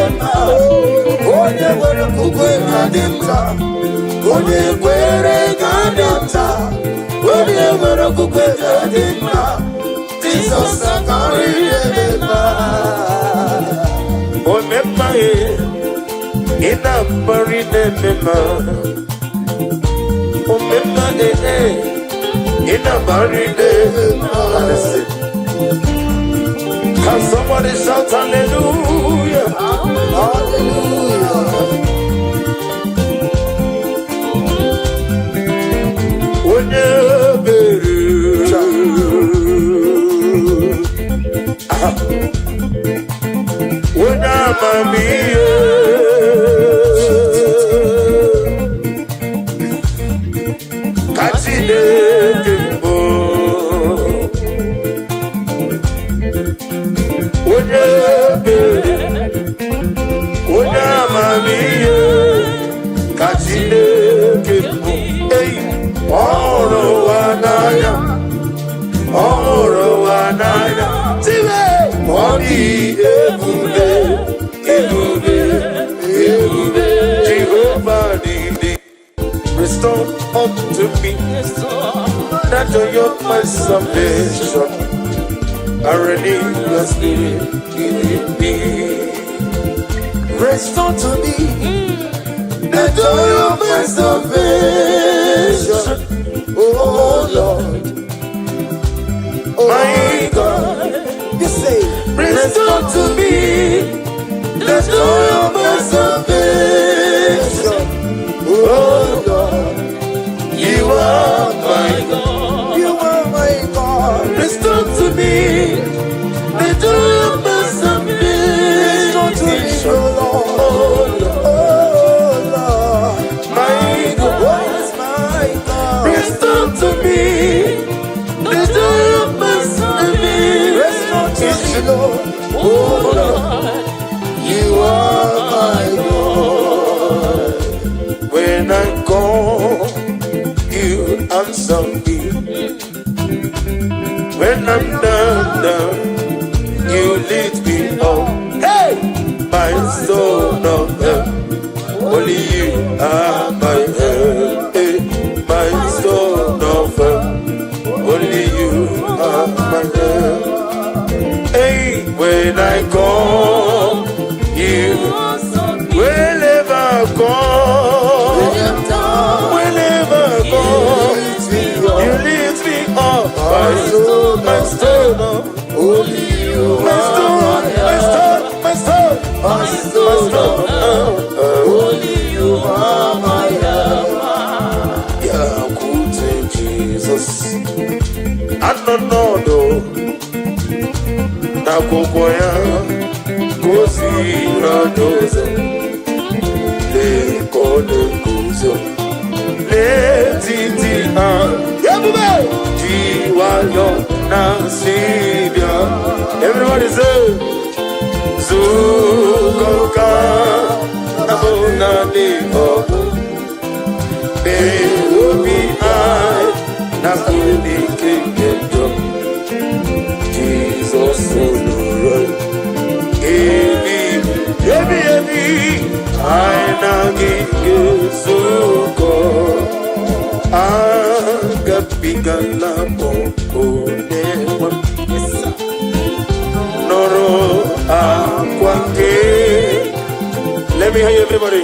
onye were kukwe kadimta onye kwere kadimta onye were kukwe kadimta Jesus na carry them omemma ina bari them omemma in a buried day. Can somebody shout hallelujah? Hallelujah. When you're buried, when I'm restore unto me that joy of my salvation. Already your spirit in me. Restore to me the joy of my salvation. Oh Lord, my God, you say, restore to me the joy of my salvation. Oh God, you are my God. You are my God. Restore to me the joy of my salvation. Restore to me, oh Lord. Oh Lord, my God, my God. Restore to me the joy of my salvation. Restore to me, Lord. Oh Lord, you are my God. When I call, you answer me. When I'm down, you lift me up. Hey, my soul of help, only you are my help. Hey, my soul of help, only you are my help. Hey, when I call, you wherever I call, whenever I go, you lift me up. My soul, my soul, only you my soul, my soul, my soul, my soul, only you are my help. Yeah, good Jesus. I don't know though. Na kukoya, kosi na doze, le kode kuzo, le titi yabube, jiwayo na sibia. Everybody say, zukoka, abona ni obu, be ubi I, na kuni kingdom. Jesus, Ebi, I na give you so mo onenwe noro akwake. Let me hear you, everybody.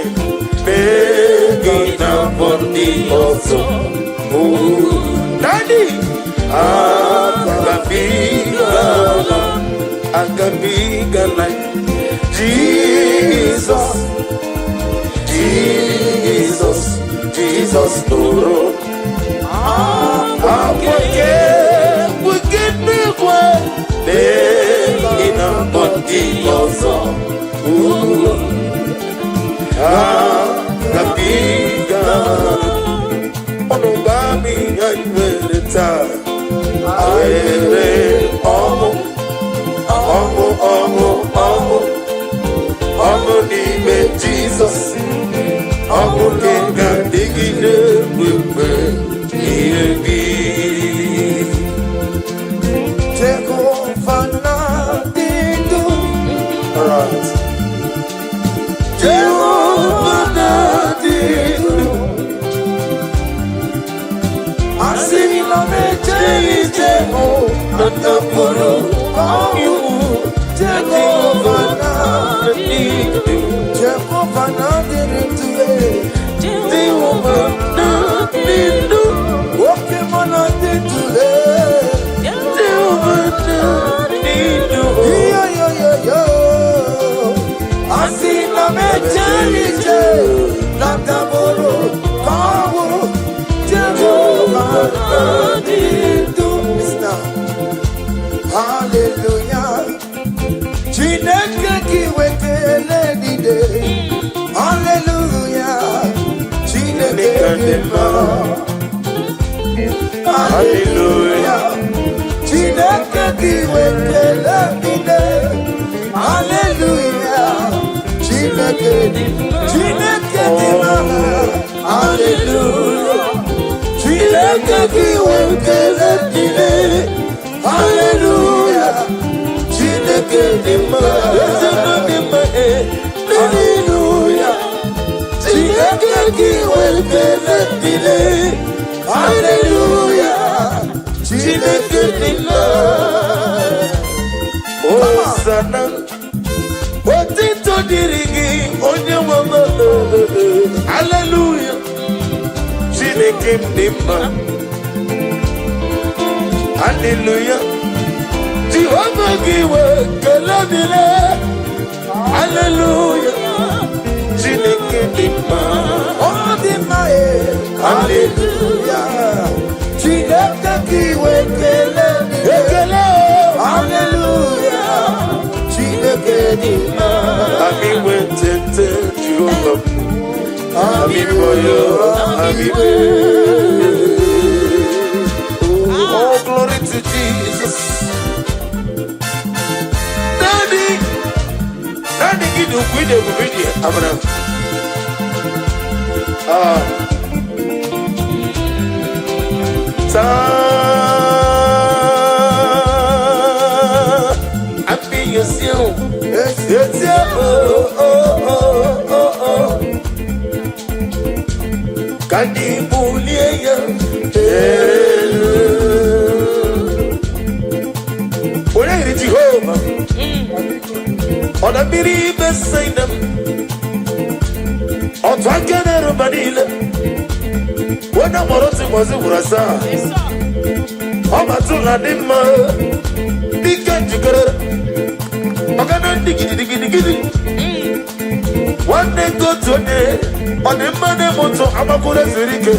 Begin upon the altar. Daddy, Agabiga like Jesus, Jesus, Jesus, Lord. We get me one. Begin upon the altar. Agabiga. Onobami aywereta aere omo n'ime Jesus omo ga digide mgbe ihe bi Jehovah na didu. Alright. Jehovah na didu. Asila meje ho natapuru you Jehovah na didu. Jehovah na didu. Jehovah na didu. Woke mana didu. Jehovah na didu. Yo. Asila meje natapuru kawo. Hallelujah. Chineke kiwekele dide. Hallelujah. Chineke dema. Hallelujah. Chineke kiwekele dide. Hallelujah. Chineke dema. Hallelujah. Chineke kiwekele dide. Hallelujah. Chineke dema. Hallelujah. Chineke kiwekele dide. Hallelujah. Chineke dema. Hosanna. Otito dirigi onye mama. Hallelujah. Chineke dema. Hallelujah. Jehovah giwe kelamile. Hallelujah. Chineke dema. Oh dema. Hallelujah. Chineke giwe kelamile. Hallelujah. Chineke dema. Ami wetete Jehovah. Ami boyo. Ami oh, glory to Jesus. Daddy, give you video. Abraham. Happy yourself. Yes. Oh. Kandi muliya. Jehovah, on a biri besainam, on Twakener Badila. When I'm was a Urasa, Omatula Dima, Dikan Jigger, Ogana Diggy. One day go to a day on the money moto Amakura Zurike,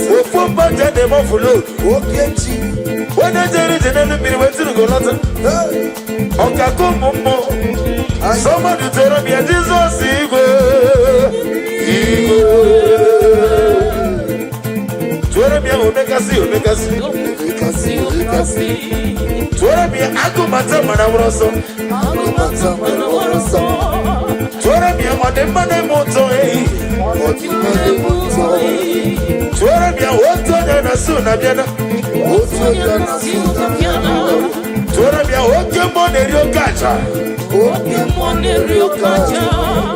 who put back at them off load. When I tell it, and then we went to go Latin. Okakomo, somebody tell me, Jesus, Tueremia Omekasi. Tueremia Akumata Manawroso. Tueremia Mademane Moto. Tueremia Otona Nasuna Biana. Tueremia Okemonerio Kacha.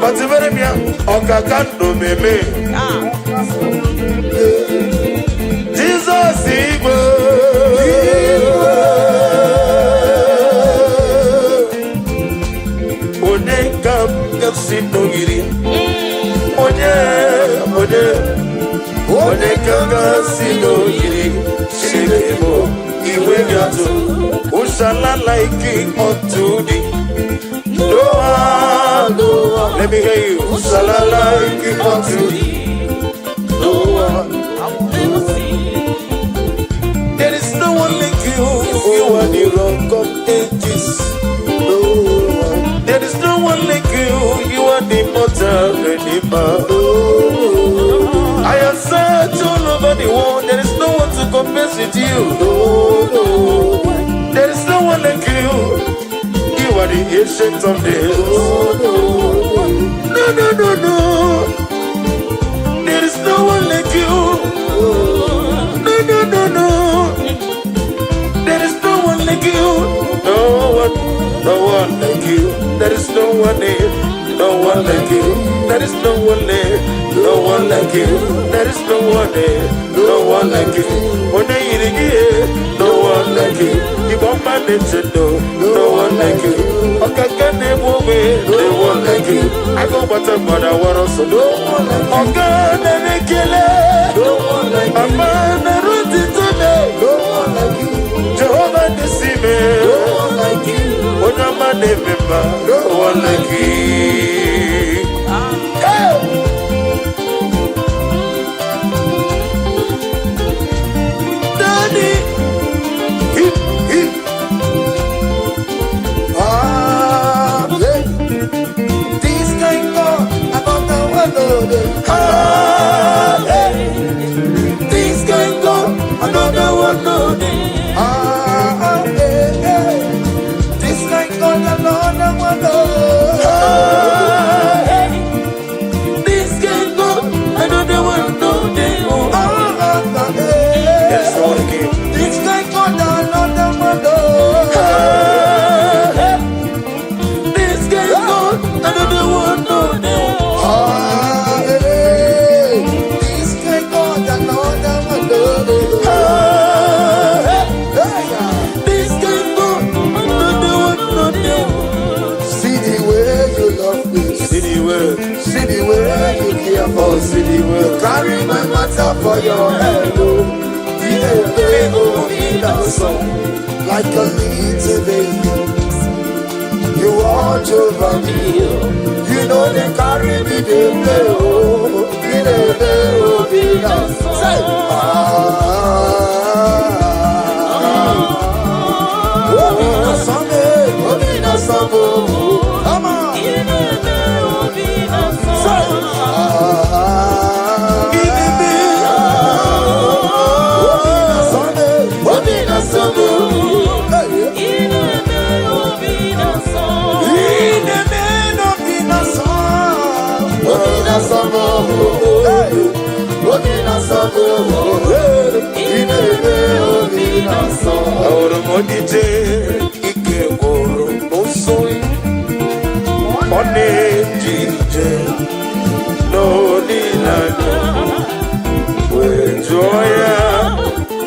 But Tueremia Okakando Meme. Jesus Igbo. Ikagasi no yiri shiremo iwegato Ushala like it unto thee No one Let me hear you Ushala like it unto thee No one There is no one like you You are the rock of ages No one There is no one like you You are the mortal redeemer I have searched all over the world. There is no one to compare with you. No. There is no one like you. You are the ancient of days. No. There is no one like you. No. There is no one like you. No one like you. There is no one here. No one like you. There is no one there. No one like you. There is no one there. No one like you. When they eat it, no one like you. You want my nature, no one like you. Okay, can they move it? No one like you. I go butter, but I want also no one like you. Okay, then they kill it. No one like you. I'm on the road to me. No one like you. Jehovah deceive me. No one like you. When I'm a member, no one like you.
Carry my matter for your head, like a little baby. You watch over me, you know they carry me, they play, say, come on.
Ahora modite ike goro osoi one jije no dilano we joya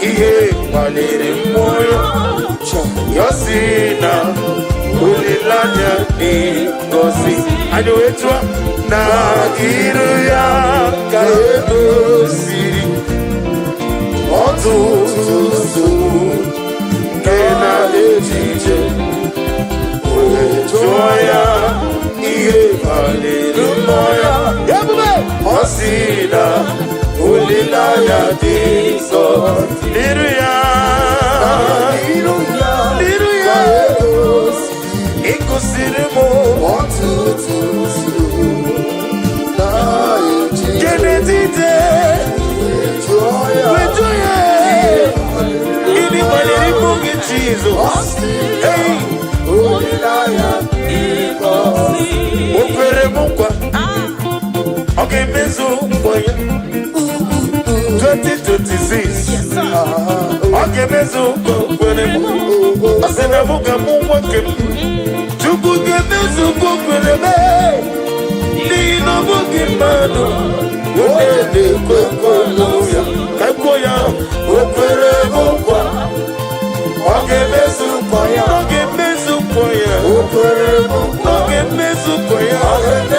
ihe malere moyo yosina ulilanya ni gosi ajoetwa na iru ya kaedo siri otutu kena ejije joya ihe valere moya osina ulilanya diso liruya ikusirimo kenetite wejoya ini valere moge Jesus hey okwere mukwa okay mezo kwaya 2026 okay mezo kwere asena muga mumwa kem chukuge mezo kwere be ni no mugi mano wode kwekoloya kakoya okwere mukwa okay mezo kwaya okwere mukwa okay mezo kwaya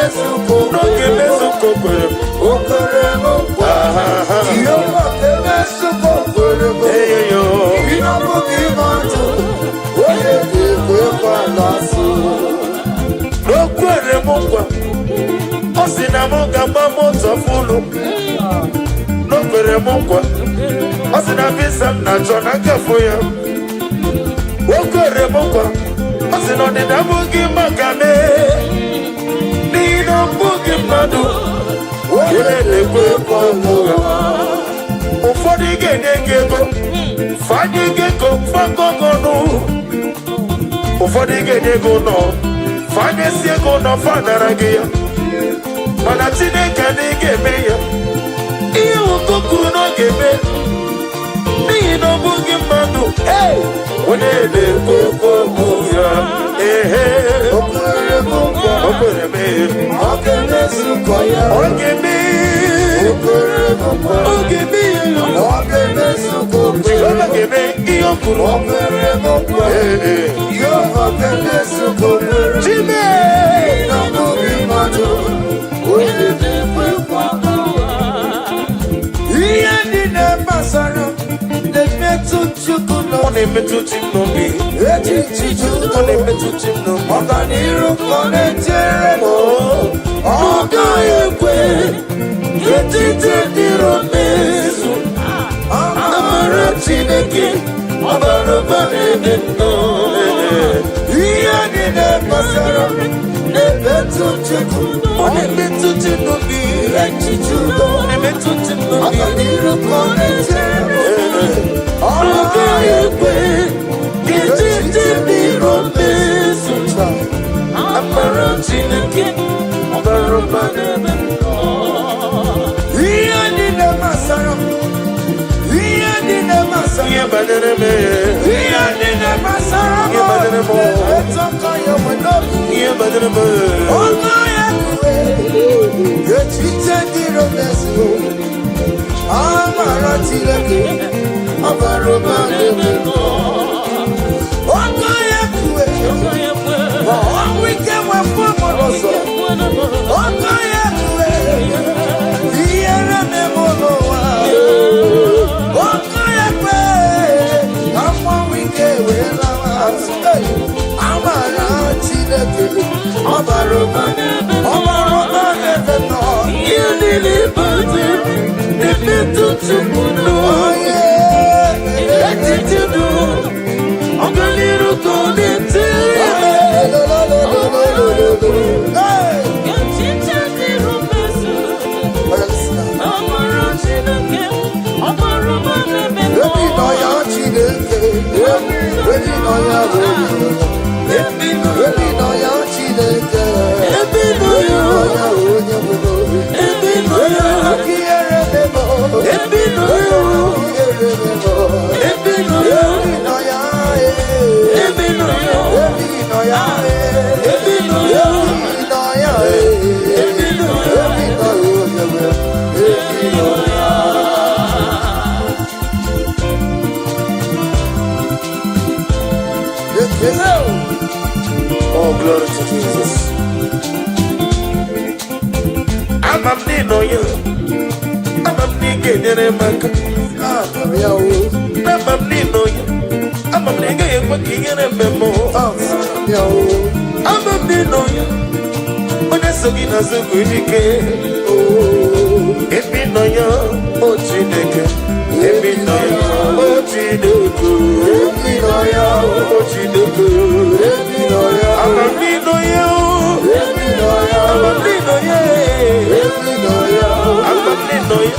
n'oge mezuko kwere n'okwere m nkwa ọ sị na m ga-agba moto fulu n'okwere m nkwa ọ sị na visa m na-achọ na nkafo ya okwere m nkwa ọ sị na ọdịda abụghị maka mee n'ihi na ọ bụghị mmadụ onye na-ekwe ekwe ọmụ ya ụfọdụ ga-enye gị ego fanye gị ego fagogonu ụfọdụ ga-enye ego nọ fanyesi ego nọ fadara gị ya mana Chineke na ị ga-eme ya ihe ụkọ kwuru na ọ ga-eme n'ihi na ọ bụghị mmadụ onye na-ekwe ekwe ọmụ ya o kwere m ọ ga-eme ihe o kwuru Chime ihe ndị na-agbasara na-emetụ Chukwu ọ na-emetụ chi m n'obi ọ na-emetụ chi m n'obi ọganiru ka ọ na-echere m ọ gaghị ekwe etiti dịrị omezu amara Chineke ọbara ụba n'ebe nnọ ihe ndị na-agbasara na-emetụ Chukwu ọ na-emetụ chi m n'obi echiche udo ọ na-emetụ chi m n'obi ọganiru ka ọ na-echere m ọ gaghị ekwe etiti dịrị omezu amara Chineke ọbara ụba n'ebe nnọ ihe ndị na-agbasara ihe ndị na-agbasara ihe banyere m ihe ndị na-agbasara ihe banyere m ihe banyere m ọnụ ya kwe echiche dịrị omezu amara Chineke ọbara ụba n'ebe nnọ ọnụ ya kwe ọnwụ ike nwafọ ọmụlọsọ ọnụ ya kwe ihe na-eme n'ụwa ọnụ ya kwe amụnwụ ike wee lawa amara Chineke ọbara ụba n'ebe nnọ ihe niile bute na-emetụ Chukwu n'onye etiti ndụ ọganiru ka ọ na-etere Oh, glory to Jesus. I'm a nino you. I'm a nigga in a bank. I'm a nino you. I'm a nigga in a memo. I'm a nino you. When I saw you as a good again. Oh, if you know you, oh, Chineke. If you know you, oh, Chineke. If you know you, oh, Chineke. I'm a nino you. I'm a nino you. I'm a nino you.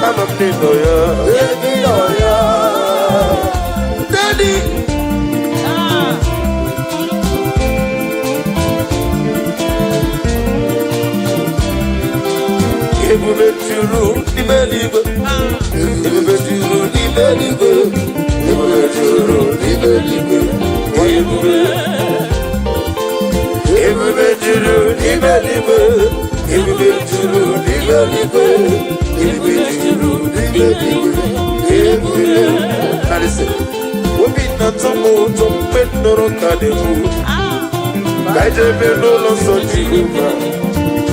I'm a nino you. Daddy. Ebube turu n'ime eluigwe. Ebube turu n'ime eluigwe. Ebube turu n'ime eluigwe. Ebube turu n'ime eluigwe. Ebube turu n'ime eluigwe. Ebube turu n'ime eluigwe. Ebube. Now listen. Obi na-atọ m ụtọ mgbe m nụrụ ka na-ekwu. Kaijebe n'ụlọ nsọ Jehova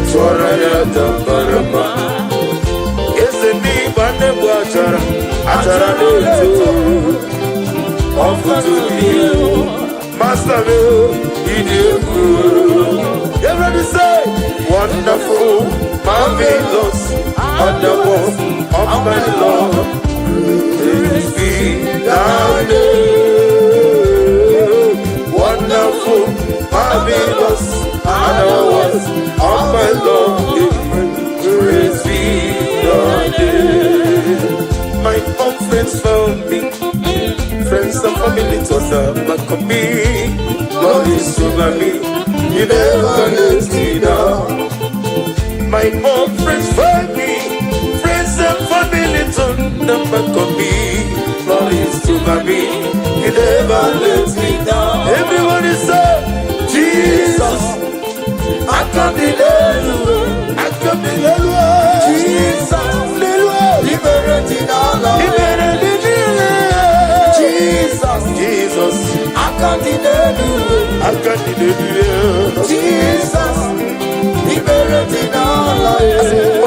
tụọrọ ya tambarama. Eze n'ịgba nnegbu achara na-eto ọfụtụ ihe. Master me, ịdị egwu. Everybody say, wonderful, marvelous, wonderful, of my Lord. Praise be thy name. Wonderful, marvelous, wonderful, of my Lord. Praise be thy name. My own friends found me. Friends and family to serve back on me. Lord is over me. He never lets me down. My own friends find me. Friends and family turn them back on me. Lord is over me. He never lets me down. Everybody say, Jesus, I can't be I can't be Jesus, liberating all of Jesus, I can't deny you. Jesus, liberating all I am.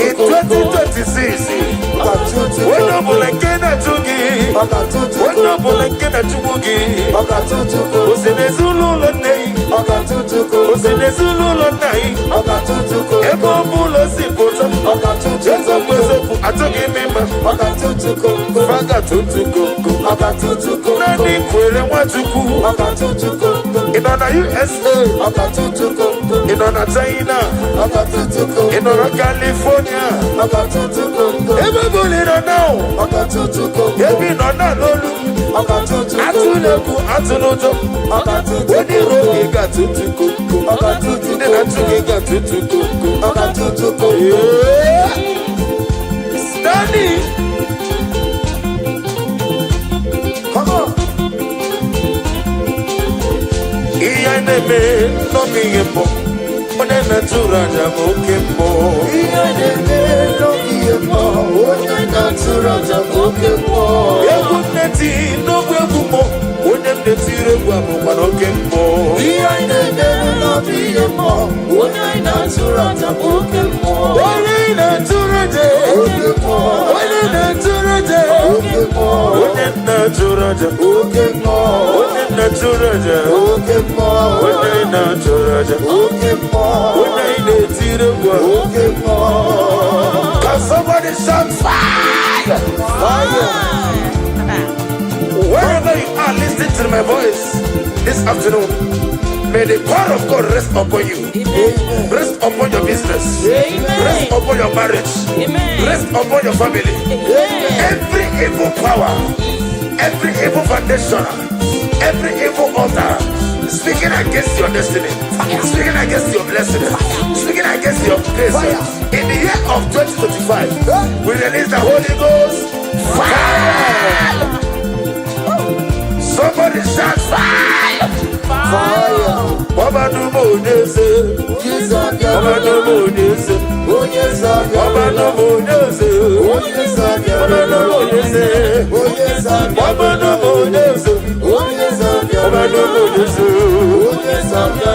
In 2026, in USA, in China, in California, everybody don't know. Every no lolu, atuleku atunojo. When the road got to then I got to Stanley. Come on. Iyaneme no miyembo. One natura jamokembo. Iyaneme no miyembo. One natura jamokembo. Eguneti no gwegumo. One netire gwamu manokembo. Iyaneme no miyembo. One natura jamokembo. One natura jamokembo. One natura jamokembo. One natura jamokembo. One natura jamokembo. One natura jamokembo. Can somebody shout fire? Fire! Wherever you are listening to my voice this afternoon, may the power of God rest upon you. Amen. Rest upon your business. Amen. Rest upon your marriage. Amen. Rest upon your family. Amen. Every evil power, every evil foundation, every evil altar speaking against your destiny, speaking against your blessing, speaking against your grace. In the year of 2025, we release the Holy Ghost fire. Somebody shout fire. Fire. Baba no more nese. Baba no more nese. Baba no more nese. Baba no more nese. Baba no more nese. Baba no more nese.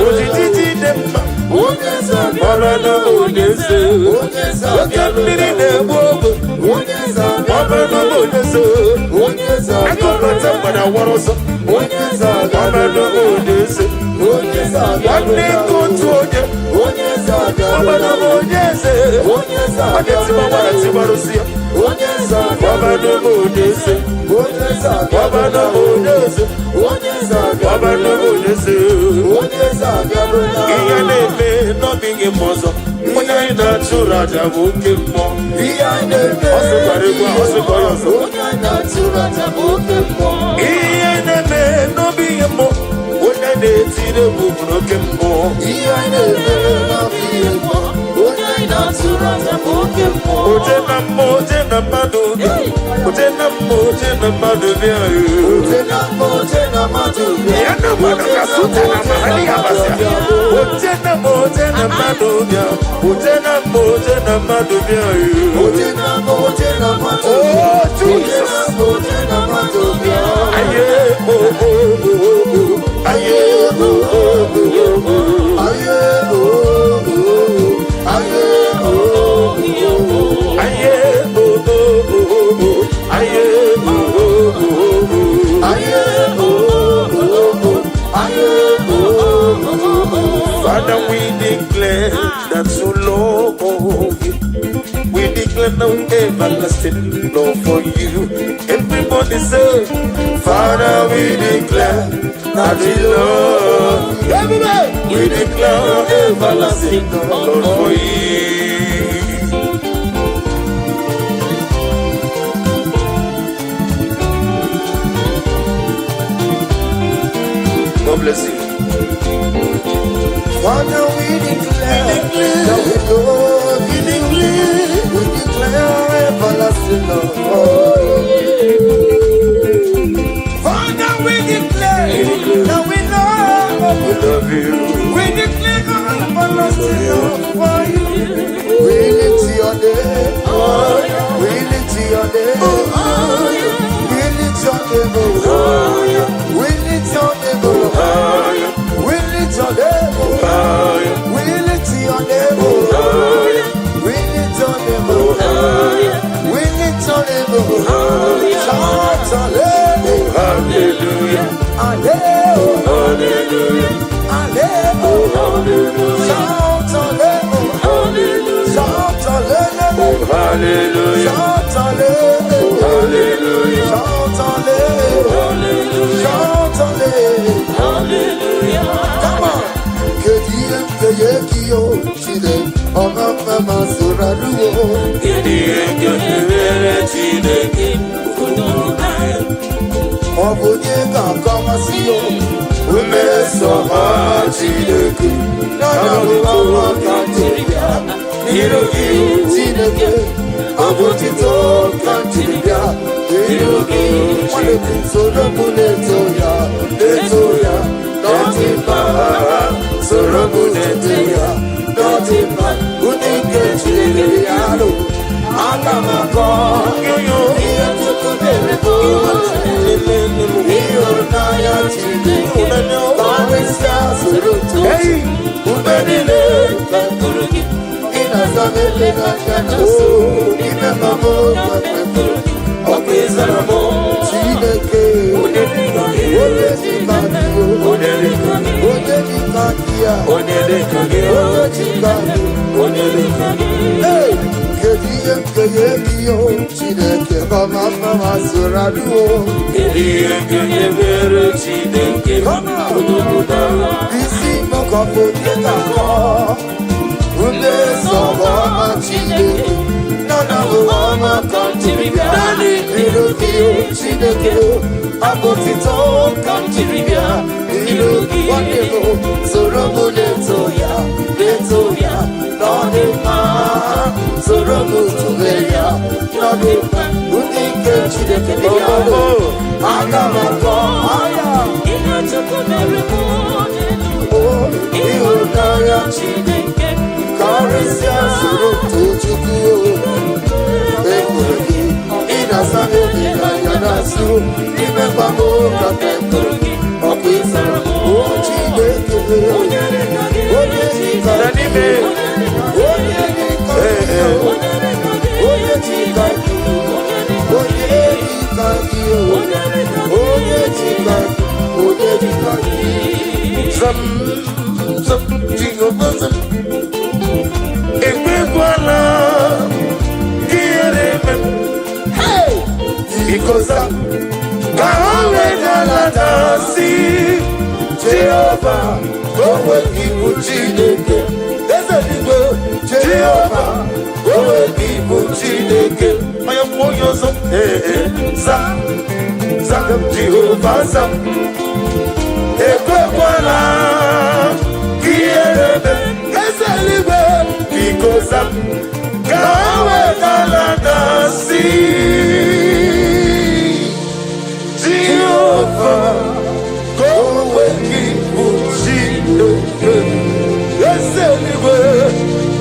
Ojiji demba. Baba no more nese. Okamiri dembo. Baba no more nese. Akomata bana waroso. Baba no more nese. Wane kutuoje. Baba no more nese. Ageti mama na tibarusia. Baba no more nese. Baba no more nese. Baba no more nese. Iyaneme no bingi mozo. Una ina chura jabu kimo. Osu karibu osu koyoso. ihe na-eme n'obi ihe mmụọ onye na-etiri egwu n'oke mmụọ oje na mmụọ oje na mmadụ oje na mmụọ oje na mmadụ bịa ya na mmadụ ka sụta na mahali ya basịa oje na mmụọ oje na mmadụ bịa oje na mmụọ oje na mmadụ bịa aye aye Father, we declare that so love you. We declare no everlasting love for you. Everybody say, Father, we declare that we love you. Everybody, we declare everlasting love for you. God bless you.
Father, we declare that we love you. We declare everlasting love for you. Father, we declare that we love you. We declare everlasting love for you. We lift your name. We lift your name. We lift your name. We lift your name. We lift your name. We lift your name. We lift your name. We lift your name. Shout hallelujah. Hallelujah. Hallelujah. Shout hallelujah. Shout hallelujah.
Hallelujah.
Shout hallelujah. Shout hallelujah. Shout hallelujah. Come on. Kediyo chide ọmọ masura luwo.
Kediye chide
Ọbụnye ga-akọmasị yo.
umeso Chineke
Nana bụ ọmọ ka ntịrịbịa.
n'iru gị
Chineke ọ bụ tito ka ntịrịbịa. N'iru gị nwanne m soro mụ na-eto ya. Na-eto ya. N'ọdị mma. Soro mụ na-eto ya. N'ọdị mma. Ụdị nke Chineke ya nụ. Aga m akọ ihe Chukwu mere bụ ịhụnanya Chineke karịsịa soro otu ube niile ka mkpụrụ gị ị na-aza m eleghị anya so ime mama mkpụrụ gị ọkụ ịzara m Chineke onye dịka gị onye dịka gị ya onye dịka gị onye dịka gị kedu ihe nkenye gị o Chineke mama mama soro alụwo
kedu ihe nkenye mere Chineke
isi mọkọpụ dị ka akọ ume sọrọ ọma Chineke nọ na ọma ka jiri bịa iru gị o Chineke abụtito ka m jiri bịa iru gị nwanne m soro m na-eto ya n'ọdị mma soro m tobe ya n'ọdị mma ụdị nke Chineke dị ya aga m akọ aya ihe Chukwu mere m ịhụnanya Chineke karịsịa soro Chukwu ekwere gị ị na-asa n'obi anya na-asụ imekwa m ka mkpụrụ gị ọkụ ịzara m o Chineke onye dịka gị onye dịka gị onye dịka gị onye dịka gị
Zam Jehovah zam ekwekwala ihere mem ikoza ka ha wedala dasi Jehova onwe gị bụ Chineke eze eluigwe Jehova onwe gị bụ Chineke onye kwụ onye ọzọ Azam Jehovah Azam Ekwekwala Kierebe Ezeligwe Biko Zam Kawe Kaladasi Jehovah Kowe Kibuchi Ezeligwe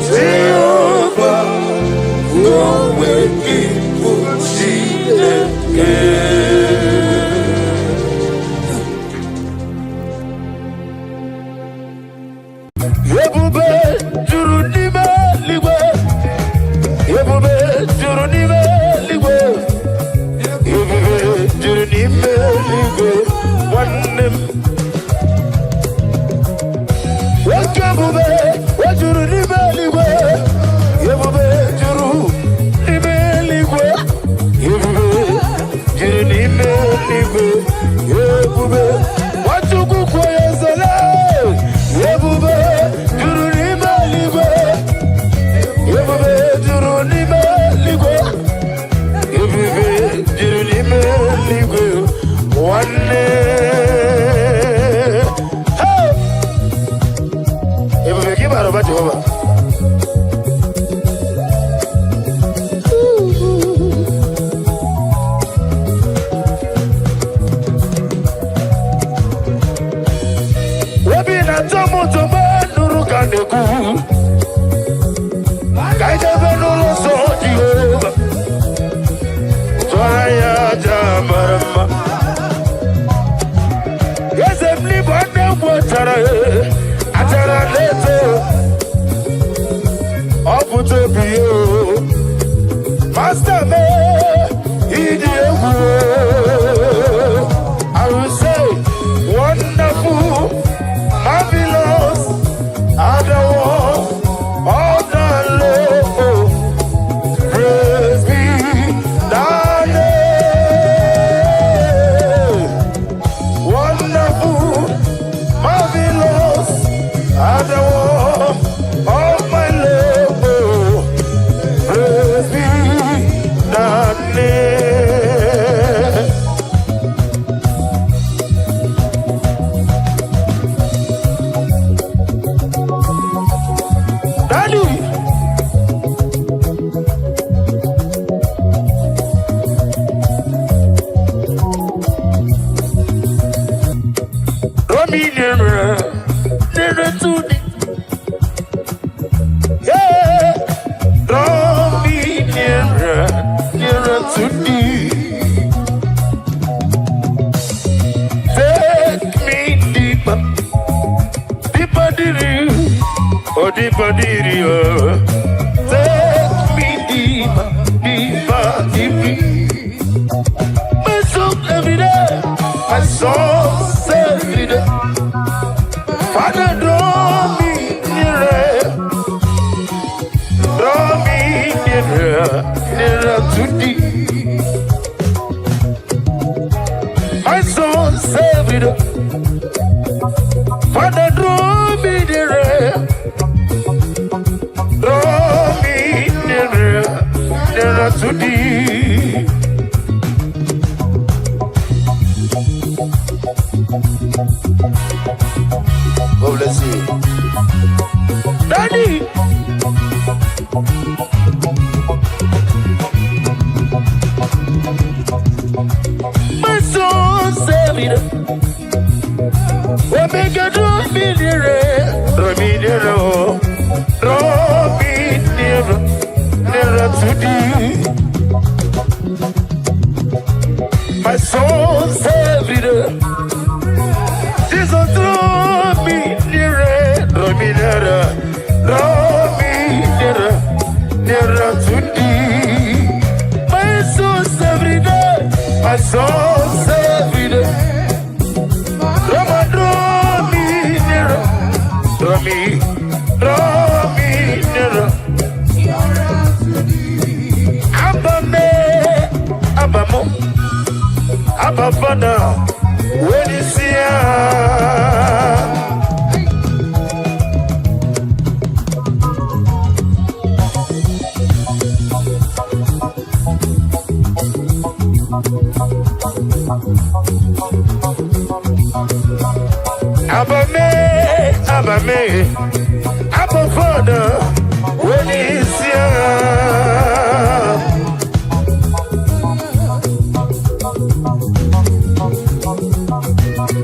Jehovah Kowe Kibuchi Ebube juru n'ime eluigwe Ebube juru n'ime eluigwe Ebube juru n'ime eluigwe nwanne m Nwoke ebube juru n'ime eluigwe Ebube juru n'ime eluigwe Ebube juru n'ime eluigwe Ebube Nwachukwu kwe ezele Ebube juru n'ime eluigwe Ebube juru n'ime eluigwe Ebube juru n'ime eluigwe nwanne Ebube gị bara ụba Jehova Obi na-atọ m ụtọ mgbe nụrụ ka na-ekwu ka anyị debe n'ụlọ nsọ Jehova tụọ ya aja mara mma eze m n'ịbụ nne mgbe achara na-eto ọ pụta obi ya masta me ịdị egwu I will say wonderful marvelous are the ones all the Lord. Praise be thy name. Wonderful, marvelous are the ones of my Lord. Praise be thy name. Daddy, Romy never to the yeah, Romy never to the take me deeper, deeper oh deeper take me deeper, deeper my soul every day, my soul every day Father draw me nearer to thee my soul every day Father draw me nearer to thee God bless you Daddy my soul saved Omega draw me nearer to thee my soul saved Jesus draw me nearer to thee my soul saved my soul saved Rama draw me nearer Abba Father, when you see her Abame, Abafada, when he's young.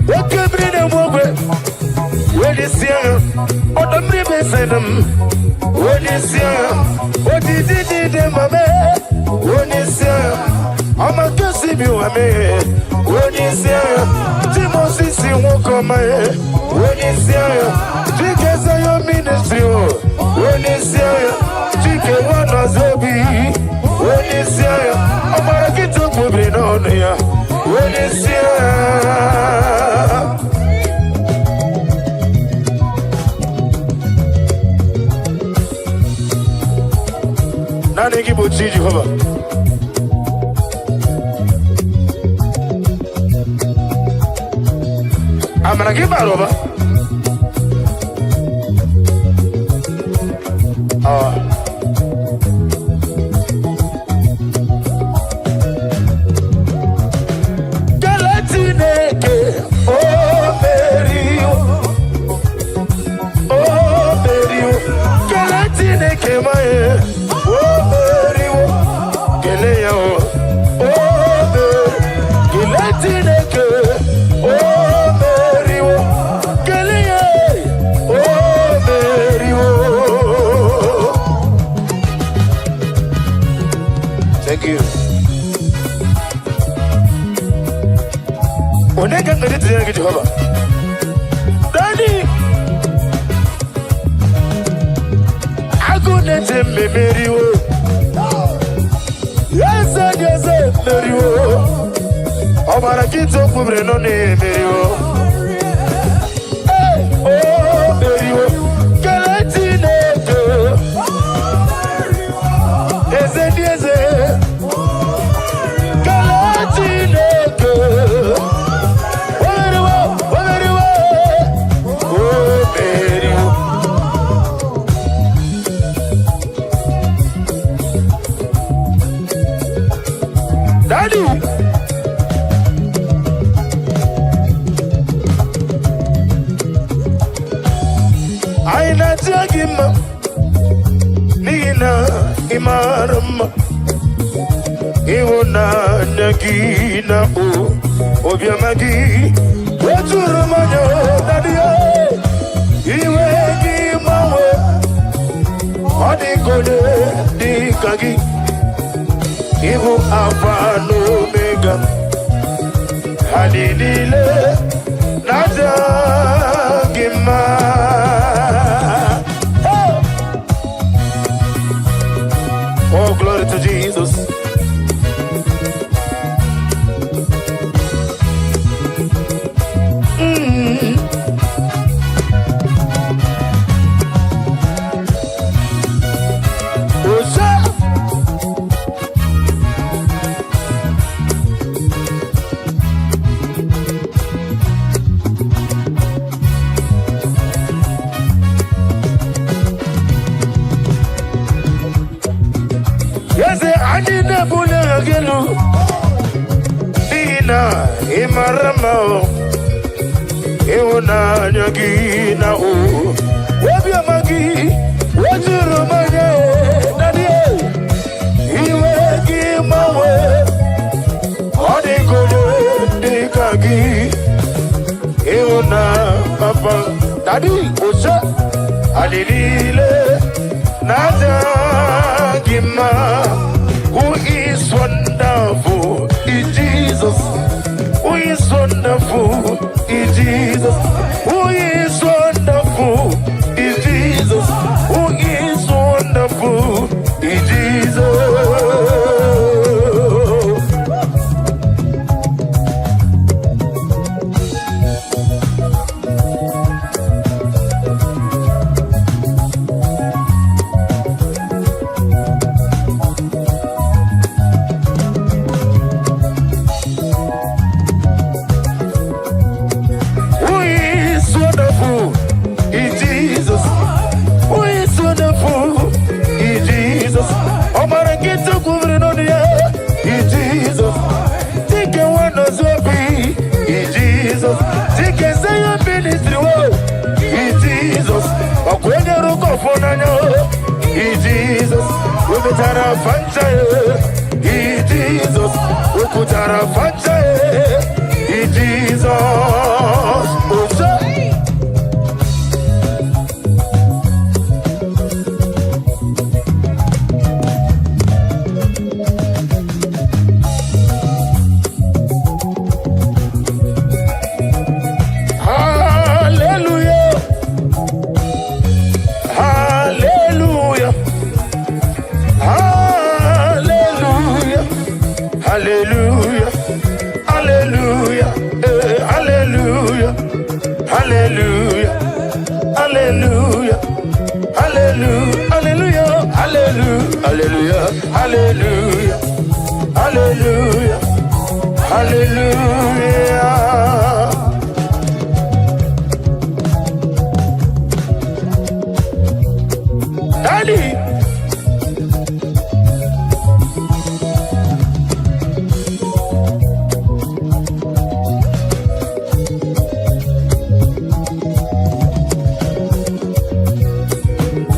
What can bring them over when he's young? Or the river said them when he's young. What did he do, Mame? When he's young, I'm a cussing you, Ame. When he's young, Timothy, won't come here. When he's young, because of your ministry. When he's young, chicken one was obi. When he's young, I'm gonna get up with it on here. When he's young, Naija Igbo Jehovah. I'm gonna give that over. Galatineke, oh Mary, Galatineke, my, oh Mary, Galileo, oh Galatineke, oh. Thank you. When I get ready to get Jehovah, Daddy, I couldn't tell me, Mary. Yes, Mary. Oh, but I can't talk with no name, Mary. Hey, oh, Mary. Galatineke. Yes, Daddy, I not take him, Nina, Imaram, Iwona, Nagina, Obiamagi, what to Romano, Daddy, Iwagi, Mawe, Odikode, Dikagi. Ibu Alpha and Omega, Hadidile, Naija Igbo. Oh, glory to Jesus. Nina, Imarama, Ewana, Nyagina, Wabiamagi, Wajurumaya, Nadia, Iwagi, Mawe, Odikode, Dikagi, Ewana, Papa, Daddy, Osa, Alilile, Naija Igbo. Who is wonderful is Jesus. Who is wonderful is Jesus. Who is wonderful is Jesus. Who is wonderful is Jesus. fanta Jesus. Okutara fanta Jesus. Hallelujah, hallelujah, hallelujah. Daddy.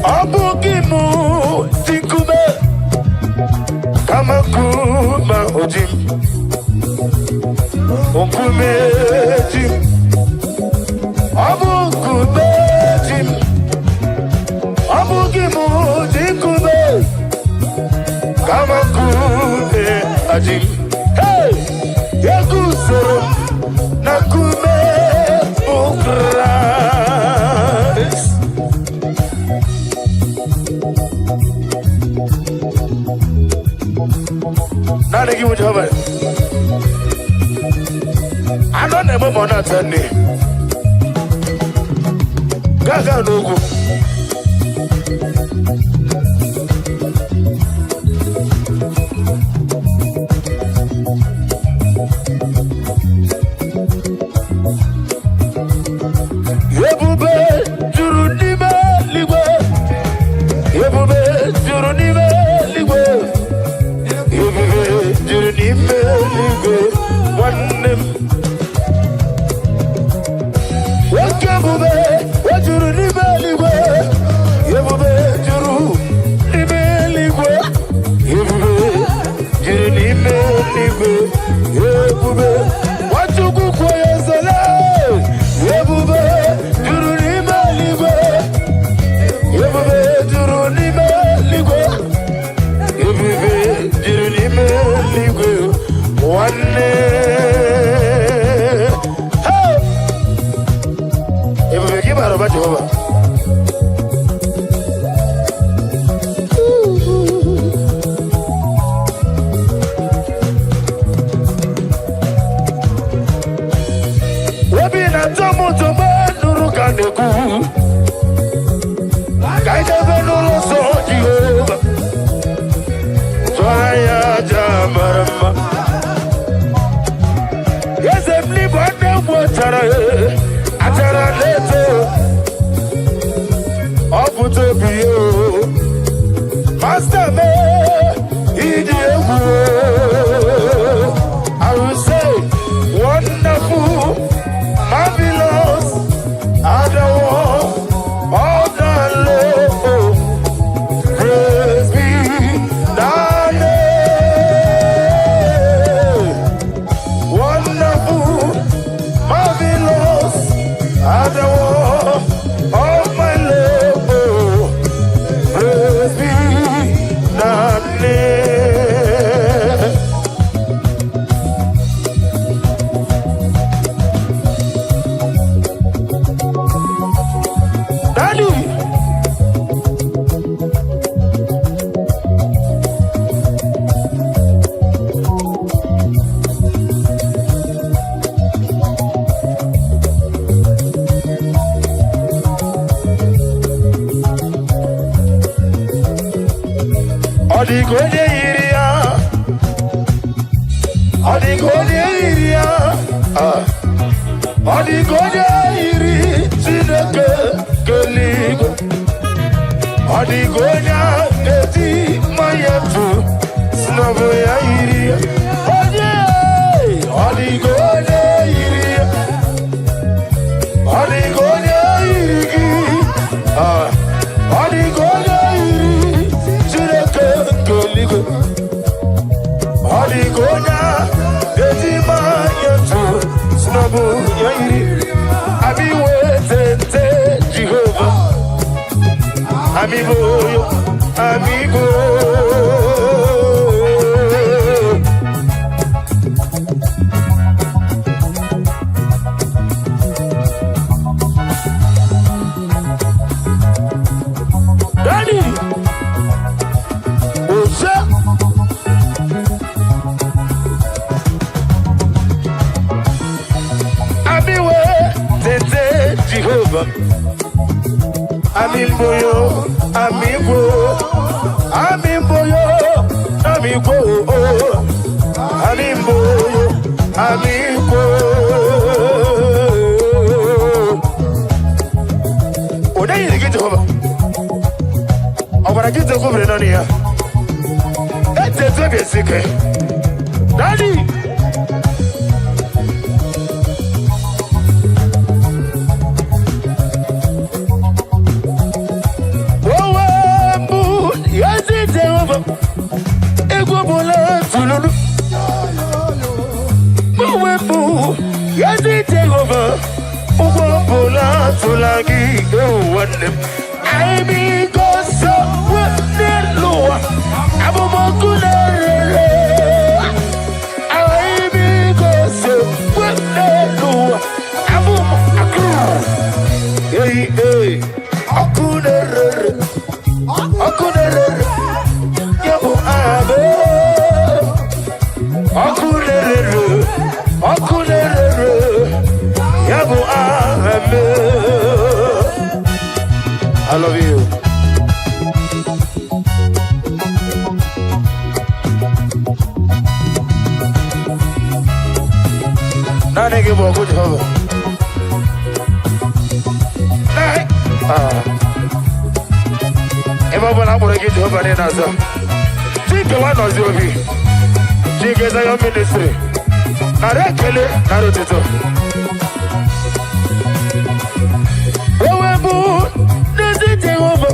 Abugimu tikume Kamakuma ojim Okume jim Abukume jim Abugimu tikume Kamakume ajim Hey! Yagusoro Nakume Ukrais Now they give me trouble. I don't know more than Sunday. Gaga no go. Yebube jurunime ligwe. Yebube jurunime ligwe. Juruni meligwe wanem wakebube wajuruni meligwe yebube juruni meligwe yebube juruni meligwe yebube wachuku kwa yezele yebube juruni meligwe yebube juruni meligwe yebube juruni meligwe one hey yebube kibaro ba Jehova webi na tomo nuru kaneku kaidebe nuru so Jehova Twaya jamarama Yezebli bande mwatara Atara leto Oputo biyo Master me Idi ewu I will say wonderful Marvelous Adore All the love Praise be thy name Wonderful Marvelous Adore All my love Praise be thy name Daddy Odigoje iria Odigoje iria Odigoje iri Chineke keligo Odigoje eti mayetu Snabo ya iria Odigoje iria Odigoje iri Odigoje iri Chineke keligo n'eluigwe ọ dị ka onye ga-eji maa ya ntụ si na ọ bụ ya yiri abịwe tete Jehova amigo amigo Daddy Osa amiwe tete Jehova Amimboyo, amigo, amimboyo, amigo, amimboyo, amigo. Oda yiri gidi hoba. Obara gidi kubre nani ya. Ete tobe sike. Daddy. I be go so with the Lord. I'm a mokunere. I be go so with the Lord. I'm a crew. Hey, hey, akunere, akunere. Yabu abe, akunere, akunere. Yabu abe. I love you. Nani give a good hover. Nai. If I want to get over in Nasa, take the one of Zobi. She gets a ministry. Narekele, Narotito. Jehova,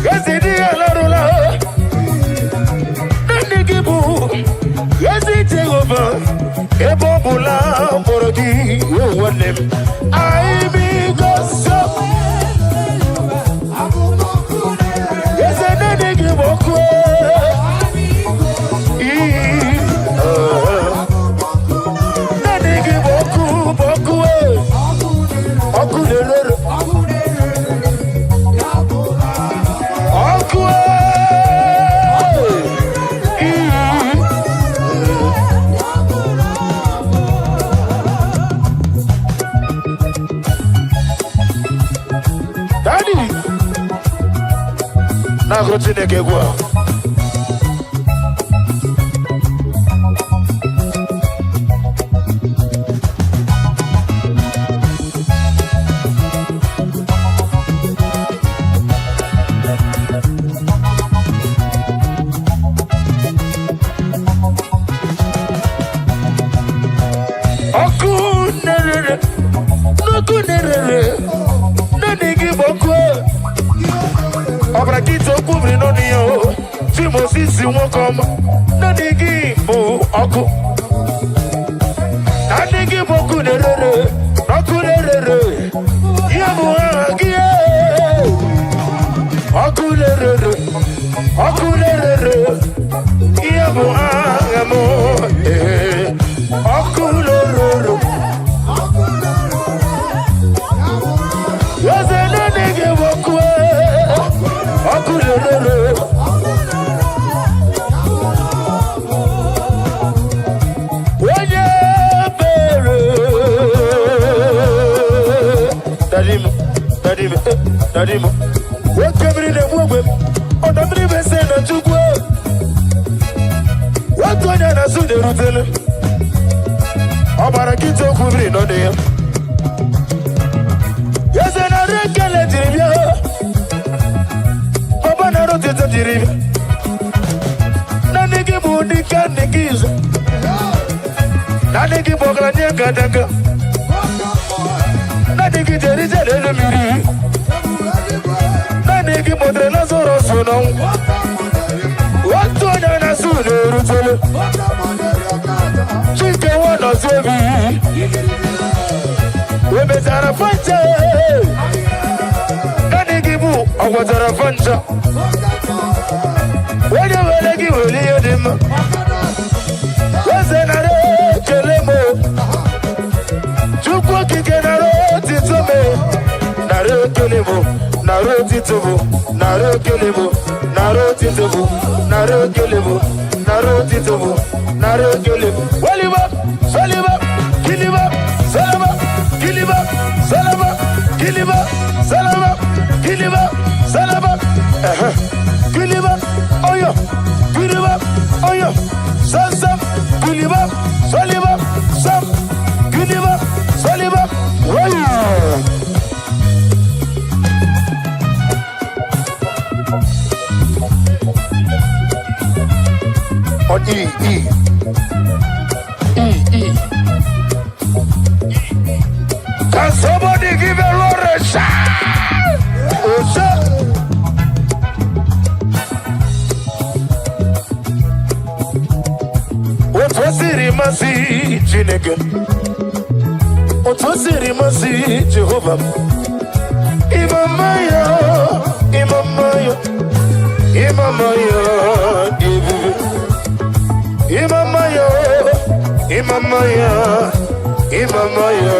yes it is Alarola. Nanigibu, yes it Jehova. Ebobula, Borodi, you want them. I be gossip. Yes, I Nanigibu. Nanigibu, Boku, Oku, na continue ke gwa okunere na nigi boko obra kito kubri no niyo ti mo sisi won kom na nigi bo oku na nigi boku nerere okunere yamu agie okunere yamu amo okunere Daddy, what came in the woman? On the river, said that you go. What going on as soon as you tell him? About a kid to cover it on there. Yes, and I recollect you. Papa, I don't get the river. Nanny give you the candy keys. Nanny give you a candy. Nanny give you the enemy. Niki modre na zoro suno. What Ebube. Chike wana zebi. Webe zara fanta. Nani gibu awa zara fanta. Wanya welegi weli yodima. Weze nare kelemo. Chukwa kike naro titome. Naro kelemo. Naro titomo. Naro kelemo. Naro titomo. Naro kelemo. Naro titomo. Naro kelemo. Waliba. Saliba. Kiliba. Salama. Kiliba. Salama. Kiliba. Salama. Kiliba. Salama. Kiliba. Oyo. Kiliba. Oyo. Sam. Kiliba. Saliba. Sam. Kiliba. Saliba. Oyo. On E. Can somebody give a Lord a shout? Oh, shout. What was it, Masi, Chineke? What was it, Masi, Jehovah? Imamaya, Imamaya, Imamaya, Imamaya, Imamaya, Imamaya,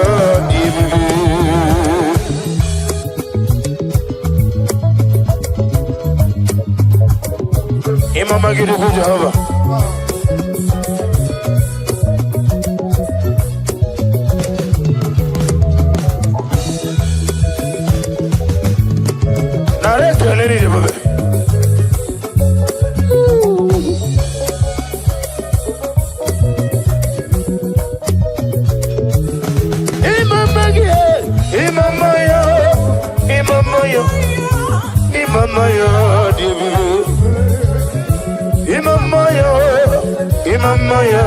Imama gidi bu Jehovah. Nare keleri de bebe. Imamaya,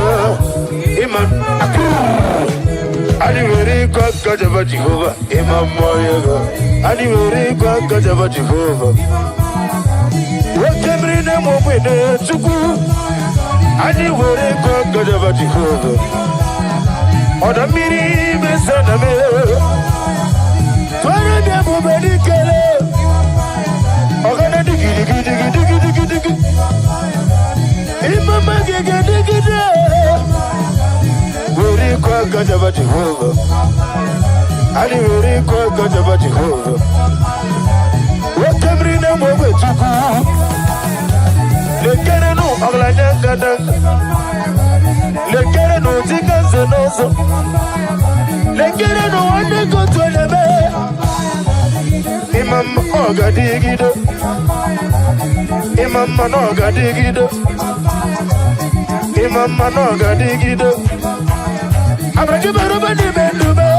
Adiveri kwa kajaba Jehovah, Imamaya, Adiveri kwa kajaba Jehovah. Wakemri na mwene chuku, Adiveri kwa kajaba Jehovah. Odamiri mesana me, Twara de mubedi kele. Ogana digi. Imama digi. Wuri kwa kajaba Jehovah. Ali wuri kwa kajaba Jehovah. Wakemri na mwe chuku. Lekere no oglanya kadang. Lekere no tikanze nozo. Lekere no wande kotwelebe. Imam oga digido. Imam manoga digido. Imam manoga digido. Amragiberu bani bendube.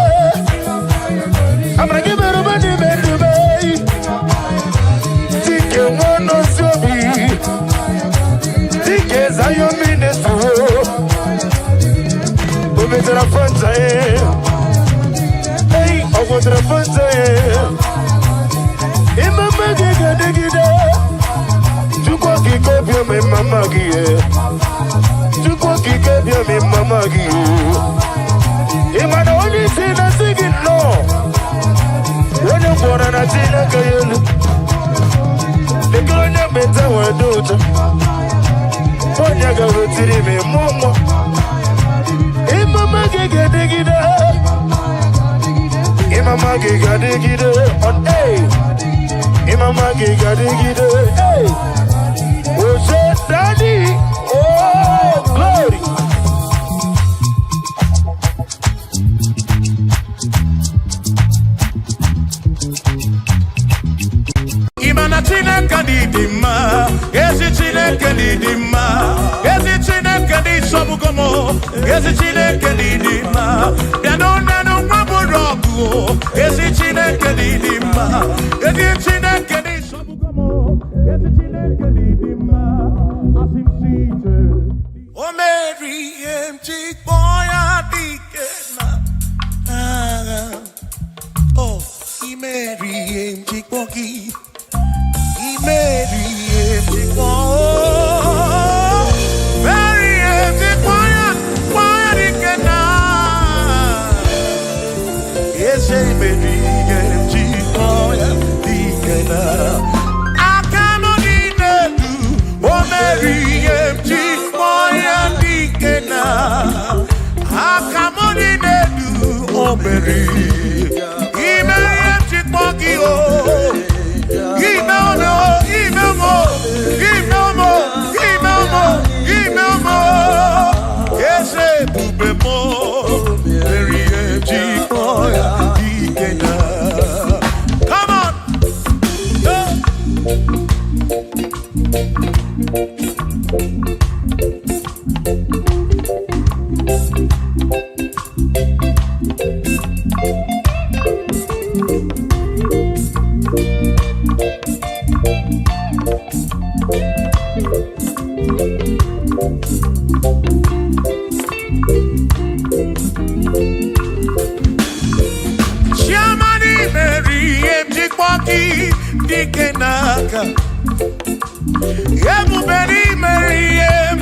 Amragiberu bani bendube. Tike wono sobi. Tike zayo ministro. Obetra fanza hey, obetra fanza Imama digida. Chukwa kikopia me mama gie. Chukwa kikopia me mama gie. Imana oni sina sigi no. Wanya kwana na tina kayelu. Nikolonya meta wadoto. Wanya gawetiri me mama. Imama digida. Imama digida on A. Imama digida. Hey. Oh, say daddy. Oh, glory.
Imana Chineke didima, ezi Chineke didima, ezi Chineke di sobugomo, ezi Chineke didima, nano maburogu, ezi Chineke didima, ezi Chineke di sobugomo, ezi Chineke didima, asim sije. O Mary, empty boy, adikena. Oh, Mary, empty boy. Mary, very akamoni nedu omeri imeri chikpoki o Ime-mo, ese bubemo, erie chikpoya ikena. Come on, Shamani Mary Chikpoki Dikenaka. Everybody Mary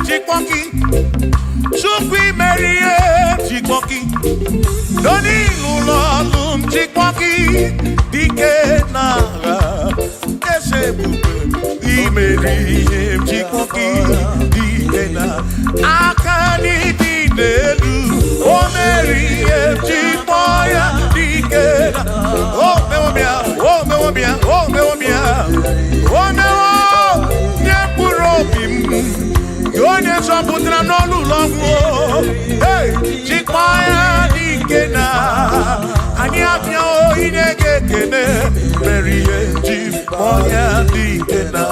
Chikpoki. Sukwi Mary Chikpoki. Doni Lulolum Chikpoki Dikenaka. Ese bube Mary Chikpoki Dikenaka. Akani Dinelu. Oh Mary Chikpoya Dikena. Oh me mia, oh me mia, oh me mia. Oh me oh, nye purobim. Yo nye soputra no lulogo. Hey, Chikpoya Dikena. Ani apia o inege kene. Mary Chikpoya Dikena.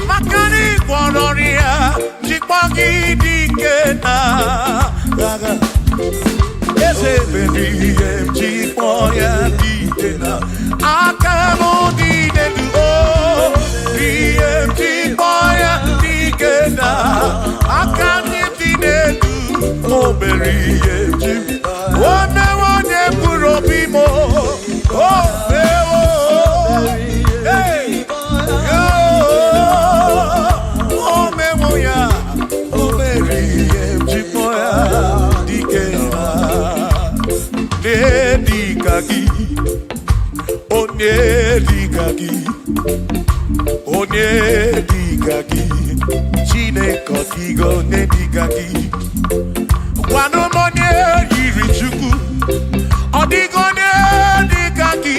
Makani Guanoria, Chikpoki Dikena. Ese baby, Chikpoya Dikena. Akamo Dinelu, oh, Chikpoya Dikena. Akani Dinelu, oh, Berry, oh, me one Purobimo, oh, hey. Onedikaki, Chinekodigo nedikaki. Wano monye yirichuku, Odigo nedikaki.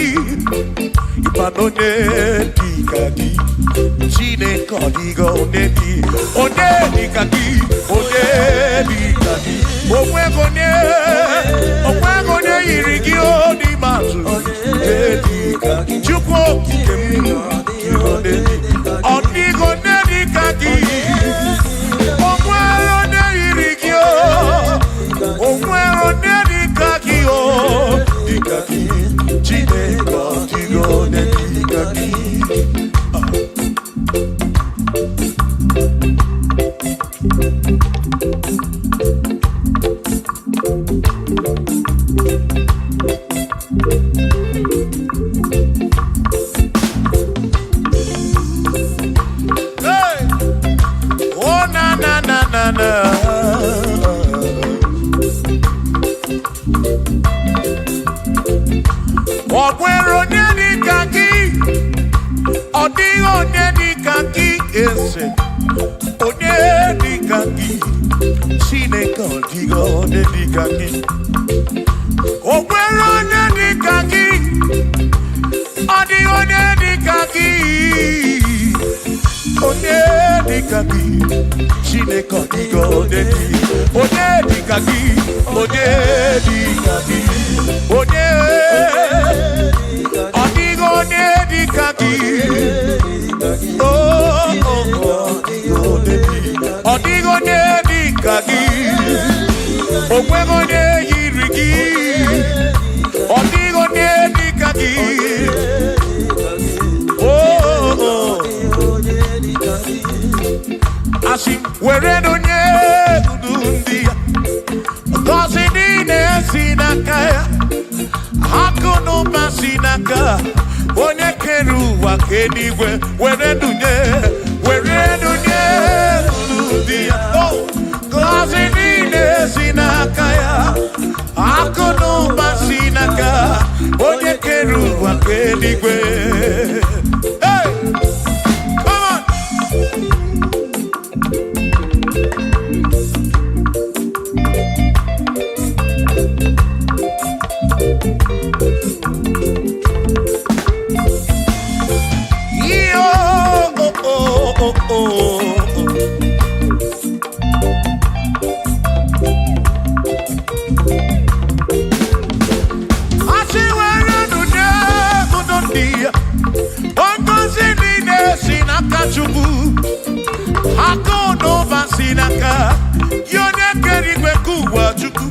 Ipano nedikaki, Chinekodigo nedi. Onedikaki, onedikaki. Omwegone yirigi odimazu. Chukwu okike m Odigo nedikaki. Omwero nedikaki. Omwero nedikaki. Dikaki. Chineke Odigo nedikaki. Ogwero nedikaki. Odigo nedikaki. Ese onedikaki. Chineke Odigo nedikaki. Ogwero nedikaki. Odigo nedikaki. Onedikaki. Chineke Odigo nedikaki. Onedikaki. Onedikaki. Odigo nedikaki. Odigo nedikaki. Ogwego ne yirigi. Odigo Asim were donye udundia Gozi dine sinakaya Hakono masinaka Onye keru wakenigwe were donye udundia Gozi dine sinakaya Hakono masinaka Onye keru wakenigwe Hey! Sinaka, yone kerigwe kuwa chuku.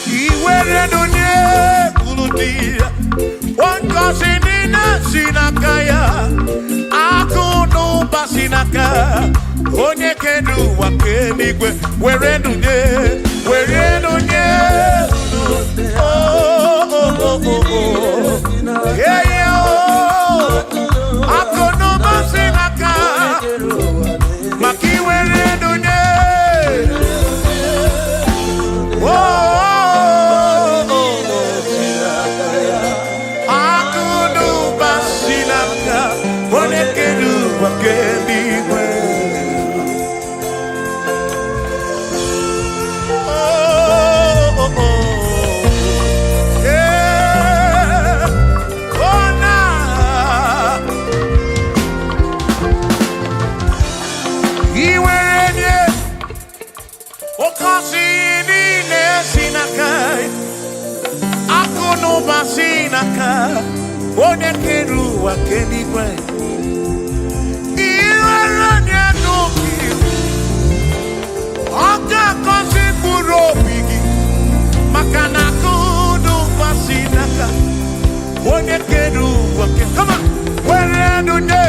Iwere donye kuludia, wanka sinina sinakaya. Akono basinaka, onye kedu wakenigwe. Were donye. Yeah, yeah. Akono basinaka. Onye keru wakenigwe Iweranya nuki Oga kosi buro bigi Makana kudu masinaka Onye keru wakenigwe Come on! Were dunye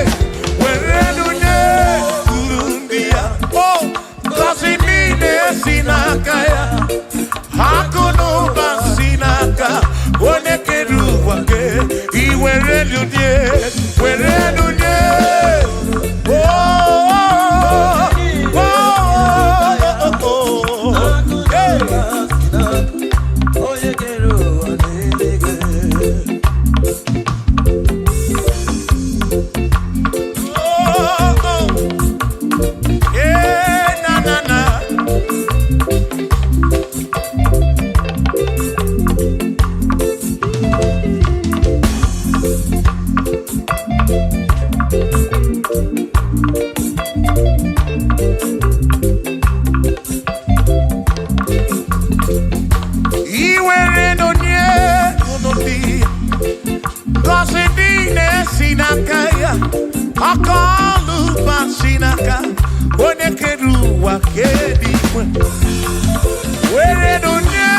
Kulundia Oh! Kosi mine sinakaya Hakuno masinaka Onye keru wakenigwe Were dunye Akalu basinaka Onye keru wakenigwe Were dunye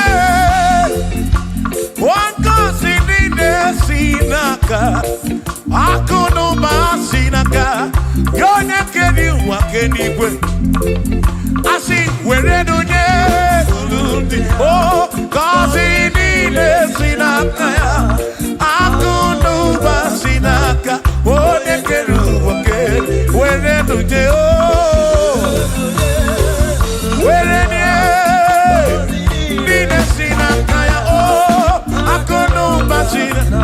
Wanka sinine sinaka Akono basinaka Yone keru wakenigwe Asi were dunye Oh, kasi nine sinaka Akono basinaka Onye keru wakenigwe Were dunye Were nine sinaka Oh, akono basinaka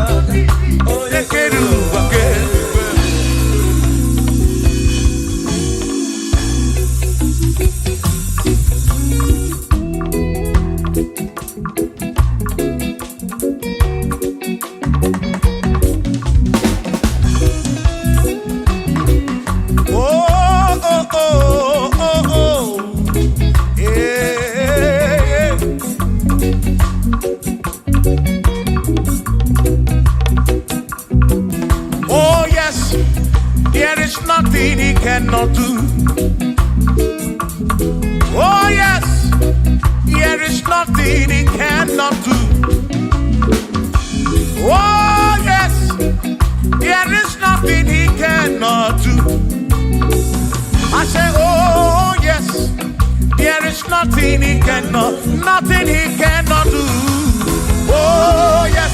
Onye keru wakenigwe Nothing he cannot do. Oh yes, there is nothing he cannot do. Oh yes, there is nothing he cannot do. I say, oh yes, there is nothing he cannot do. Oh yes,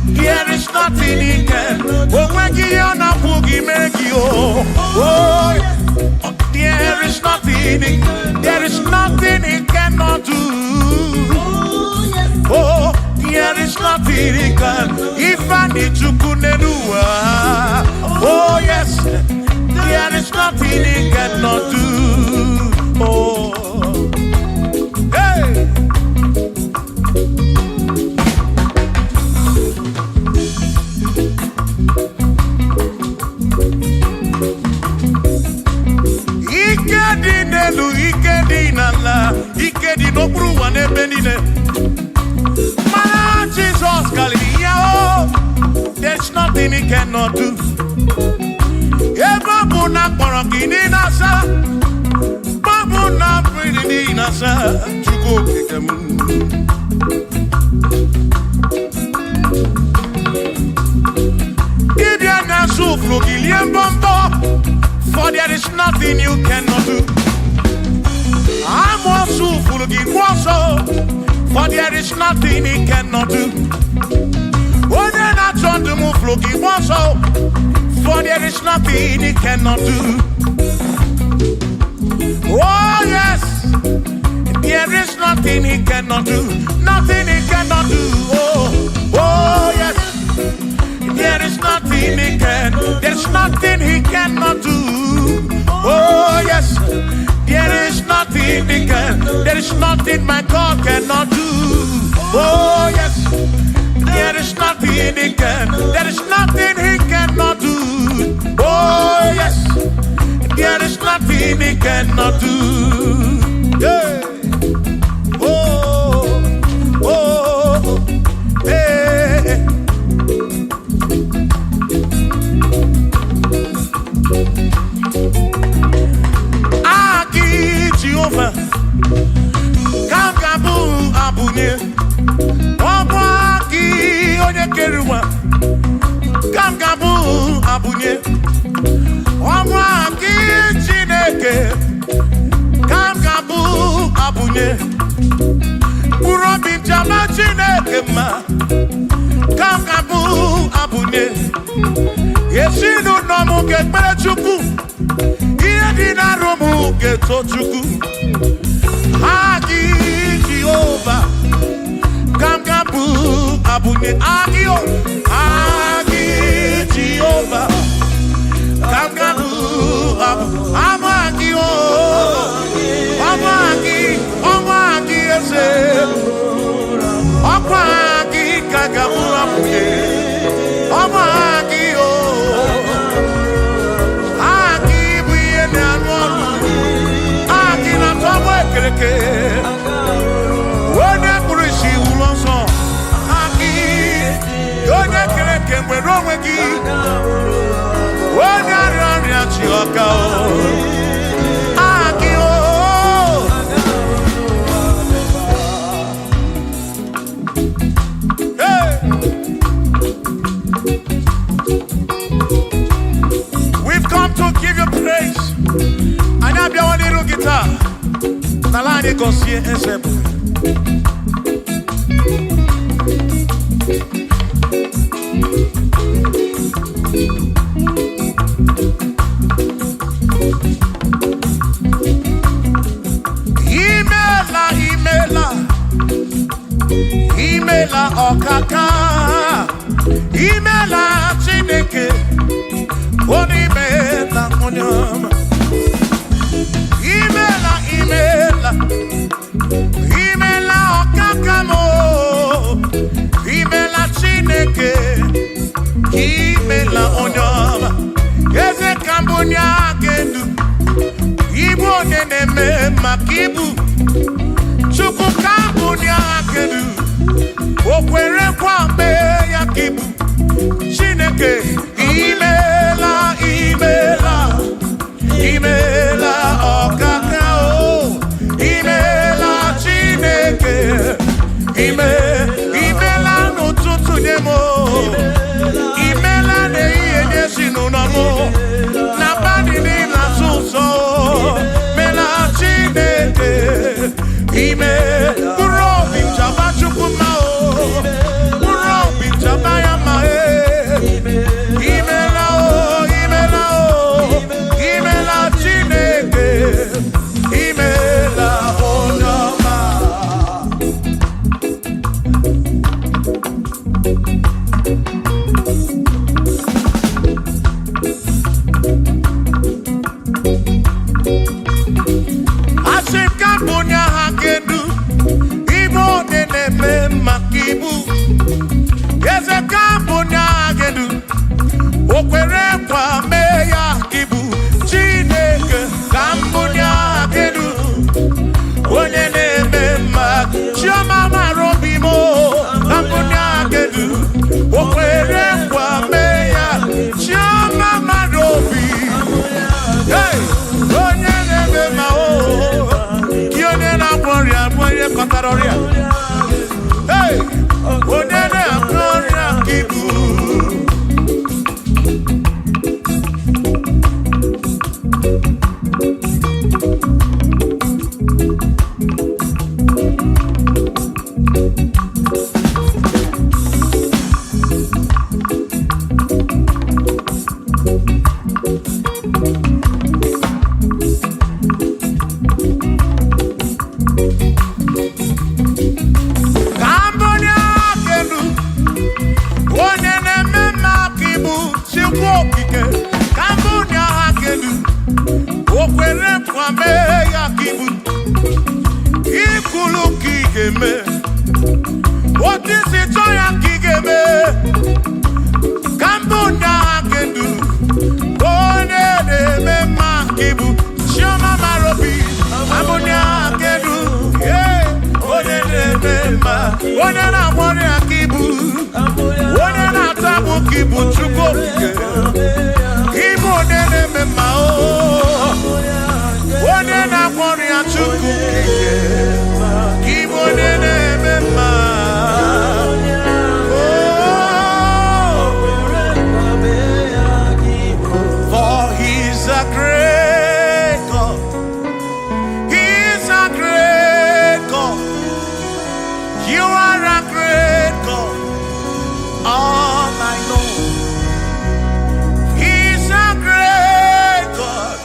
there is nothing he can. Oh, when you na boogie make you. Oh, there is nothing he cannot do. Oh, there is nothing he can. If I need to kunenua. Oh yes, there is nothing he cannot do. Oh, hey. Ikedi no bruwa ne benine. My Jesus Galileo, there's nothing he cannot do. Eva buna korokini nasa, babu na pretty nasa, chuko kikemu. Ibia na suflu giliem bombo, for there is nothing you cannot do. I'm also full of also, for there is nothing he cannot do. When you're not trying to move, looking also, for there is nothing he cannot do. Oh yes, there is nothing he cannot do. Nothing he cannot do. Oh yes, there is nothing he can. There's nothing he cannot do. Oh yes. There is nothing he can. There is nothing my God cannot do. Oh yes. There is nothing he can. There is nothing he cannot do. Oh yes. There is nothing he cannot do. Yeah. Oh, oh, hey. Jehovah, Kangabu Abunye, Obaki Oyekeruwa, Kangabu Abunye, Obaki Chineke, Kangabu Abunye, Kurobi Jama Chineke ma, Kangabu Abunye, Yeshinu Nomu Gekpechuku. Dina romu geto chuku Agi Jehovah Kangabu Abunye Agio Agi Jehovah Kangabu Amagio Amagi ese Amagi Kangabu Abunye Amagio when I see Ulonso, Aki, Yoga Kereke, when Romagi, when I run at Chioka, Aki, hey, we've come to give you praise, and I'll be on a little guitar. Nalani konsie ensebu. Imela okaka. Imela chineke. Onimela onyama. Imela okakamo, imela chineke, imela onyama, eze kambunya gendu, ibu neneme makibu, chuku kambunya gendu, okwere kwambe yakibu, chineke, imela okakamo. Imela n'ụtụtụ nye mo, imela na-eyi enye si n'ụlọ mo, na bani niile asụ ụzọ. me ya kibu. Ikulu kigeme. What is it ya kigeme? Kambunda kendu. One de me ma kibu. Shoma marobi. Amonia kendu. Yeah. One de me ma. One na one ya kibu. One na tabu kibu chuko. Kibu ne me ma o. One na one ya chuko. Kibu ne me ma. For he's a great God. He's a great God. You are a great God. All I know. He's a great God.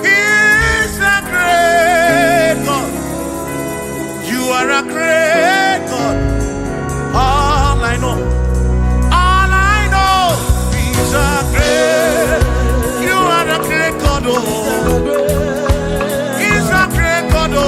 He's a great God. You are a great God. All I know. All I know. He's a great. You are a great God. Oh. He's a great God. Oh.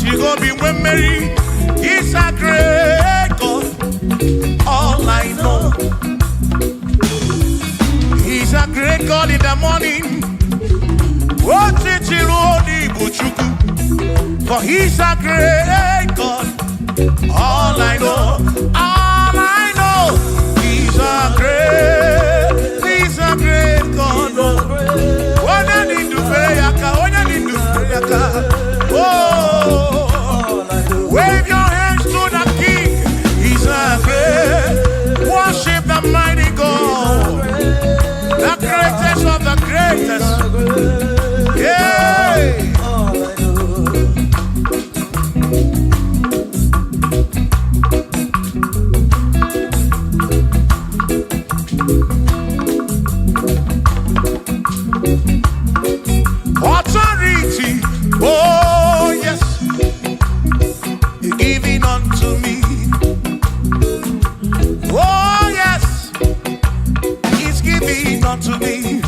You go be when Mary. He's a great God. All I know. He's a great God in the morning. For he's a great God. All I know. All I know. He's a great God. When I need to pray, oh, wave your hands to the King. He's a great. Worship the mighty God, the greatest of the greatest. Yeah. Authority. Oh yes. Giving unto me. Oh yes, he's giving unto me.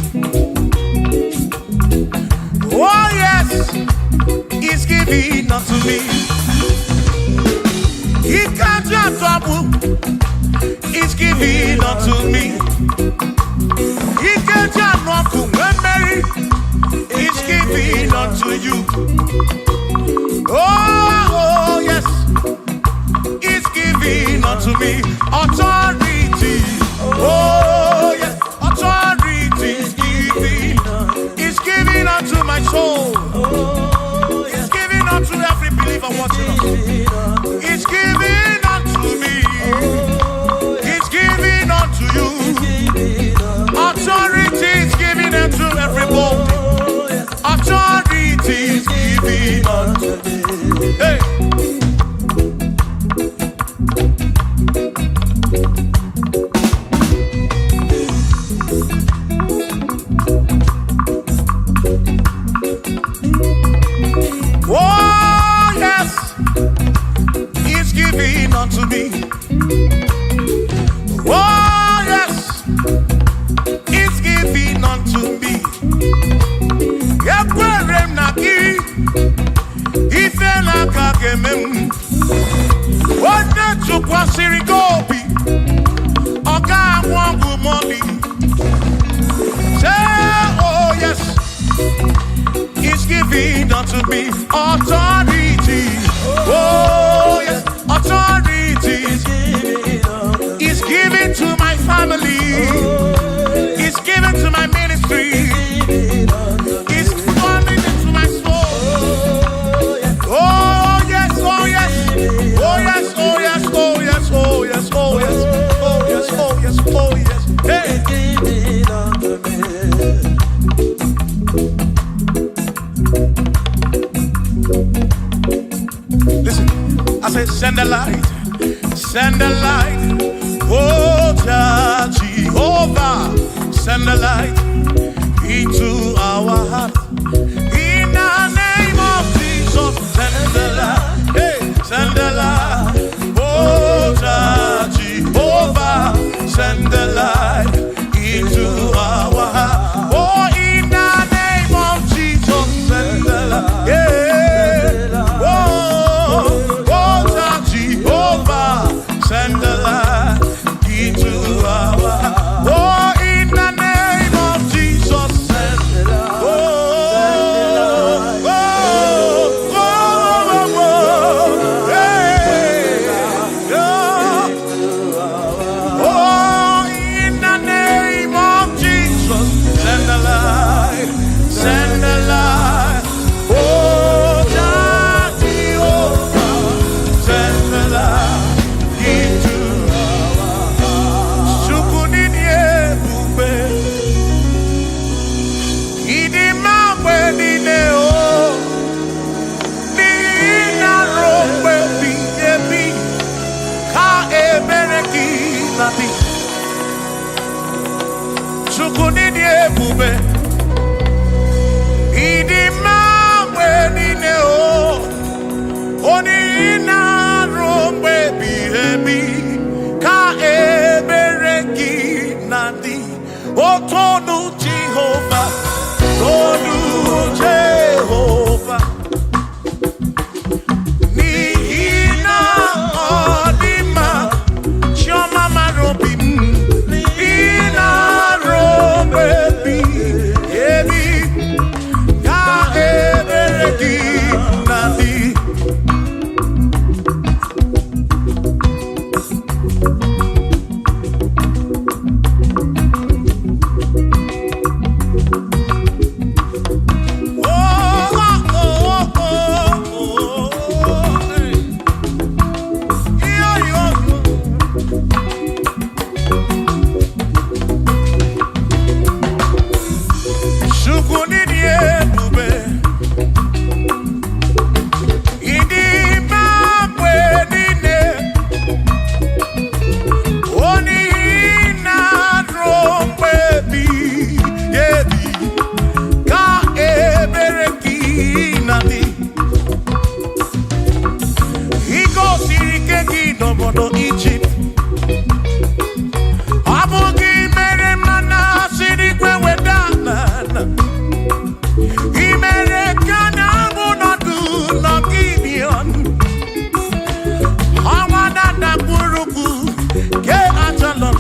Oh yes, he's giving unto me. He can't just trouble. He's giving unto me. He can't just walk to Mary. He's giving unto you. Oh yes, he's giving unto me authority. Oh yes, authority is giving. He's giving unto my soul. He's giving unto every believer watching us. He's giving unto me. He's giving unto you. Authority is giving unto everybody. Authority is giving unto me. Hey. Oh yes, he's giving unto me. Oh yes, he's giving unto me. Yakwere naki, ifela kakemem. Wanda chukwa sirigobi, oka wangu moli. Say oh yes, he's giving unto me authority. Oh yes, authority is giving to my family. He's giving send the light, send the light. Oh, Jehovah, send the light into our heart. In the name of Jesus, send the light, hey, send the light. Oh, Jehovah, send the light into our heart. Oh, in the name of Jesus, send the light, yeah. Oh, Jehovah, send the light into our heart. Oh, in the name of Jesus, send the light. Oh, hey, oh, in the name of Jesus, send the light, send the light. Oh, Jehovah, send the light into Sukunidie Bube. Idimamwe Dineo. Nina Rombe Biyebi. Ka Ebereki Nati. Sukunidie Bube. Idimamwe Dineo. Onina Rombe Biyebi. Ka Ebereki Nati. Otonu Jehovah. Tonu Jehovah. Nihina Odima. Chioma Marobi. Nina Rombebi. Ebi. Ka Ebereki Nati. Egypt. Abugi mere mana siri kwe wedana. Imere kana bunodu no Gideon. Awana na buruku ke atalon.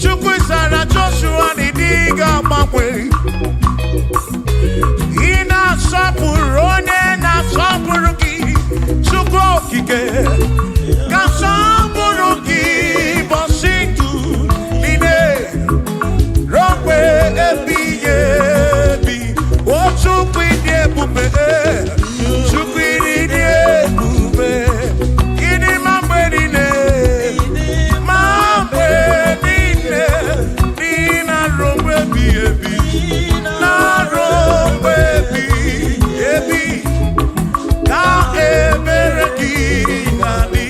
Chukwu sara Joshua ni diga makwe. Ina sapuru onye na sapuru ki. Chukwu okike. Kasaburuki bositu line rompe ebi o chukwi ebube chukwi ebube ini mambe nine nina rompe ebi na rompe ebi ka ebereki nadi.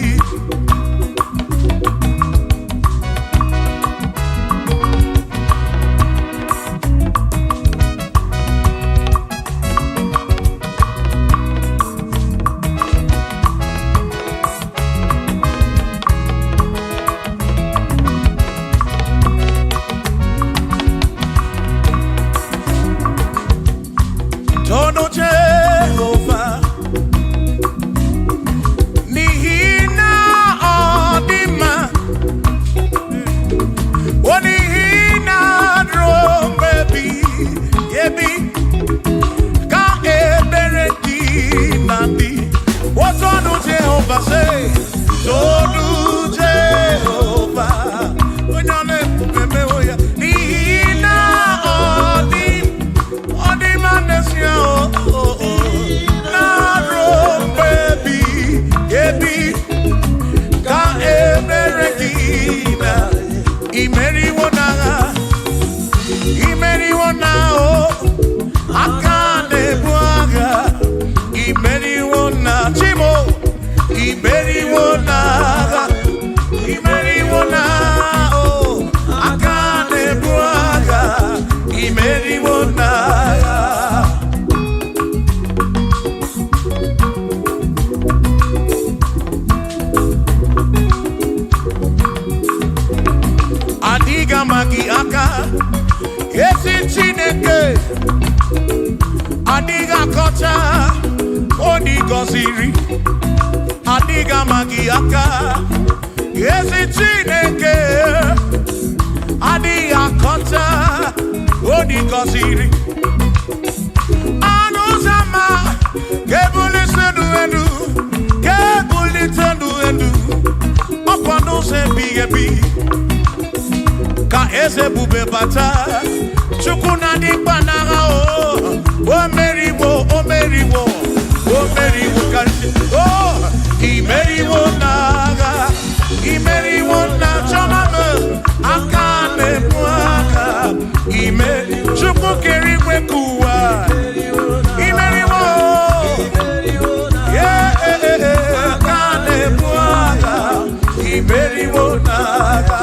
Tono Jehovah, Nihina Odima, Onihina Drombebi, Yebi, Ka Ebereki Nandi. What Tono Jehovah say? Tono Jehovah, Nihina Odima, Odima Nesia. gọziri adịghị ama gị aka ezi Chineke adịghị akọta odi gọziri ọnụ ụzọ ama ga-ebulite elu ga-ebulite elu ọkwa n'ụzọ ebighị ebi ka eze bube bata Chukwu na dịkpa n'agha o meriwo o meriwo o meriwo o imeriwo n'agha imeriwo na chọmama aka na-ebu aka imeri Chukwu kere igwe ka ụwa imeriwo aka na-ebu aka imeriwo n'agha.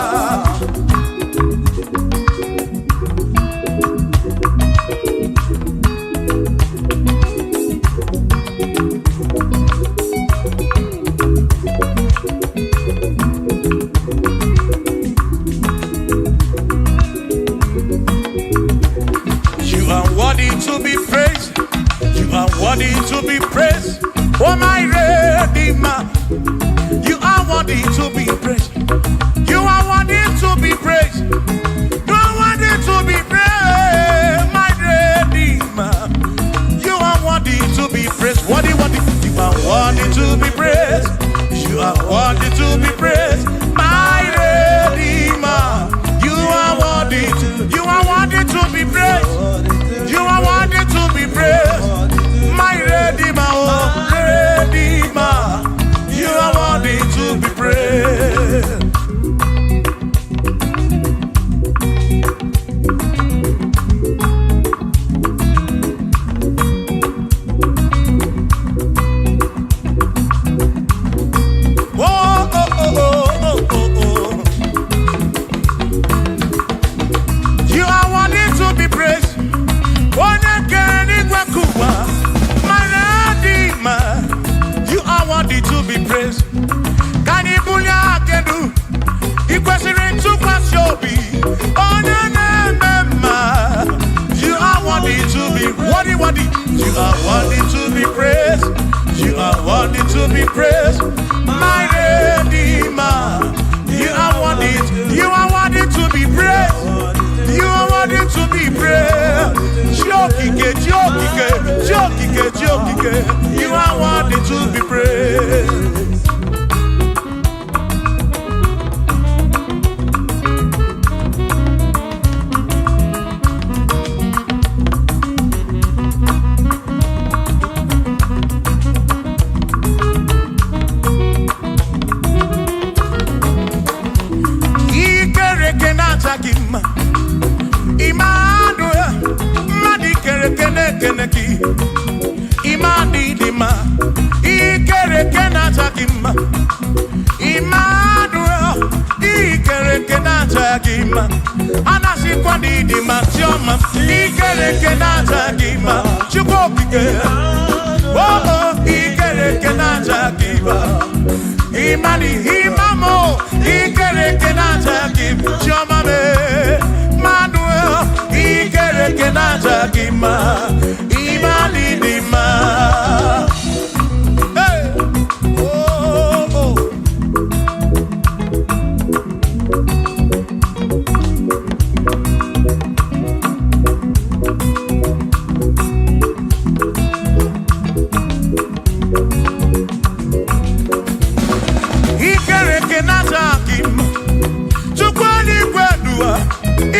To be praised, you are worthy to be praised. Oh my Redeemer, you are worthy to be praised. You are worthy to be praised. You are worthy to be praised, my Redeemer. You are worthy to be praised. Worthy, worthy. You are worthy to be praised. You are worthy to be praised, my Redeemer. You are worthy to be praised. You are worthy to be praised, my Redeemer, oh Redeemer. You are worthy to be praised. Oh, oh, oh, oh, oh, oh. You are worthy to be praised. You are worthy to be praised. Can you believe I can do? You question to pass your be. Oh, you are worthy to be worthy. You are worthy to be praised. You are worthy to be praised, my Redeemer. You are worthy to be praised. You are worthy to be praised. You are worthy to be praised. Imani dima, ikere kenata kima. Emmanuel, ikere kenata kima. Anasi kwani dima tioma, ikere kenata kima. Chukopike, oh ikere kenata kima. Imani imamo, ikere kenata kima. Tioma me, Emmanuel, ikere kenata kima. Imani dima. Hey, oh, oh. Ikere kenata kima. Chukwani kwenua.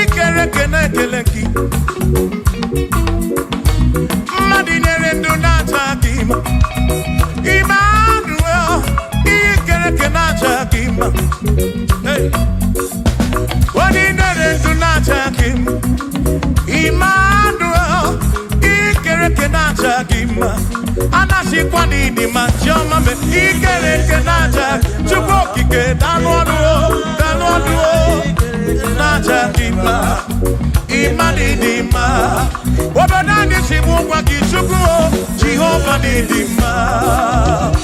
Ikere kenekeleki. Emmanuel, ikere kenata kima. Hey, ordinary do not him. Emmanuel, ikere kenata kima. Anasi kwani di machoma me ikere kenata. Chukoki ke danwaduo nata kima. Imani dima. Obanani simuwa kichukuo. Jehovah dima.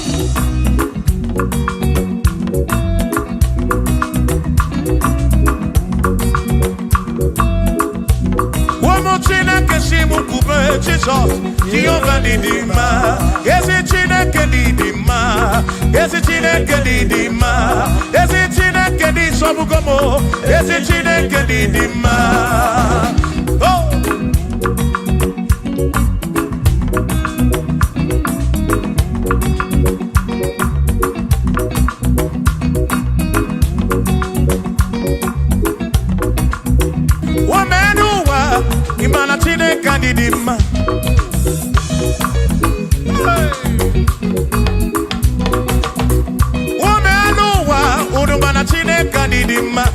Womo china kesimu kube. Jesus, Jehovah Didima, Ezi Chineke Didima, Ezi Chineke Didima, Ezi Chineke Di Sobugomo, Ezi Chineke Didima. Oh! Imana Chineke Didima. Womenuwa Udumana Chineke Didima.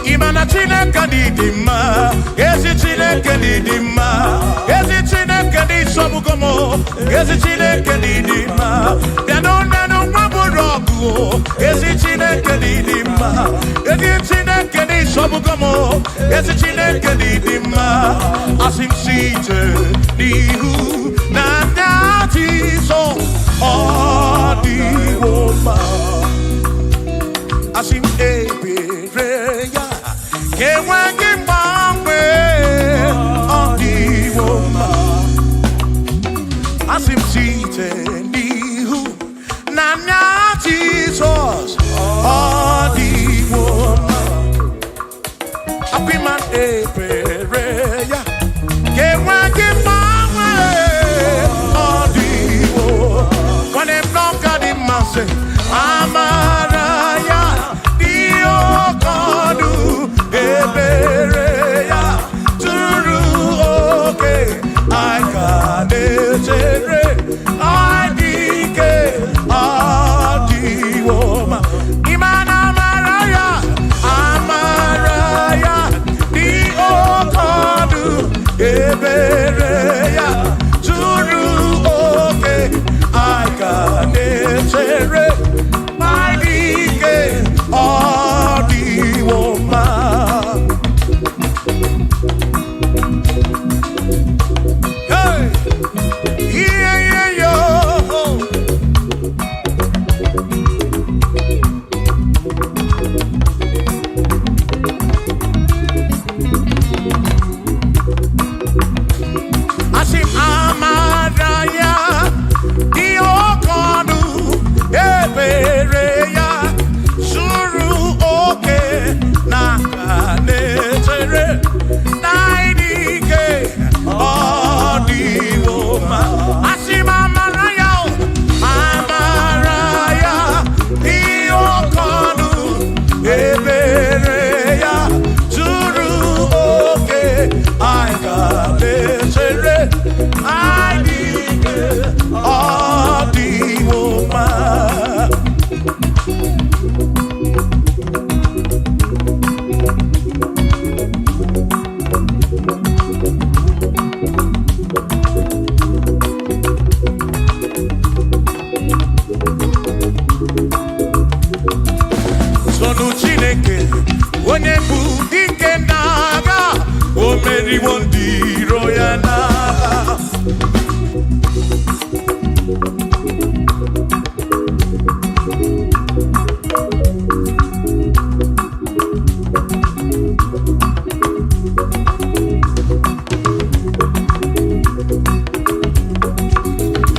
Imana Chineke Didima. Ezi Chineke Didima. Ezi Chineke Di Sobugomo. Ezi Chineke Didima. Bianonenu Maburogu. Ezi Chineke Didima. Ezi Chineke Di Sobugomo. Ezi Chineke Didima. As him seated, Nihu, Nandati, so, Adi Woman. As him Ebereya, Kewagi Mamwe, Adi Woman. As him seated, Nihu, Nandati, Jesus, Adi Woman. Apiman Ebereya, Kewagi Mamwe, Adi Woman. When they block out the mass, Amaraya, Dio Kodu, Ebereya, Turu, okay, I got it, I dike, Adi Woman. Imana Maraya, Amaraya, Dio Kodu, Ebereya, Turu, okay, I got it. My dike, Adi Woman. Hey, yeah, yeah, yo. Asim Amaraya, Dio Kodu, Ebereya, Suru Oke, Nakanetere, Naidike, Adi Woman. Asim Amaraya, Amaraya, Dio Kodu, Ebereya, Suru Oke, Nakanetere, Naidike, Adi Woman. Sonu Chineke, onye bụ dike n'agha, o meriwo ndị iro ya n'agha.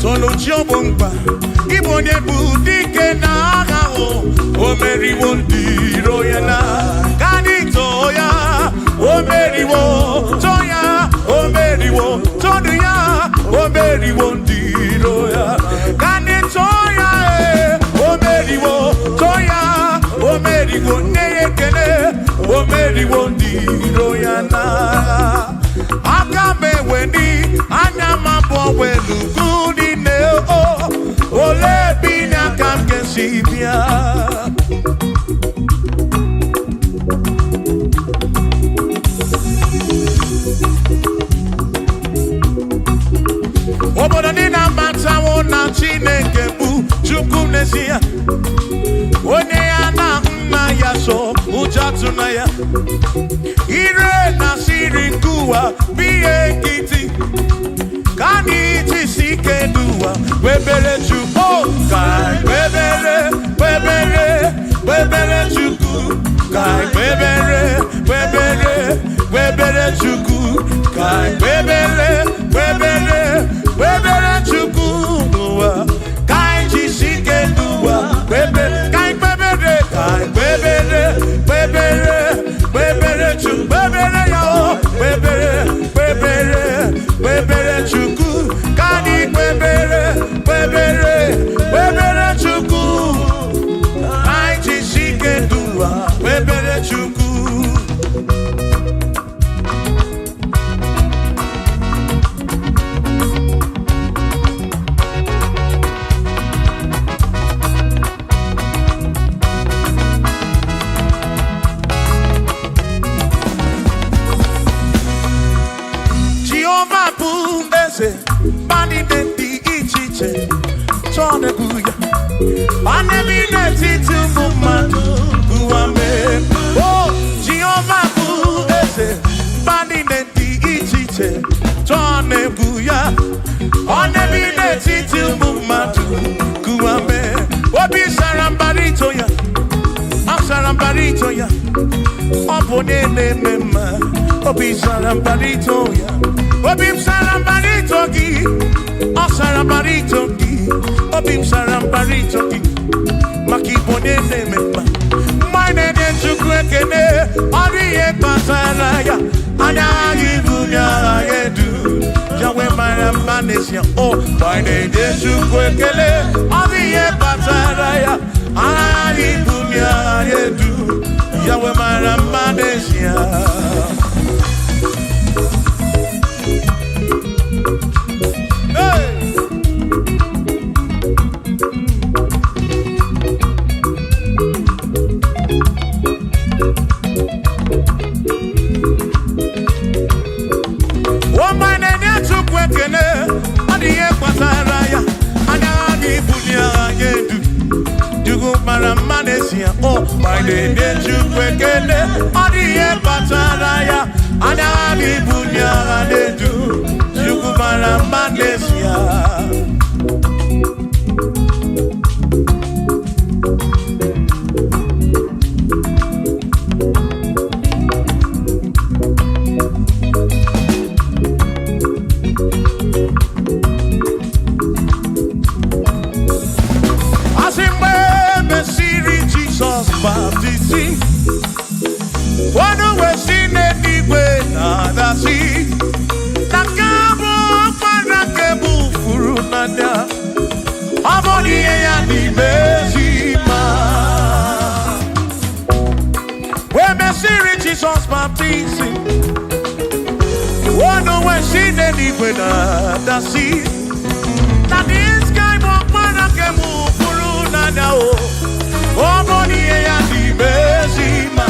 Sonu Chiobomba, Ibo onye bụ dike n'agha, o meriwo ndị iro ya n'agha. Kanito ya, o meriwo, Toya, o meriwo, Todu ya, o meriwo ndị iro ya. Kanito ya, o meriwo, Toya, o meriwo, Neyekene, o meriwo ndị iro ya n'agha. Aka mewe ni anya mabọ welu gudi ne o, ole binya kam kesibia. Obodo dị na matawo na Chineke bụ Chukwu n'ezie. Onye ya na nna ya so ụjọ tụna ya. Ire na siri nke ụwa bụ ihe nkịtị. Ka anyị jisi ike n'ụwa webere Chukwu. Ka anyị webere Chukwu. Ka anyị webere chuku, kai bebere chuku, kai jisike duwa, kai bebere chuku, bebere yo, bebere chuku, kani bebere chuku, kai jisike duwa, bebere chuku. Bani denti ichiche chone kuya bani bineti tumumanu kuame oh Jehovah ku ese bani denti ichiche chone kuya bani bineti tumumanu kuame obi sarambarito ya opone mema obi sarambarito ya Obim sarambarito ki, sarambarito ki, obim sarambarito ki, makibone nemema. Mine de chukwekene, ariye pasaraya, anayi bunya yedu. Jawe marambanesia, oh, mine de chukwekele, ariye pasaraya, anayi bunya yedu. Jawe marambanesia. Oh, my name is Chukwekele, Adiye Pataraya, Adani Bunya Adedu, Chukwara Manesia. Jesus baptizing. Wonder when she did it with the sea. Now this guy walk man I can move through now. Oh, money and the Bessima.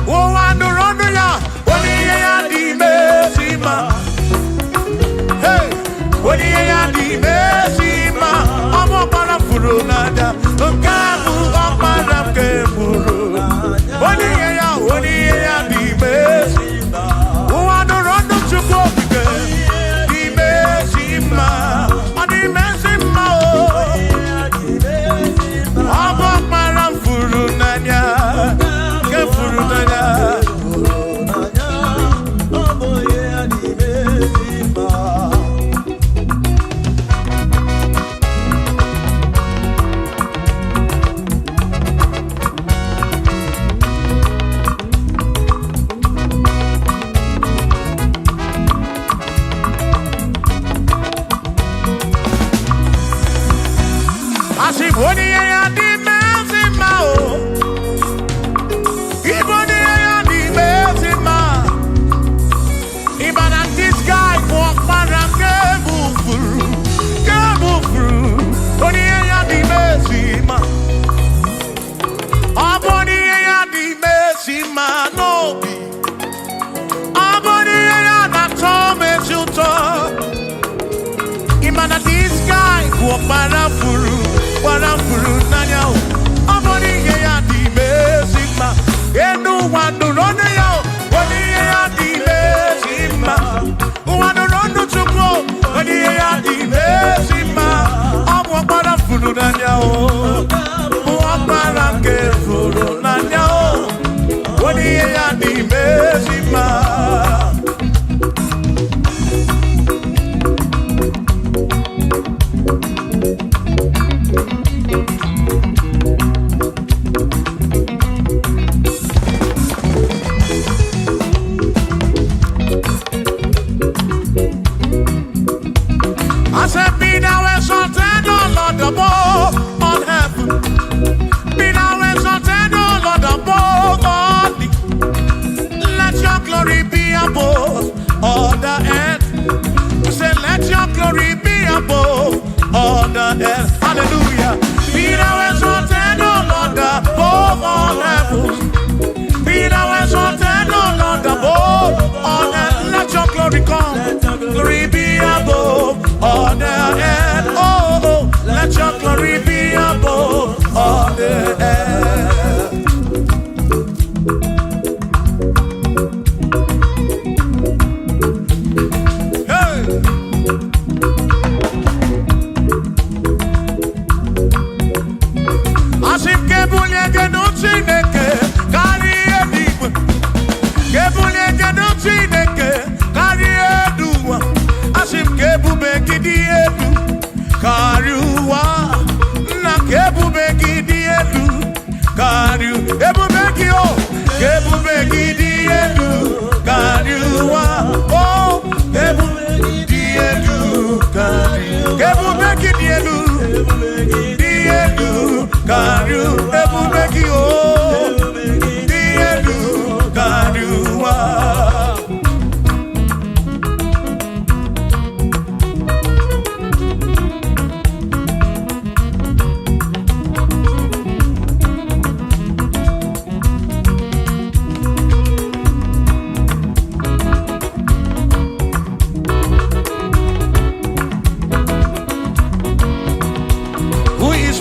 Oh, I don't run ya. Money and the Bessima. Hey, money and the Bessima. I'm up on a furunada. Look at who up on a keburu. Money and the Bessima. Oh, I don't run to go because the Bessima. The Bessima. I'm up on a furunada. Kefurunada. Warafuru nanya o amoni ye ya di mesima enu wanu ronu ya oni ye ya di mesima wanu ronu chukwu oni ye ya di mesima amu warafuru nanya o wapara ke furu nanya o oni ye ya di mesima Hallelujah. Be thou exalted, O Lord, above all heavens. Be thou exalted, O Lord, above all earth. Let your glory come. Glory be above all the earth. Oh, let your glory be above all the earth.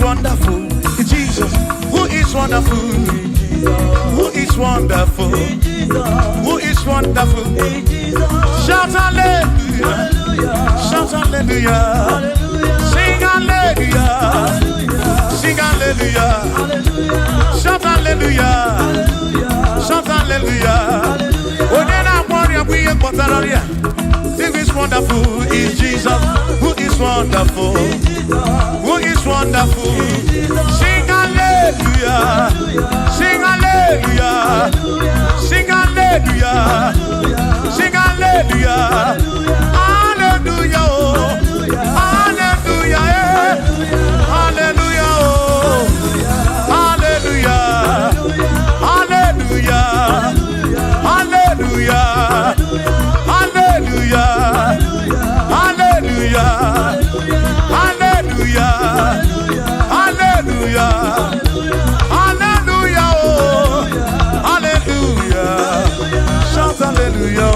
Wonderful, Jesus. Who is wonderful? Who is wonderful? Who is wonderful? Shout hallelujah! Shout hallelujah! Sing hallelujah! Sing hallelujah! Shout hallelujah! Shout hallelujah! Oh, then I want you to be a who is wonderful is Jesus. Who is wonderful? Who is wonderful? Sing hallelujah! Sing hallelujah! Sing hallelujah! Sing hallelujah! Hallelujah! Hallelujah! Hallelujah! Hallelujah! Hallelujah! Hallelujah! Hallelujah! Hallelujah! Hallelujah! Hallelujah! Hallelujah! Hallelujah! Shout hallelujah!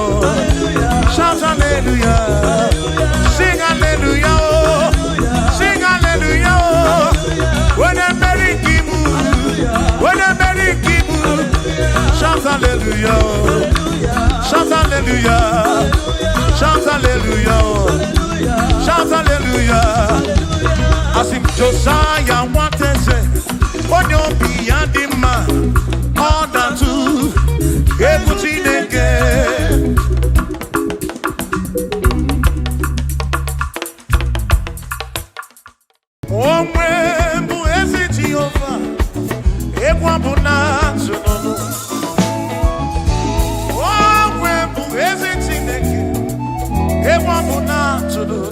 Shout hallelujah! Sing hallelujah! Sing hallelujah! When I'm very kibu, when I'm very kibu, shout hallelujah! Shout hallelujah! Shout hallelujah! Shout hallelujah! As if Josiah wanted to say, "What you be and the man, all that too, put in again." Oh, when bu esi Jehovah, ekwa bu na tsunono. Oh, when bu esi Chineke, ekwa bu na tsunono.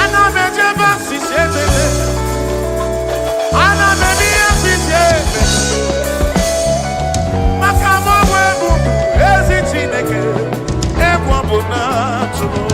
Ana mejeba si sebele, ana media si sebele. Makamo when bu esi Chineke, ekwa bu na tsunono.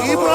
Ibu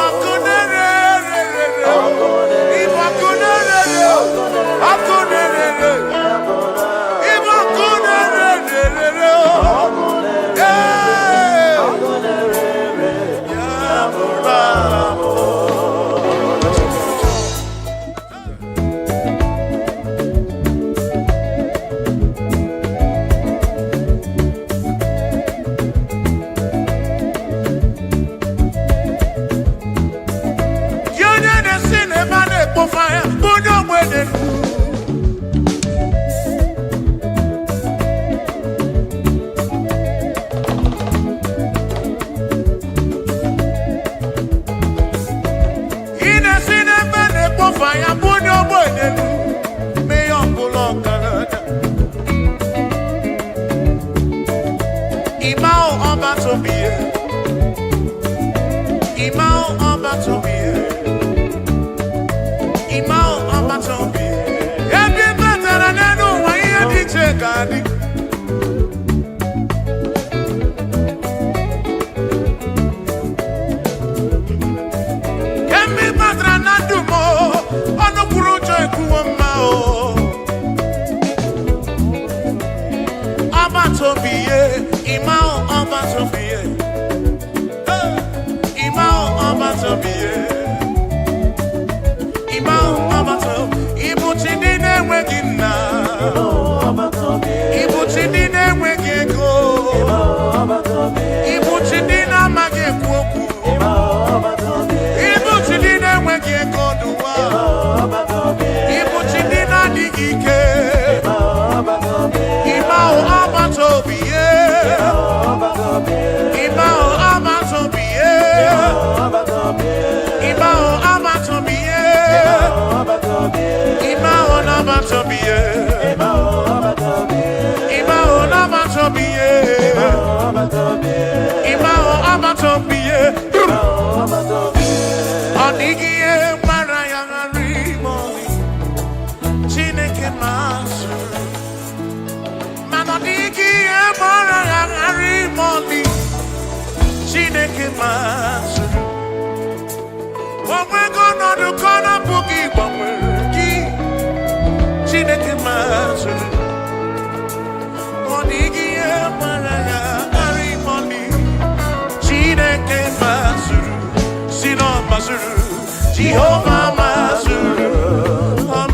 Jehovah Masuru,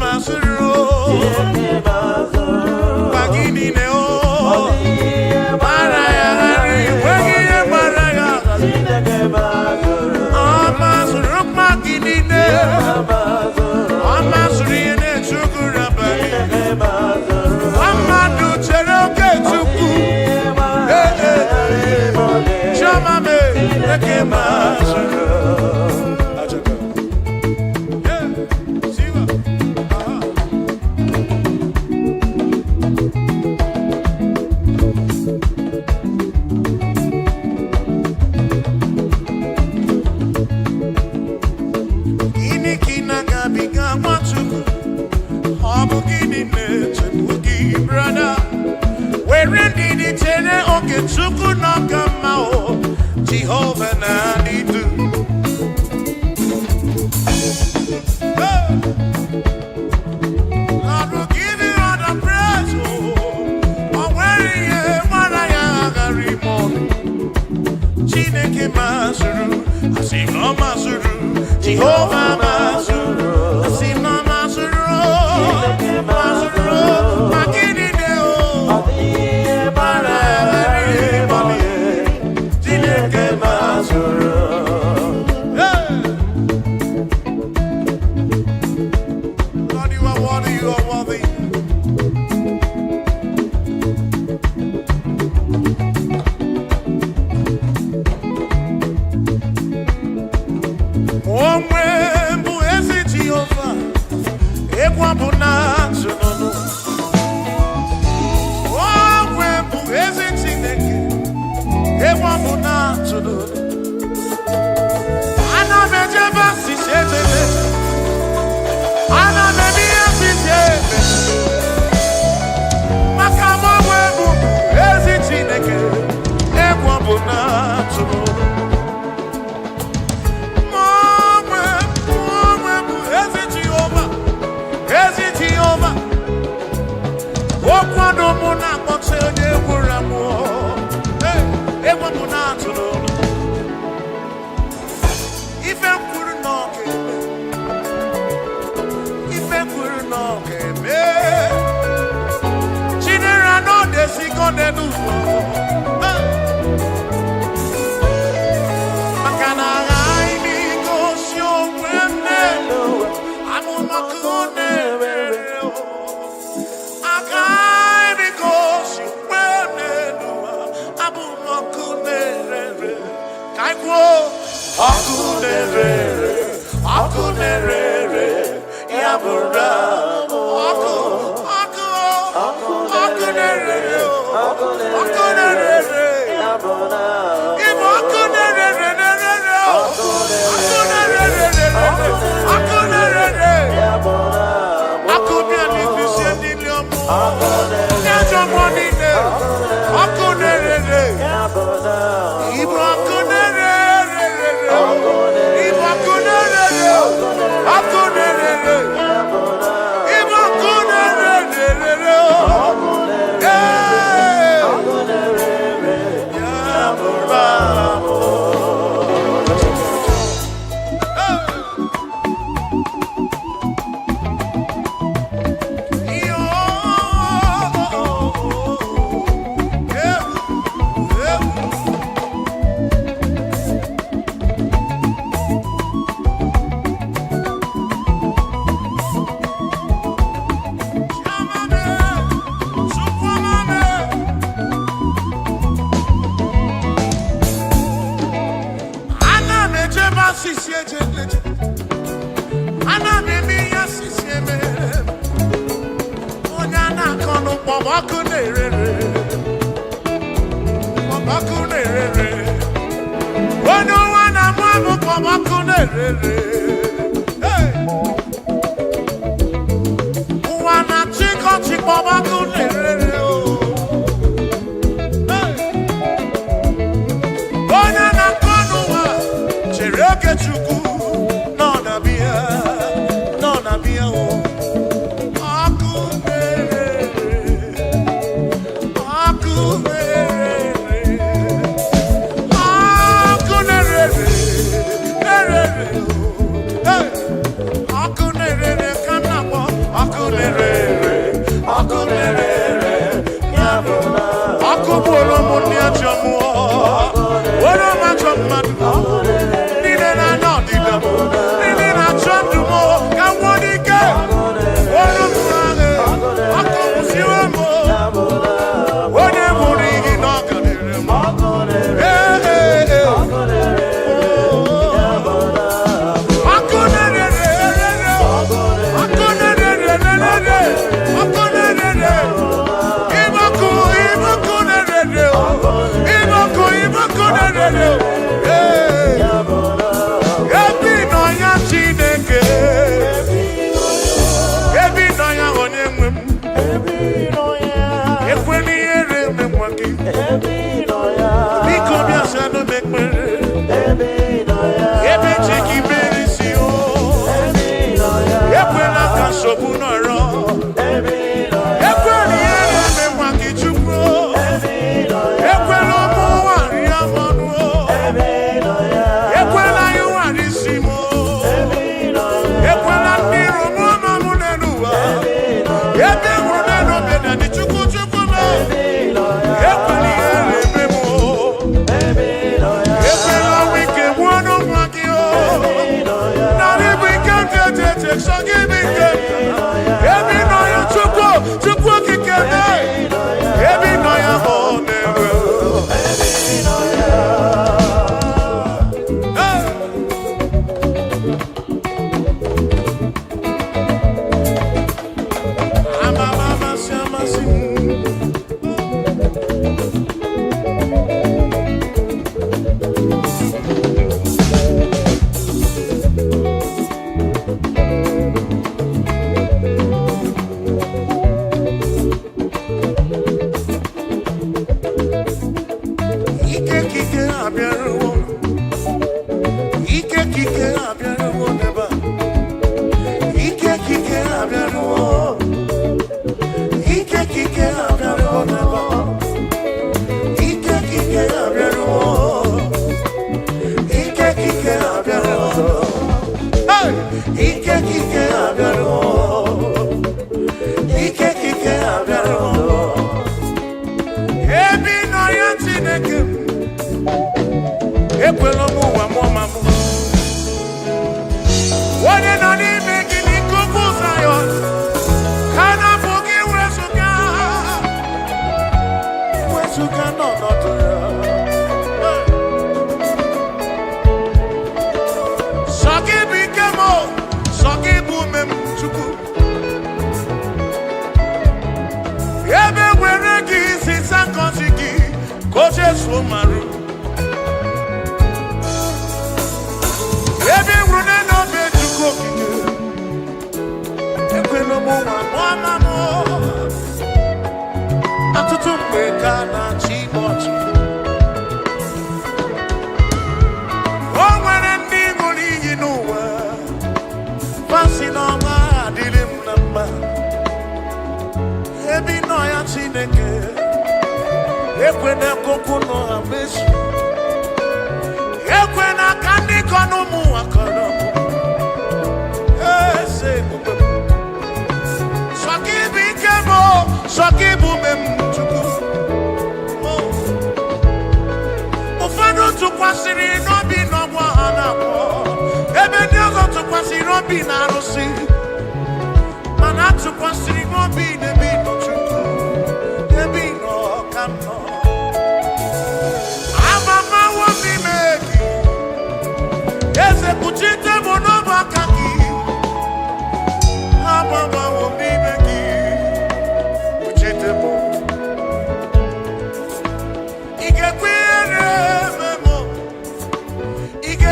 Masuru, Bagini Neo, Maraya, Wagina Maraya, Masuru, Magini Neo, Masuri and Chukurabani, Amadu Cheroke Chuku, Chamame, Masuru. Jehovah Nadidu. Lord will give you all the praise. Oh, where you Maraya Garimon. Chineke Masuru. I see no Masuru. Jehovah Masuru. I see no Masuru. Masuru. Magini Deo. Lord, you are worthy, you are worthy. Omwembu ezi Jehovah, ekwabuna tsunono. Omwembu ezi Chineke, ekwabuna tsunono. sisi eje. Ana mimi ya sisi eme. Onya na kono pomaku nerere. Pomaku nerere. Ono wana mwamu pomaku nerere. Hey. Wana chiko chiko pomaku nerere. Hey. Onya na kono wa chereke chuku. Nona bia o.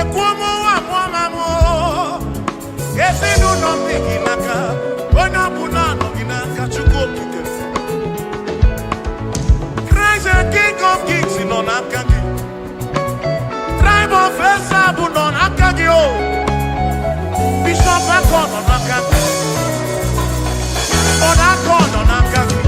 kumu wa mwamamu. Esi nuno piginaka. Ona bunano ginaka chukokike. Christ the King of Kings in on akagi. Tribe of Esabu non akagi o. Bishop akon on akagi. On akon on akagi.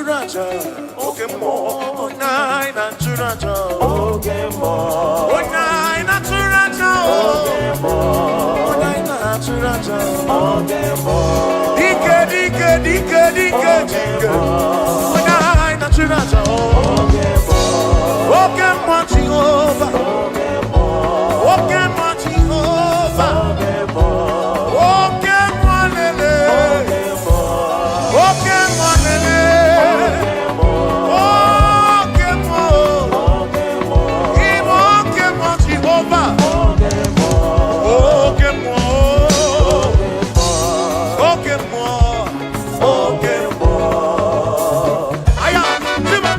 churacha, oke mo. Onai na churacha,
oke mo.
Onai na churacha,
oke mo.
Onai na churacha,
oke mo.
Dike. Onai na churacha,
oke mo.
Oke mo Jehovah, oke mo Jehovah, oke mo lele, oke mo lele, oke mo, Ibo oke mo Jehovah, oke mo, oke mo, oke mo. Aya, Simba,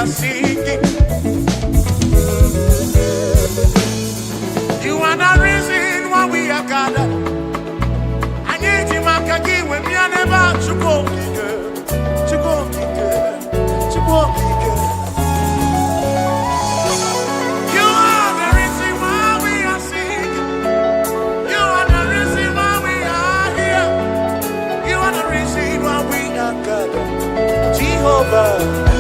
singing. You are the reason why we are gathered. I need you, Makagi, when we are never to go, to go, to go. You are the reason why we are singing. You are the reason why we are here. You are the reason why we are gathered. Jehovah.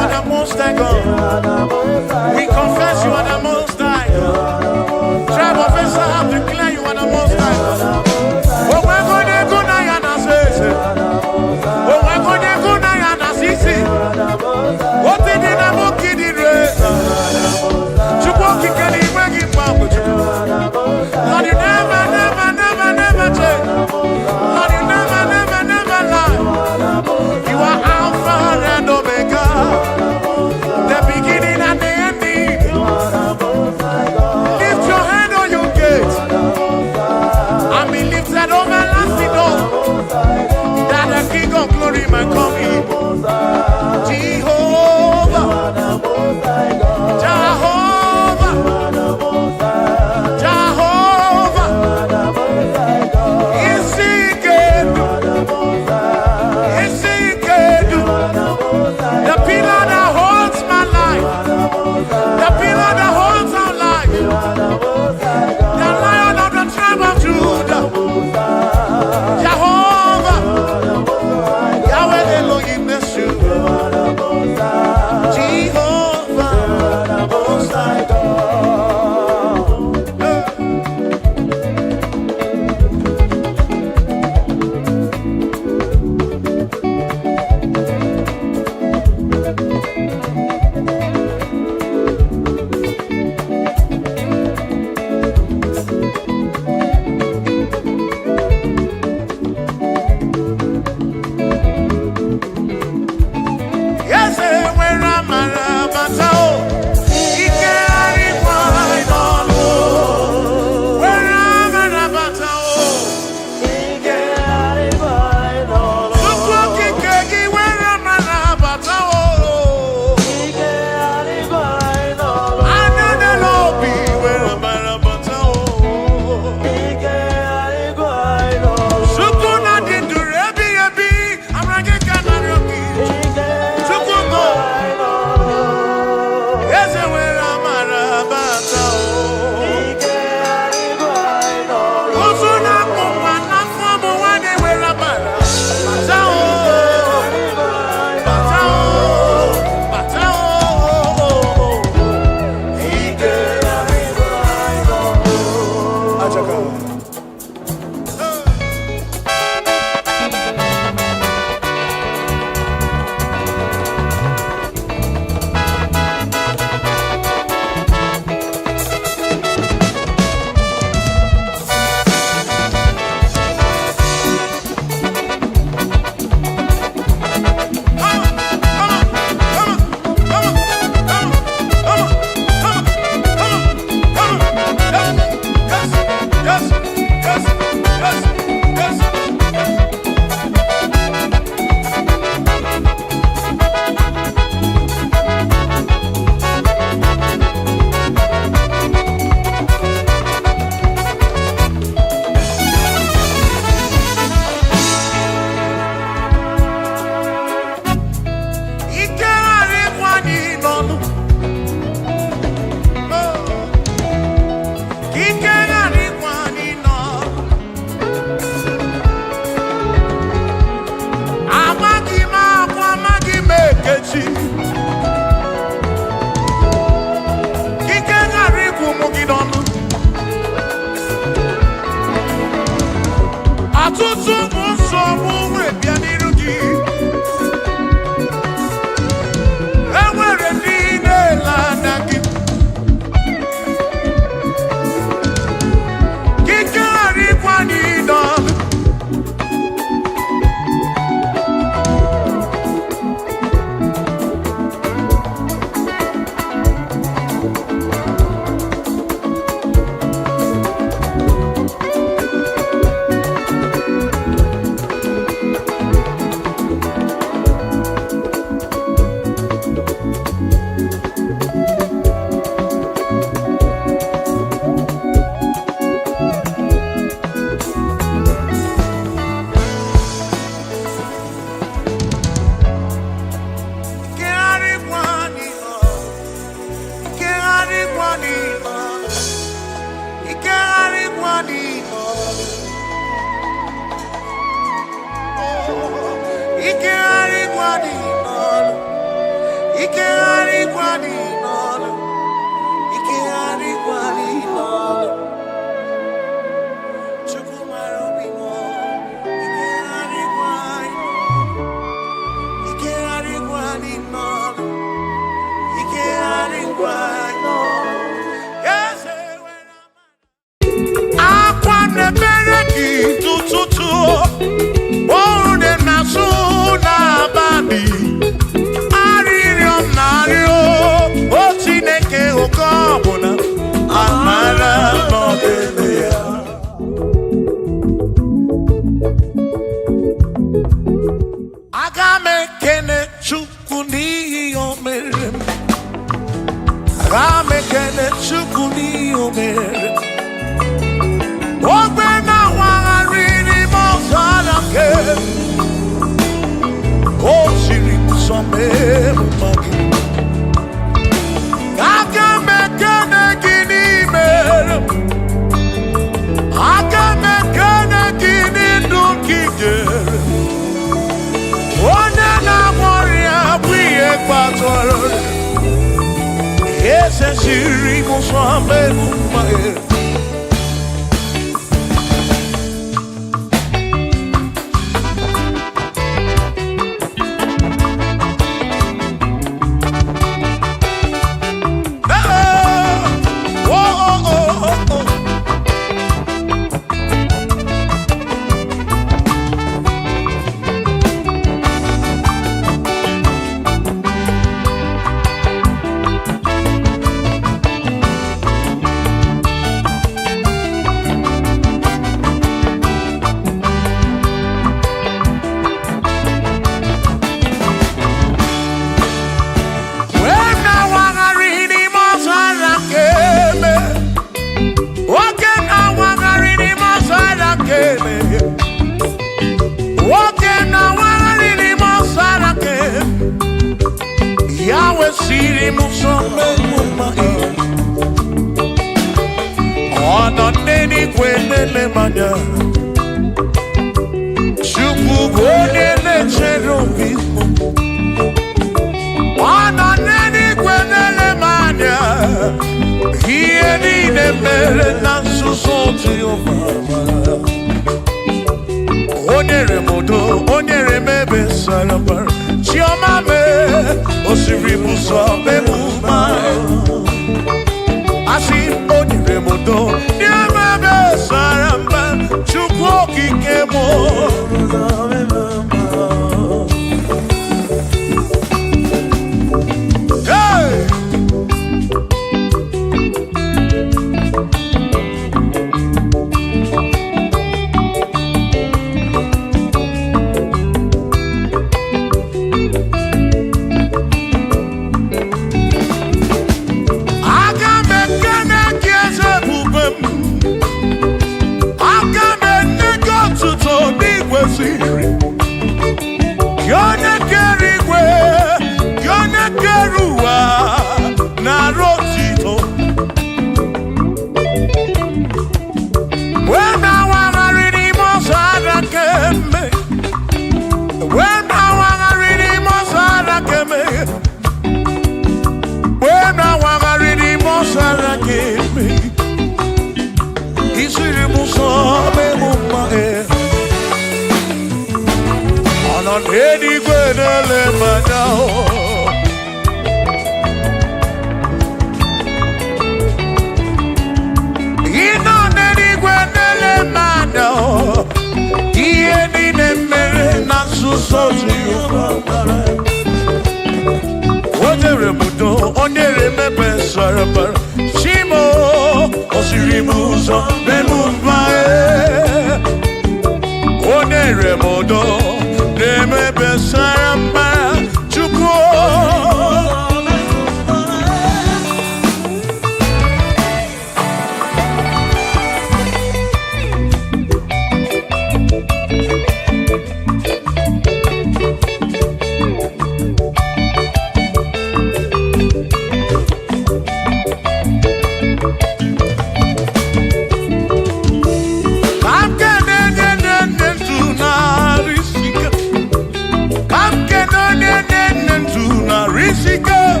na risika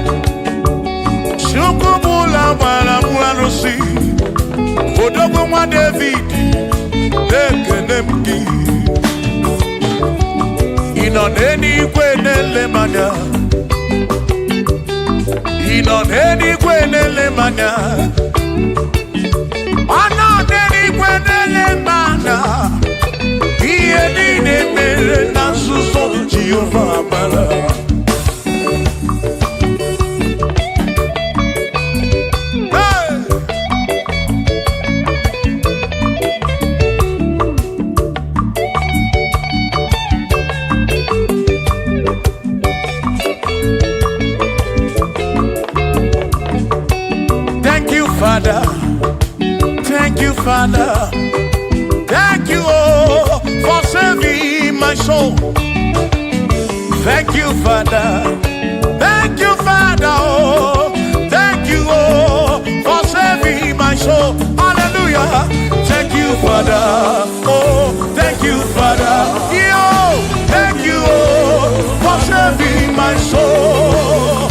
shukubula mwana mwanusi odogo mwa David ekenemki inoneni kwenele manya inoneni kwenele manya anoneni kwenele manya iye nine mere na suso Jehovah amala. Father, thank you, Father, thank you, oh, for saving my soul. Thank you, Father, thank you, Father, oh, thank you, oh, for saving my soul. Hallelujah. Thank you, Father, oh, thank you, Father, yo, thank you, oh, for saving my soul.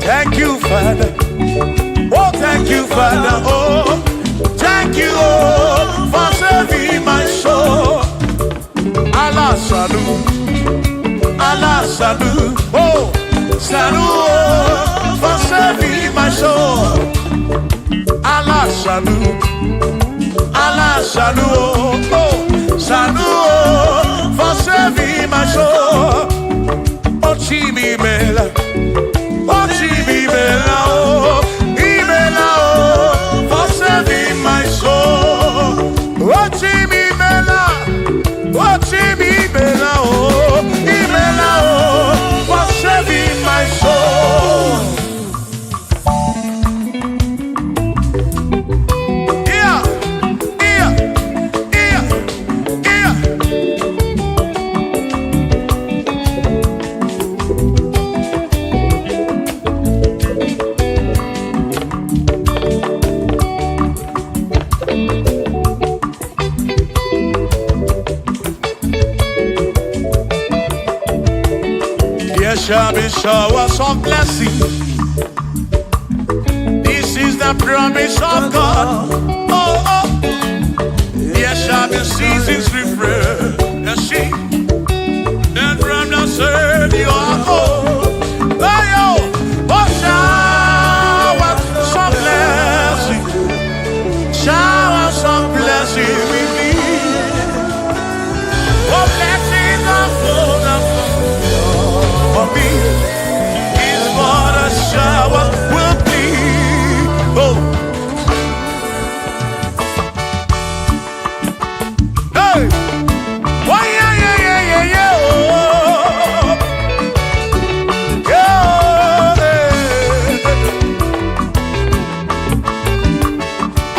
Thank you, Father. Oh, thank you, Father. Oh, thank you, oh, for saving my soul. Allah salut, Allah salut. Oh, salut, oh, for saving my soul. Allah salut, Allah salut. Oh, salut, oh, for saving my soul. Oh, Chimi Mela. Oh, Chibibela, oh, Ibela, oh, for saving my soul. Oh, Chibibela, oh, Ibela, oh, for saving my soul. Yeah, yeah, yeah, yeah. There shall be showers of blessing. This is the promise of God. Oh, oh. There shall be seasons refreshing. Then from the sun you are home. Oh, oh, showers of blessing. Showers of blessing we need. Oh, blessings of full for me is what a shower will be. Oh, hey, oh yeah, yeah, yeah, yeah, yeah. Oh, yeah.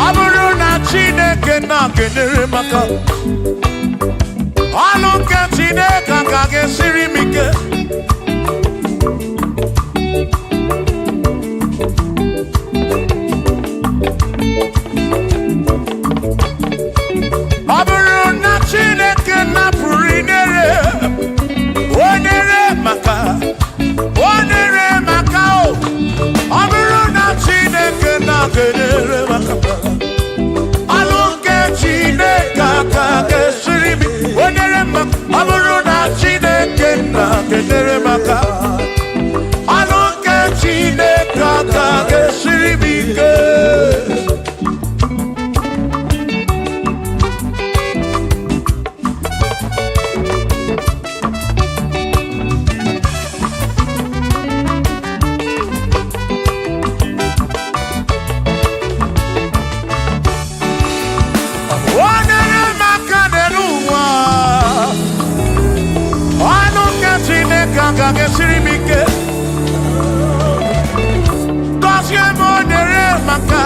Aburu na Chineke na kenere maka. Alu ke Chineke ka gesiri mike. ga-enyere m aka. Ọnụ nke Chineke aka ga-esiri m ike. Gesiri m ike. Gọzie m onyere maka.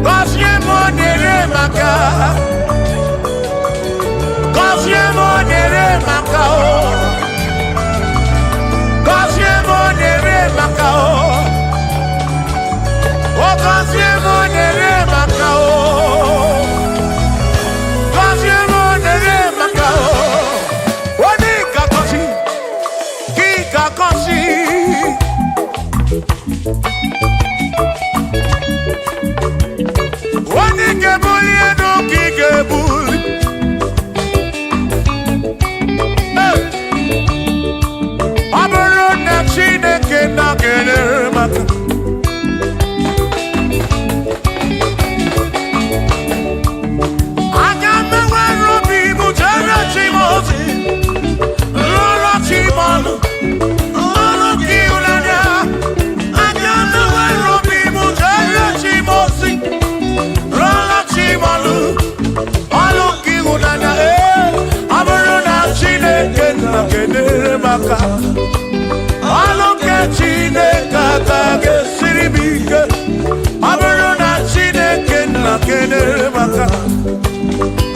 Gọzie m onyere maka. Gọzie m onyere maka o. Gọzie m onyere maka o. O gọzie m onyere maka o. Gọzie m onyere maka o. Onye ga-ebuli elu ka ị ga-ebuli. Ọ bụrụ na Chineke na-enyere m aka. Aga m enwere obi m jere chi m ozi, rụọrọ chi m ọrụ. Ọnụ nke Chineke aka ga-esiri m ike. Ọ bụrụ na Chineke na-enyere m aka.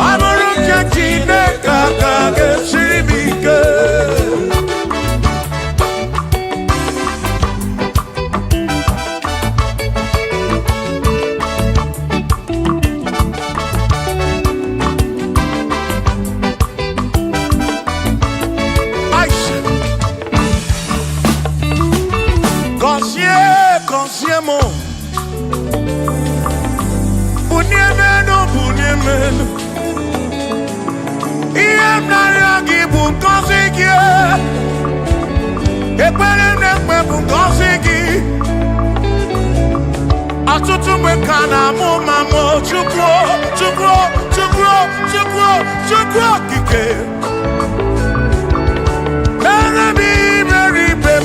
Ọ bụrụ nke Chineke aka ga-esiri m ike. Consiamo Bunyemeno, bunyemeno Iem nariagi bunkosigi Ekpere nekpe bunkosigi Atutu mekana mumamo Chukwo, chukwo, chukwo, chukwo, chukwo kike Merebi, meribem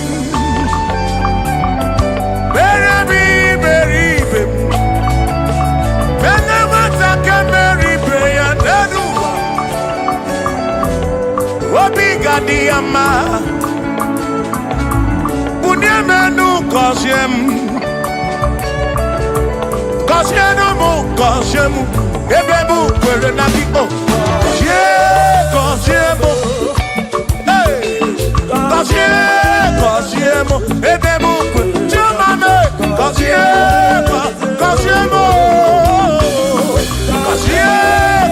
Diama Bunyemenu Kosiem Kosienu Kosiemu Ebebu Kwere Nakiko Kosiemu Kosiemu Ebebu Kwere Chumame Kosiemu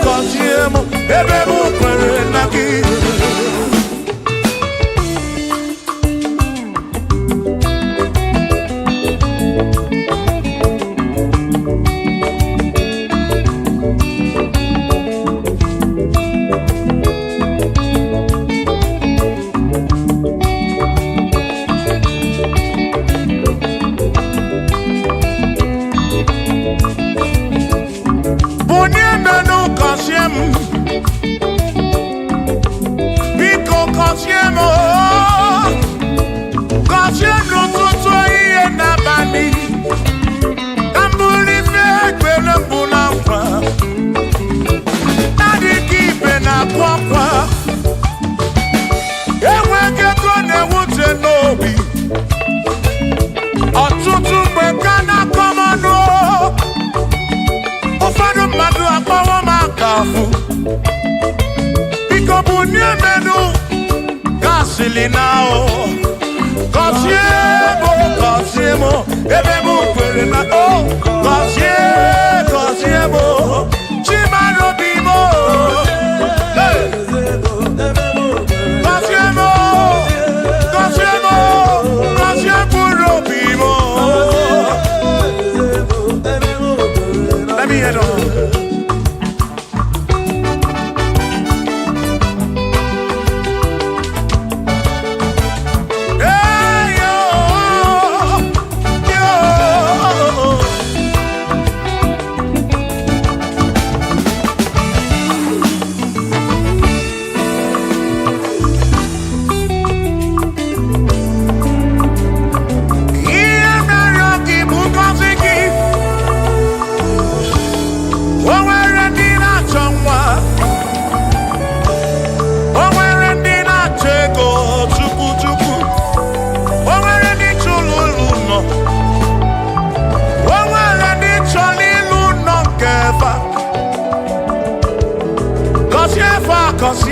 Kosiemu Ebebu Kwere Nakiko Ọtụtụ mgbe ka na-akọmọnụ ụfọdụ mmadụ akpọwọ m akafu biko bunyemenu gasili na o gọzie m ebe m kwere na o gọzie m chimarobi m let me head on.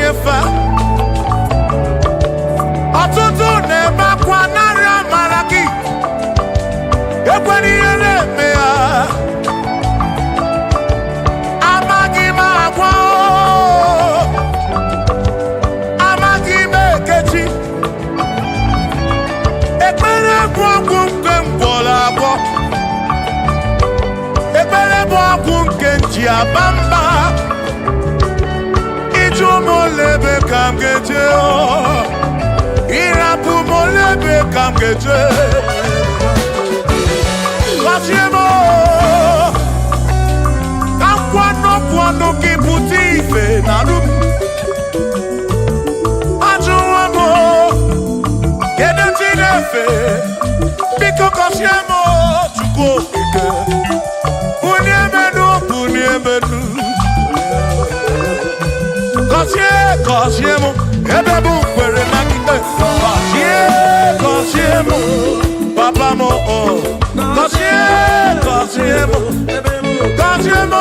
nyefe ọtụtụ na-ebe akwa narị amara gị ekwere ihe na-eme ya amaghị m agwa amaghị m ekechi ekpere bụ ọgwụ nke mgbọrọ agwọ ekpere bụ ọgwụ nke nji aba mba ịjụ m olebe ka m ga-eje ịrapụ m olebe ka m ga-eje gọzie m ka nkwọnọpụ ọnụ gị pụta ife na rum ajụwa m kedu chi na-efe biko gọzie m Chukwu okike bunye menu gọzie m ebe bụ kwere na gide gọzie m papa m gọzie m gọzie m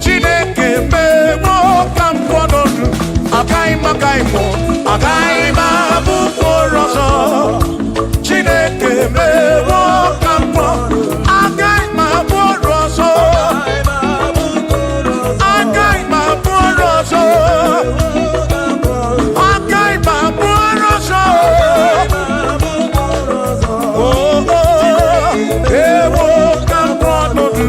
Chineke mewo ka m kwọnọdụ agaghị m abụ mkpụrụ ọzọ Chineke mewo ka m kwọnọdụ agaghị m abụ mkpụrụ ọzọ agaghị m abụ mkpụrụ ọzọ agaghị m abụ mkpụrụ ọzọ ewo ka m kwọnọdụ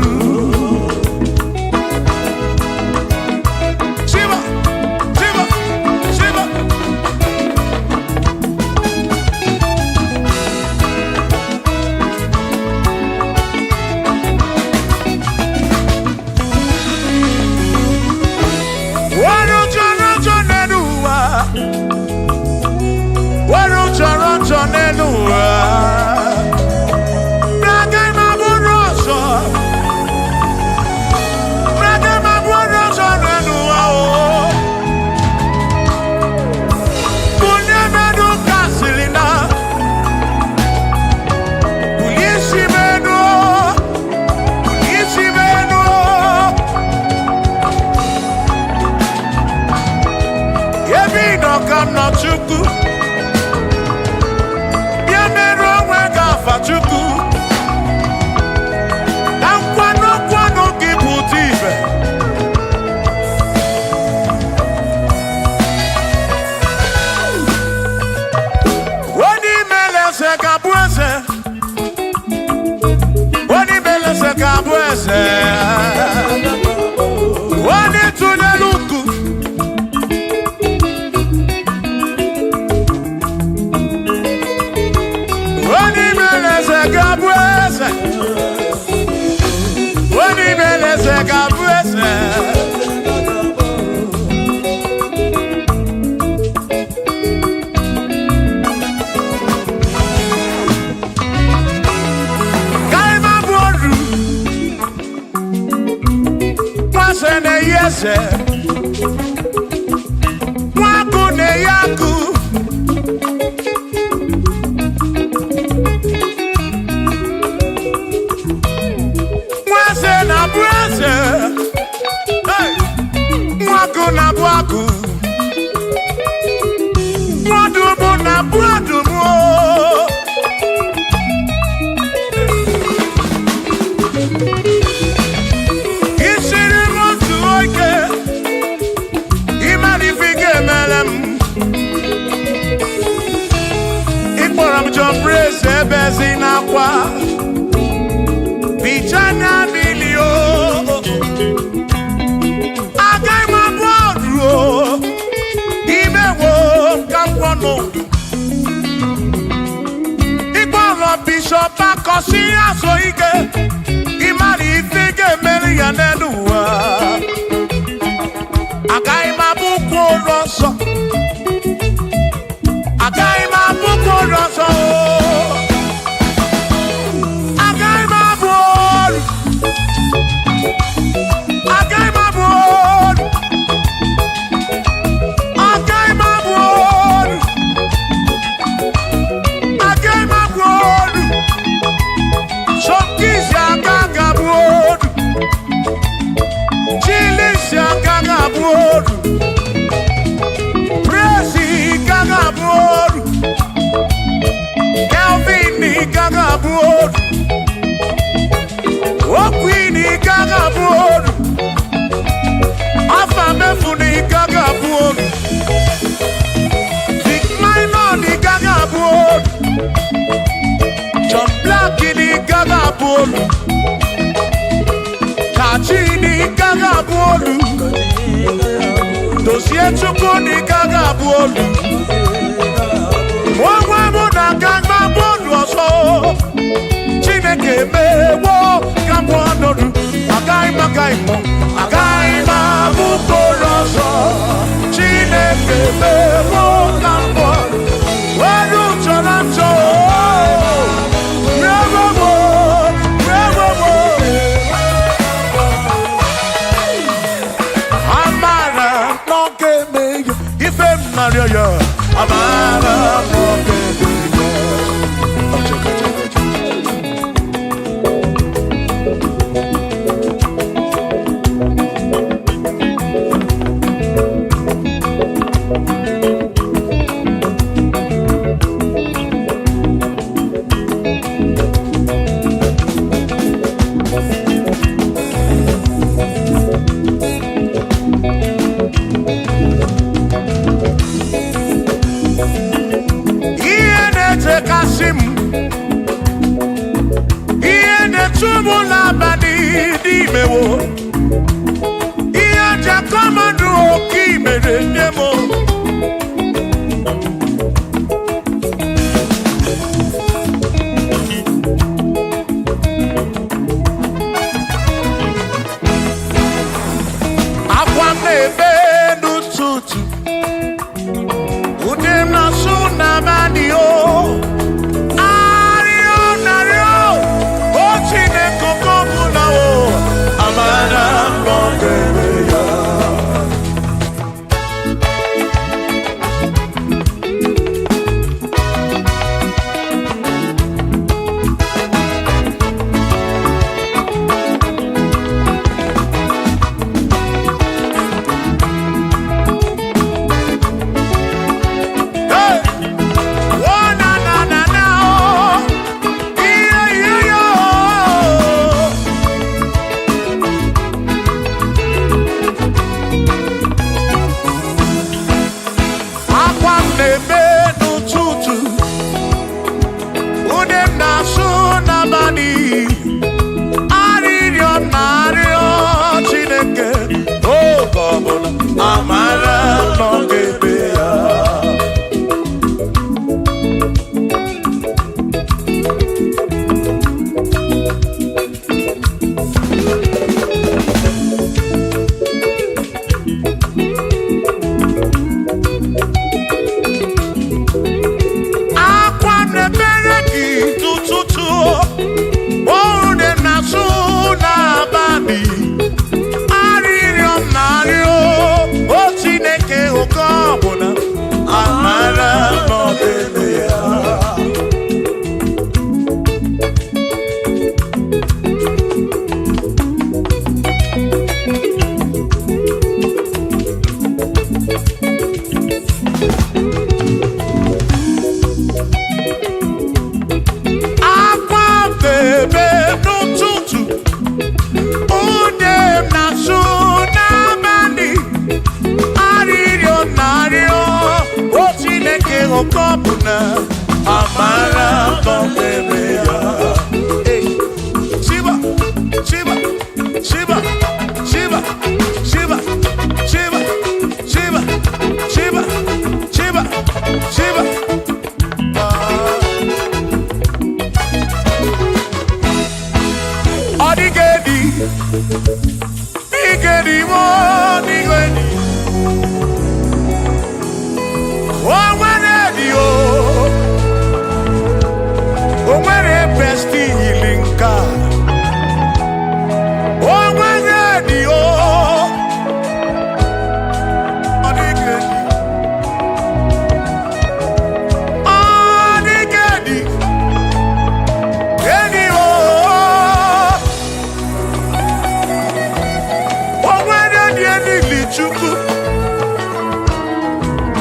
Chukwu bịa mere onwe gị afa Chukwu na nkwanụ gị pụta ibe onye imele eze ga-abụ eze onye imele eze ga-abụ eze onye tụnyere ukwu Mwaku ne yaku Mwase na bwase Mwaku na bwaku Mwadumu na bwadumu Ishiri mtu board. Oh Queen Gaga board. Afamefuni Gaga board. Big Minor the Gaga board. John Black in the Gaga board. Kachi the Gaga board. Dossier Chuko the Gaga board. One na Gaga board was all. Chineke me wo Gaga board. Agaima bukoroso. Chineke me wo Gaga board. Wadu chorancho. Amara,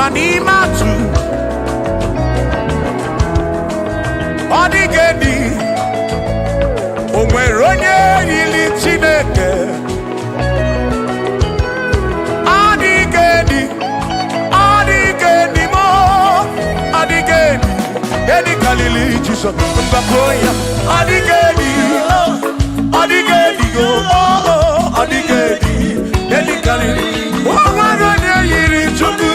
Manimatu Odigedi
Jesus. Bakoya, Adigedi, Adigedi, Adigedi, Delicali. Owaronye yiri chuku,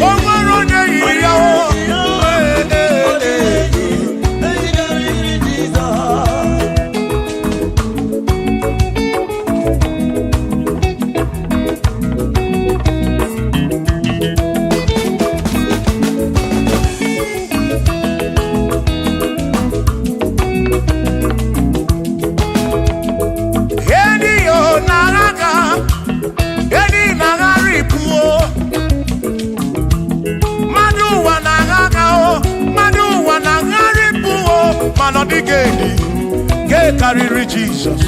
Owaronye yiri yawo. Odigedi, get carry Jesus.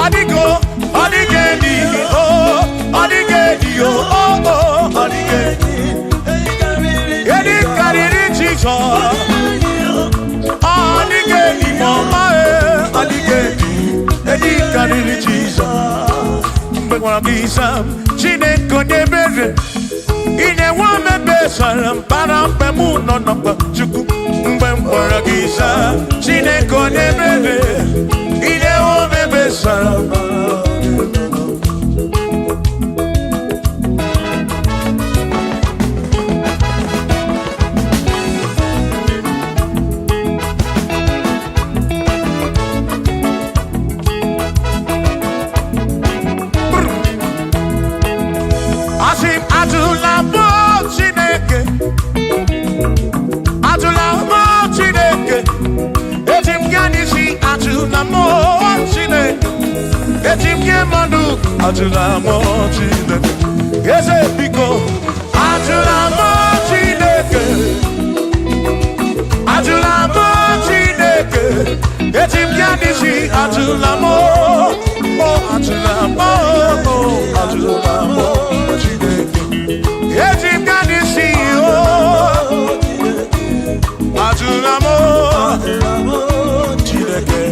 Odigo, Odigedi, oh, Odigedi, oh, Odigedi, get carry Jesus. Chineke nebere ine wame besara para pemu no no chuku mgbe mkpọrọ gị za Chineke nebere ine wame besara Ajula mo Chineke, eze biko. Ajula mo Chineke, ajula mo Chineke, etim yanisi ajula mo, oh ajula mo, oh ajula mo Chineke, etim yanisi oh, ajula mo Chineke.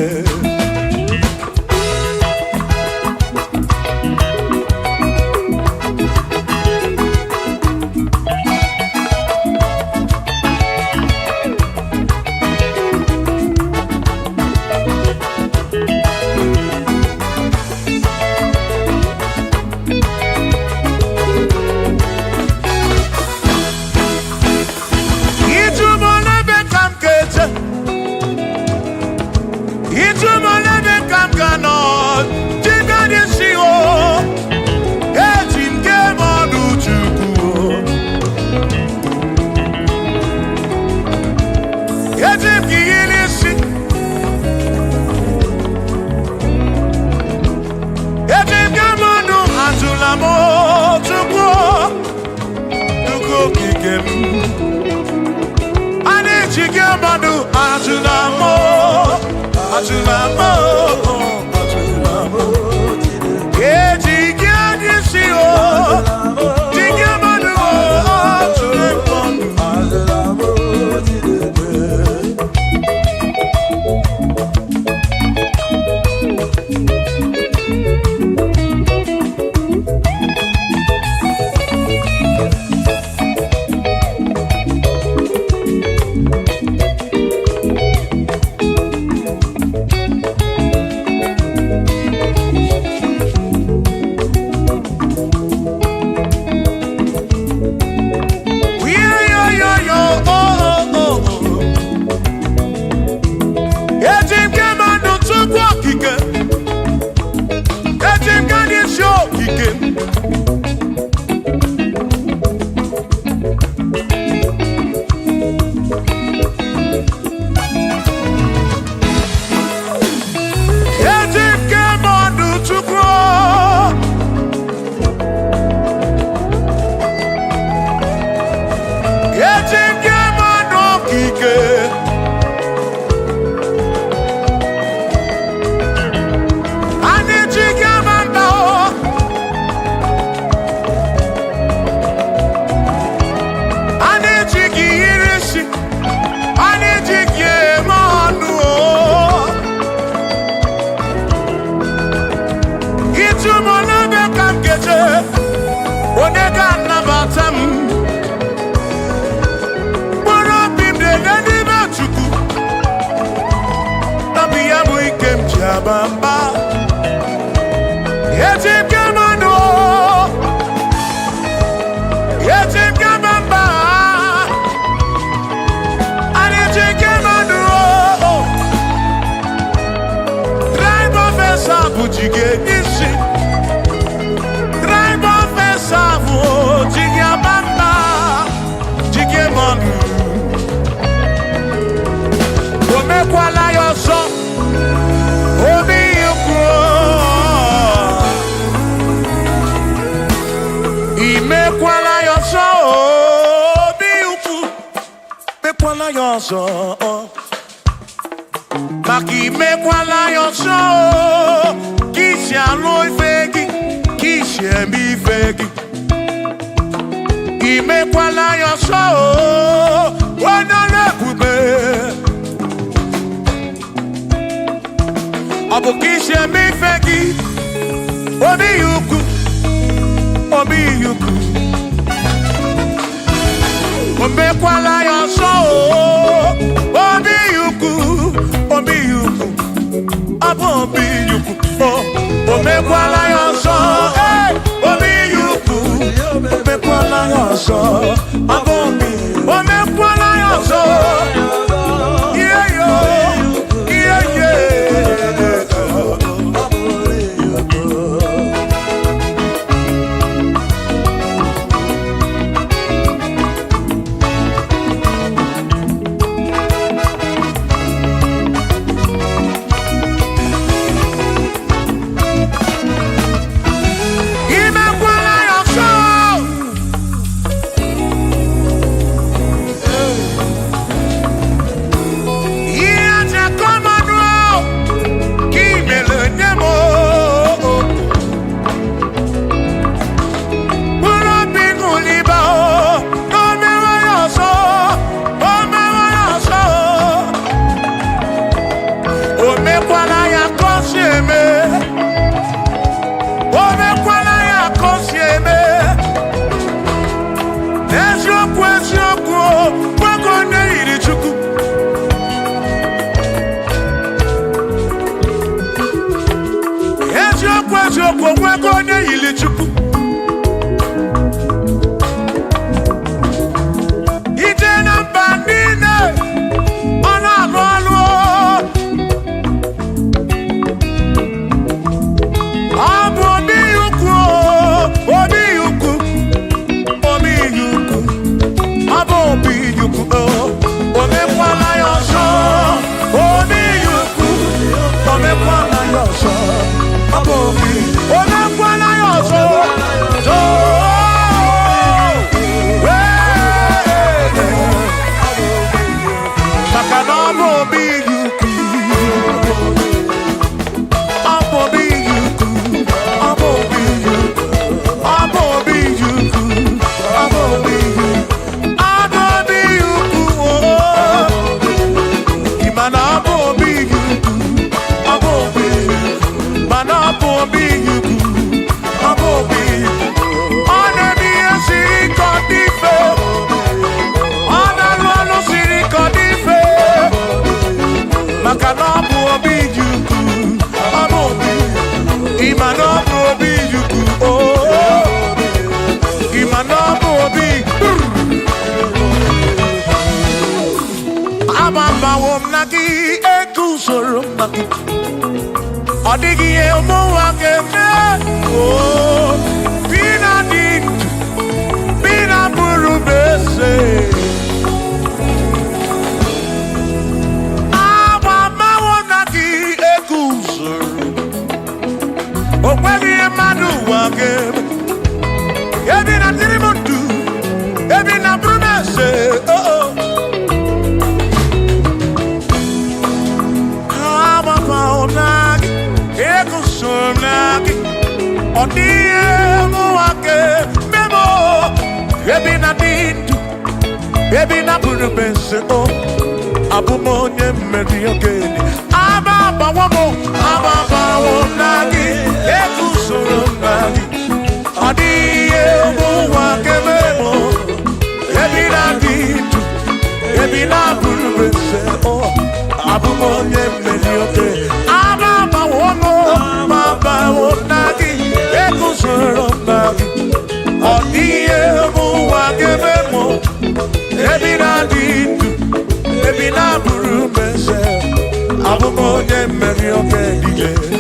Jigabamba. Yejigamando. Yejigamamba. Yejigamando. Drive of a sabu jige isi. Drive of a sabu jigabamba. Jigamando. Omekwala yoso. Obi yuko. Imekwala yoso. Obi yuko. Mekwala yoso. Maki mekwala yoso. Kishi alo ifegi. Kishi embi ifegi. Imekwala yoso. Wana lekube. Abukishe mi feki. Obi yuku. Obi yuku. Omekwala yoso. Obi yuku. Obi yuku. Abo obi yuku. Omekwala yoso. Obi yuku. Omekwala yoso. Abo obi. Omekwala yoso. Yeah yo. Yeah yeah. Odigi emo wakeme oh bina dit bina buru bese Abama wonagi ekuzuru Okwegi emanu wakeme Ebina tirimutu Ebina buru bese oh oh Abama wonagi Ekusumnaki Odiemu wake Memo Ebina dintu Ebina burubese o Abumonye mediogeni Ababa wamo Ababa wonagi Ekusumnaki Odiemu wake Memo Ebina dintu Ebina burubese o Abumonye mediogeni Ababa Chimone Mario Kedije.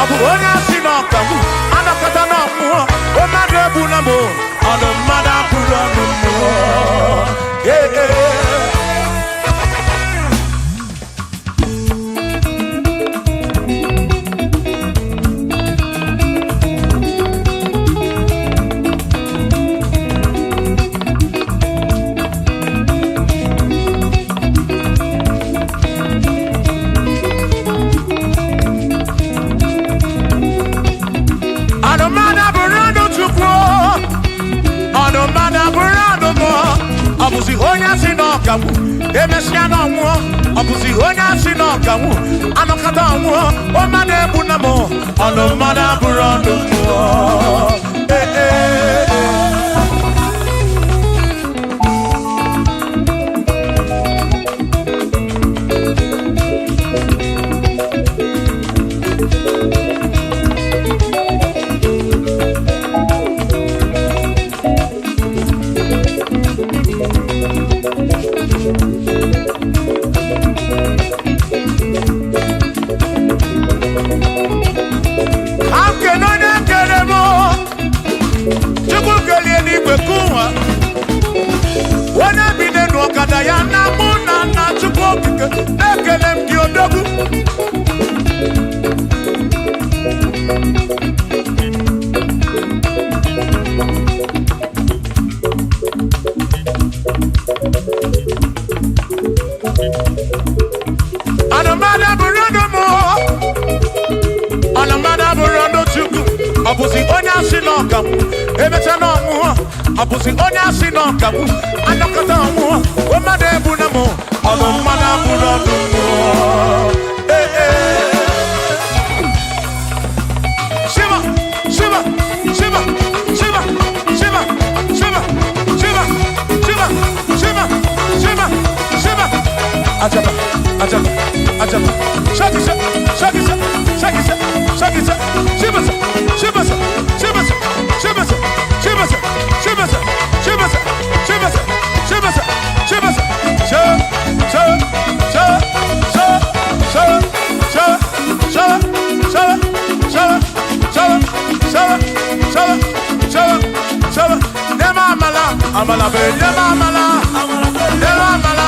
Abu onya sino kamu, anakata na mu, o madu ebuna mo, ono mada puro no mo. Abuzi honya sino kamu, emesiano mo. Abuzi honya sino kamu, anokata mo. O mane bunamo, ono mana burando mo. Abuzi onya sino kamu, emechano mu. Abuzi onya sino kamu, anokata mu. O made bunamo, ono mana burando mu. Shiva, Shiva, Shiva, Shiva, Shiva, Shiva, Shiva, Shiva, Shiva, Shiva, Shiva. Ajaba, ajaba, ajaba. Shaki, shaki, shaki, shaki, shaki, shaki, Shiva. Shibasa, Shibasa, Shibasa, Shibasa, Shibasa, Shibasa, Shibasa, Shibasa, Shibasa, Amala be, amala, amala, amala, amala,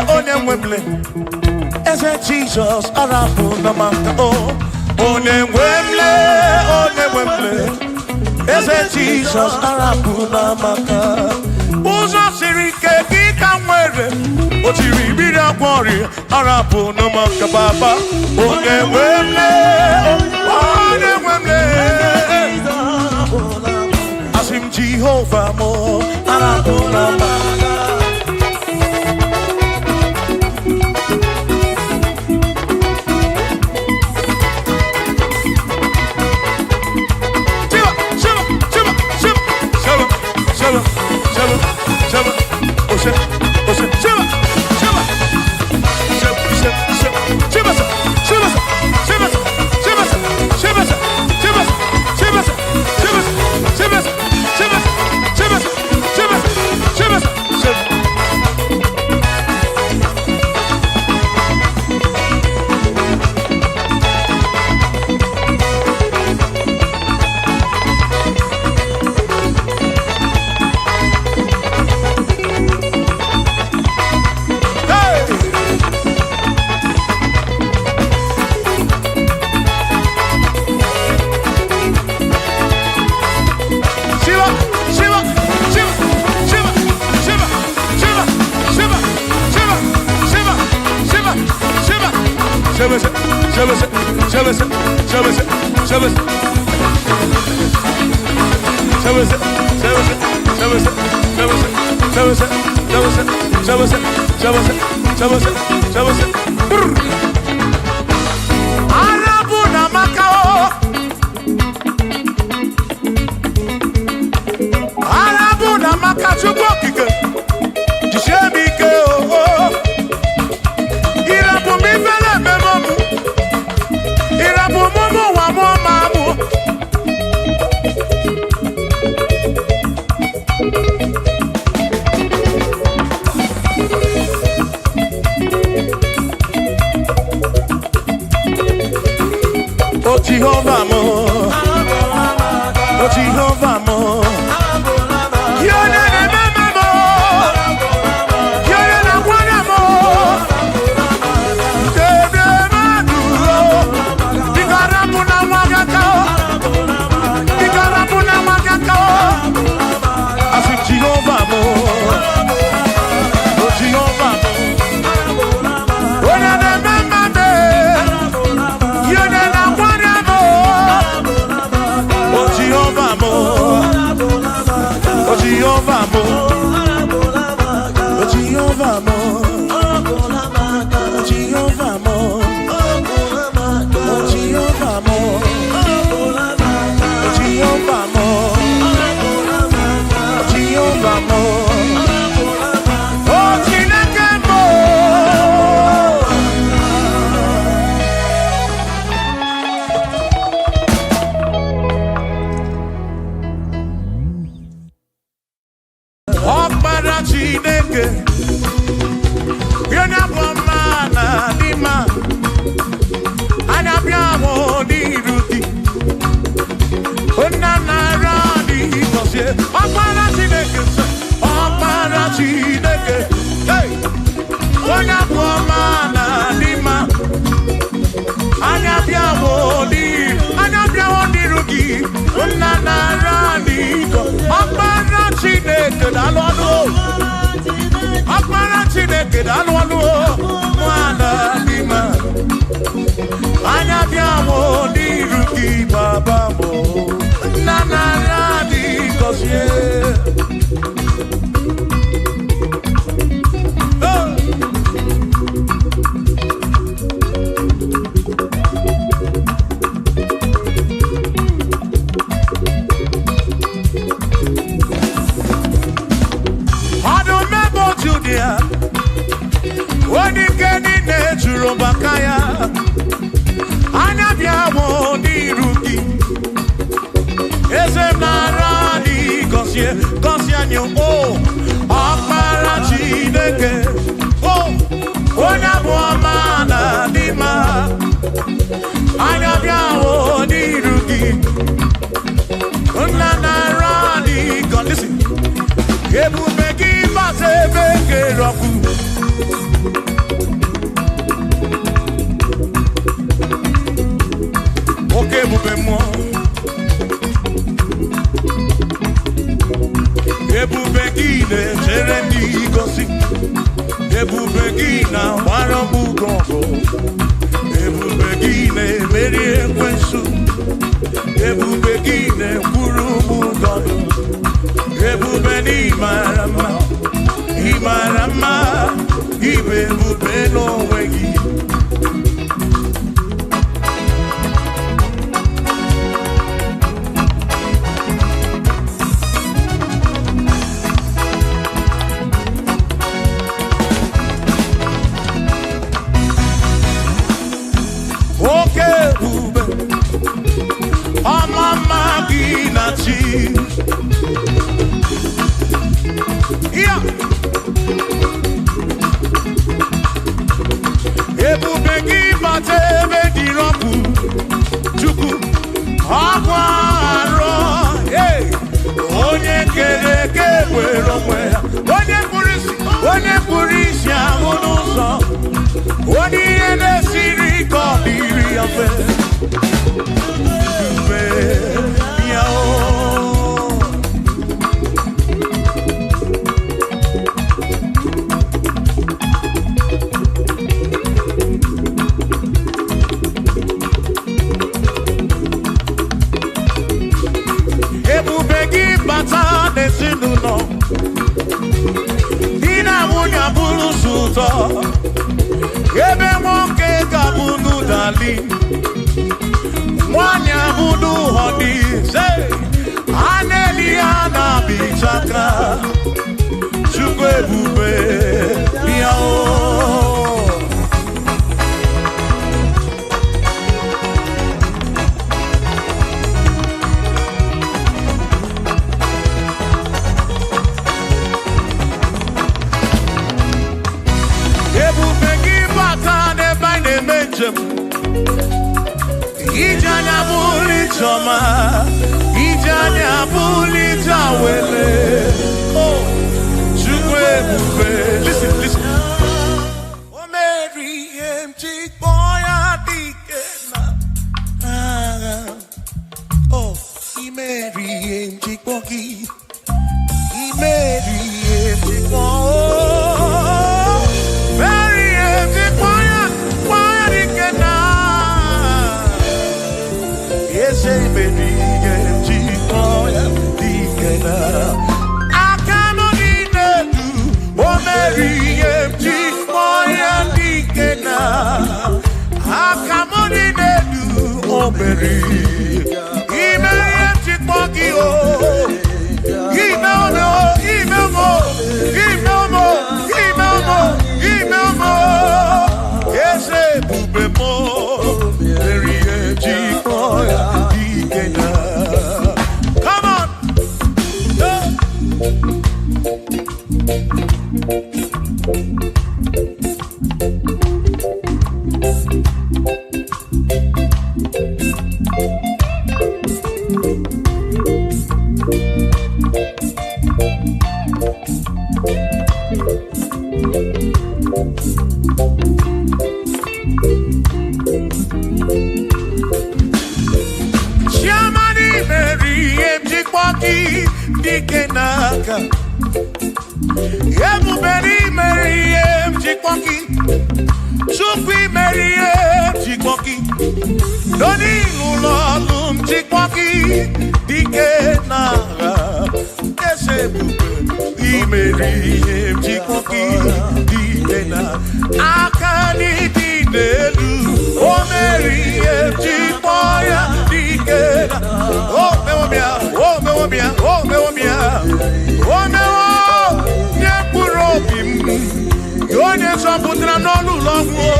Onemwemle, ese Jesus arapu namaka oh. Onemwemle, ese Jesus arapu namaka. Uzo sirike kika mwere, otiri bida kwori arapu namaka baba. Onemwemle, asim Jehovah mo arapu namaka. Jehovah mo, oh Jehovah mo, you're not a mama mo, you're not a one mo, Dikarapuna wakakao, Dikarapuna wakakao, I say Jehovah mo, oh Jehovah mo, you're not a mama mo, you're not a Jehovah mo, oh Jehovah mo, oh Jehovah mo, oh Jehovah mo, oh Jehovah mo, oh Jehovah mo, oh Jehovah mo, oh Chineke mo. Ọkpara Chineke bịa n'afọ mana dị mma anya bịa hụ n'iru gị nna nara dị gọzie ọkpara Chineke ọkpara Chineke onye afọ mana dị mma anya bịa hụ n'iru gị nna nara dị gọzie ọkpara Chineke daalụ ọnụ ọkpara Chineke daalụ ọnụ nwana n'ime anya bịa mụ n'iru gị baba mụ nna nara dị gọzie Onye nke niile jụrụ maka ya anya bịa mụ n'iru gị eze m nara dị gọzie anyị o ọkpara Chineke o onye abụ ọma na dị mma anya bịa mụ n'iru gị nna nara dị gọzie ebube gị gbasa ebe kere ọkụ oke ebube mmụọ ebube gị na-echere ndị gosi ebube gị na-agbara ọgbụgọ ọgụ ebube gị na-emeri ekwensu ebube gị na-ekwuru ụgbụgọ ebube n'ịmara mma ịmara mma ibe ebube n'onwe gị oke ebube ọmama gị na chi ya ebube gị bata ebe dị rọpụ Chukwu ọgwụ arọ onye kere eke were onwe ya onye kpụrụ isi ahụ n'ụzọ onye ihe na-esiri ike ọ dịrị ya mfe mfe ya ụtọ ebe nwoke ga-abụnụ darling nwanyị abụnụ honey a na-eli ya na-abịchaka Chukwu ebube bịa o Ijanya buli choma, ijanya buli jawele. Oh, Chukwe bube. Listen, listen. Oh, Mary, empty boy, adikena. Oh, Mary, empty boy, Mary, empty boy, Mary, empty boy, adikena. Say baby, I cannot eat you. Oh Mary, I cannot eat you. Oh Mary, come on. Dikenaka Ebuberi Meriem Chikwoki Chukwi Meriem Chikwoki Doni Lulolum Chikwoki Dikenaka Esebuberi Meriem Chikwoki Dikenaka Akani Dinelu O Meriem Chikwoya Dikenaka Oh Mewomia Oh Mewomia Oh Mewomia Oh Mewo Nyekuropim Yonye Saputra Nolu Longo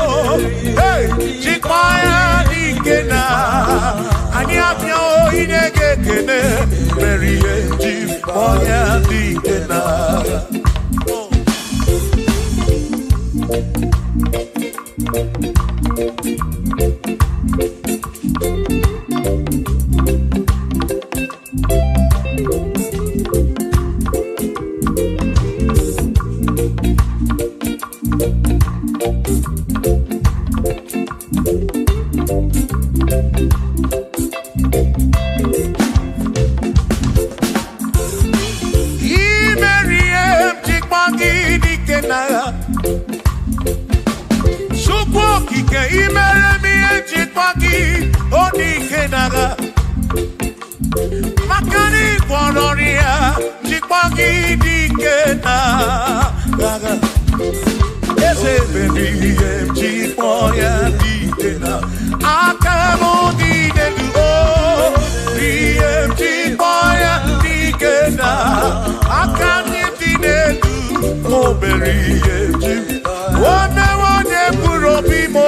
Hey Chikmaya Dikena Anyapya O Inegekene Merie Chikmaya Dikena Makani Bonoria, Chipagi Dikena, Ese baby, Chipoya Dikena, Akamo Dikena, Chipoya Dikena, Akami Dikena, Oh, Berry, One one Purobimo,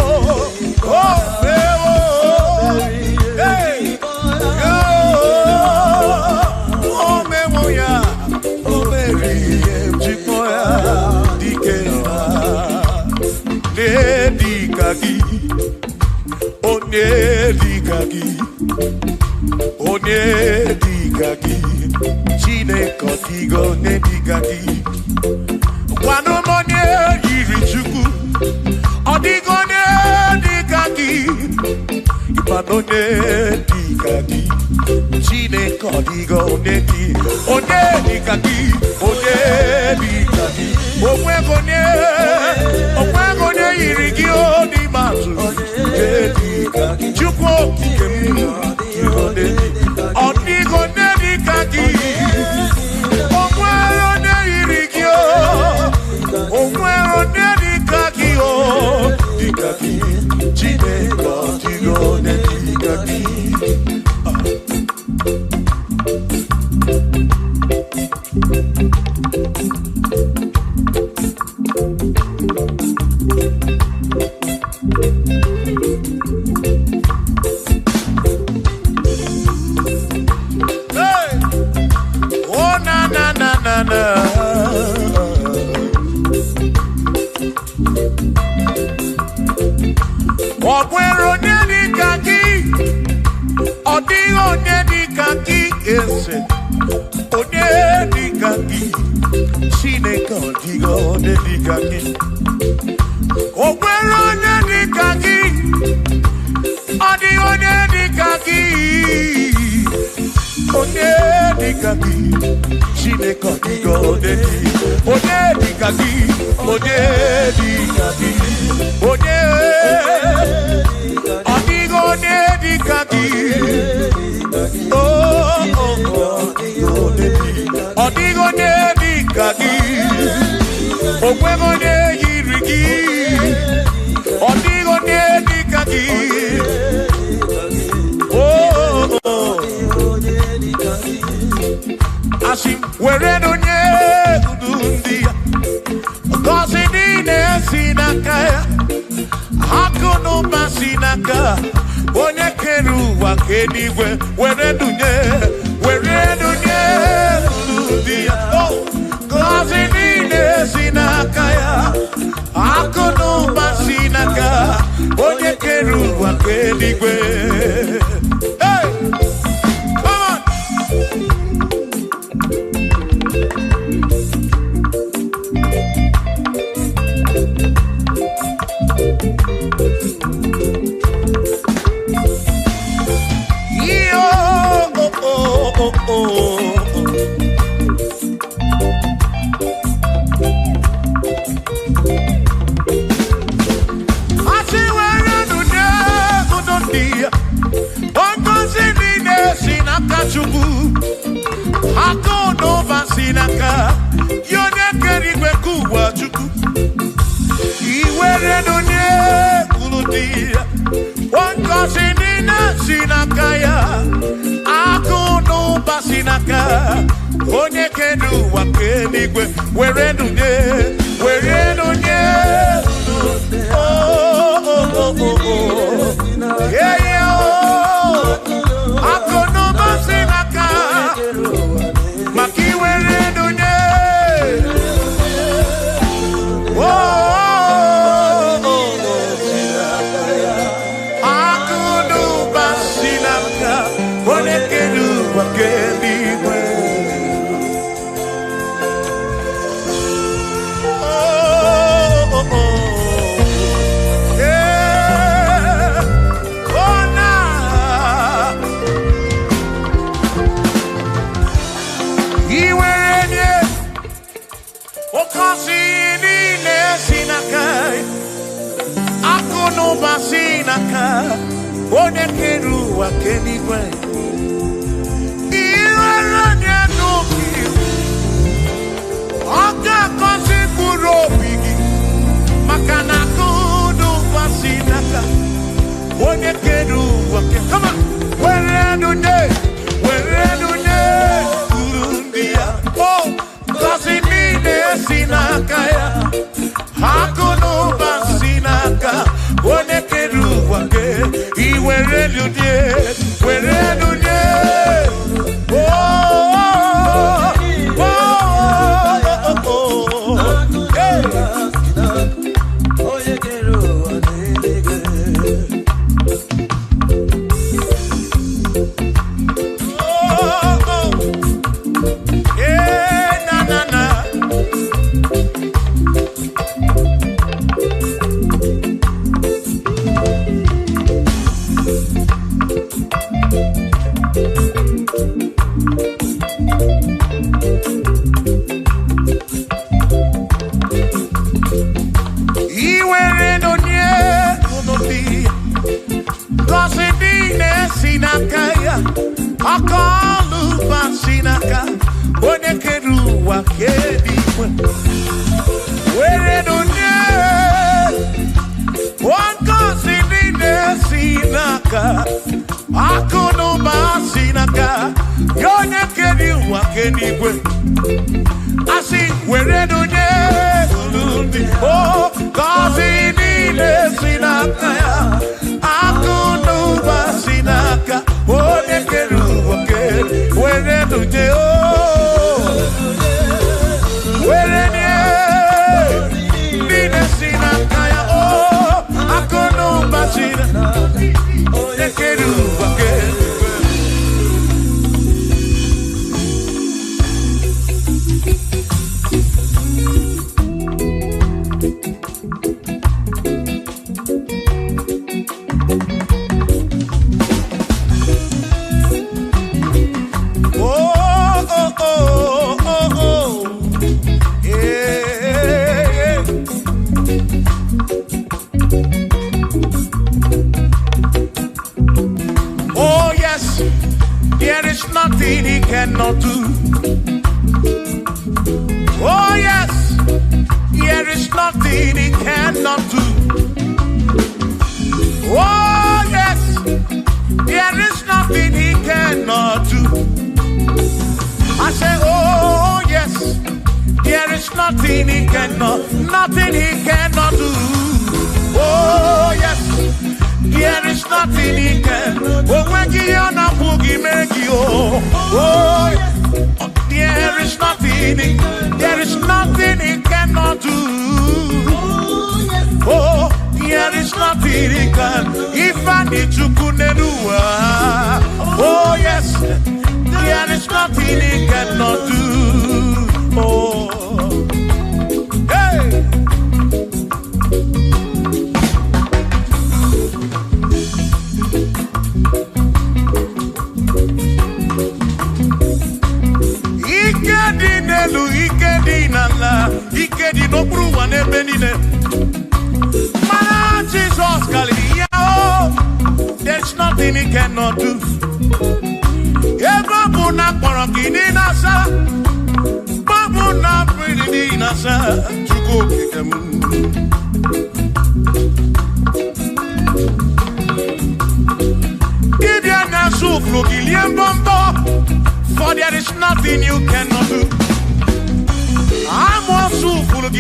Oh, Onedikagi, Chinekodigo Nedigagi, Wanomone Yirichuku, Odigo Nedigagi, Ipanonedikagi, Chinekodigo Nedi, Onedikagi, Onedikagi, Omwegone Yirigio di Matu, Nedikagi, Chukwo Kikemu, Odigo Nedikagi, Omwero Nerigio, Omwero Nedikagi. onye dịka gị Chineke ọdịghị onye dịka gị o nwere onye dịka gị ọ dịghị onye dịka gị onye dịka gị Chineke ọdịghị onye dịka gị onye dịka gị onye ọdịghị onye dịka gị ọdịghị onye dịka gị onweghị onye yiri gị ọdịghị onye dịka gị asị were onye ndu ndị ya ngọzi niile si n'aka ya akụ na ụba si n'aka onye kere ụwa ka eluigwe were dunye ndị ya ngọzi niile si n'aka ya akụ na ụba si n'aka onye kere ụwa ka eluigwe. Hey! Come on! onye kedu ụwa ka eluigwe were dunye akụ n'ụba si n'aka maka iwere dunye akụ n'ụba si n'aka onye kedu ụwa ka eluigwe. Onye kere ụwa ka eluigwe iwere onye n'obi ọ ga-akọzi mkpụrụ obi gị maka na akụ n'ụwa si n'aka onye kere ụwa kama were dunye uru ndị ya ngọzi niile si n'aka ya akụ n'ụba si n'aka onye kere ụwa ke iwere dunye nothing he cannot do. Oh yes, there is nothing he cannot do. Oh yes, there is nothing he cannot do. I say, oh yes, there is nothing he cannot do. Oh yes, there is nothing he can. Oh when you on a boogie make you. Oh yes, there is nothing he cannot do. Oh, there is nothing he can. If I need to kunenua. Oh yes, there is nothing he cannot do. Oh, hey. Ikedi no pruwa ne benine. Man, Jesus, Galileo, there's nothing he cannot do. Eva buna korokini nasa, babu na pretty nasa, chuko kikemu. Ibia na suflo kilien bombo, for there is nothing you cannot do. I'm also full of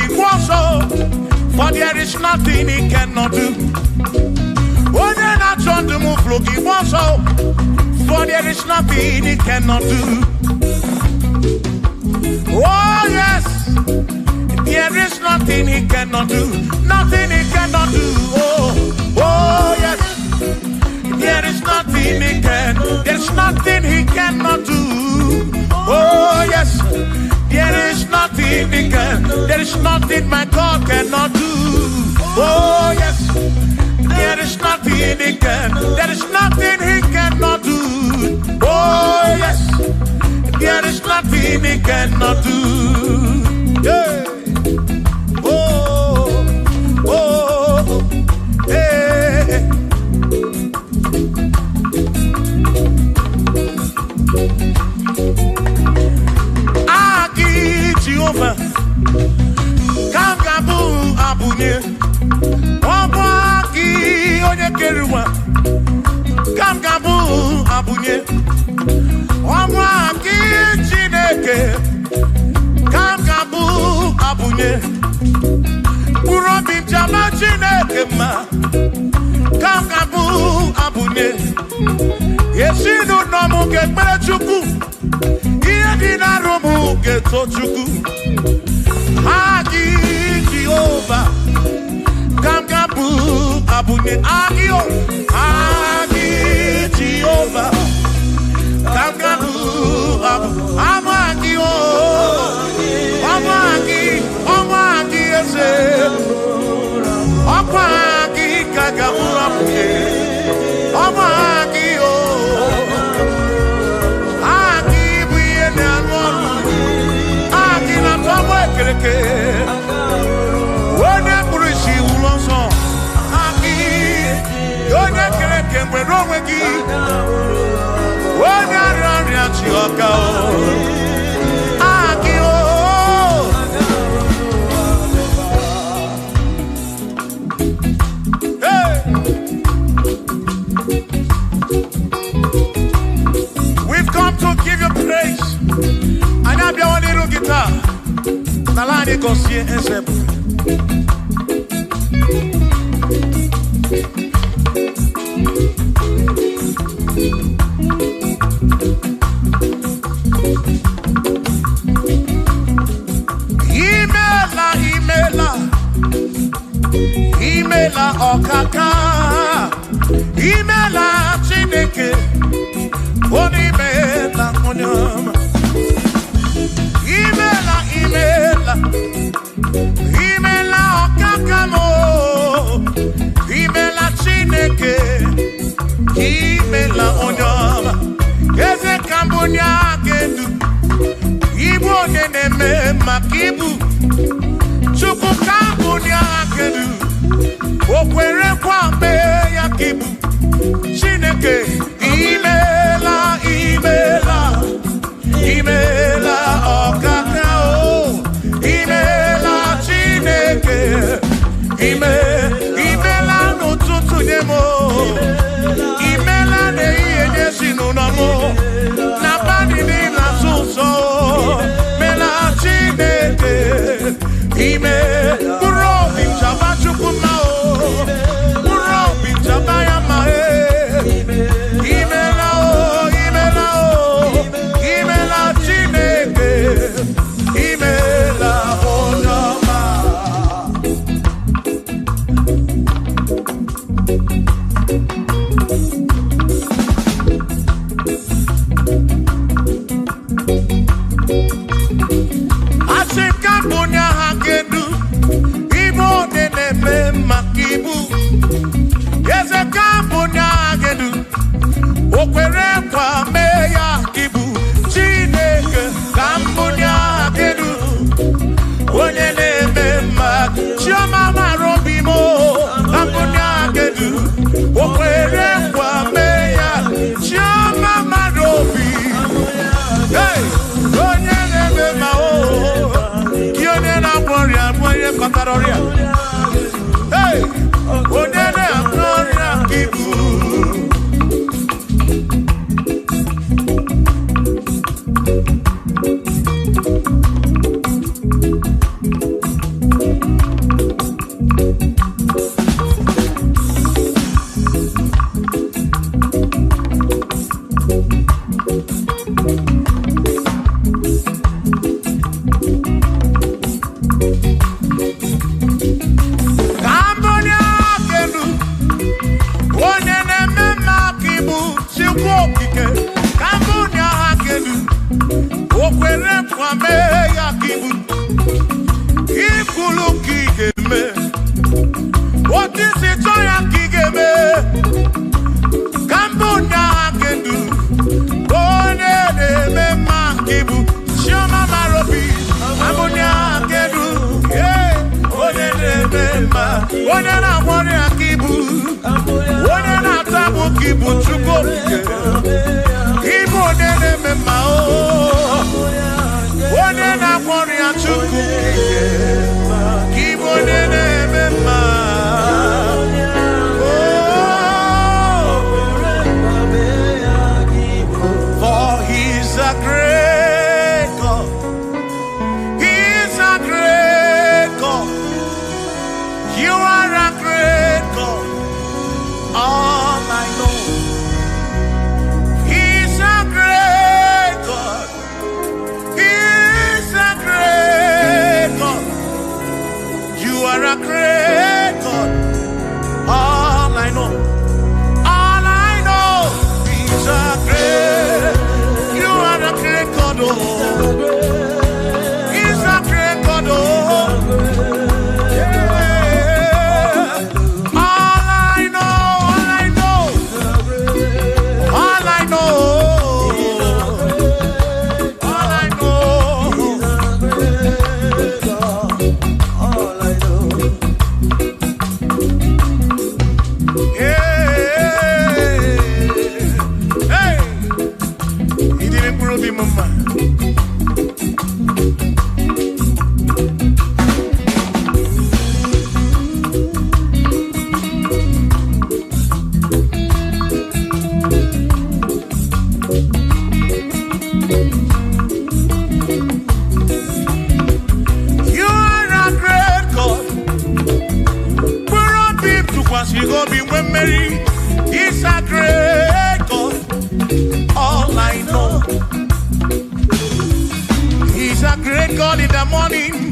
for there is nothing he cannot do. Oh, then I turn to move looking for there is nothing he cannot do. Oh, yes, there is nothing he cannot do. Nothing he cannot do. Oh, yes, there is nothing he can. There's nothing he cannot do. Oh, yes. There is nothing he can. There is nothing my God cannot do. Oh yes, there is nothing he can. There is nothing he cannot do. Oh yes, there is nothing he cannot do. Yeah. Oh, oh, hey. Jehovah, Kangabu Abunye, Obaki Onyekeruwa, Kangabu Abunye, Obaki Chineke, Kangabu Abunye, Urobi Jama Chineke ma, Kangabu Abunye, Yesinu Nomuke Perechuku. Dina romu geto chuku Agi Jehovah Kamgabu Abunye Agio Agi Jehovah Kamgabu Amagio Amagi ese Amagi Kagabu Abunye Amagio when I push you also, when I can when wrong with you, when I run at your We've come to give you praise, and I'll be on little guitar. Nalani konsie ensepu Imela okaka Imela Chineke Onimela onyama Imela okakamo Imela Chineke Imela onyama Eze kambunya kedu Ibu oneneme makibu Chuku kambunya kedu Okwere kwame ya kibu Chineke Imela were kwame ya kibu. Ikulu kigeme. What is it ya kigeme? Kambunya kedu. One de mema kibu. Shoma marobi. Kambunya kedu. Yeah. One de mema. One na one akibu. One na tabu kibu chuko. Ibo de mema o. One na one achuku. Ibo de mema. For he's a great God. He's a great God. You are a great God. All I know. He's a great God. He's a great God. You are a great God. All I know. All I know. He's a great. You are a great God. Oh. He's a great God. Oh. You go be when Mary is a great God. All I know, He's a great God in the morning.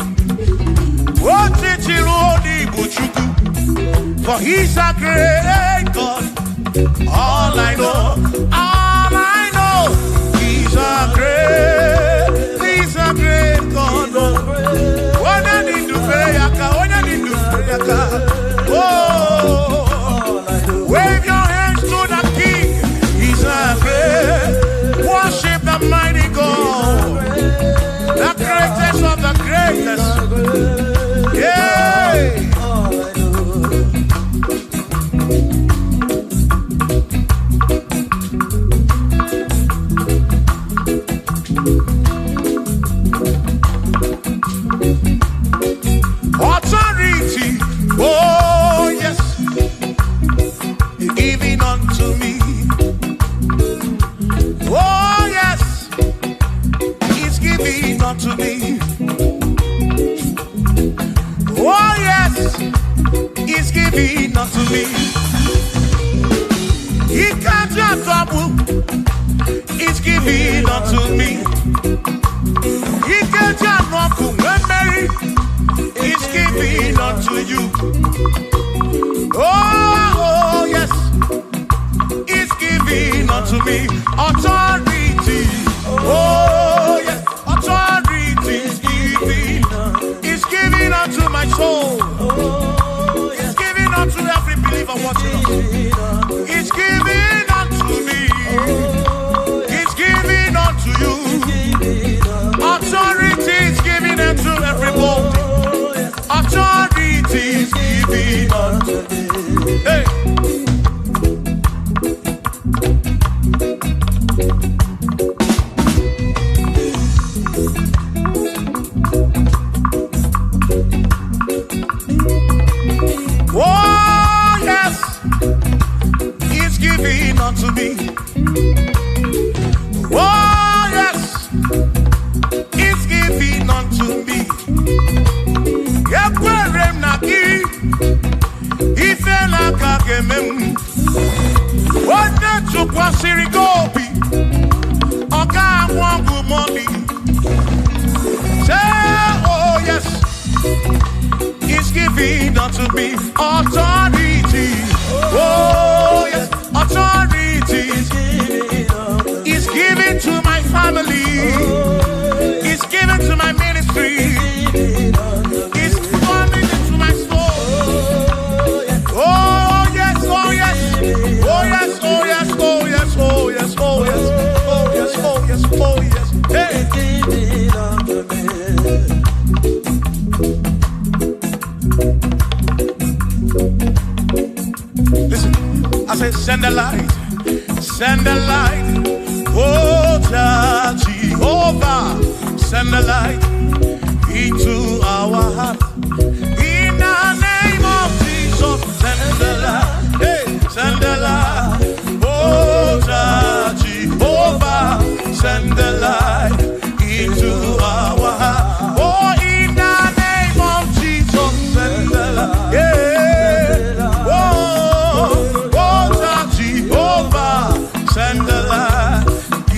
What did you do? For He's a great God. All I know, He's a great God. When I need to pray, oh. Wave your hands to the King. He's a great. Worship the mighty God, the greatest of the greatest. Yeah. Authority. Oh yes. Giving unto me. Oh yes, He's giving unto me. Oh yes, He's giving unto me. He can't just trouble. He's giving unto me. He can't just trouble when Mary. He's giving unto you. Oh yes, He's giving unto me authority. Oh yes, authority is giving. He's giving unto my soul. He's giving unto every believer watching us. He's giving unto me. He's giving unto you. Authority is giving unto everybody. Authority is giving unto me. Hey. Oh yes, He's giving unto me. Oh yes, He's giving unto me. Ekwere naki, ifela kakemem. Wode chukwa sirigobi, oka mwangu moni. Say oh yes, He's giving unto me authority. Oh yes, authority is giving to my family. send the light, send the light. Oh, Jehovah, send the light into our heart. In the name of Jesus, send the light, hey, send the light. Oh, Jehovah, send the light into our heart. Oh, in the name of Jesus, send the light, yeah. Oh, Jehovah, send the light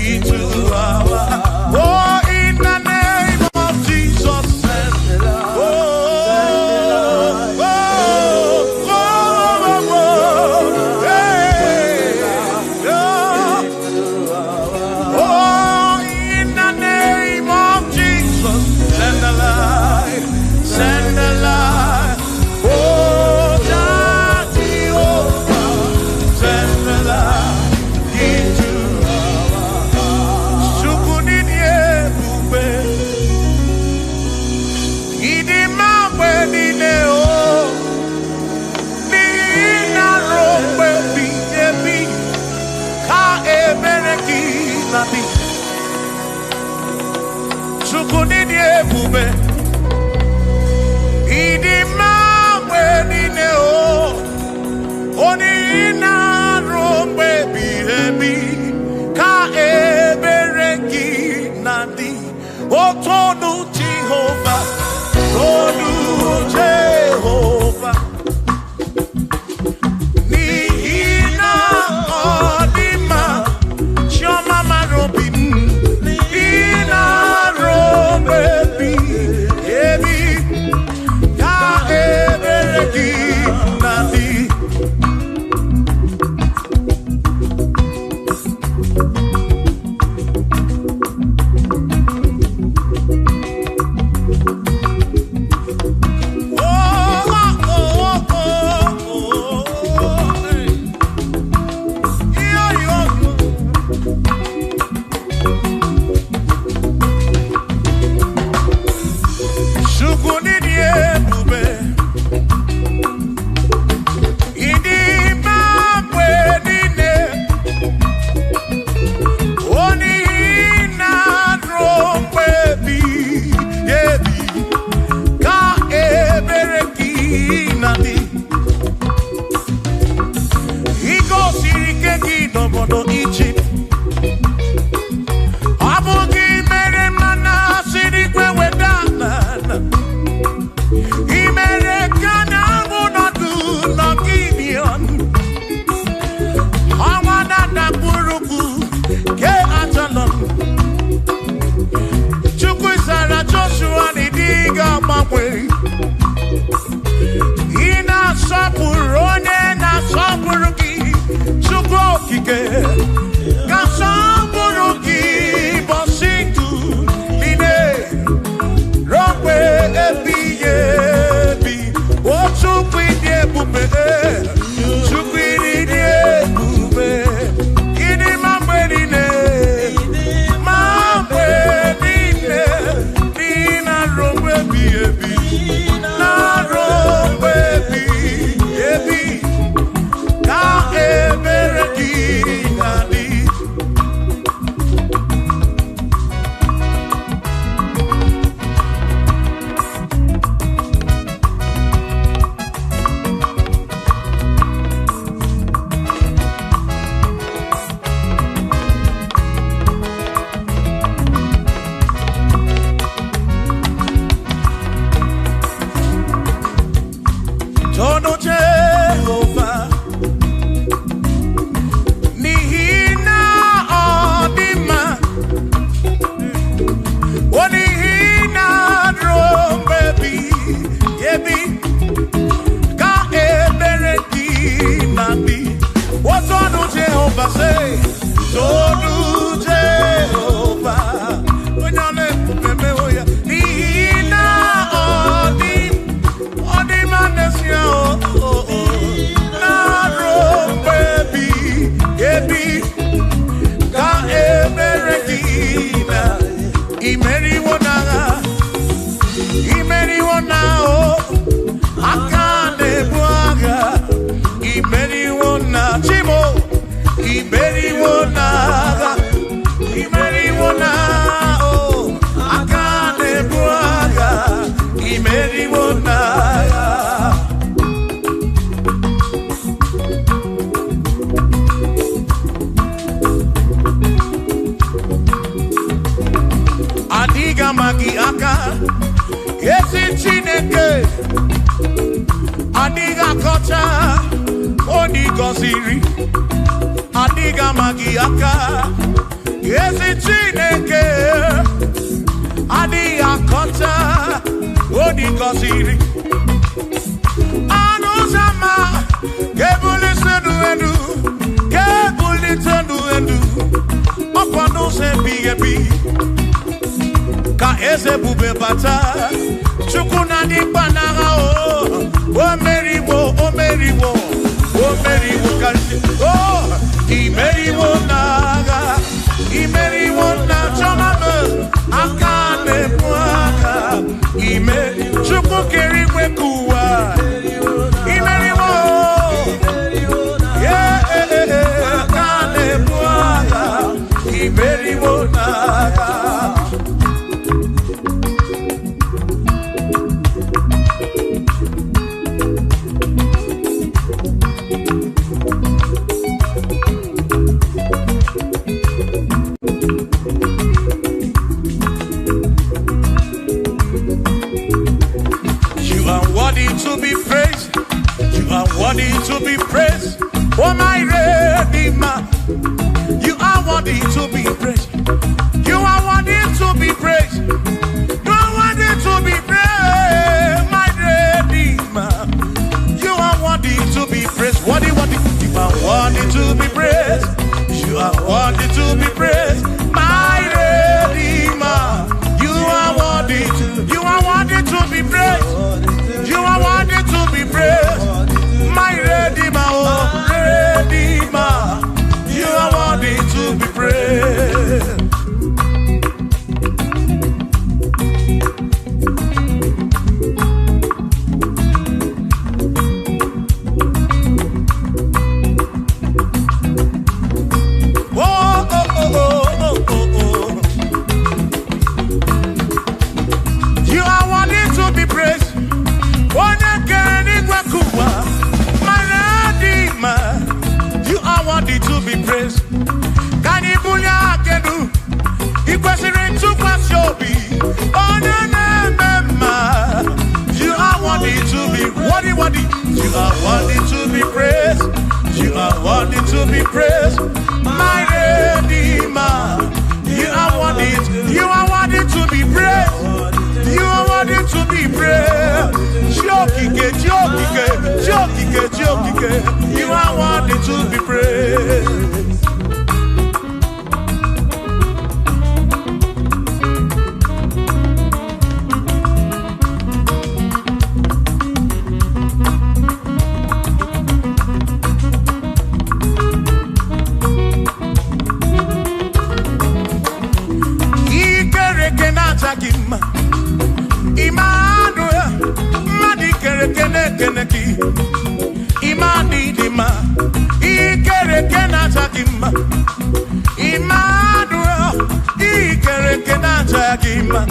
into our heart. Oh, in the name of Jesus, send the light. adiga magi aka esi Chineke adiga kocha oni goziri adiga magi aka esi Chineke adiga kocha oni goziri anuzama kebuli sedu kebuli tedu opano se bigebi ka eze bube bata chukuna di banaga o meriwo kalti imeriwo na chomame akane mwaka chuku kerikwe kuwa imeriwo akane mwaka imeriwo naga. To be praised, you are worthy to be praised. Oh my Redeemer, you are worthy to be praised. You are worthy to be praised. You are worthy to be praised, my Redeemer. You are worthy to be praised. Worthy. You are worthy to be praised. You are worthy to be praised, my Redeemer. You are worthy to be praised. You are worthy to be praised, my Redeemer, oh Redeemer. You are worthy to be praised. You are worthy to be praised. You are worthy to be praised. Can you pull your canoe? You question to pass your be. Oh, no. You are worthy to be worthy. You are worthy to be praised. You are worthy to be praised, my Redeemer. You are worthy to be praised. You are worthy to be praised. Jokike. You are worthy to be praised. Imanidima, Ikerekenatagima, Immanuel, Ikerekenatagima,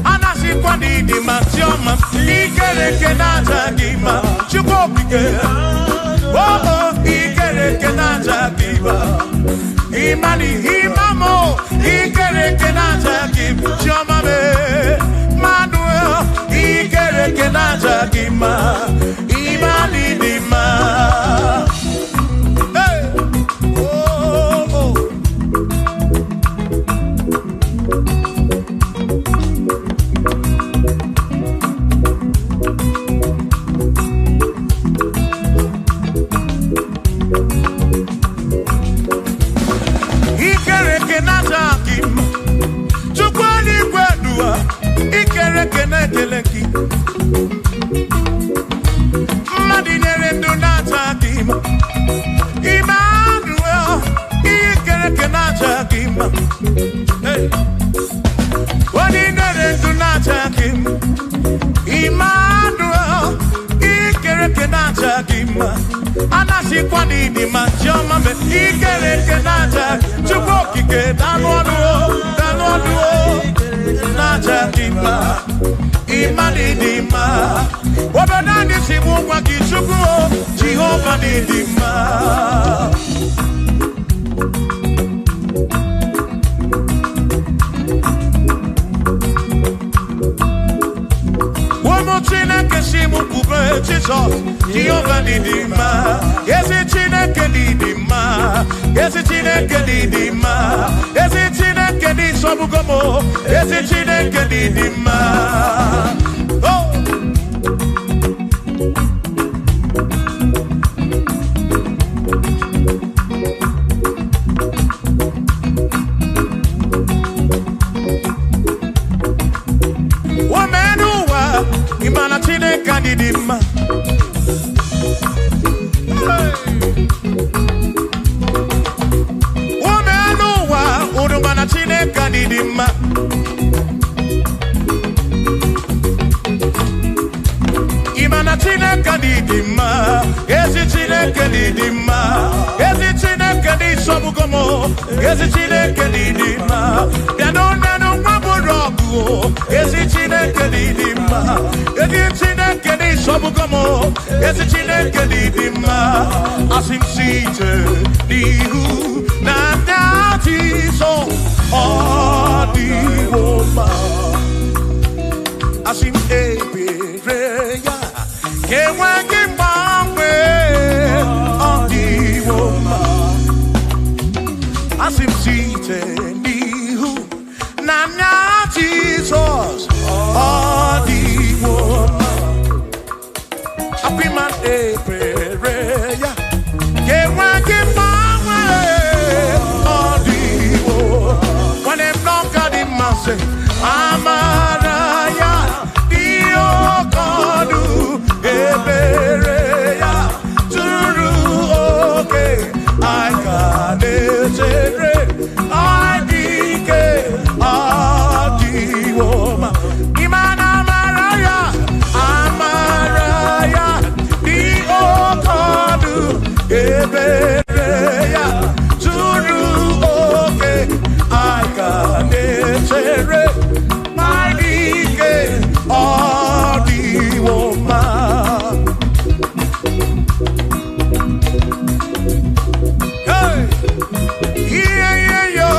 Anasiquanidima, Tioma, Ikerekenatagima, Chukopike, oh, Ikerekenatagima, Imani, Imamo, Ikerekenatagima, Tioma, Manuel, Ikerekenatagima, Imanidima. Hey. Oh. Ikerekenatagima, Chukwali Kwadua, Ikerekenateleki. Emmanuel, Ikerekenatagima. Hey, what in the do not him? Emmanuel, Ikerekenatagima. Anasiquani di Machama, Ikerekenatagima. Chukokike, Danoduo, Natagima. Imanidima. Wabanani simu kwa kishukuo, Jehovah nidima. Jesus, Jehovah Didima. Yes, it's Chineke Didima. Yes, it's Chineke Didima. Yes, it's Chineke Disobugomo. Yes, it's Chineke Didima. Oh. Imana Chineke Didima. Womenuwa Urumana Chineke Didima. Imana Chineke Didima. Ezi Chineke Didima. Ezi Chineke Disobugomo. Ezi Chineke Didima. Bianonenu Maburogu. Ezi Chineke Didima. Ezi Chineke Disobugomo. Ezi Chineke Didima. As him seated, Nihu, Nandati, so, the woman. As him Ebereya, Kewagi Mamwe, the woman. As him seated, Nihu, Nandati, Jesus, the woman. Happy man, Ebereya, Kewagi Mamwe, the woman. When them long got him, I say, Amaraya, Dio Kodu, Ebereya, Turu, okay, I got it, I dike, the woman. Imana Amaraya, Amaraya, Dio Kodu, Ebereya, Turu, okay, I got it, my dike, the woman. Hey, yeah, yeah, yo.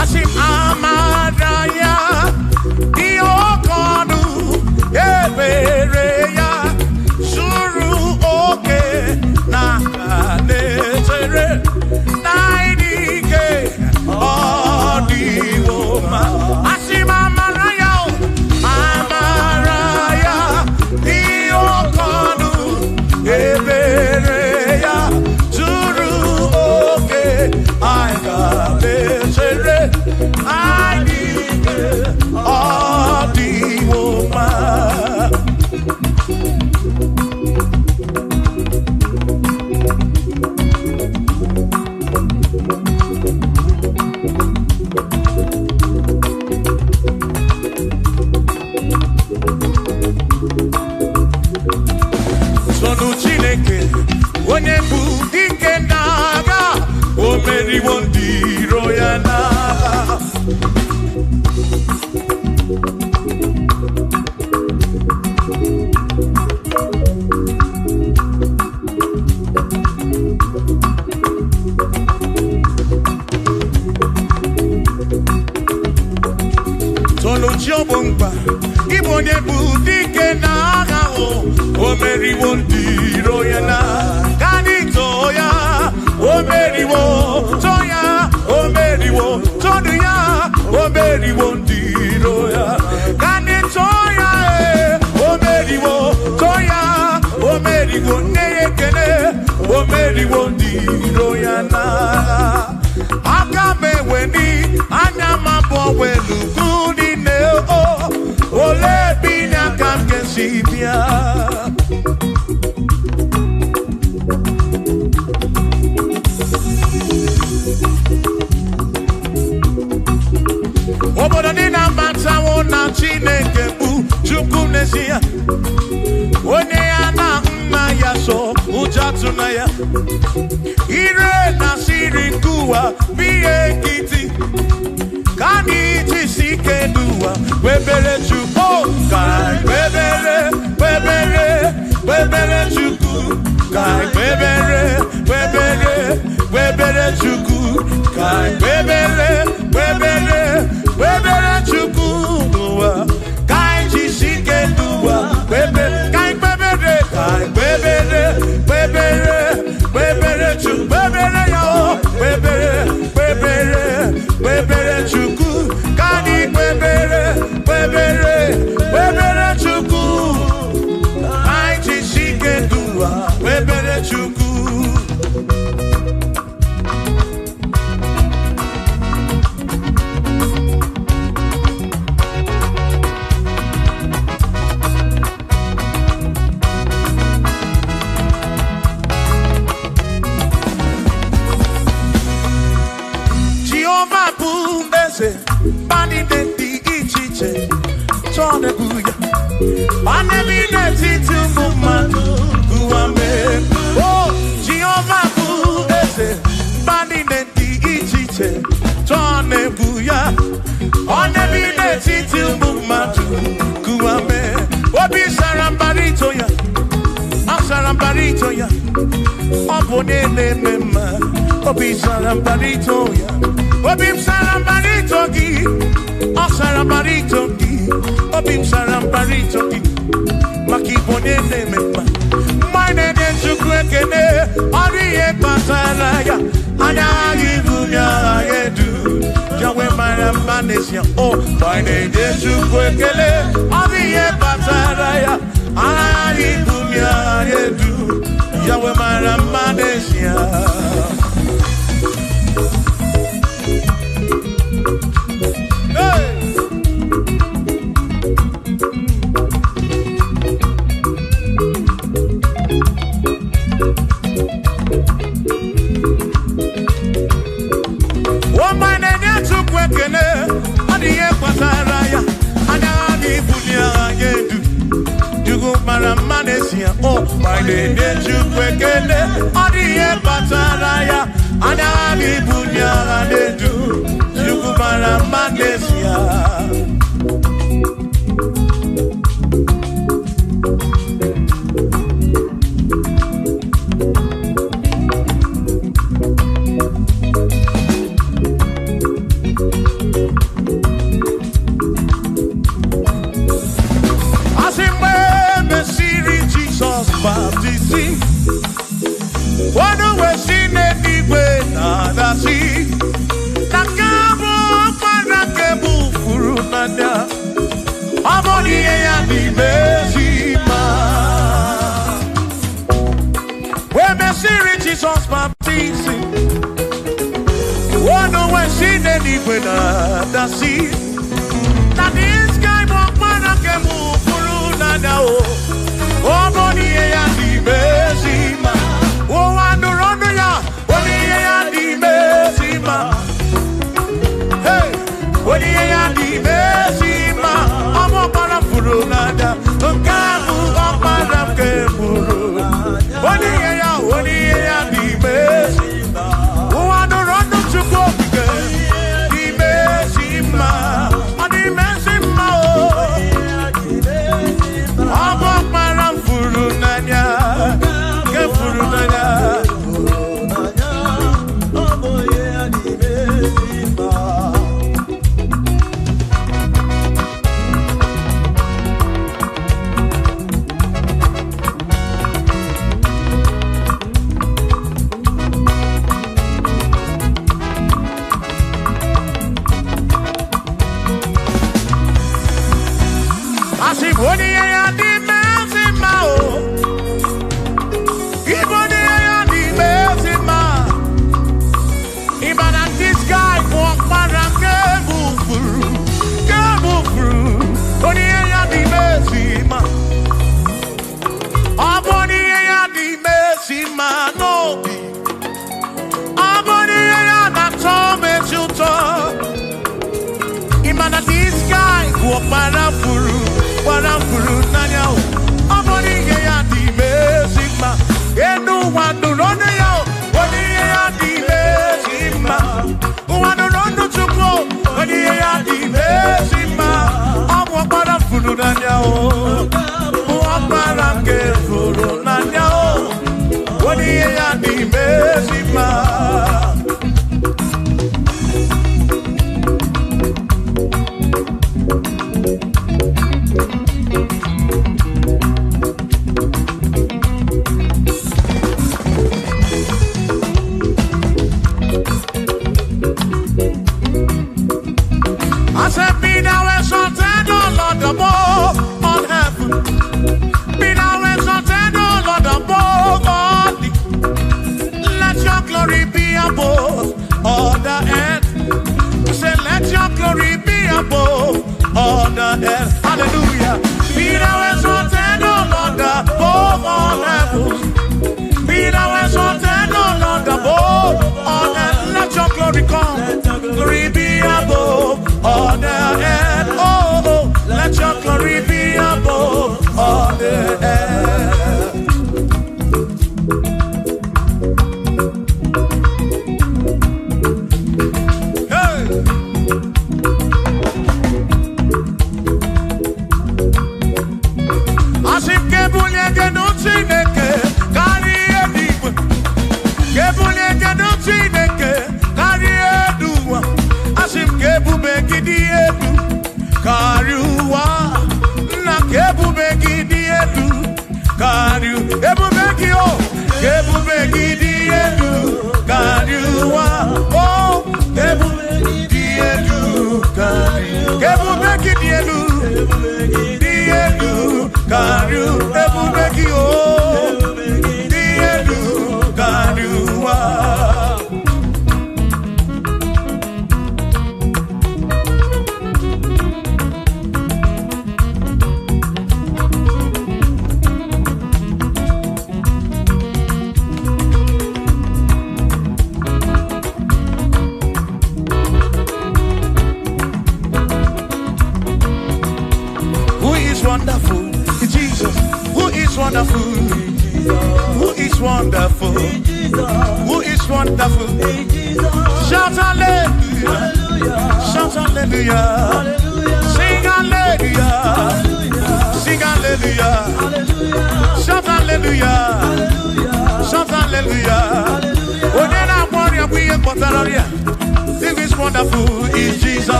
Asim Amaraya, Dio Kodu, Ebereya, Suru, okay, Nakanetere, Naidike, the woman. Asim Amaraya, Amaraya, Dio Kodu, Ebereya, Suru, okay, I got it, I need the woman. Sonu Chineke, onye bụ dike n'agha, o meriwo ndị iro ya n'agha. Sonu Chiobongba, Ibo onye bụ dike n'agha, o meriwo ndị iro ya n'agha. Kani toya, o meriwo, toya, o meriwo, todu ya, o meriwo ndị iro ya. Kani toya, o meriwo, toya, o meriwo, neyekene, o meriwo ndị iro ya n'agha. Aka meweni, anya mabọ welu kudi ne o, ole binya kam kesibia. Obodo dị na matawo na Chineke bụ Chukwu n'ezie. Onye ya na nna ya so ụjọ atụna ya. Ire na siri nkuwa biye nkịtị. Ka anyị jisi ike n'ụwa webere Chukwu. Ka webere Chukwu. Ka webere Webere chukuwa, kai jisike duwa, kai webere chuku, webere yo, webere chuku, kani webere chuku, kai jisike duwa, webere chuku. Bani de di ichiche, chone buya. Bani de ti tu mumadu, guame. Oh, Jehovah buese. Bani de di ichiche, chone buya. Bani de ti tu mumadu, guame. Obi sarambarito ya, asarambarito ya. Opone ne mema, obi sarambarito ya. Obim sarambarito gi, sarambarito gi, obim sarambarito gi. Makibone ne mema, mine ne chukwekene, ariye pataraya, anyagi bunya yedu, jawe marambanesia. Oh, mine ne chukwekele, ariye pataraya, anyagi bunya yedu, jawe marambanesia. Oh, my name is Jukwekene, Odiye Pataraya, Anagi Bunya Anedu, Jukumara Magnesia. Jesus baptizing. Wonder when she did it with the sea. That this guy walk man and can move through now. Oh, body and the Besima. Oh, and the run ya. Body and the Besima. Hey, body and the Besima. I'm up on a furunada. Don't come up on a keburu. Body and the Besima. Oh, and the run to go again. The Besima. And the Besima. I'm up on a furunada. Kefurunada.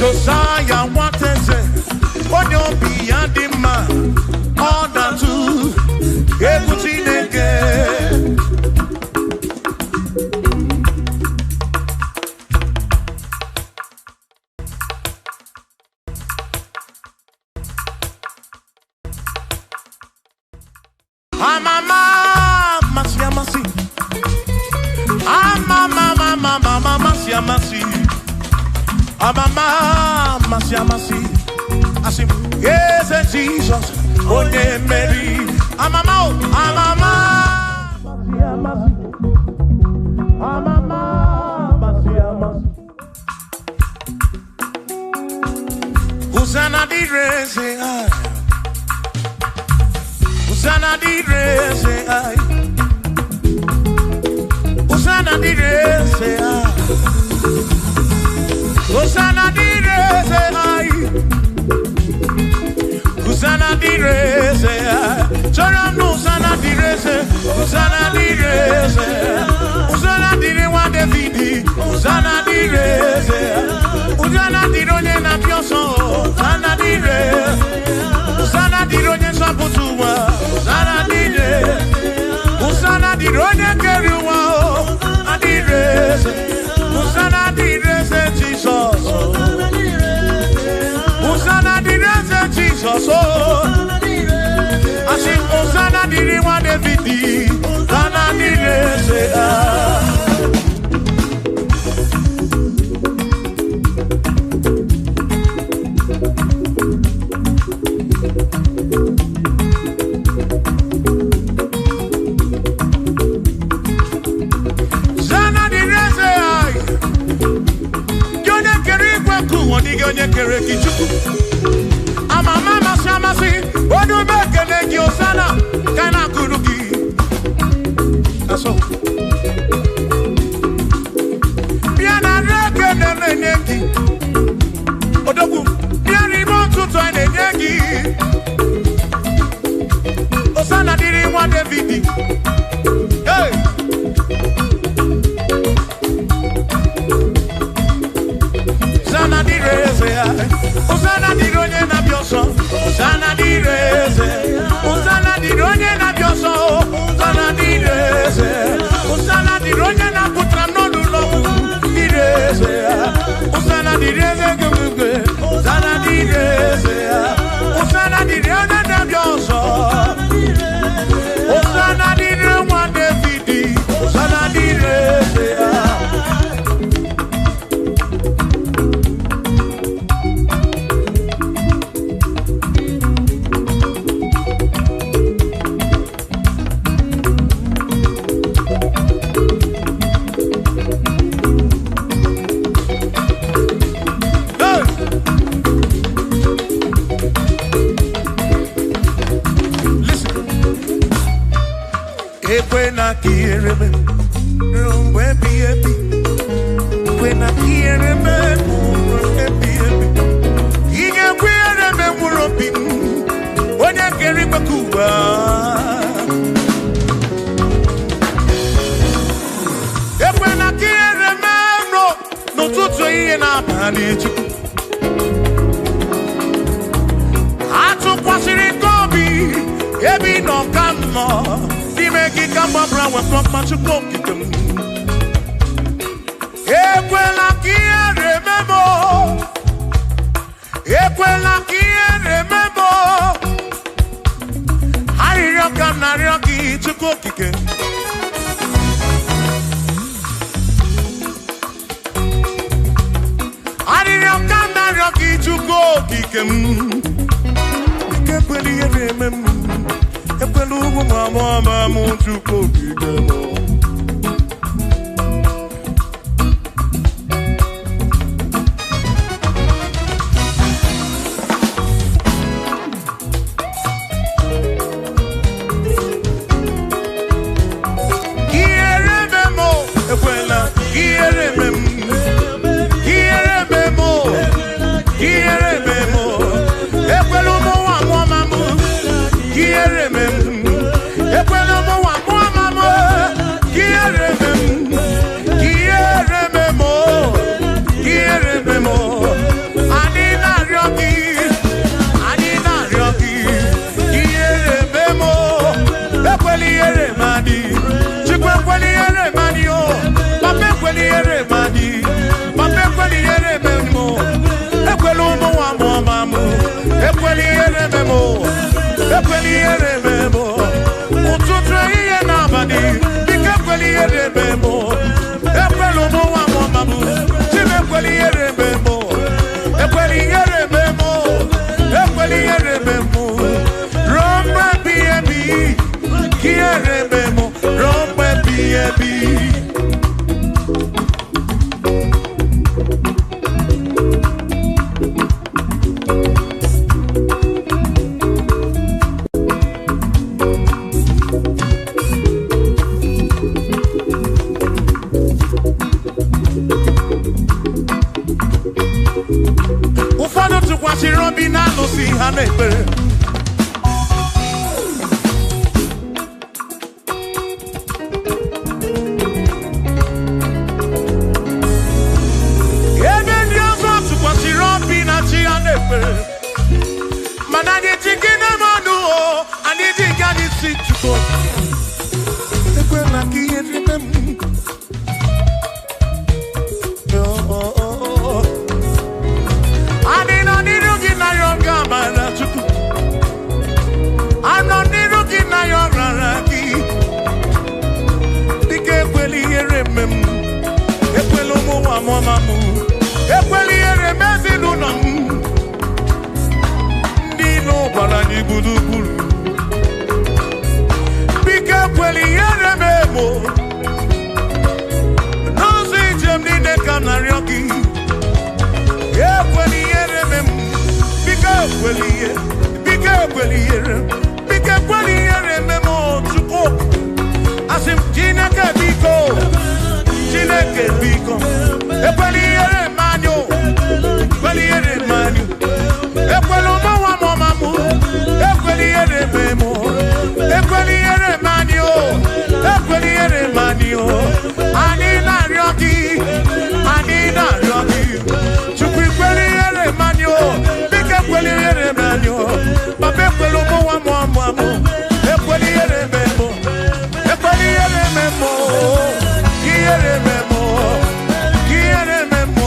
Josiah wanted to, when you're beyond the man, all that too, everything again. I say, yes, Jesus, oh, yeah, Mary. I'm a Hosanna di re say I. Hosanna di re say I. Hosanna di re say I. Hosanna di re say I. Hosanna di re say I. Chora no Hosanna di re say. Hosanna di re say. Hosanna di re wa David. Hosanna di re say. Hosanna di ronye na pioso. Hosanna di re. Hosanna di ronye saputuwa. Hosanna di re. Hosanna di ronye keruwa. Hosanna di re. Hosanna di re say Jesus. Hosanna di re say Jesus. I sing Hosanna di re wa David. Hosanna di re say Amama Samasi, Odu Bekele Osana, Kana Kuruki. That's all. Piana Rekene Meneki, Odogu, Piani Montu Twane Neki, Osana didn't want David. Hey! Osana di re say I. Osana di ronye na bioso. Osana Ekwena kiereme rumbo ebi ebi. Ekwena kiereme rumbo ebi ebi. Inye kiereme murobi onye keri bakuba. Ekwena kiereme no tutu iye na bani chuku. Atu kwasiri kobi ebi no kamo. Make it come up round with my chuko. Ekwela kia remember. Ekwela kia remember. Hari yoka na yoki chuko kike. Hari yoka na yoki chuko kike. Ekweli remember. Epelugu mama muchuko kigemo. Kierememo, ekwela, kierememo, kierememo, kierememo. Epelugu mama mu, kierememo. Ekwela mo wa mama, kierememo, kierememo, kierememo. Anina ryoki, kierememo. Ekweli eremadi, chikwe kweli eremadi o. Pape kweli eremadi, pape kweli erememo. Ekwela mo wa mama, ekweli erememo, ekweli erememo. Ekweli erememo, ekwelo mo wa mo mamu. Chime ekweli erememo, ekweli erememo, ekweli erememo. Rompe biebi, ki erememo, rompe biebi. Robina no si hanepe. Even Dios wants to watch Robina chi hanepe. Manani chikina manu o, ani chikani si chuko. Ekwela ki eremem. I'm not looking at your raraki. Dike ekweli eremem. Ekwelo mo wa mamamu. Ekweli eremezi lunam. Nino balani budubulu. Dike ekweli erememo. Nozi jem ni nekam na ryoki. Ekweli eremem. Dike ekweli eremem. Bike kweli erememo chuko. Asim Chineke biko. Ekweli eremanyo. Ekweli eremanyo. Ekwelo mo wa mo mamu. Ekweli erememo. Ekweli eremanyo. Ekweli eremanyo. Anina ryoki. Chukwi kweli eremanyo. Bike kweli eremanyo. Pape kwelo mo wa mo mamu. Ekweli erememo. Ekweli erememo. Kierememo.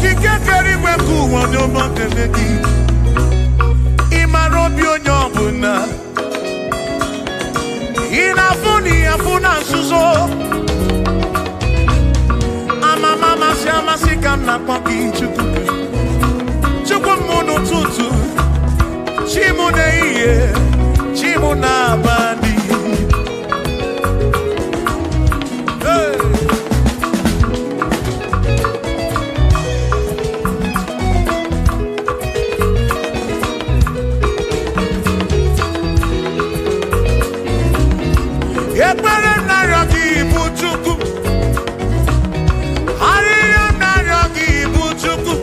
okike keri weku wonyo makeneki imarobi onyo buna inafuni afuna suzo mama si amasika na kwaki chuku chuku mono tutu chimu na iye chimu na bandi Ebere na yogi buchuku Ariyo na yogi buchuku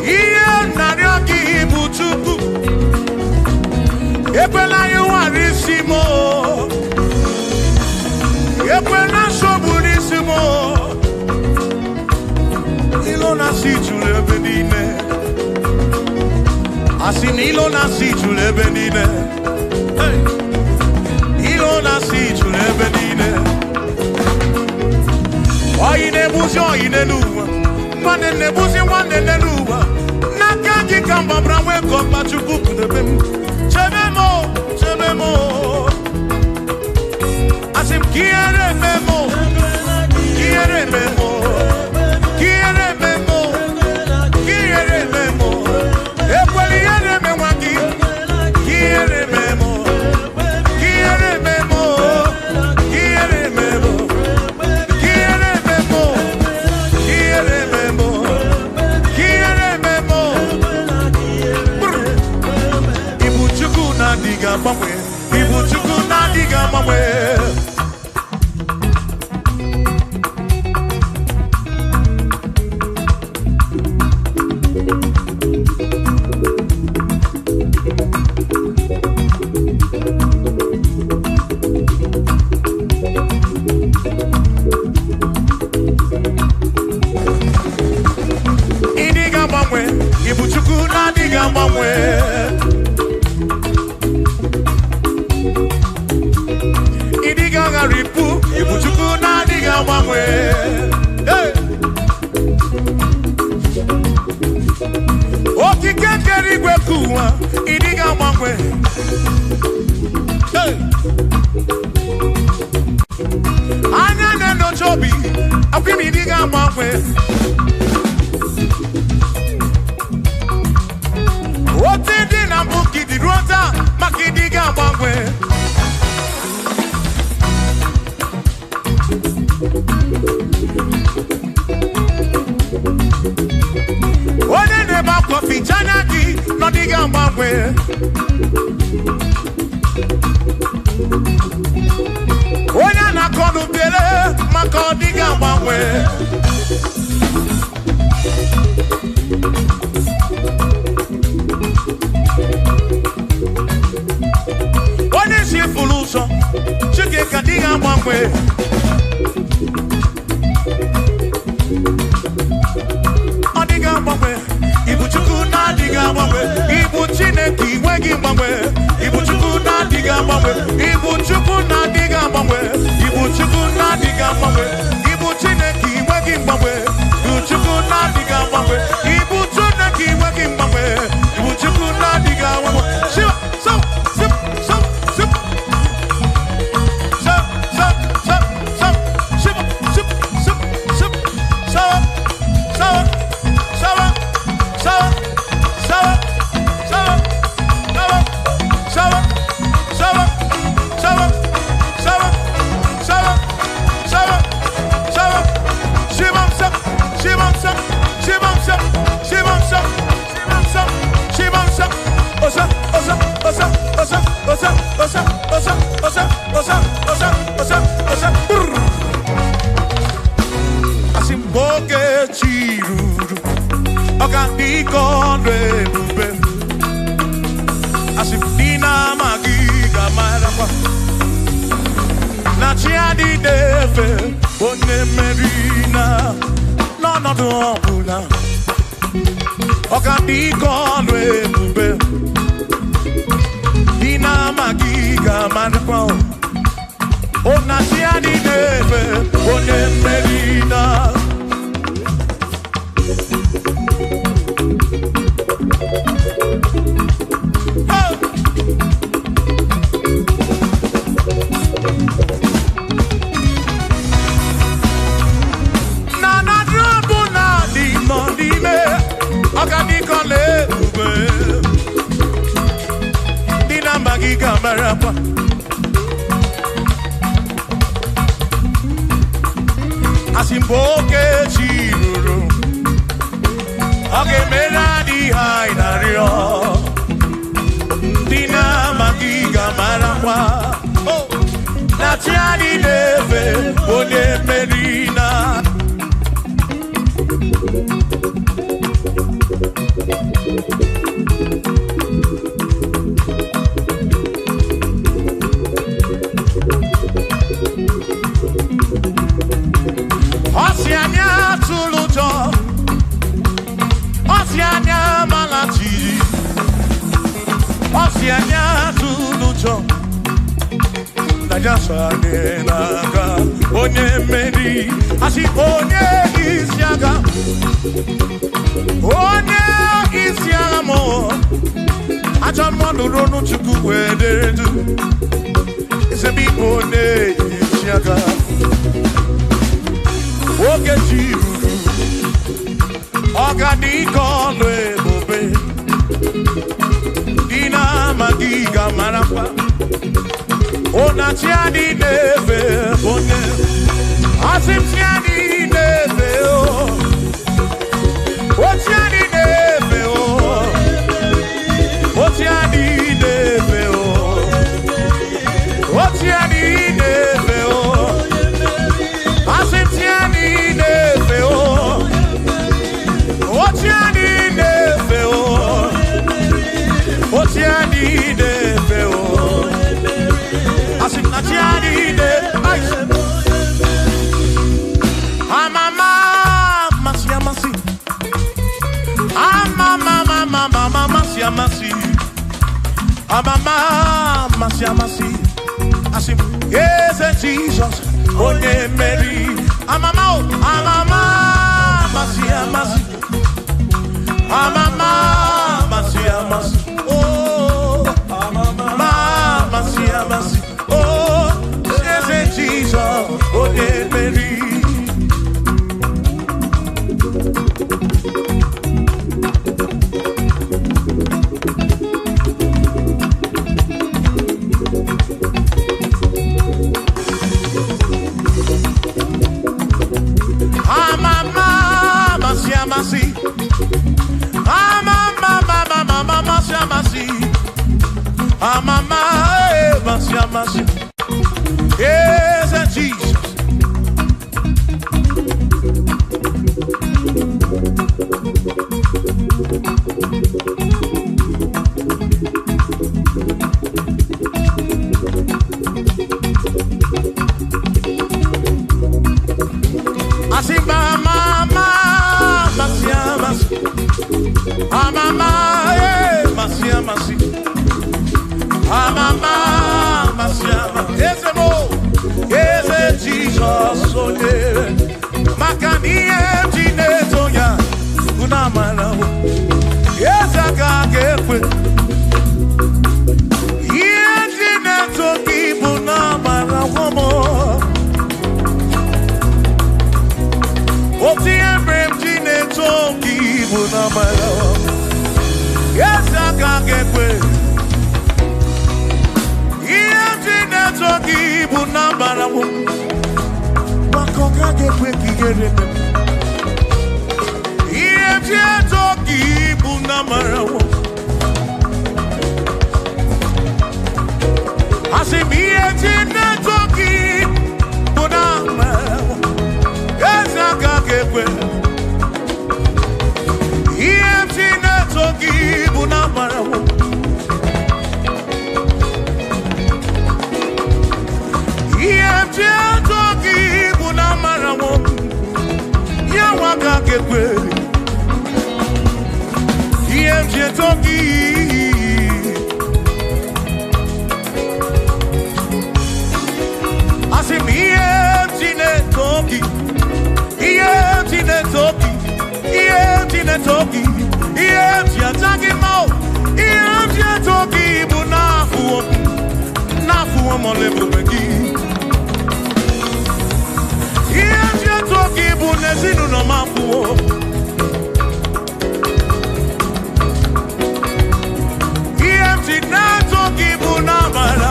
Iyo na yogi buchuku Ebela yo warisimo Ebela soburisimo Ilo na sichule benine Asini ilo na sichule benine Hey na si tu lebe nine Oine buzi oine luwa Mane ne buzi wane ne luwa Nakaki kamba brawe komba chukuku de bem Chebemo Asim kiere memo Kiere memo Kiere memo Kiere memo Ekweli yere memwaki Kiere memo Ibu chuku na diga mamwe Idiga mamwe Ibu chuku na diga mamwe Ripu, ibuchuku na diga mamwe. Hey. Okike keri gwekuwa, idiga mamwe. Hey. Anya neno chobi, akwimi idiga mamwe. Oti di na mbuki di rota, makidiga mamwe. One neba kofi chanaki no diga mbangwe One na konu bele mako diga mbangwe One si fuluso chike ka diga mbangwe Ibu chuku na diga mamwe Ibu chineki wegi mamwe Ibu chuku na diga mamwe Ibu chuku na diga mamwe Ibu chuku na diga mamwe Ibu chineki wegi mamwe Ibu chuku na diga mamwe Ibu chineki wegi mamwe Ibu chuku na diga mamwe Shiva, so, sip, so, sip So, so, so, so Shiva, sip, sip, sip So, Asimboke chiruru Okandiko ndwebube Asimdina magiga marapa Na chiadi defe One merina No duobula Okandiko ndwebube Dina magiga marapa Ona chiadi defe One merina marapa. Asimboke chiruru. Oge mera di hai nario. Dina magiga marapa. Oh, na tiani neve ole merina. Osianya tulujo, Osianya malati, Osianya tulujo. Naija naga, onye meri, asi onye isiaga, mo. Aja mmadụ ronu chukwu wee du, isebi onye isiaga. Oge jiruru, ọganiga ọlụ ebube, dị na magiga marapa. Ona tiani neve bonye, asim tiani neve o, o tiani neve o, o tiani neve o, o tiani neve o, asim tiani neve o, o tiani neve o, o tiani neve o. Amasi, asim, yes, Jesus, onye Mary, amama, masi, oh, masi, oh, yes, Jesus, onye Mary. Amasi, yes, Jesus. Asimba mama, masi, amama, masi, amama. Eze Jesus onye makanie tinetonya unamara eze ka gekwe ihe tineto kibu namara womo oti ebrem tineto kibu namara eze ka gekwe Togi bunambara mu makoka gekwe kigere iye togi bunambara mu asimiye togi bunambara mu ezaka gekwe iye togi bunambara mu Imagine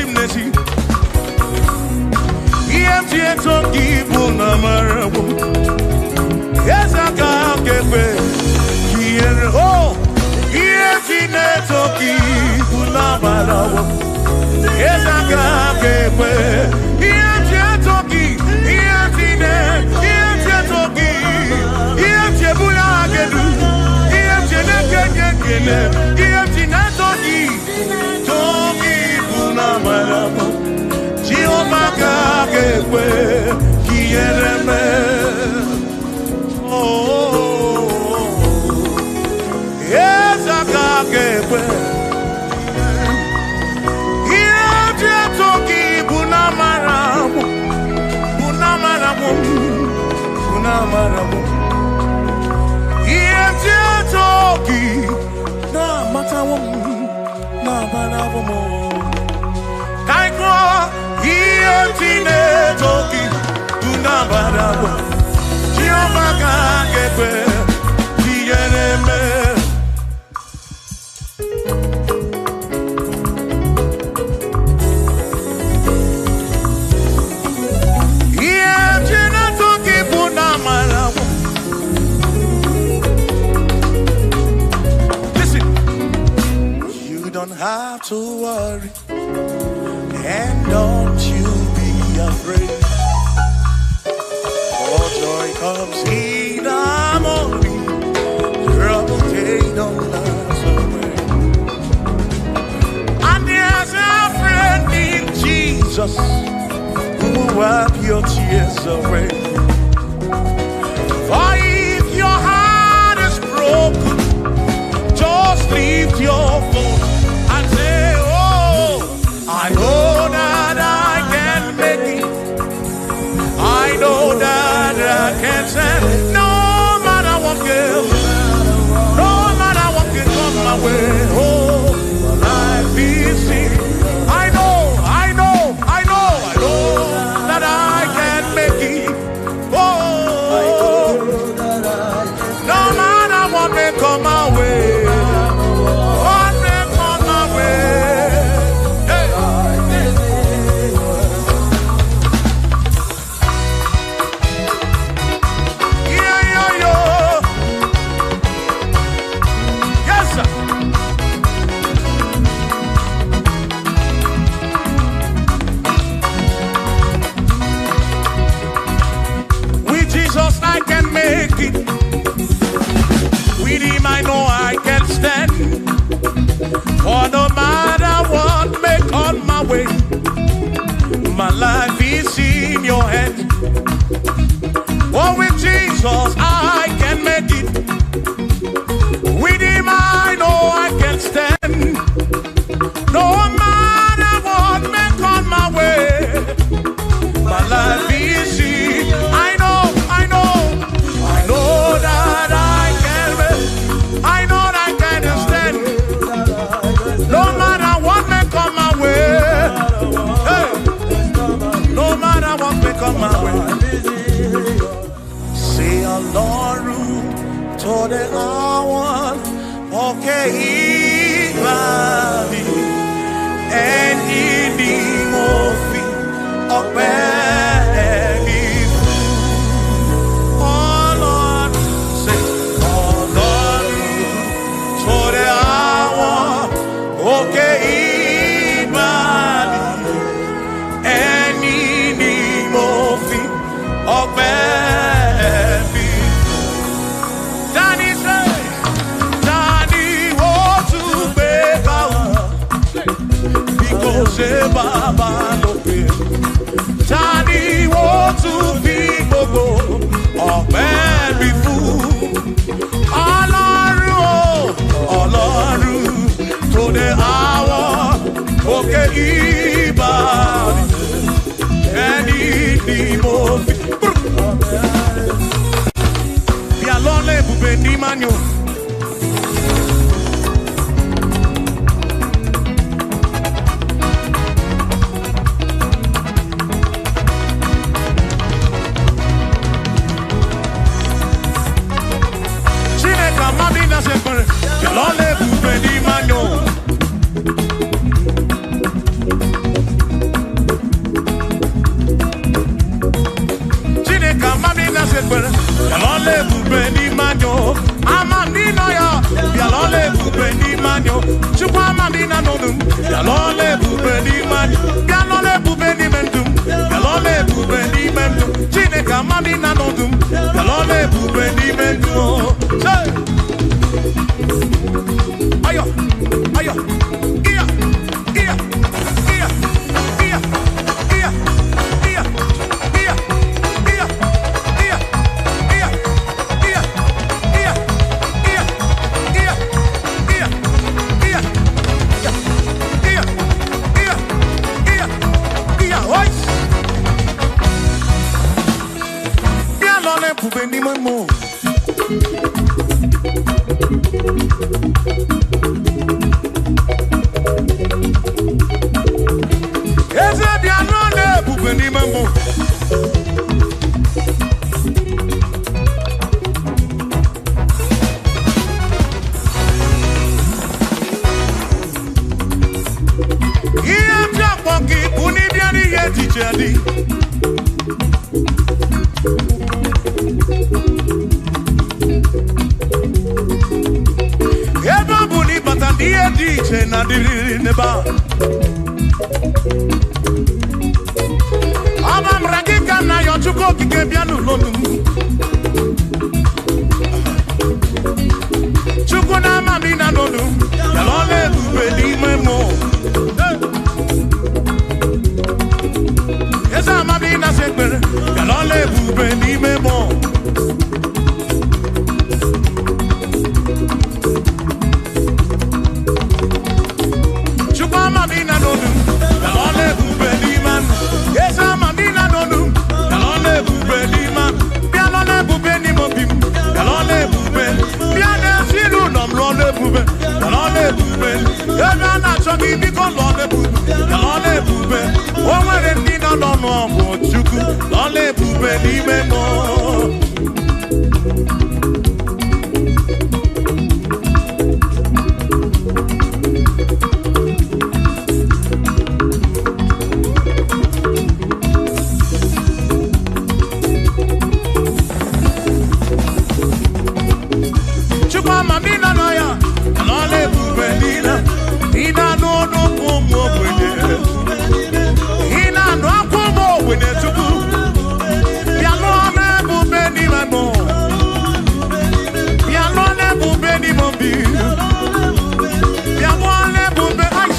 nesi. Iemti etoki buna marabu. Ezaka kepe. Kiere oh. Iemti etoki buna marabu. Ezaka kepe. Iemti etoki. Iemti etoki. Iemti buna agedu. Iemti nekekekele. Iemti etoki. Toki buna marabu. Chiomaka kepe kiereme oh Ezaka kepe Iemti etoki buna marabu Iemti etoki na matawo na marabu Kaikro Iemti etoki buna marabu Chiomaka kepe kiereme Have to worry and don't you be afraid. For joy comes in the morning, trouble they don't last away. And there's a friend in Jesus who will wipe your tears away. For if your heart is broken, just lift your voice. I know that I can make it. I know that I can stand. No matter what comes, no matter what can come my way. Oh, life is seen. I know that I can make it. Oh, no matter what may come my way. What may come my way. With him I know I can stand. For no matter what may come my way, my life is in your hands. For with Jesus I can make it. With him I know I can stand. No matter what may come my way, my life is in. I know that I know that I can stand. No matter what may come my way. Hey. No matter what may come my way. Say Ọlọ́run tó dé àwọn òkè ìgbà mi. Ẹni ni mo fi ọpẹ́ mi fún. Okay, imani, ẹni ni mo fi ọpẹ́ mi. Tani ó tún gbé ga o, bí kò ṣe bàbá lókè. Tani ó tún fi gbogbo ọpẹ́ mi fún. Ọlọ́run tó dé àwọn òkè ìbàdí, ẹni ni mo fi. Bí alọ́lẹ̀ ebùgbé ní manyo. Chineke amadi na sekpere, bí alọ́lẹ̀ ebùgbé ní manyo. Bialole bubeni manyo. Amandina ya. Bialole bubeni manyo. Chukwa amandina nonum. Bialole bubeni manyo. Bialole bubeni mendum. Bialole bubeni mendum. Chineka amandina nonum. Bialole bubeni mendum. Say. Ayo, ayo. Iya, iya, iya, iya, iya, iya, iya, iya, iya, iya, iya, iya, iya, iya, iya, iya, iya, iya, iya, iya, oi. Bialole bubeni manyo. Eze bialole bubeni manyo. Iye japoki kuni biani ye tichedi. Eba buni batandi ye tiche na diri neba. Abam ragika na yo chuko kike bianu lonu. Chuko na mami na lonu. Bialole bubeni manyo. Esa mami na sekber. Bialole bubeni manyo. Chuko mami na lonu. Bialole bubeni manyo. Esa mami na lonu. Bialole bubeni manyo. Bialole bubeni mobim. Bialole bubeni. Biane silu nom lole bubeni. Bialole bubeni. Ega na choki biko lole bubeni. Bialole bubeni. Onwere ndi no no no chuku. Lole bubeni manyo. Chukwa mamina no ya. Bialole bubeni na. Ina no no kumo bwene. Ina no kumo bwene chuku. Bialole bubeni manyo. Bialole bubeni mombi. Bialole bubeni.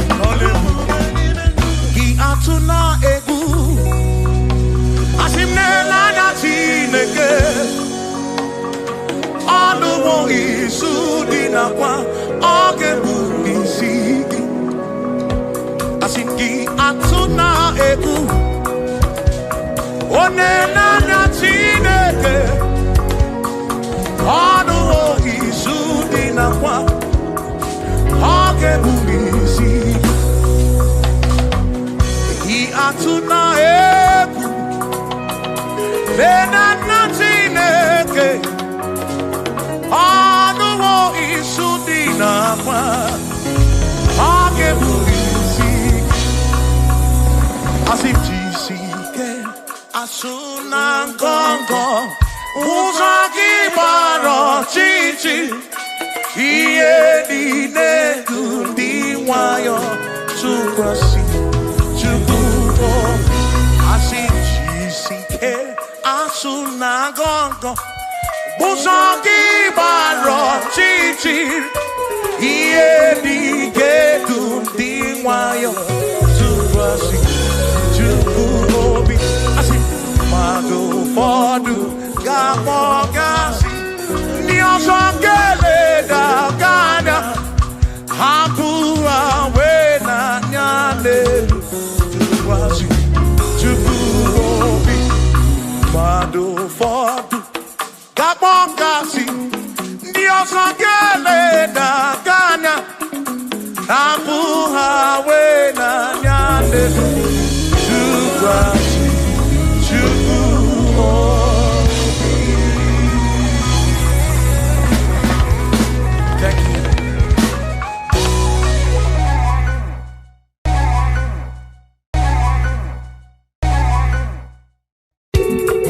Bialole bubeni. Ki atuna egu. Asimne la na chineke. Anuwo isu dinakwa. Oge bunisigi. Asinki atuna egu. One na na chineke. Anuwo isu dinakwa. Oge bunisigi. Ki atuna egu. Nena na chineke. Anuwo isu dinakwa. Oge bunisigi. Asijisike. Asuna nkonko. Uzaki baro chichi. Iye dine kundi wayo. Chukwasi. Chukuko. Asijisike. Asuna nkonko. Uzaki baro chichi. Iye dine kundi wayo. Chukwasi. Chukuko. Mado fodu gamogasi ni osongele da gada hapu awe na nyande wasi chukuobi mado fodu gamogasi ni osongele da gada hapu awe na nyande chukwasi. Thank you.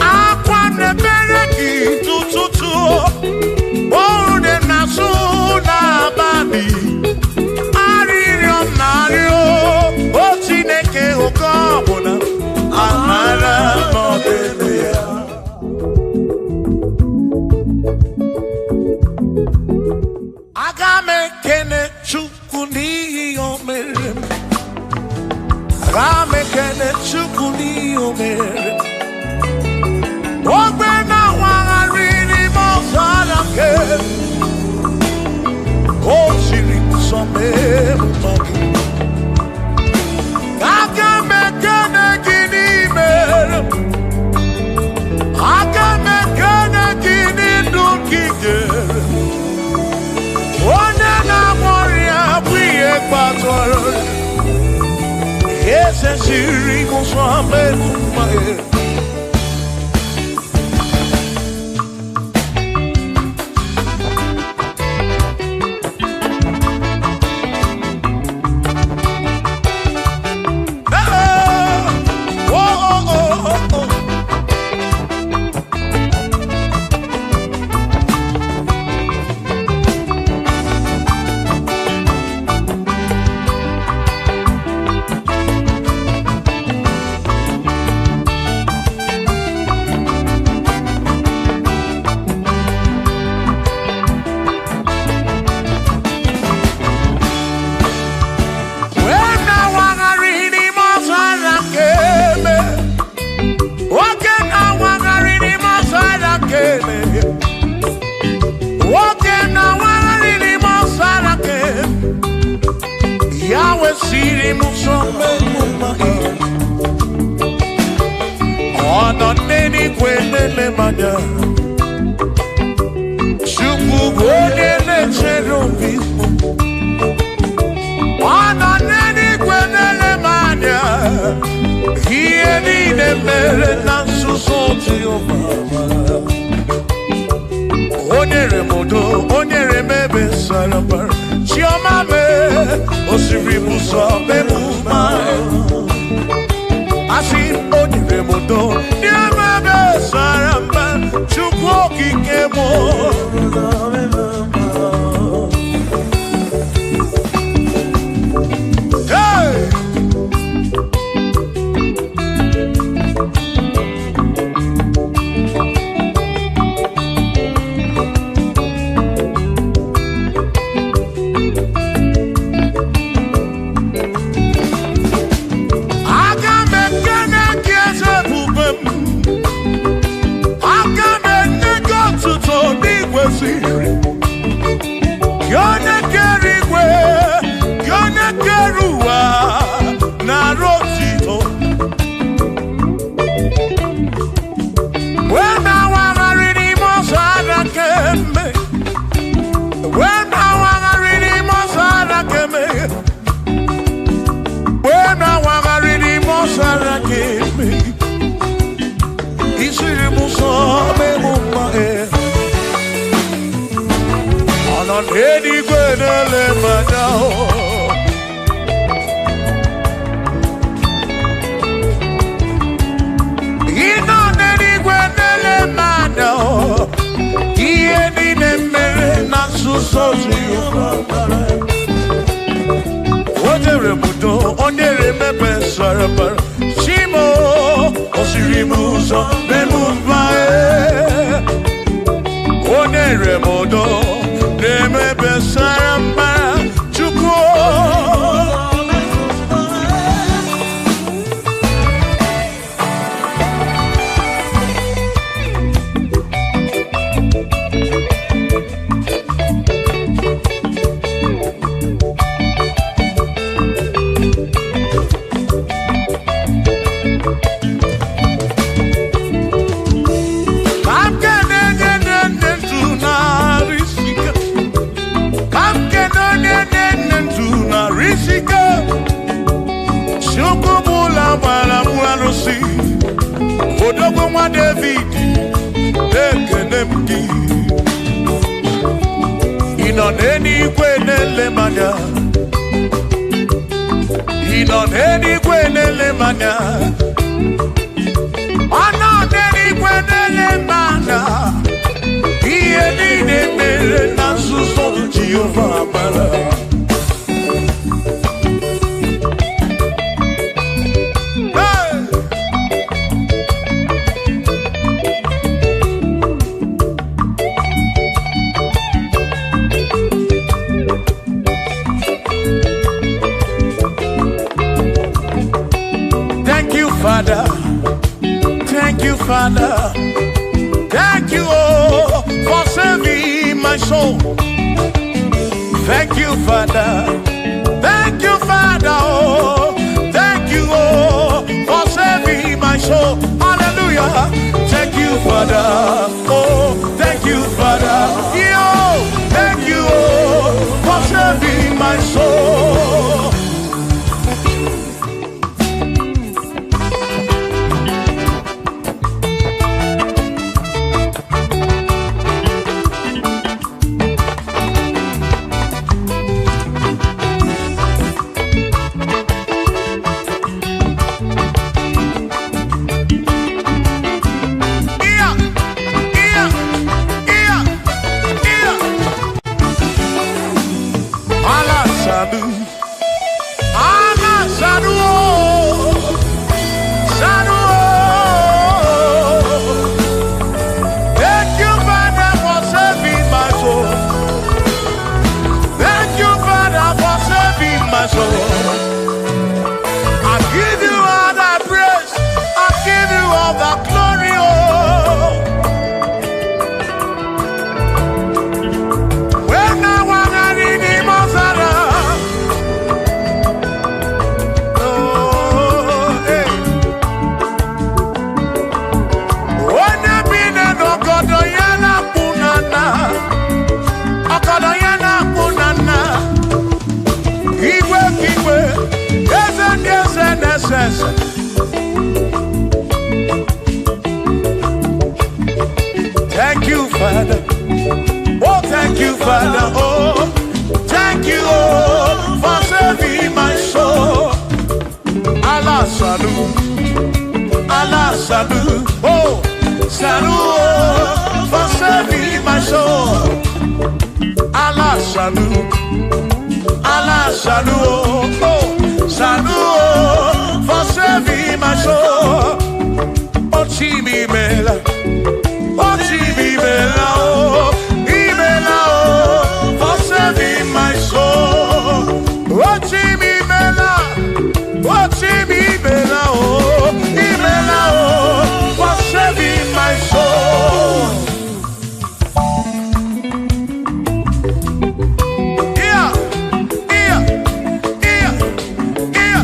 Aqua ne bereki. ode na so na babi aririo nario o Chineke okobuna amara mobele ya agame kene chukwu n'ihi o mere agame kene chukwu n'ihi o mere ogbe na wagharị n'ime ọzara nke o siri nsọ mebụma gị agame kene gị n'imere agame kene gị n'ndụ gị gere onye na-amụrịa bụ ihe kpatara eze siri nsọ mebụma gị Father. Thank you, Father. Thank you, oh, for saving my soul. Thank you, Father. Thank you, Father. Oh, thank you, oh, for saving my soul. Hallelujah. Thank you, Father. Oh, thank you, Father. Yo, thank you, oh, for saving my soul. Thank you, Father. Oh, thank you, Father. Oh, thank you, oh, for saving my soul. Allah salut, Allah salut. Oh, salut, oh, for saving my soul. Allah salut, Allah salut. Oh, salut, oh, for saving my soul. Oh, Chimi Mela. Oh, Chimi Mela. Oh, Imela. Oh, for saving my soul. Oh, Chimi Mela. Oh, Chimi Mela. Oh, Imela. Oh, for saving my soul. Yeah, yeah, yeah, yeah.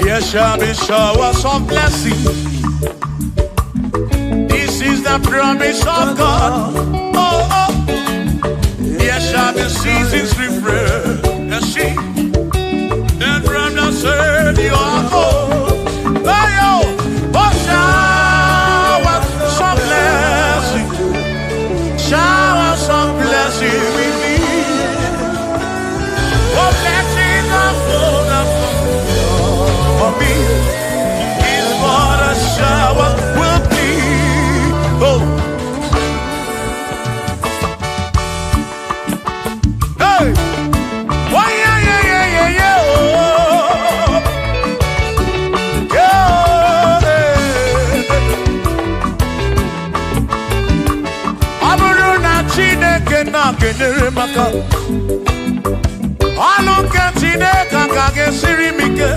There shall be showers of blessing. This is the promise of God. Oh, oh. There shall be seasons refreshing. And from the earth you are home. Oh, yo. Oh, showers of blessing. Showers of blessing we need. Oh, blessings are full of for me is what a shower will be. Oh, hey, oh yeah, yeah, yeah, yeah, yeah. Oh, yeah. Aburu na Chineke na kenere maka. Alunke Chineke kage siri mike.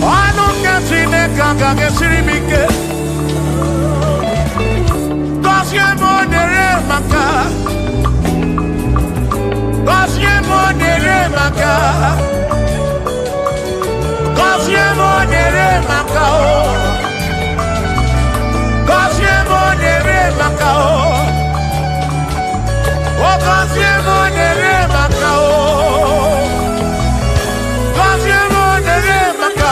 Why Sirimike. Gosiemo nere maka. Gosiemo nere maka. Gosiemo nere maka. Gosiemo nere maka. Oh, gosiemo nere maka. Gosiemo nere maka.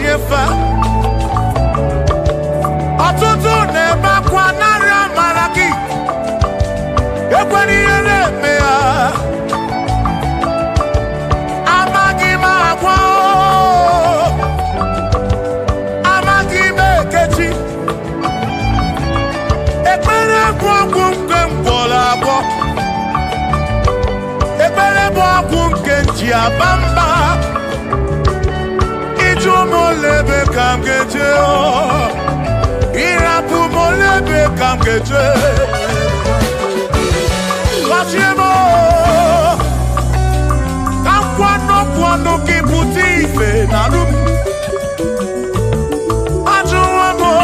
Osiefa. Ọtụtụ na-ebe akwa narị amara gị. Ekwere ihe na-eme ya. Amaghị m agwa o. Amaghị m ekechi. Ekpere bụ ọgwụ nke m gwọrọ agwọ. Ekpere bụ ọgwụ nke nji aba mba. Ịjụ m olebe ka m ga-eje o. Ịrapụ m olebe ka m ga-eje. Gọzie m o. Ka nkwọnụ gị pụta ife n'alụ m. Ajụwa m o.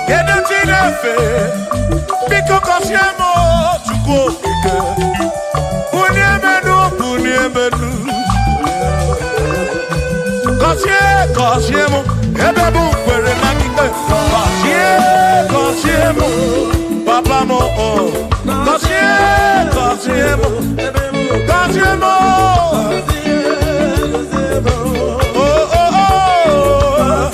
Kedu chi na-efe? Biko gọzie m o. Chukwu okike. Bunye menu. Gọzie m. Ebe bụ kwere na ikpe. Gọzie m. Papa m o. Gọzie m. Gọzie m. Oh, oh, oh.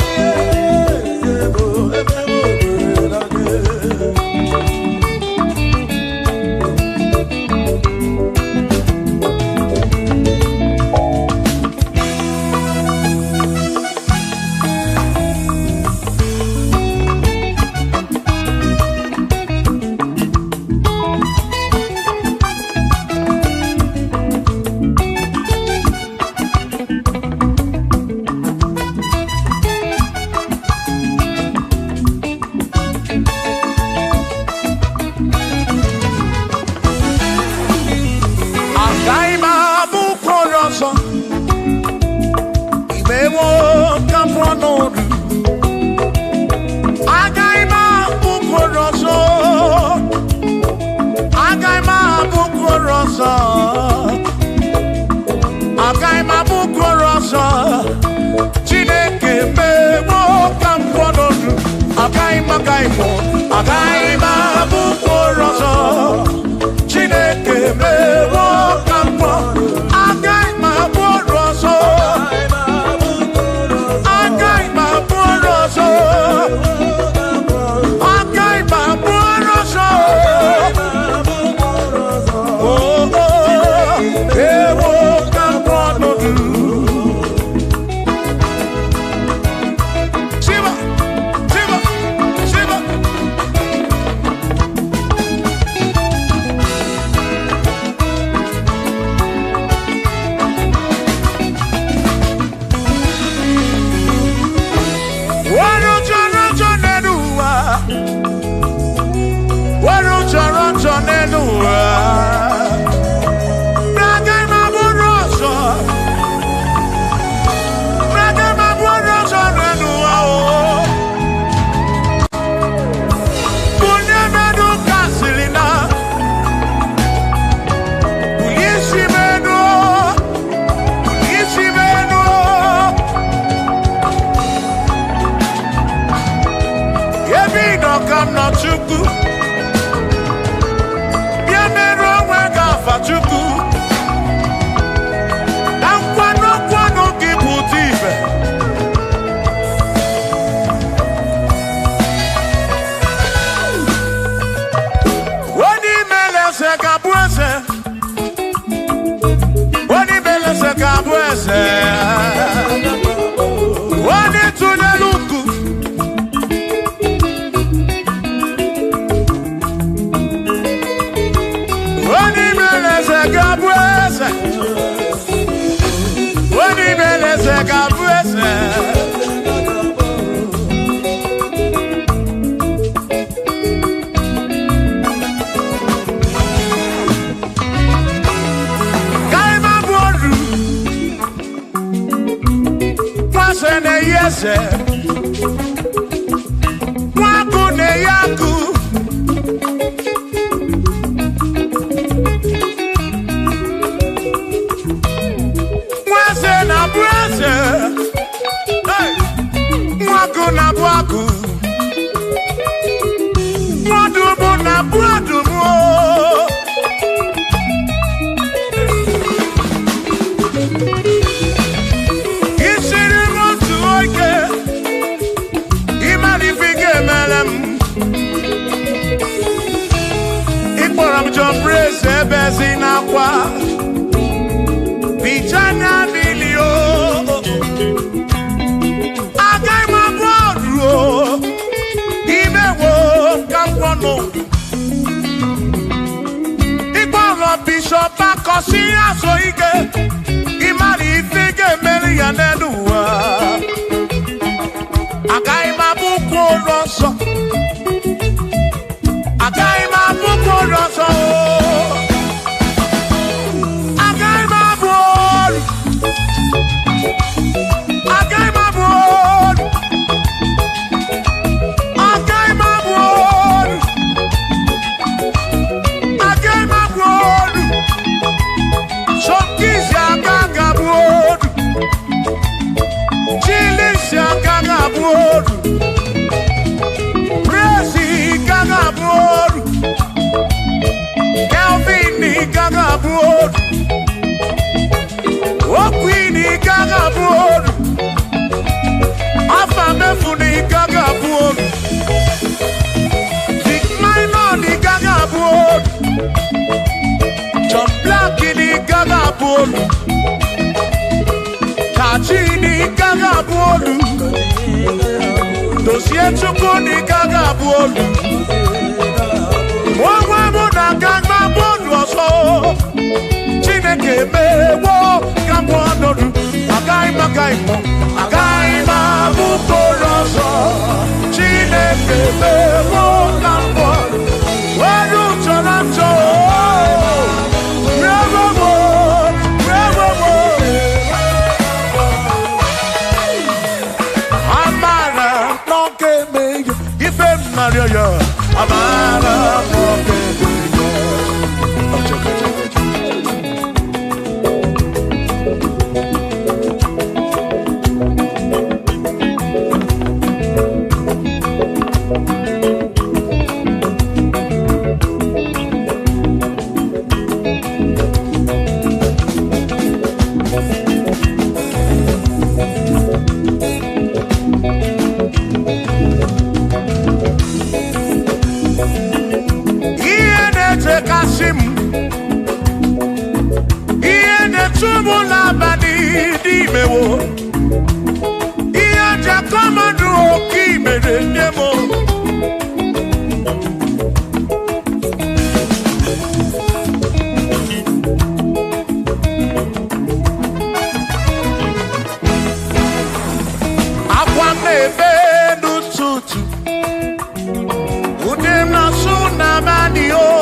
Isiri motu
so ike imari ifike meri ya n'eluwa agaghị m abụ kwụrụ ọsọ agaghị m abụ kwụrụ ọsọ agaghị m abụ olu agaghị m abụ olu agaghị m abụ olu agaghị m abụ olu Sọkịsị agaghị abụ olu Chilisi agaghị abụ olu Presi agaghị abụ olu Kelvin agaghị abụ olu Okwin agaghị abụ olu Afamefuna agaghị abụ olu Big Minor agaghị abụ olu John Black agaghị abụ olu Kachi agaghị abụ olu Dozie Chukwu agaghị abụ olu onwe m na-agaghị abụ olu ọzọ Chineke emewo ka m ọnọdụ agaghị m abụ olu ọzọ Chineke emewo ka m ọnọdụ were ụjọ na njọ Amara n'oge emeghe ife mmarịọ ya Amara n'oge emeghe ihe na-etubu n'abalị dị imewo ihe jakọmọdụ oke imere nne m akwa m na-ebe n'ụtụtụ ude m na-asụ n'abalị o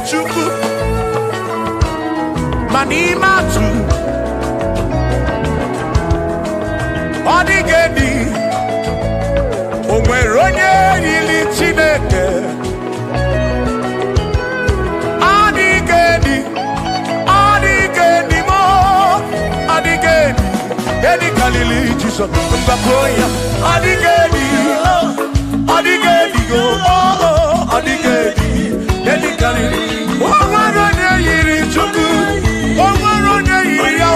Chukwu ma n'ime atụ ọ dịghị edi o nwere onye yiri Chineke ọ dịghị edi mo ọ dịghị edi kalili Jizọs mgbapụ ya ọ dịghị edi ọ dịghị edi ọ dịghị edi kalili o nwere onye yiri Chukwu o nwere onye yiri ya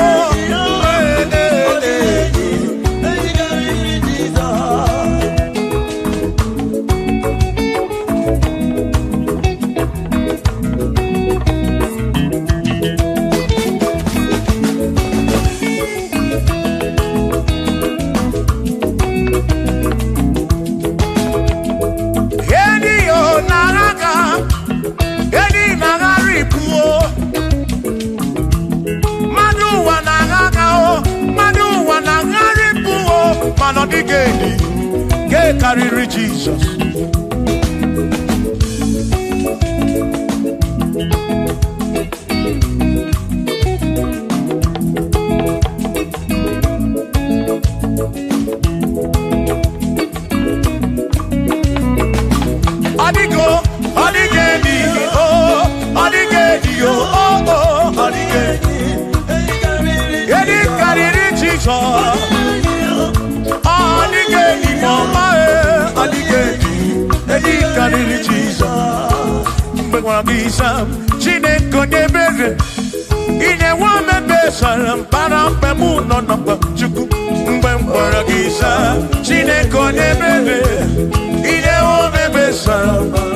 man on the gate carry Jesus. Chineke nebere ine wa mebe salam para pemu no no chuku mgbe mkpọrọ gị sa Chineke nebere ine wa mebe salam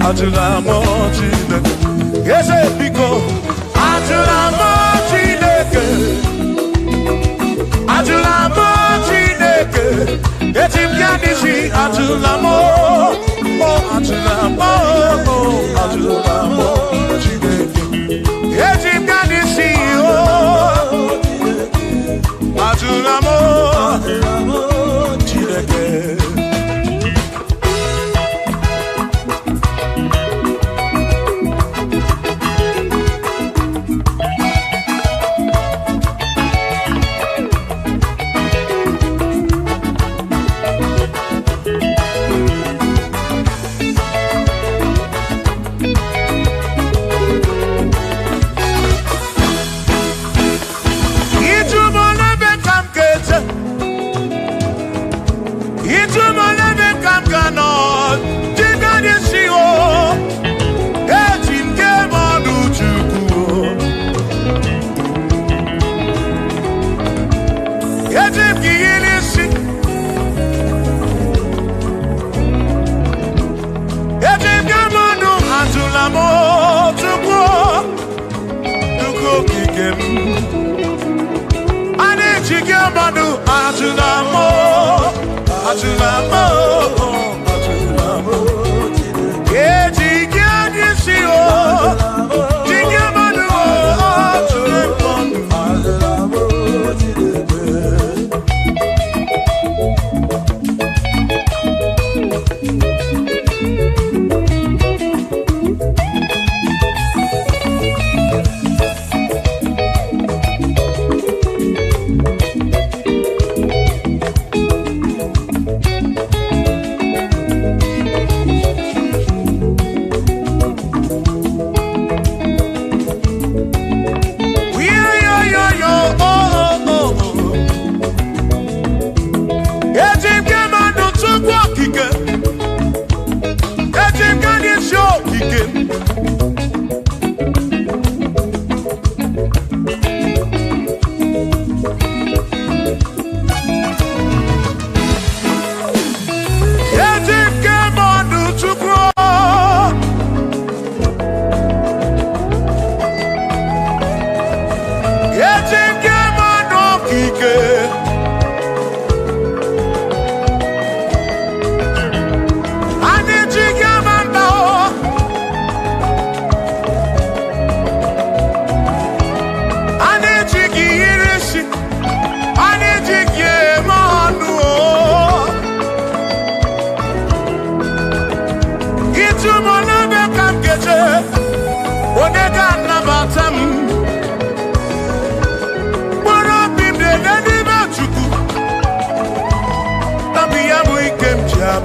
Atula mo Chineke, ese biko. Atula mo Chineke, atula mo Chineke. Etim kanisi atula mo, oh atula mo, oh atula mo Chineke. Etim kanisi oh, atula mo Chineke.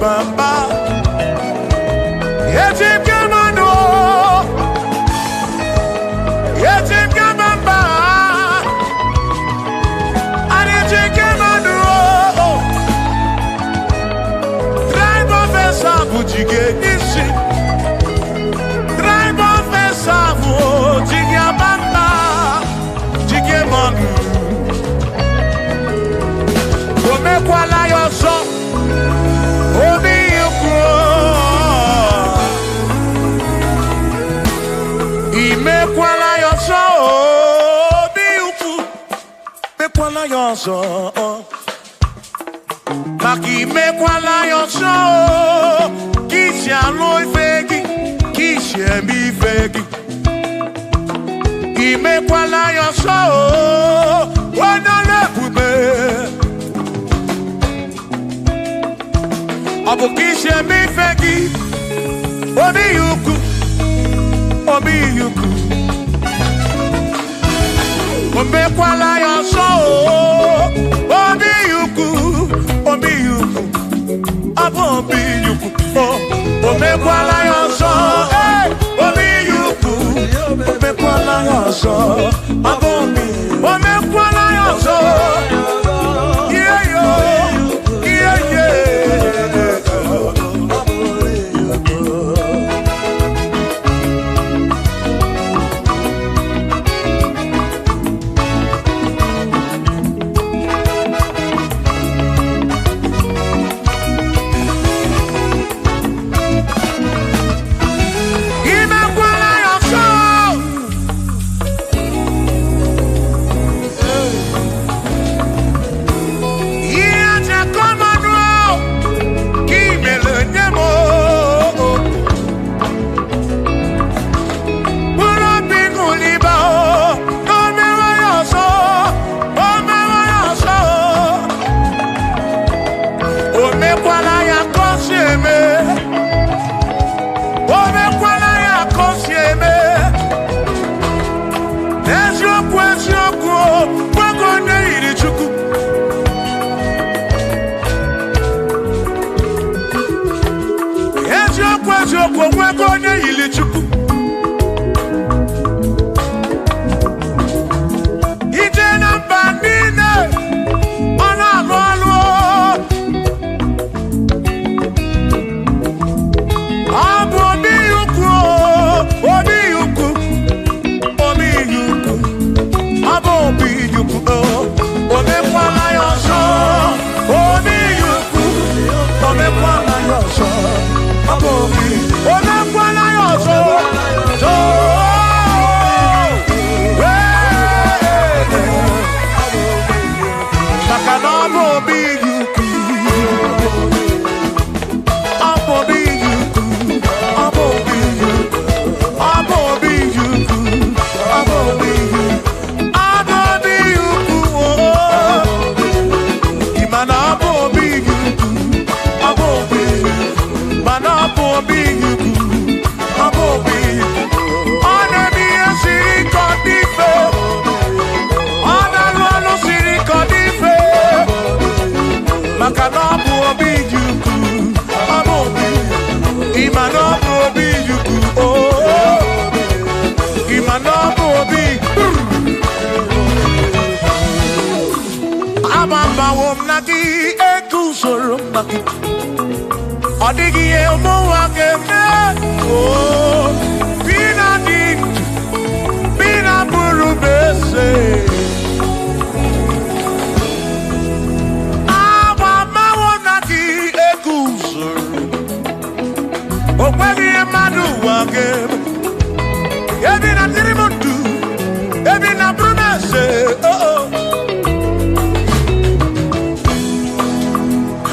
bamba. Yetim kamano. Yetim kamamba. Yetim kamano. Drive of a sabu jige nisi. Drive of a sabu jige bamba. Jige manu. Omekwala yoso. Obi yuko. Imekwala yoso. Obi yuko. Mekwala yoso. Maki mekwala yoso. Kishi aloi fegi. Kishi emi fegi. Imekwala yoso. Wana lepube. Abu kishe mi fegi. Obi yuku. Obi yuku. Omekwala yoso. Obi yuku. Obi yuku. Abu obi yuku. Omekwala yoso. Obi yuku. Omekwala yoso. Abu obi. Omekwala yoso. Yeah, yo. Yeah, yeah.
Odigi emo wakeme oh bina dit bina buru bese awa mawo naki ekuso okwegi emadu wakeme ebi na tirimontu ebi na buru bese oh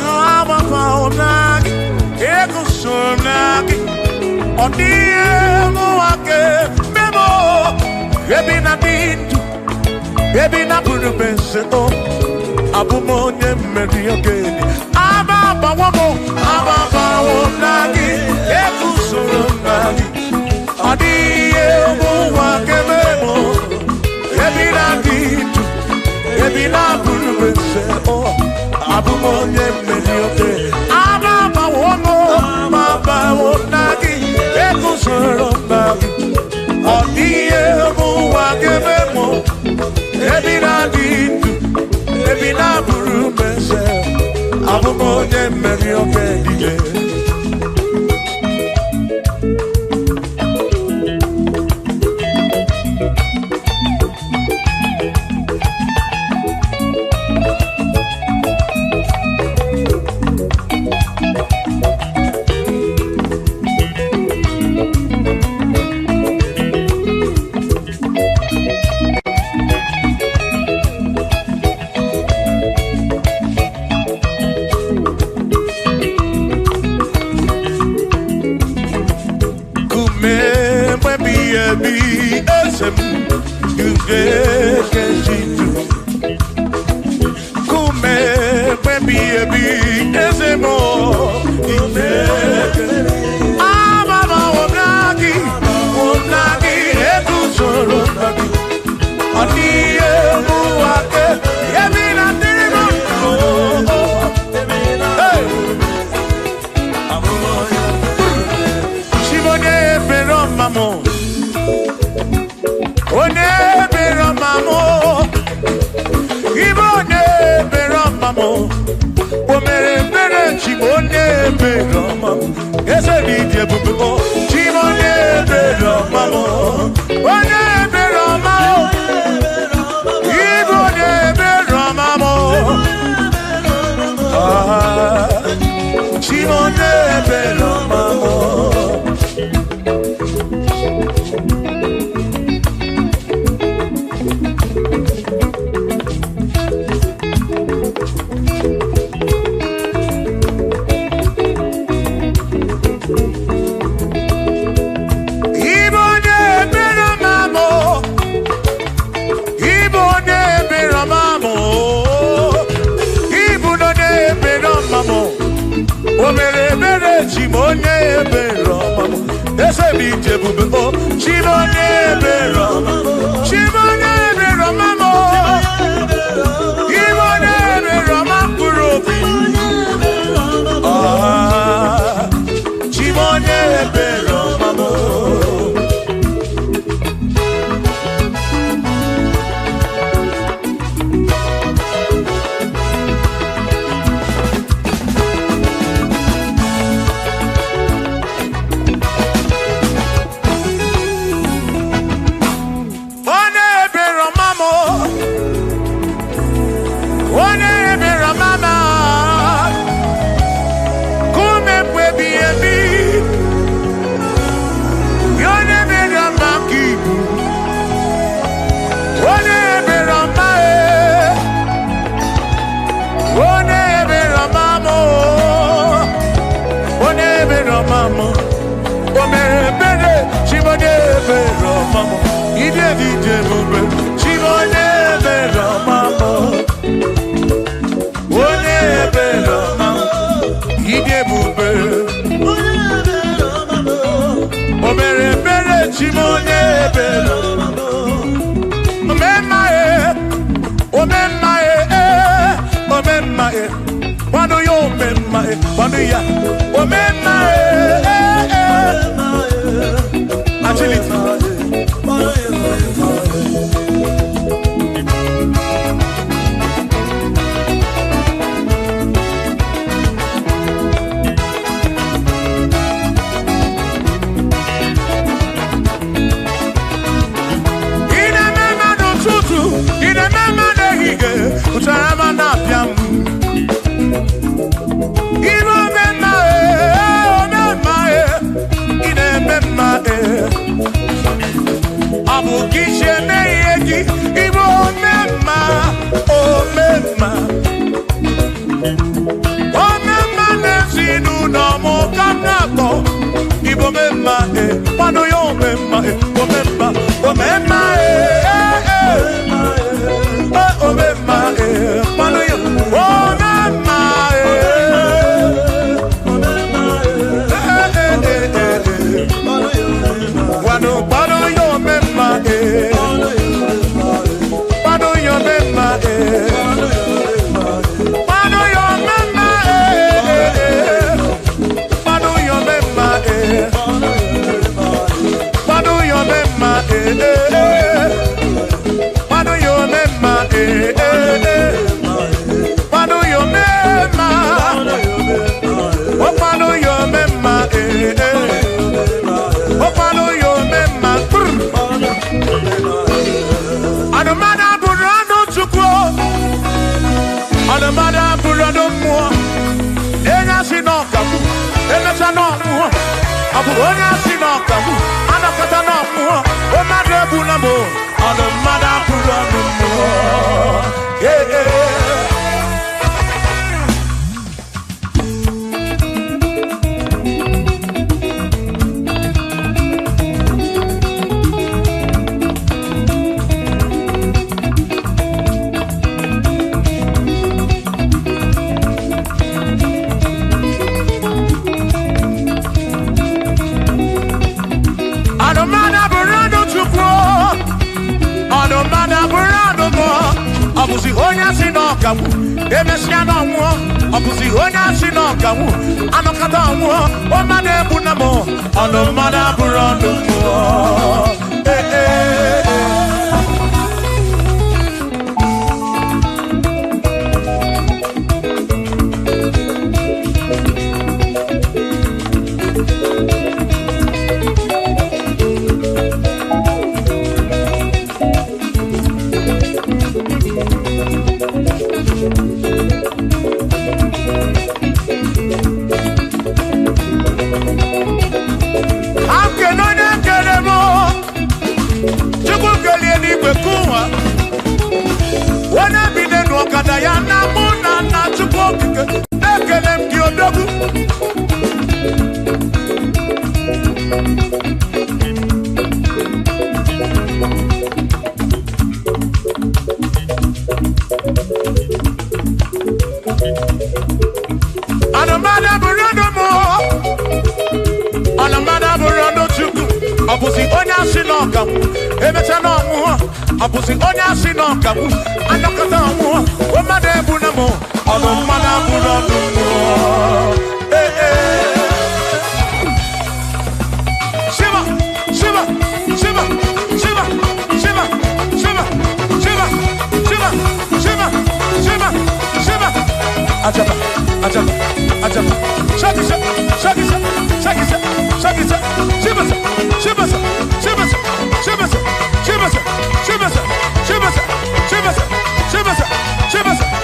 oh awa mawo naki Sonaki, Odiemo wake, Memo, Ebina Bintu, Ebina Burubeseto, Abumonye Mediogeni, Ababa Wamo, Ababa Wonagi, Eku Sonaki, Odiemo wake, Memo, Ebina Bintu, Ebina Burubeseto, Abumonye Mediogeni, Ababa Wamo.
onye mmeri oke dike. ọbụzi onye asị na ọganwu emesịa na ọnwụọ ọbụzi onye asị na ọganwu anọkọta ọnwụọ ọma na-egbu na m ọnụ mmadụ abụrụ ọnụ mmụọ ọbụzi onye asị na ọganwu emecha na ọnwụọ ọbụzi onye asị na ọganwu anọkọta ọnwụọ mmadụ ebu na m ọnụ mmadụ abụrụ ọnụ mmụọ Shiva Shiva Shiva Shiva Shiva Shiva Shiva Shiva Shiva Shiva Shiva Ajaba Ajaba Ajaba Shakisa Shakisa Shakisa Shakisa Shiva Shiva Shiva Shiva Shiva Shiva Shiva Shiva Shiva Shiva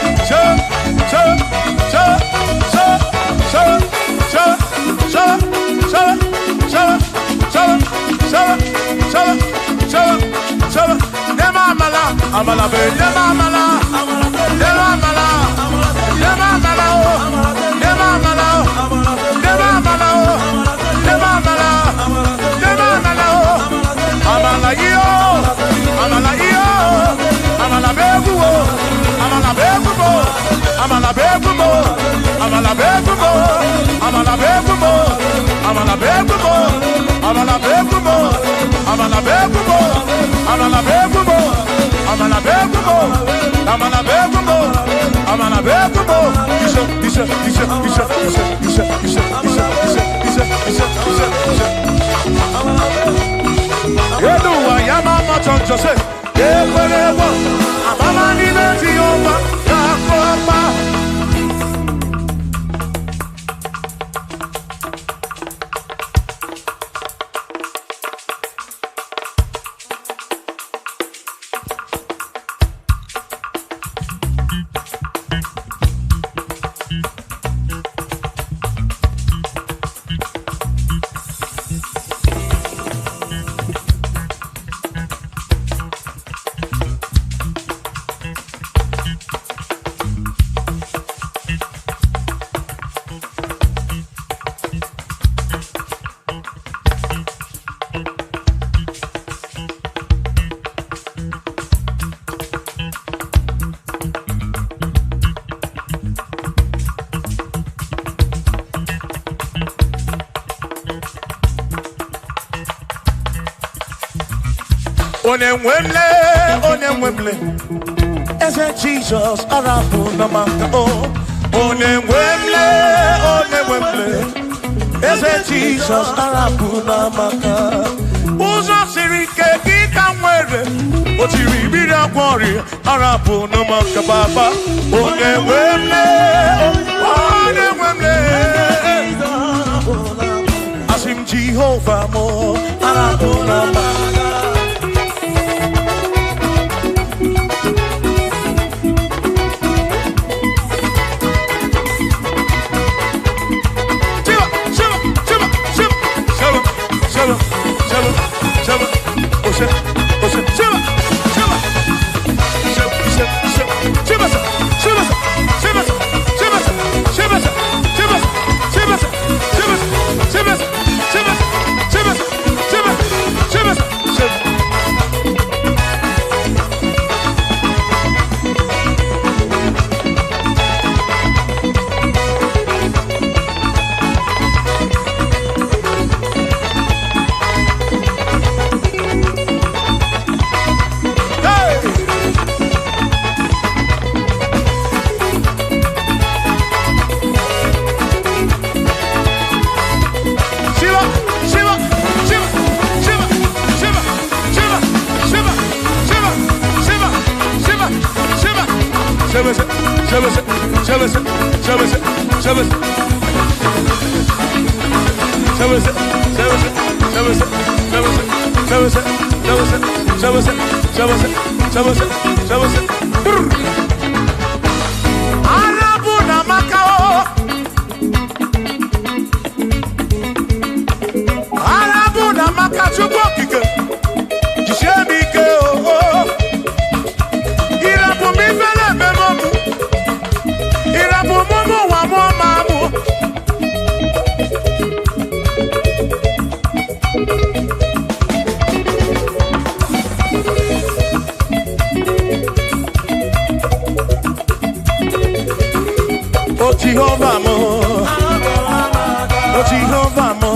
Amala be amala amala amala Onemwemle, ese Jesus arabu namaka oh. Onemwemle, ese Jesus arabu namaka. Uzo sirike kita mwere, otiri bira kwori arabu namaka baba. Onemwemle, asim Jehovah mo arabu namaka. Jehovah mo, oh Jehovah mo,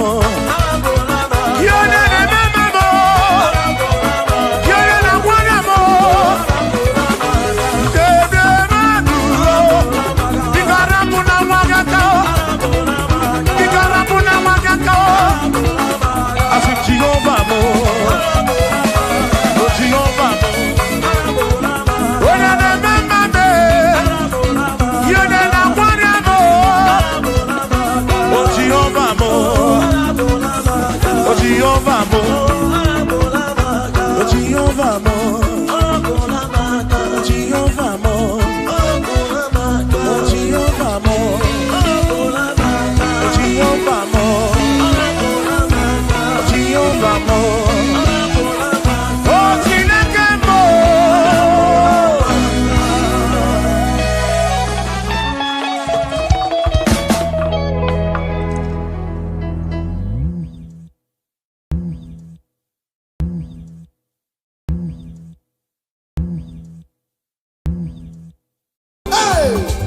you're the remember mo, you're the one mo, Bikarapuna wagaka, I said Jehovah mo, oh Jehovah mo, oh the remember me, you're the Jehovah mo, oh Jehovah mo, oh Jehovah mo, Jehovah mo, oh Jehovah mo, Jehovah mo, Jehovah mo, oh Chineke mo.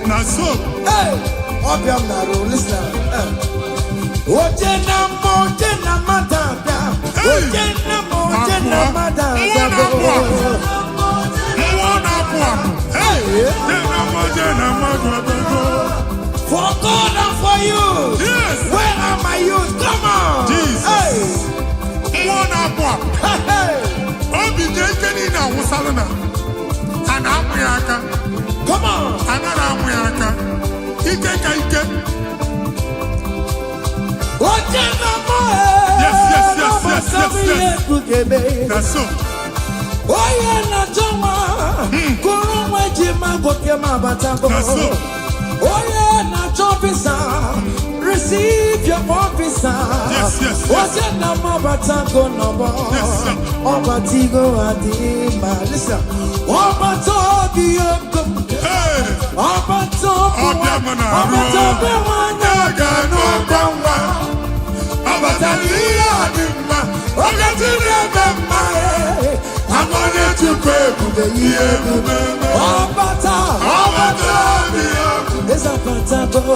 Naso.
Hey, Obiam Naro, listen. Ojena madada. Ojena madada. For God and for you.
Yes.
Where are my youth? Come on.
Jesus.
Hey.
Hey.
Come on.
Yes. That's so.
Receive your officer.
Yes.
Listen. To pray for the year. It's a patago.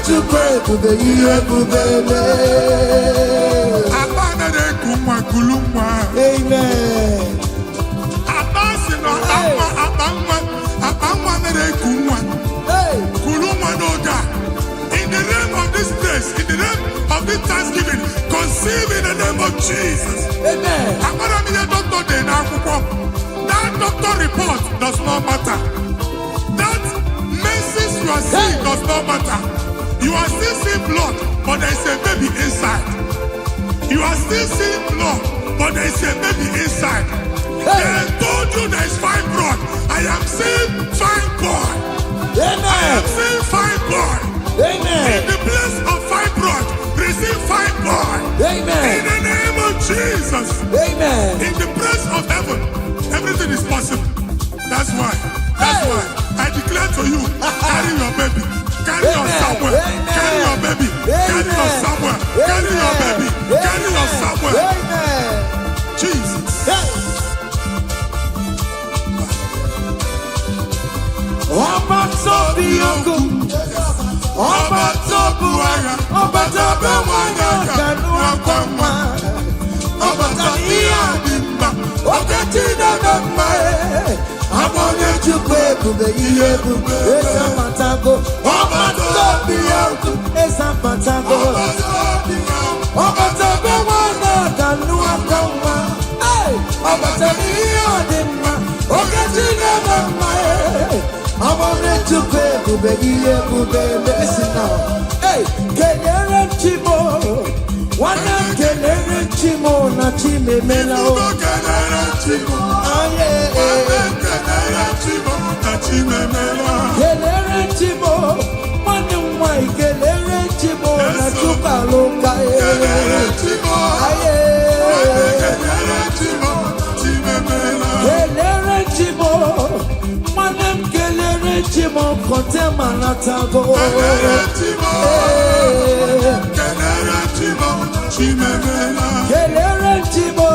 To pray for the year. Amen.
In the name of this place, in the name of this Thanksgiving, conceive in the name of Jesus.
Amen.
That doctor report does not matter. That menses you are seeing does not matter. You are still seeing blood, but there is a baby inside. You are still seeing blood, but there is a baby inside. They told you there is fine blood. I am seeing fine boy.
Amen.
I am seeing fine boy.
Amen.
In the place of fibroid, receive fine boy.
Amen.
In the name of Jesus.
Amen.
In the place of heaven, everything is possible. That's why I declare to you, carry your baby. Carry your somewhere. Carry your baby. Carry your somewhere. Carry your baby. Carry your somewhere.
Amen.
Jesus.
Ọba tóbi ogun, ọba tóbu ara, ọba tóbi wáyà kanú ọgbọ̀nmá, ọba tóbi àdìmbà, ọba tí dàgbà mbà ẹ̀, àwọn onye-Chukwu ebube ihe ebube, eze patago, ọba tóbi ogun, eze patago. to pay to be here to be listen now. Hey, kelere chimo. One kelere chimo na chime mela o.
Kelere chimo.
Aye.
Kelere chimo na chime mela.
Kelere chimo. One mwai kelere chimo na chuka loka.
Kelere chimo.
Aye.
Kelere chimo chime mela.
Kelere chimo. Manem kelere chimo kote manatago.
Kelere chimo. Kelere chimo chime mela.
Kelere chimo.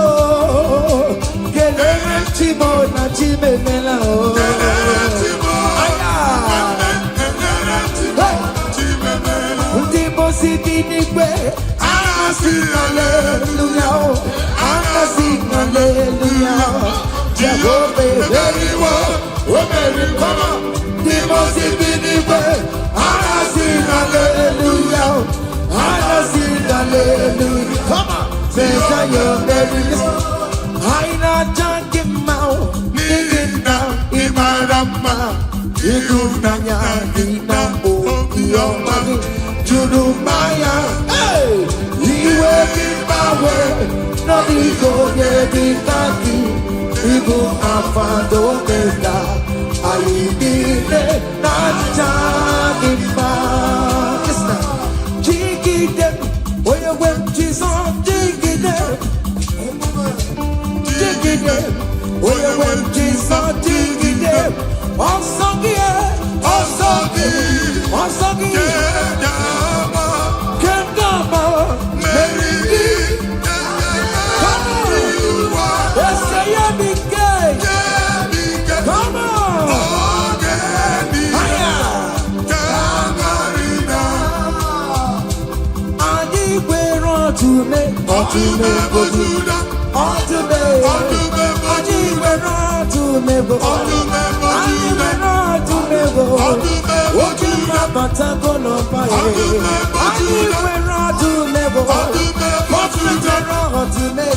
Kelere chimo na chime mela.
Kelere chimo.
Aya.
Kelere chimo chime mela.
Ndimo sibinikwe. Ana sing hallelujah. Ana sing hallelujah. Jehovah very well. Oh very come on. Ndimo sibinikwe. Ana sing hallelujah. Ana sing hallelujah. Come on. Say you're very listen. Aina jankim mau. Nigin down. Imarama. Igufnanya. Ina o. Iyomani. Judumaya. Hey. Iwe kibawe. No digo ye dikaki. Ibu afado meda. Ayidine. Najanima. Listen. Jigidem. Oye wem Jesus. Jigidem. Jigidem. Oye wem Jesus. Jigidem. Osagi. Osagi. Osagi. Kendama. Mary. Come on. Let's say you're big gay. Come on. Hiya. Adi wero to me. To me. To me. Adi wero to me. Adi wero to me. Oju mabata kono pae. Adi wero to me. Oju wero to me.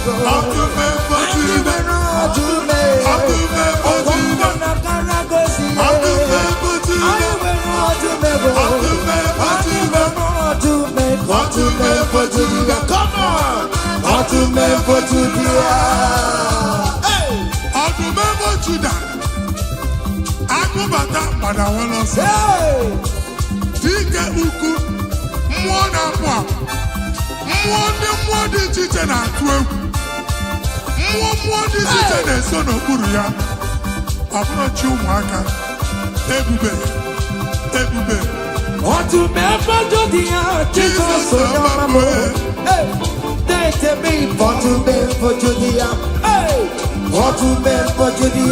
Adi wero to me. Oju na karagosi. Adi wero to me. Adi wero to me. To me for to the come on. To me for to the hey.
To me for to the akubata pada wono se.
Hey.
Dike uku mwana kwa. Mwode chiche na atwe. Mwode chiche na so no kuru ya. Abuno chi umwaka. Ebube.
To me for to the Jesus so no mamo. Hey. They me for to me for to the hey. To me for to the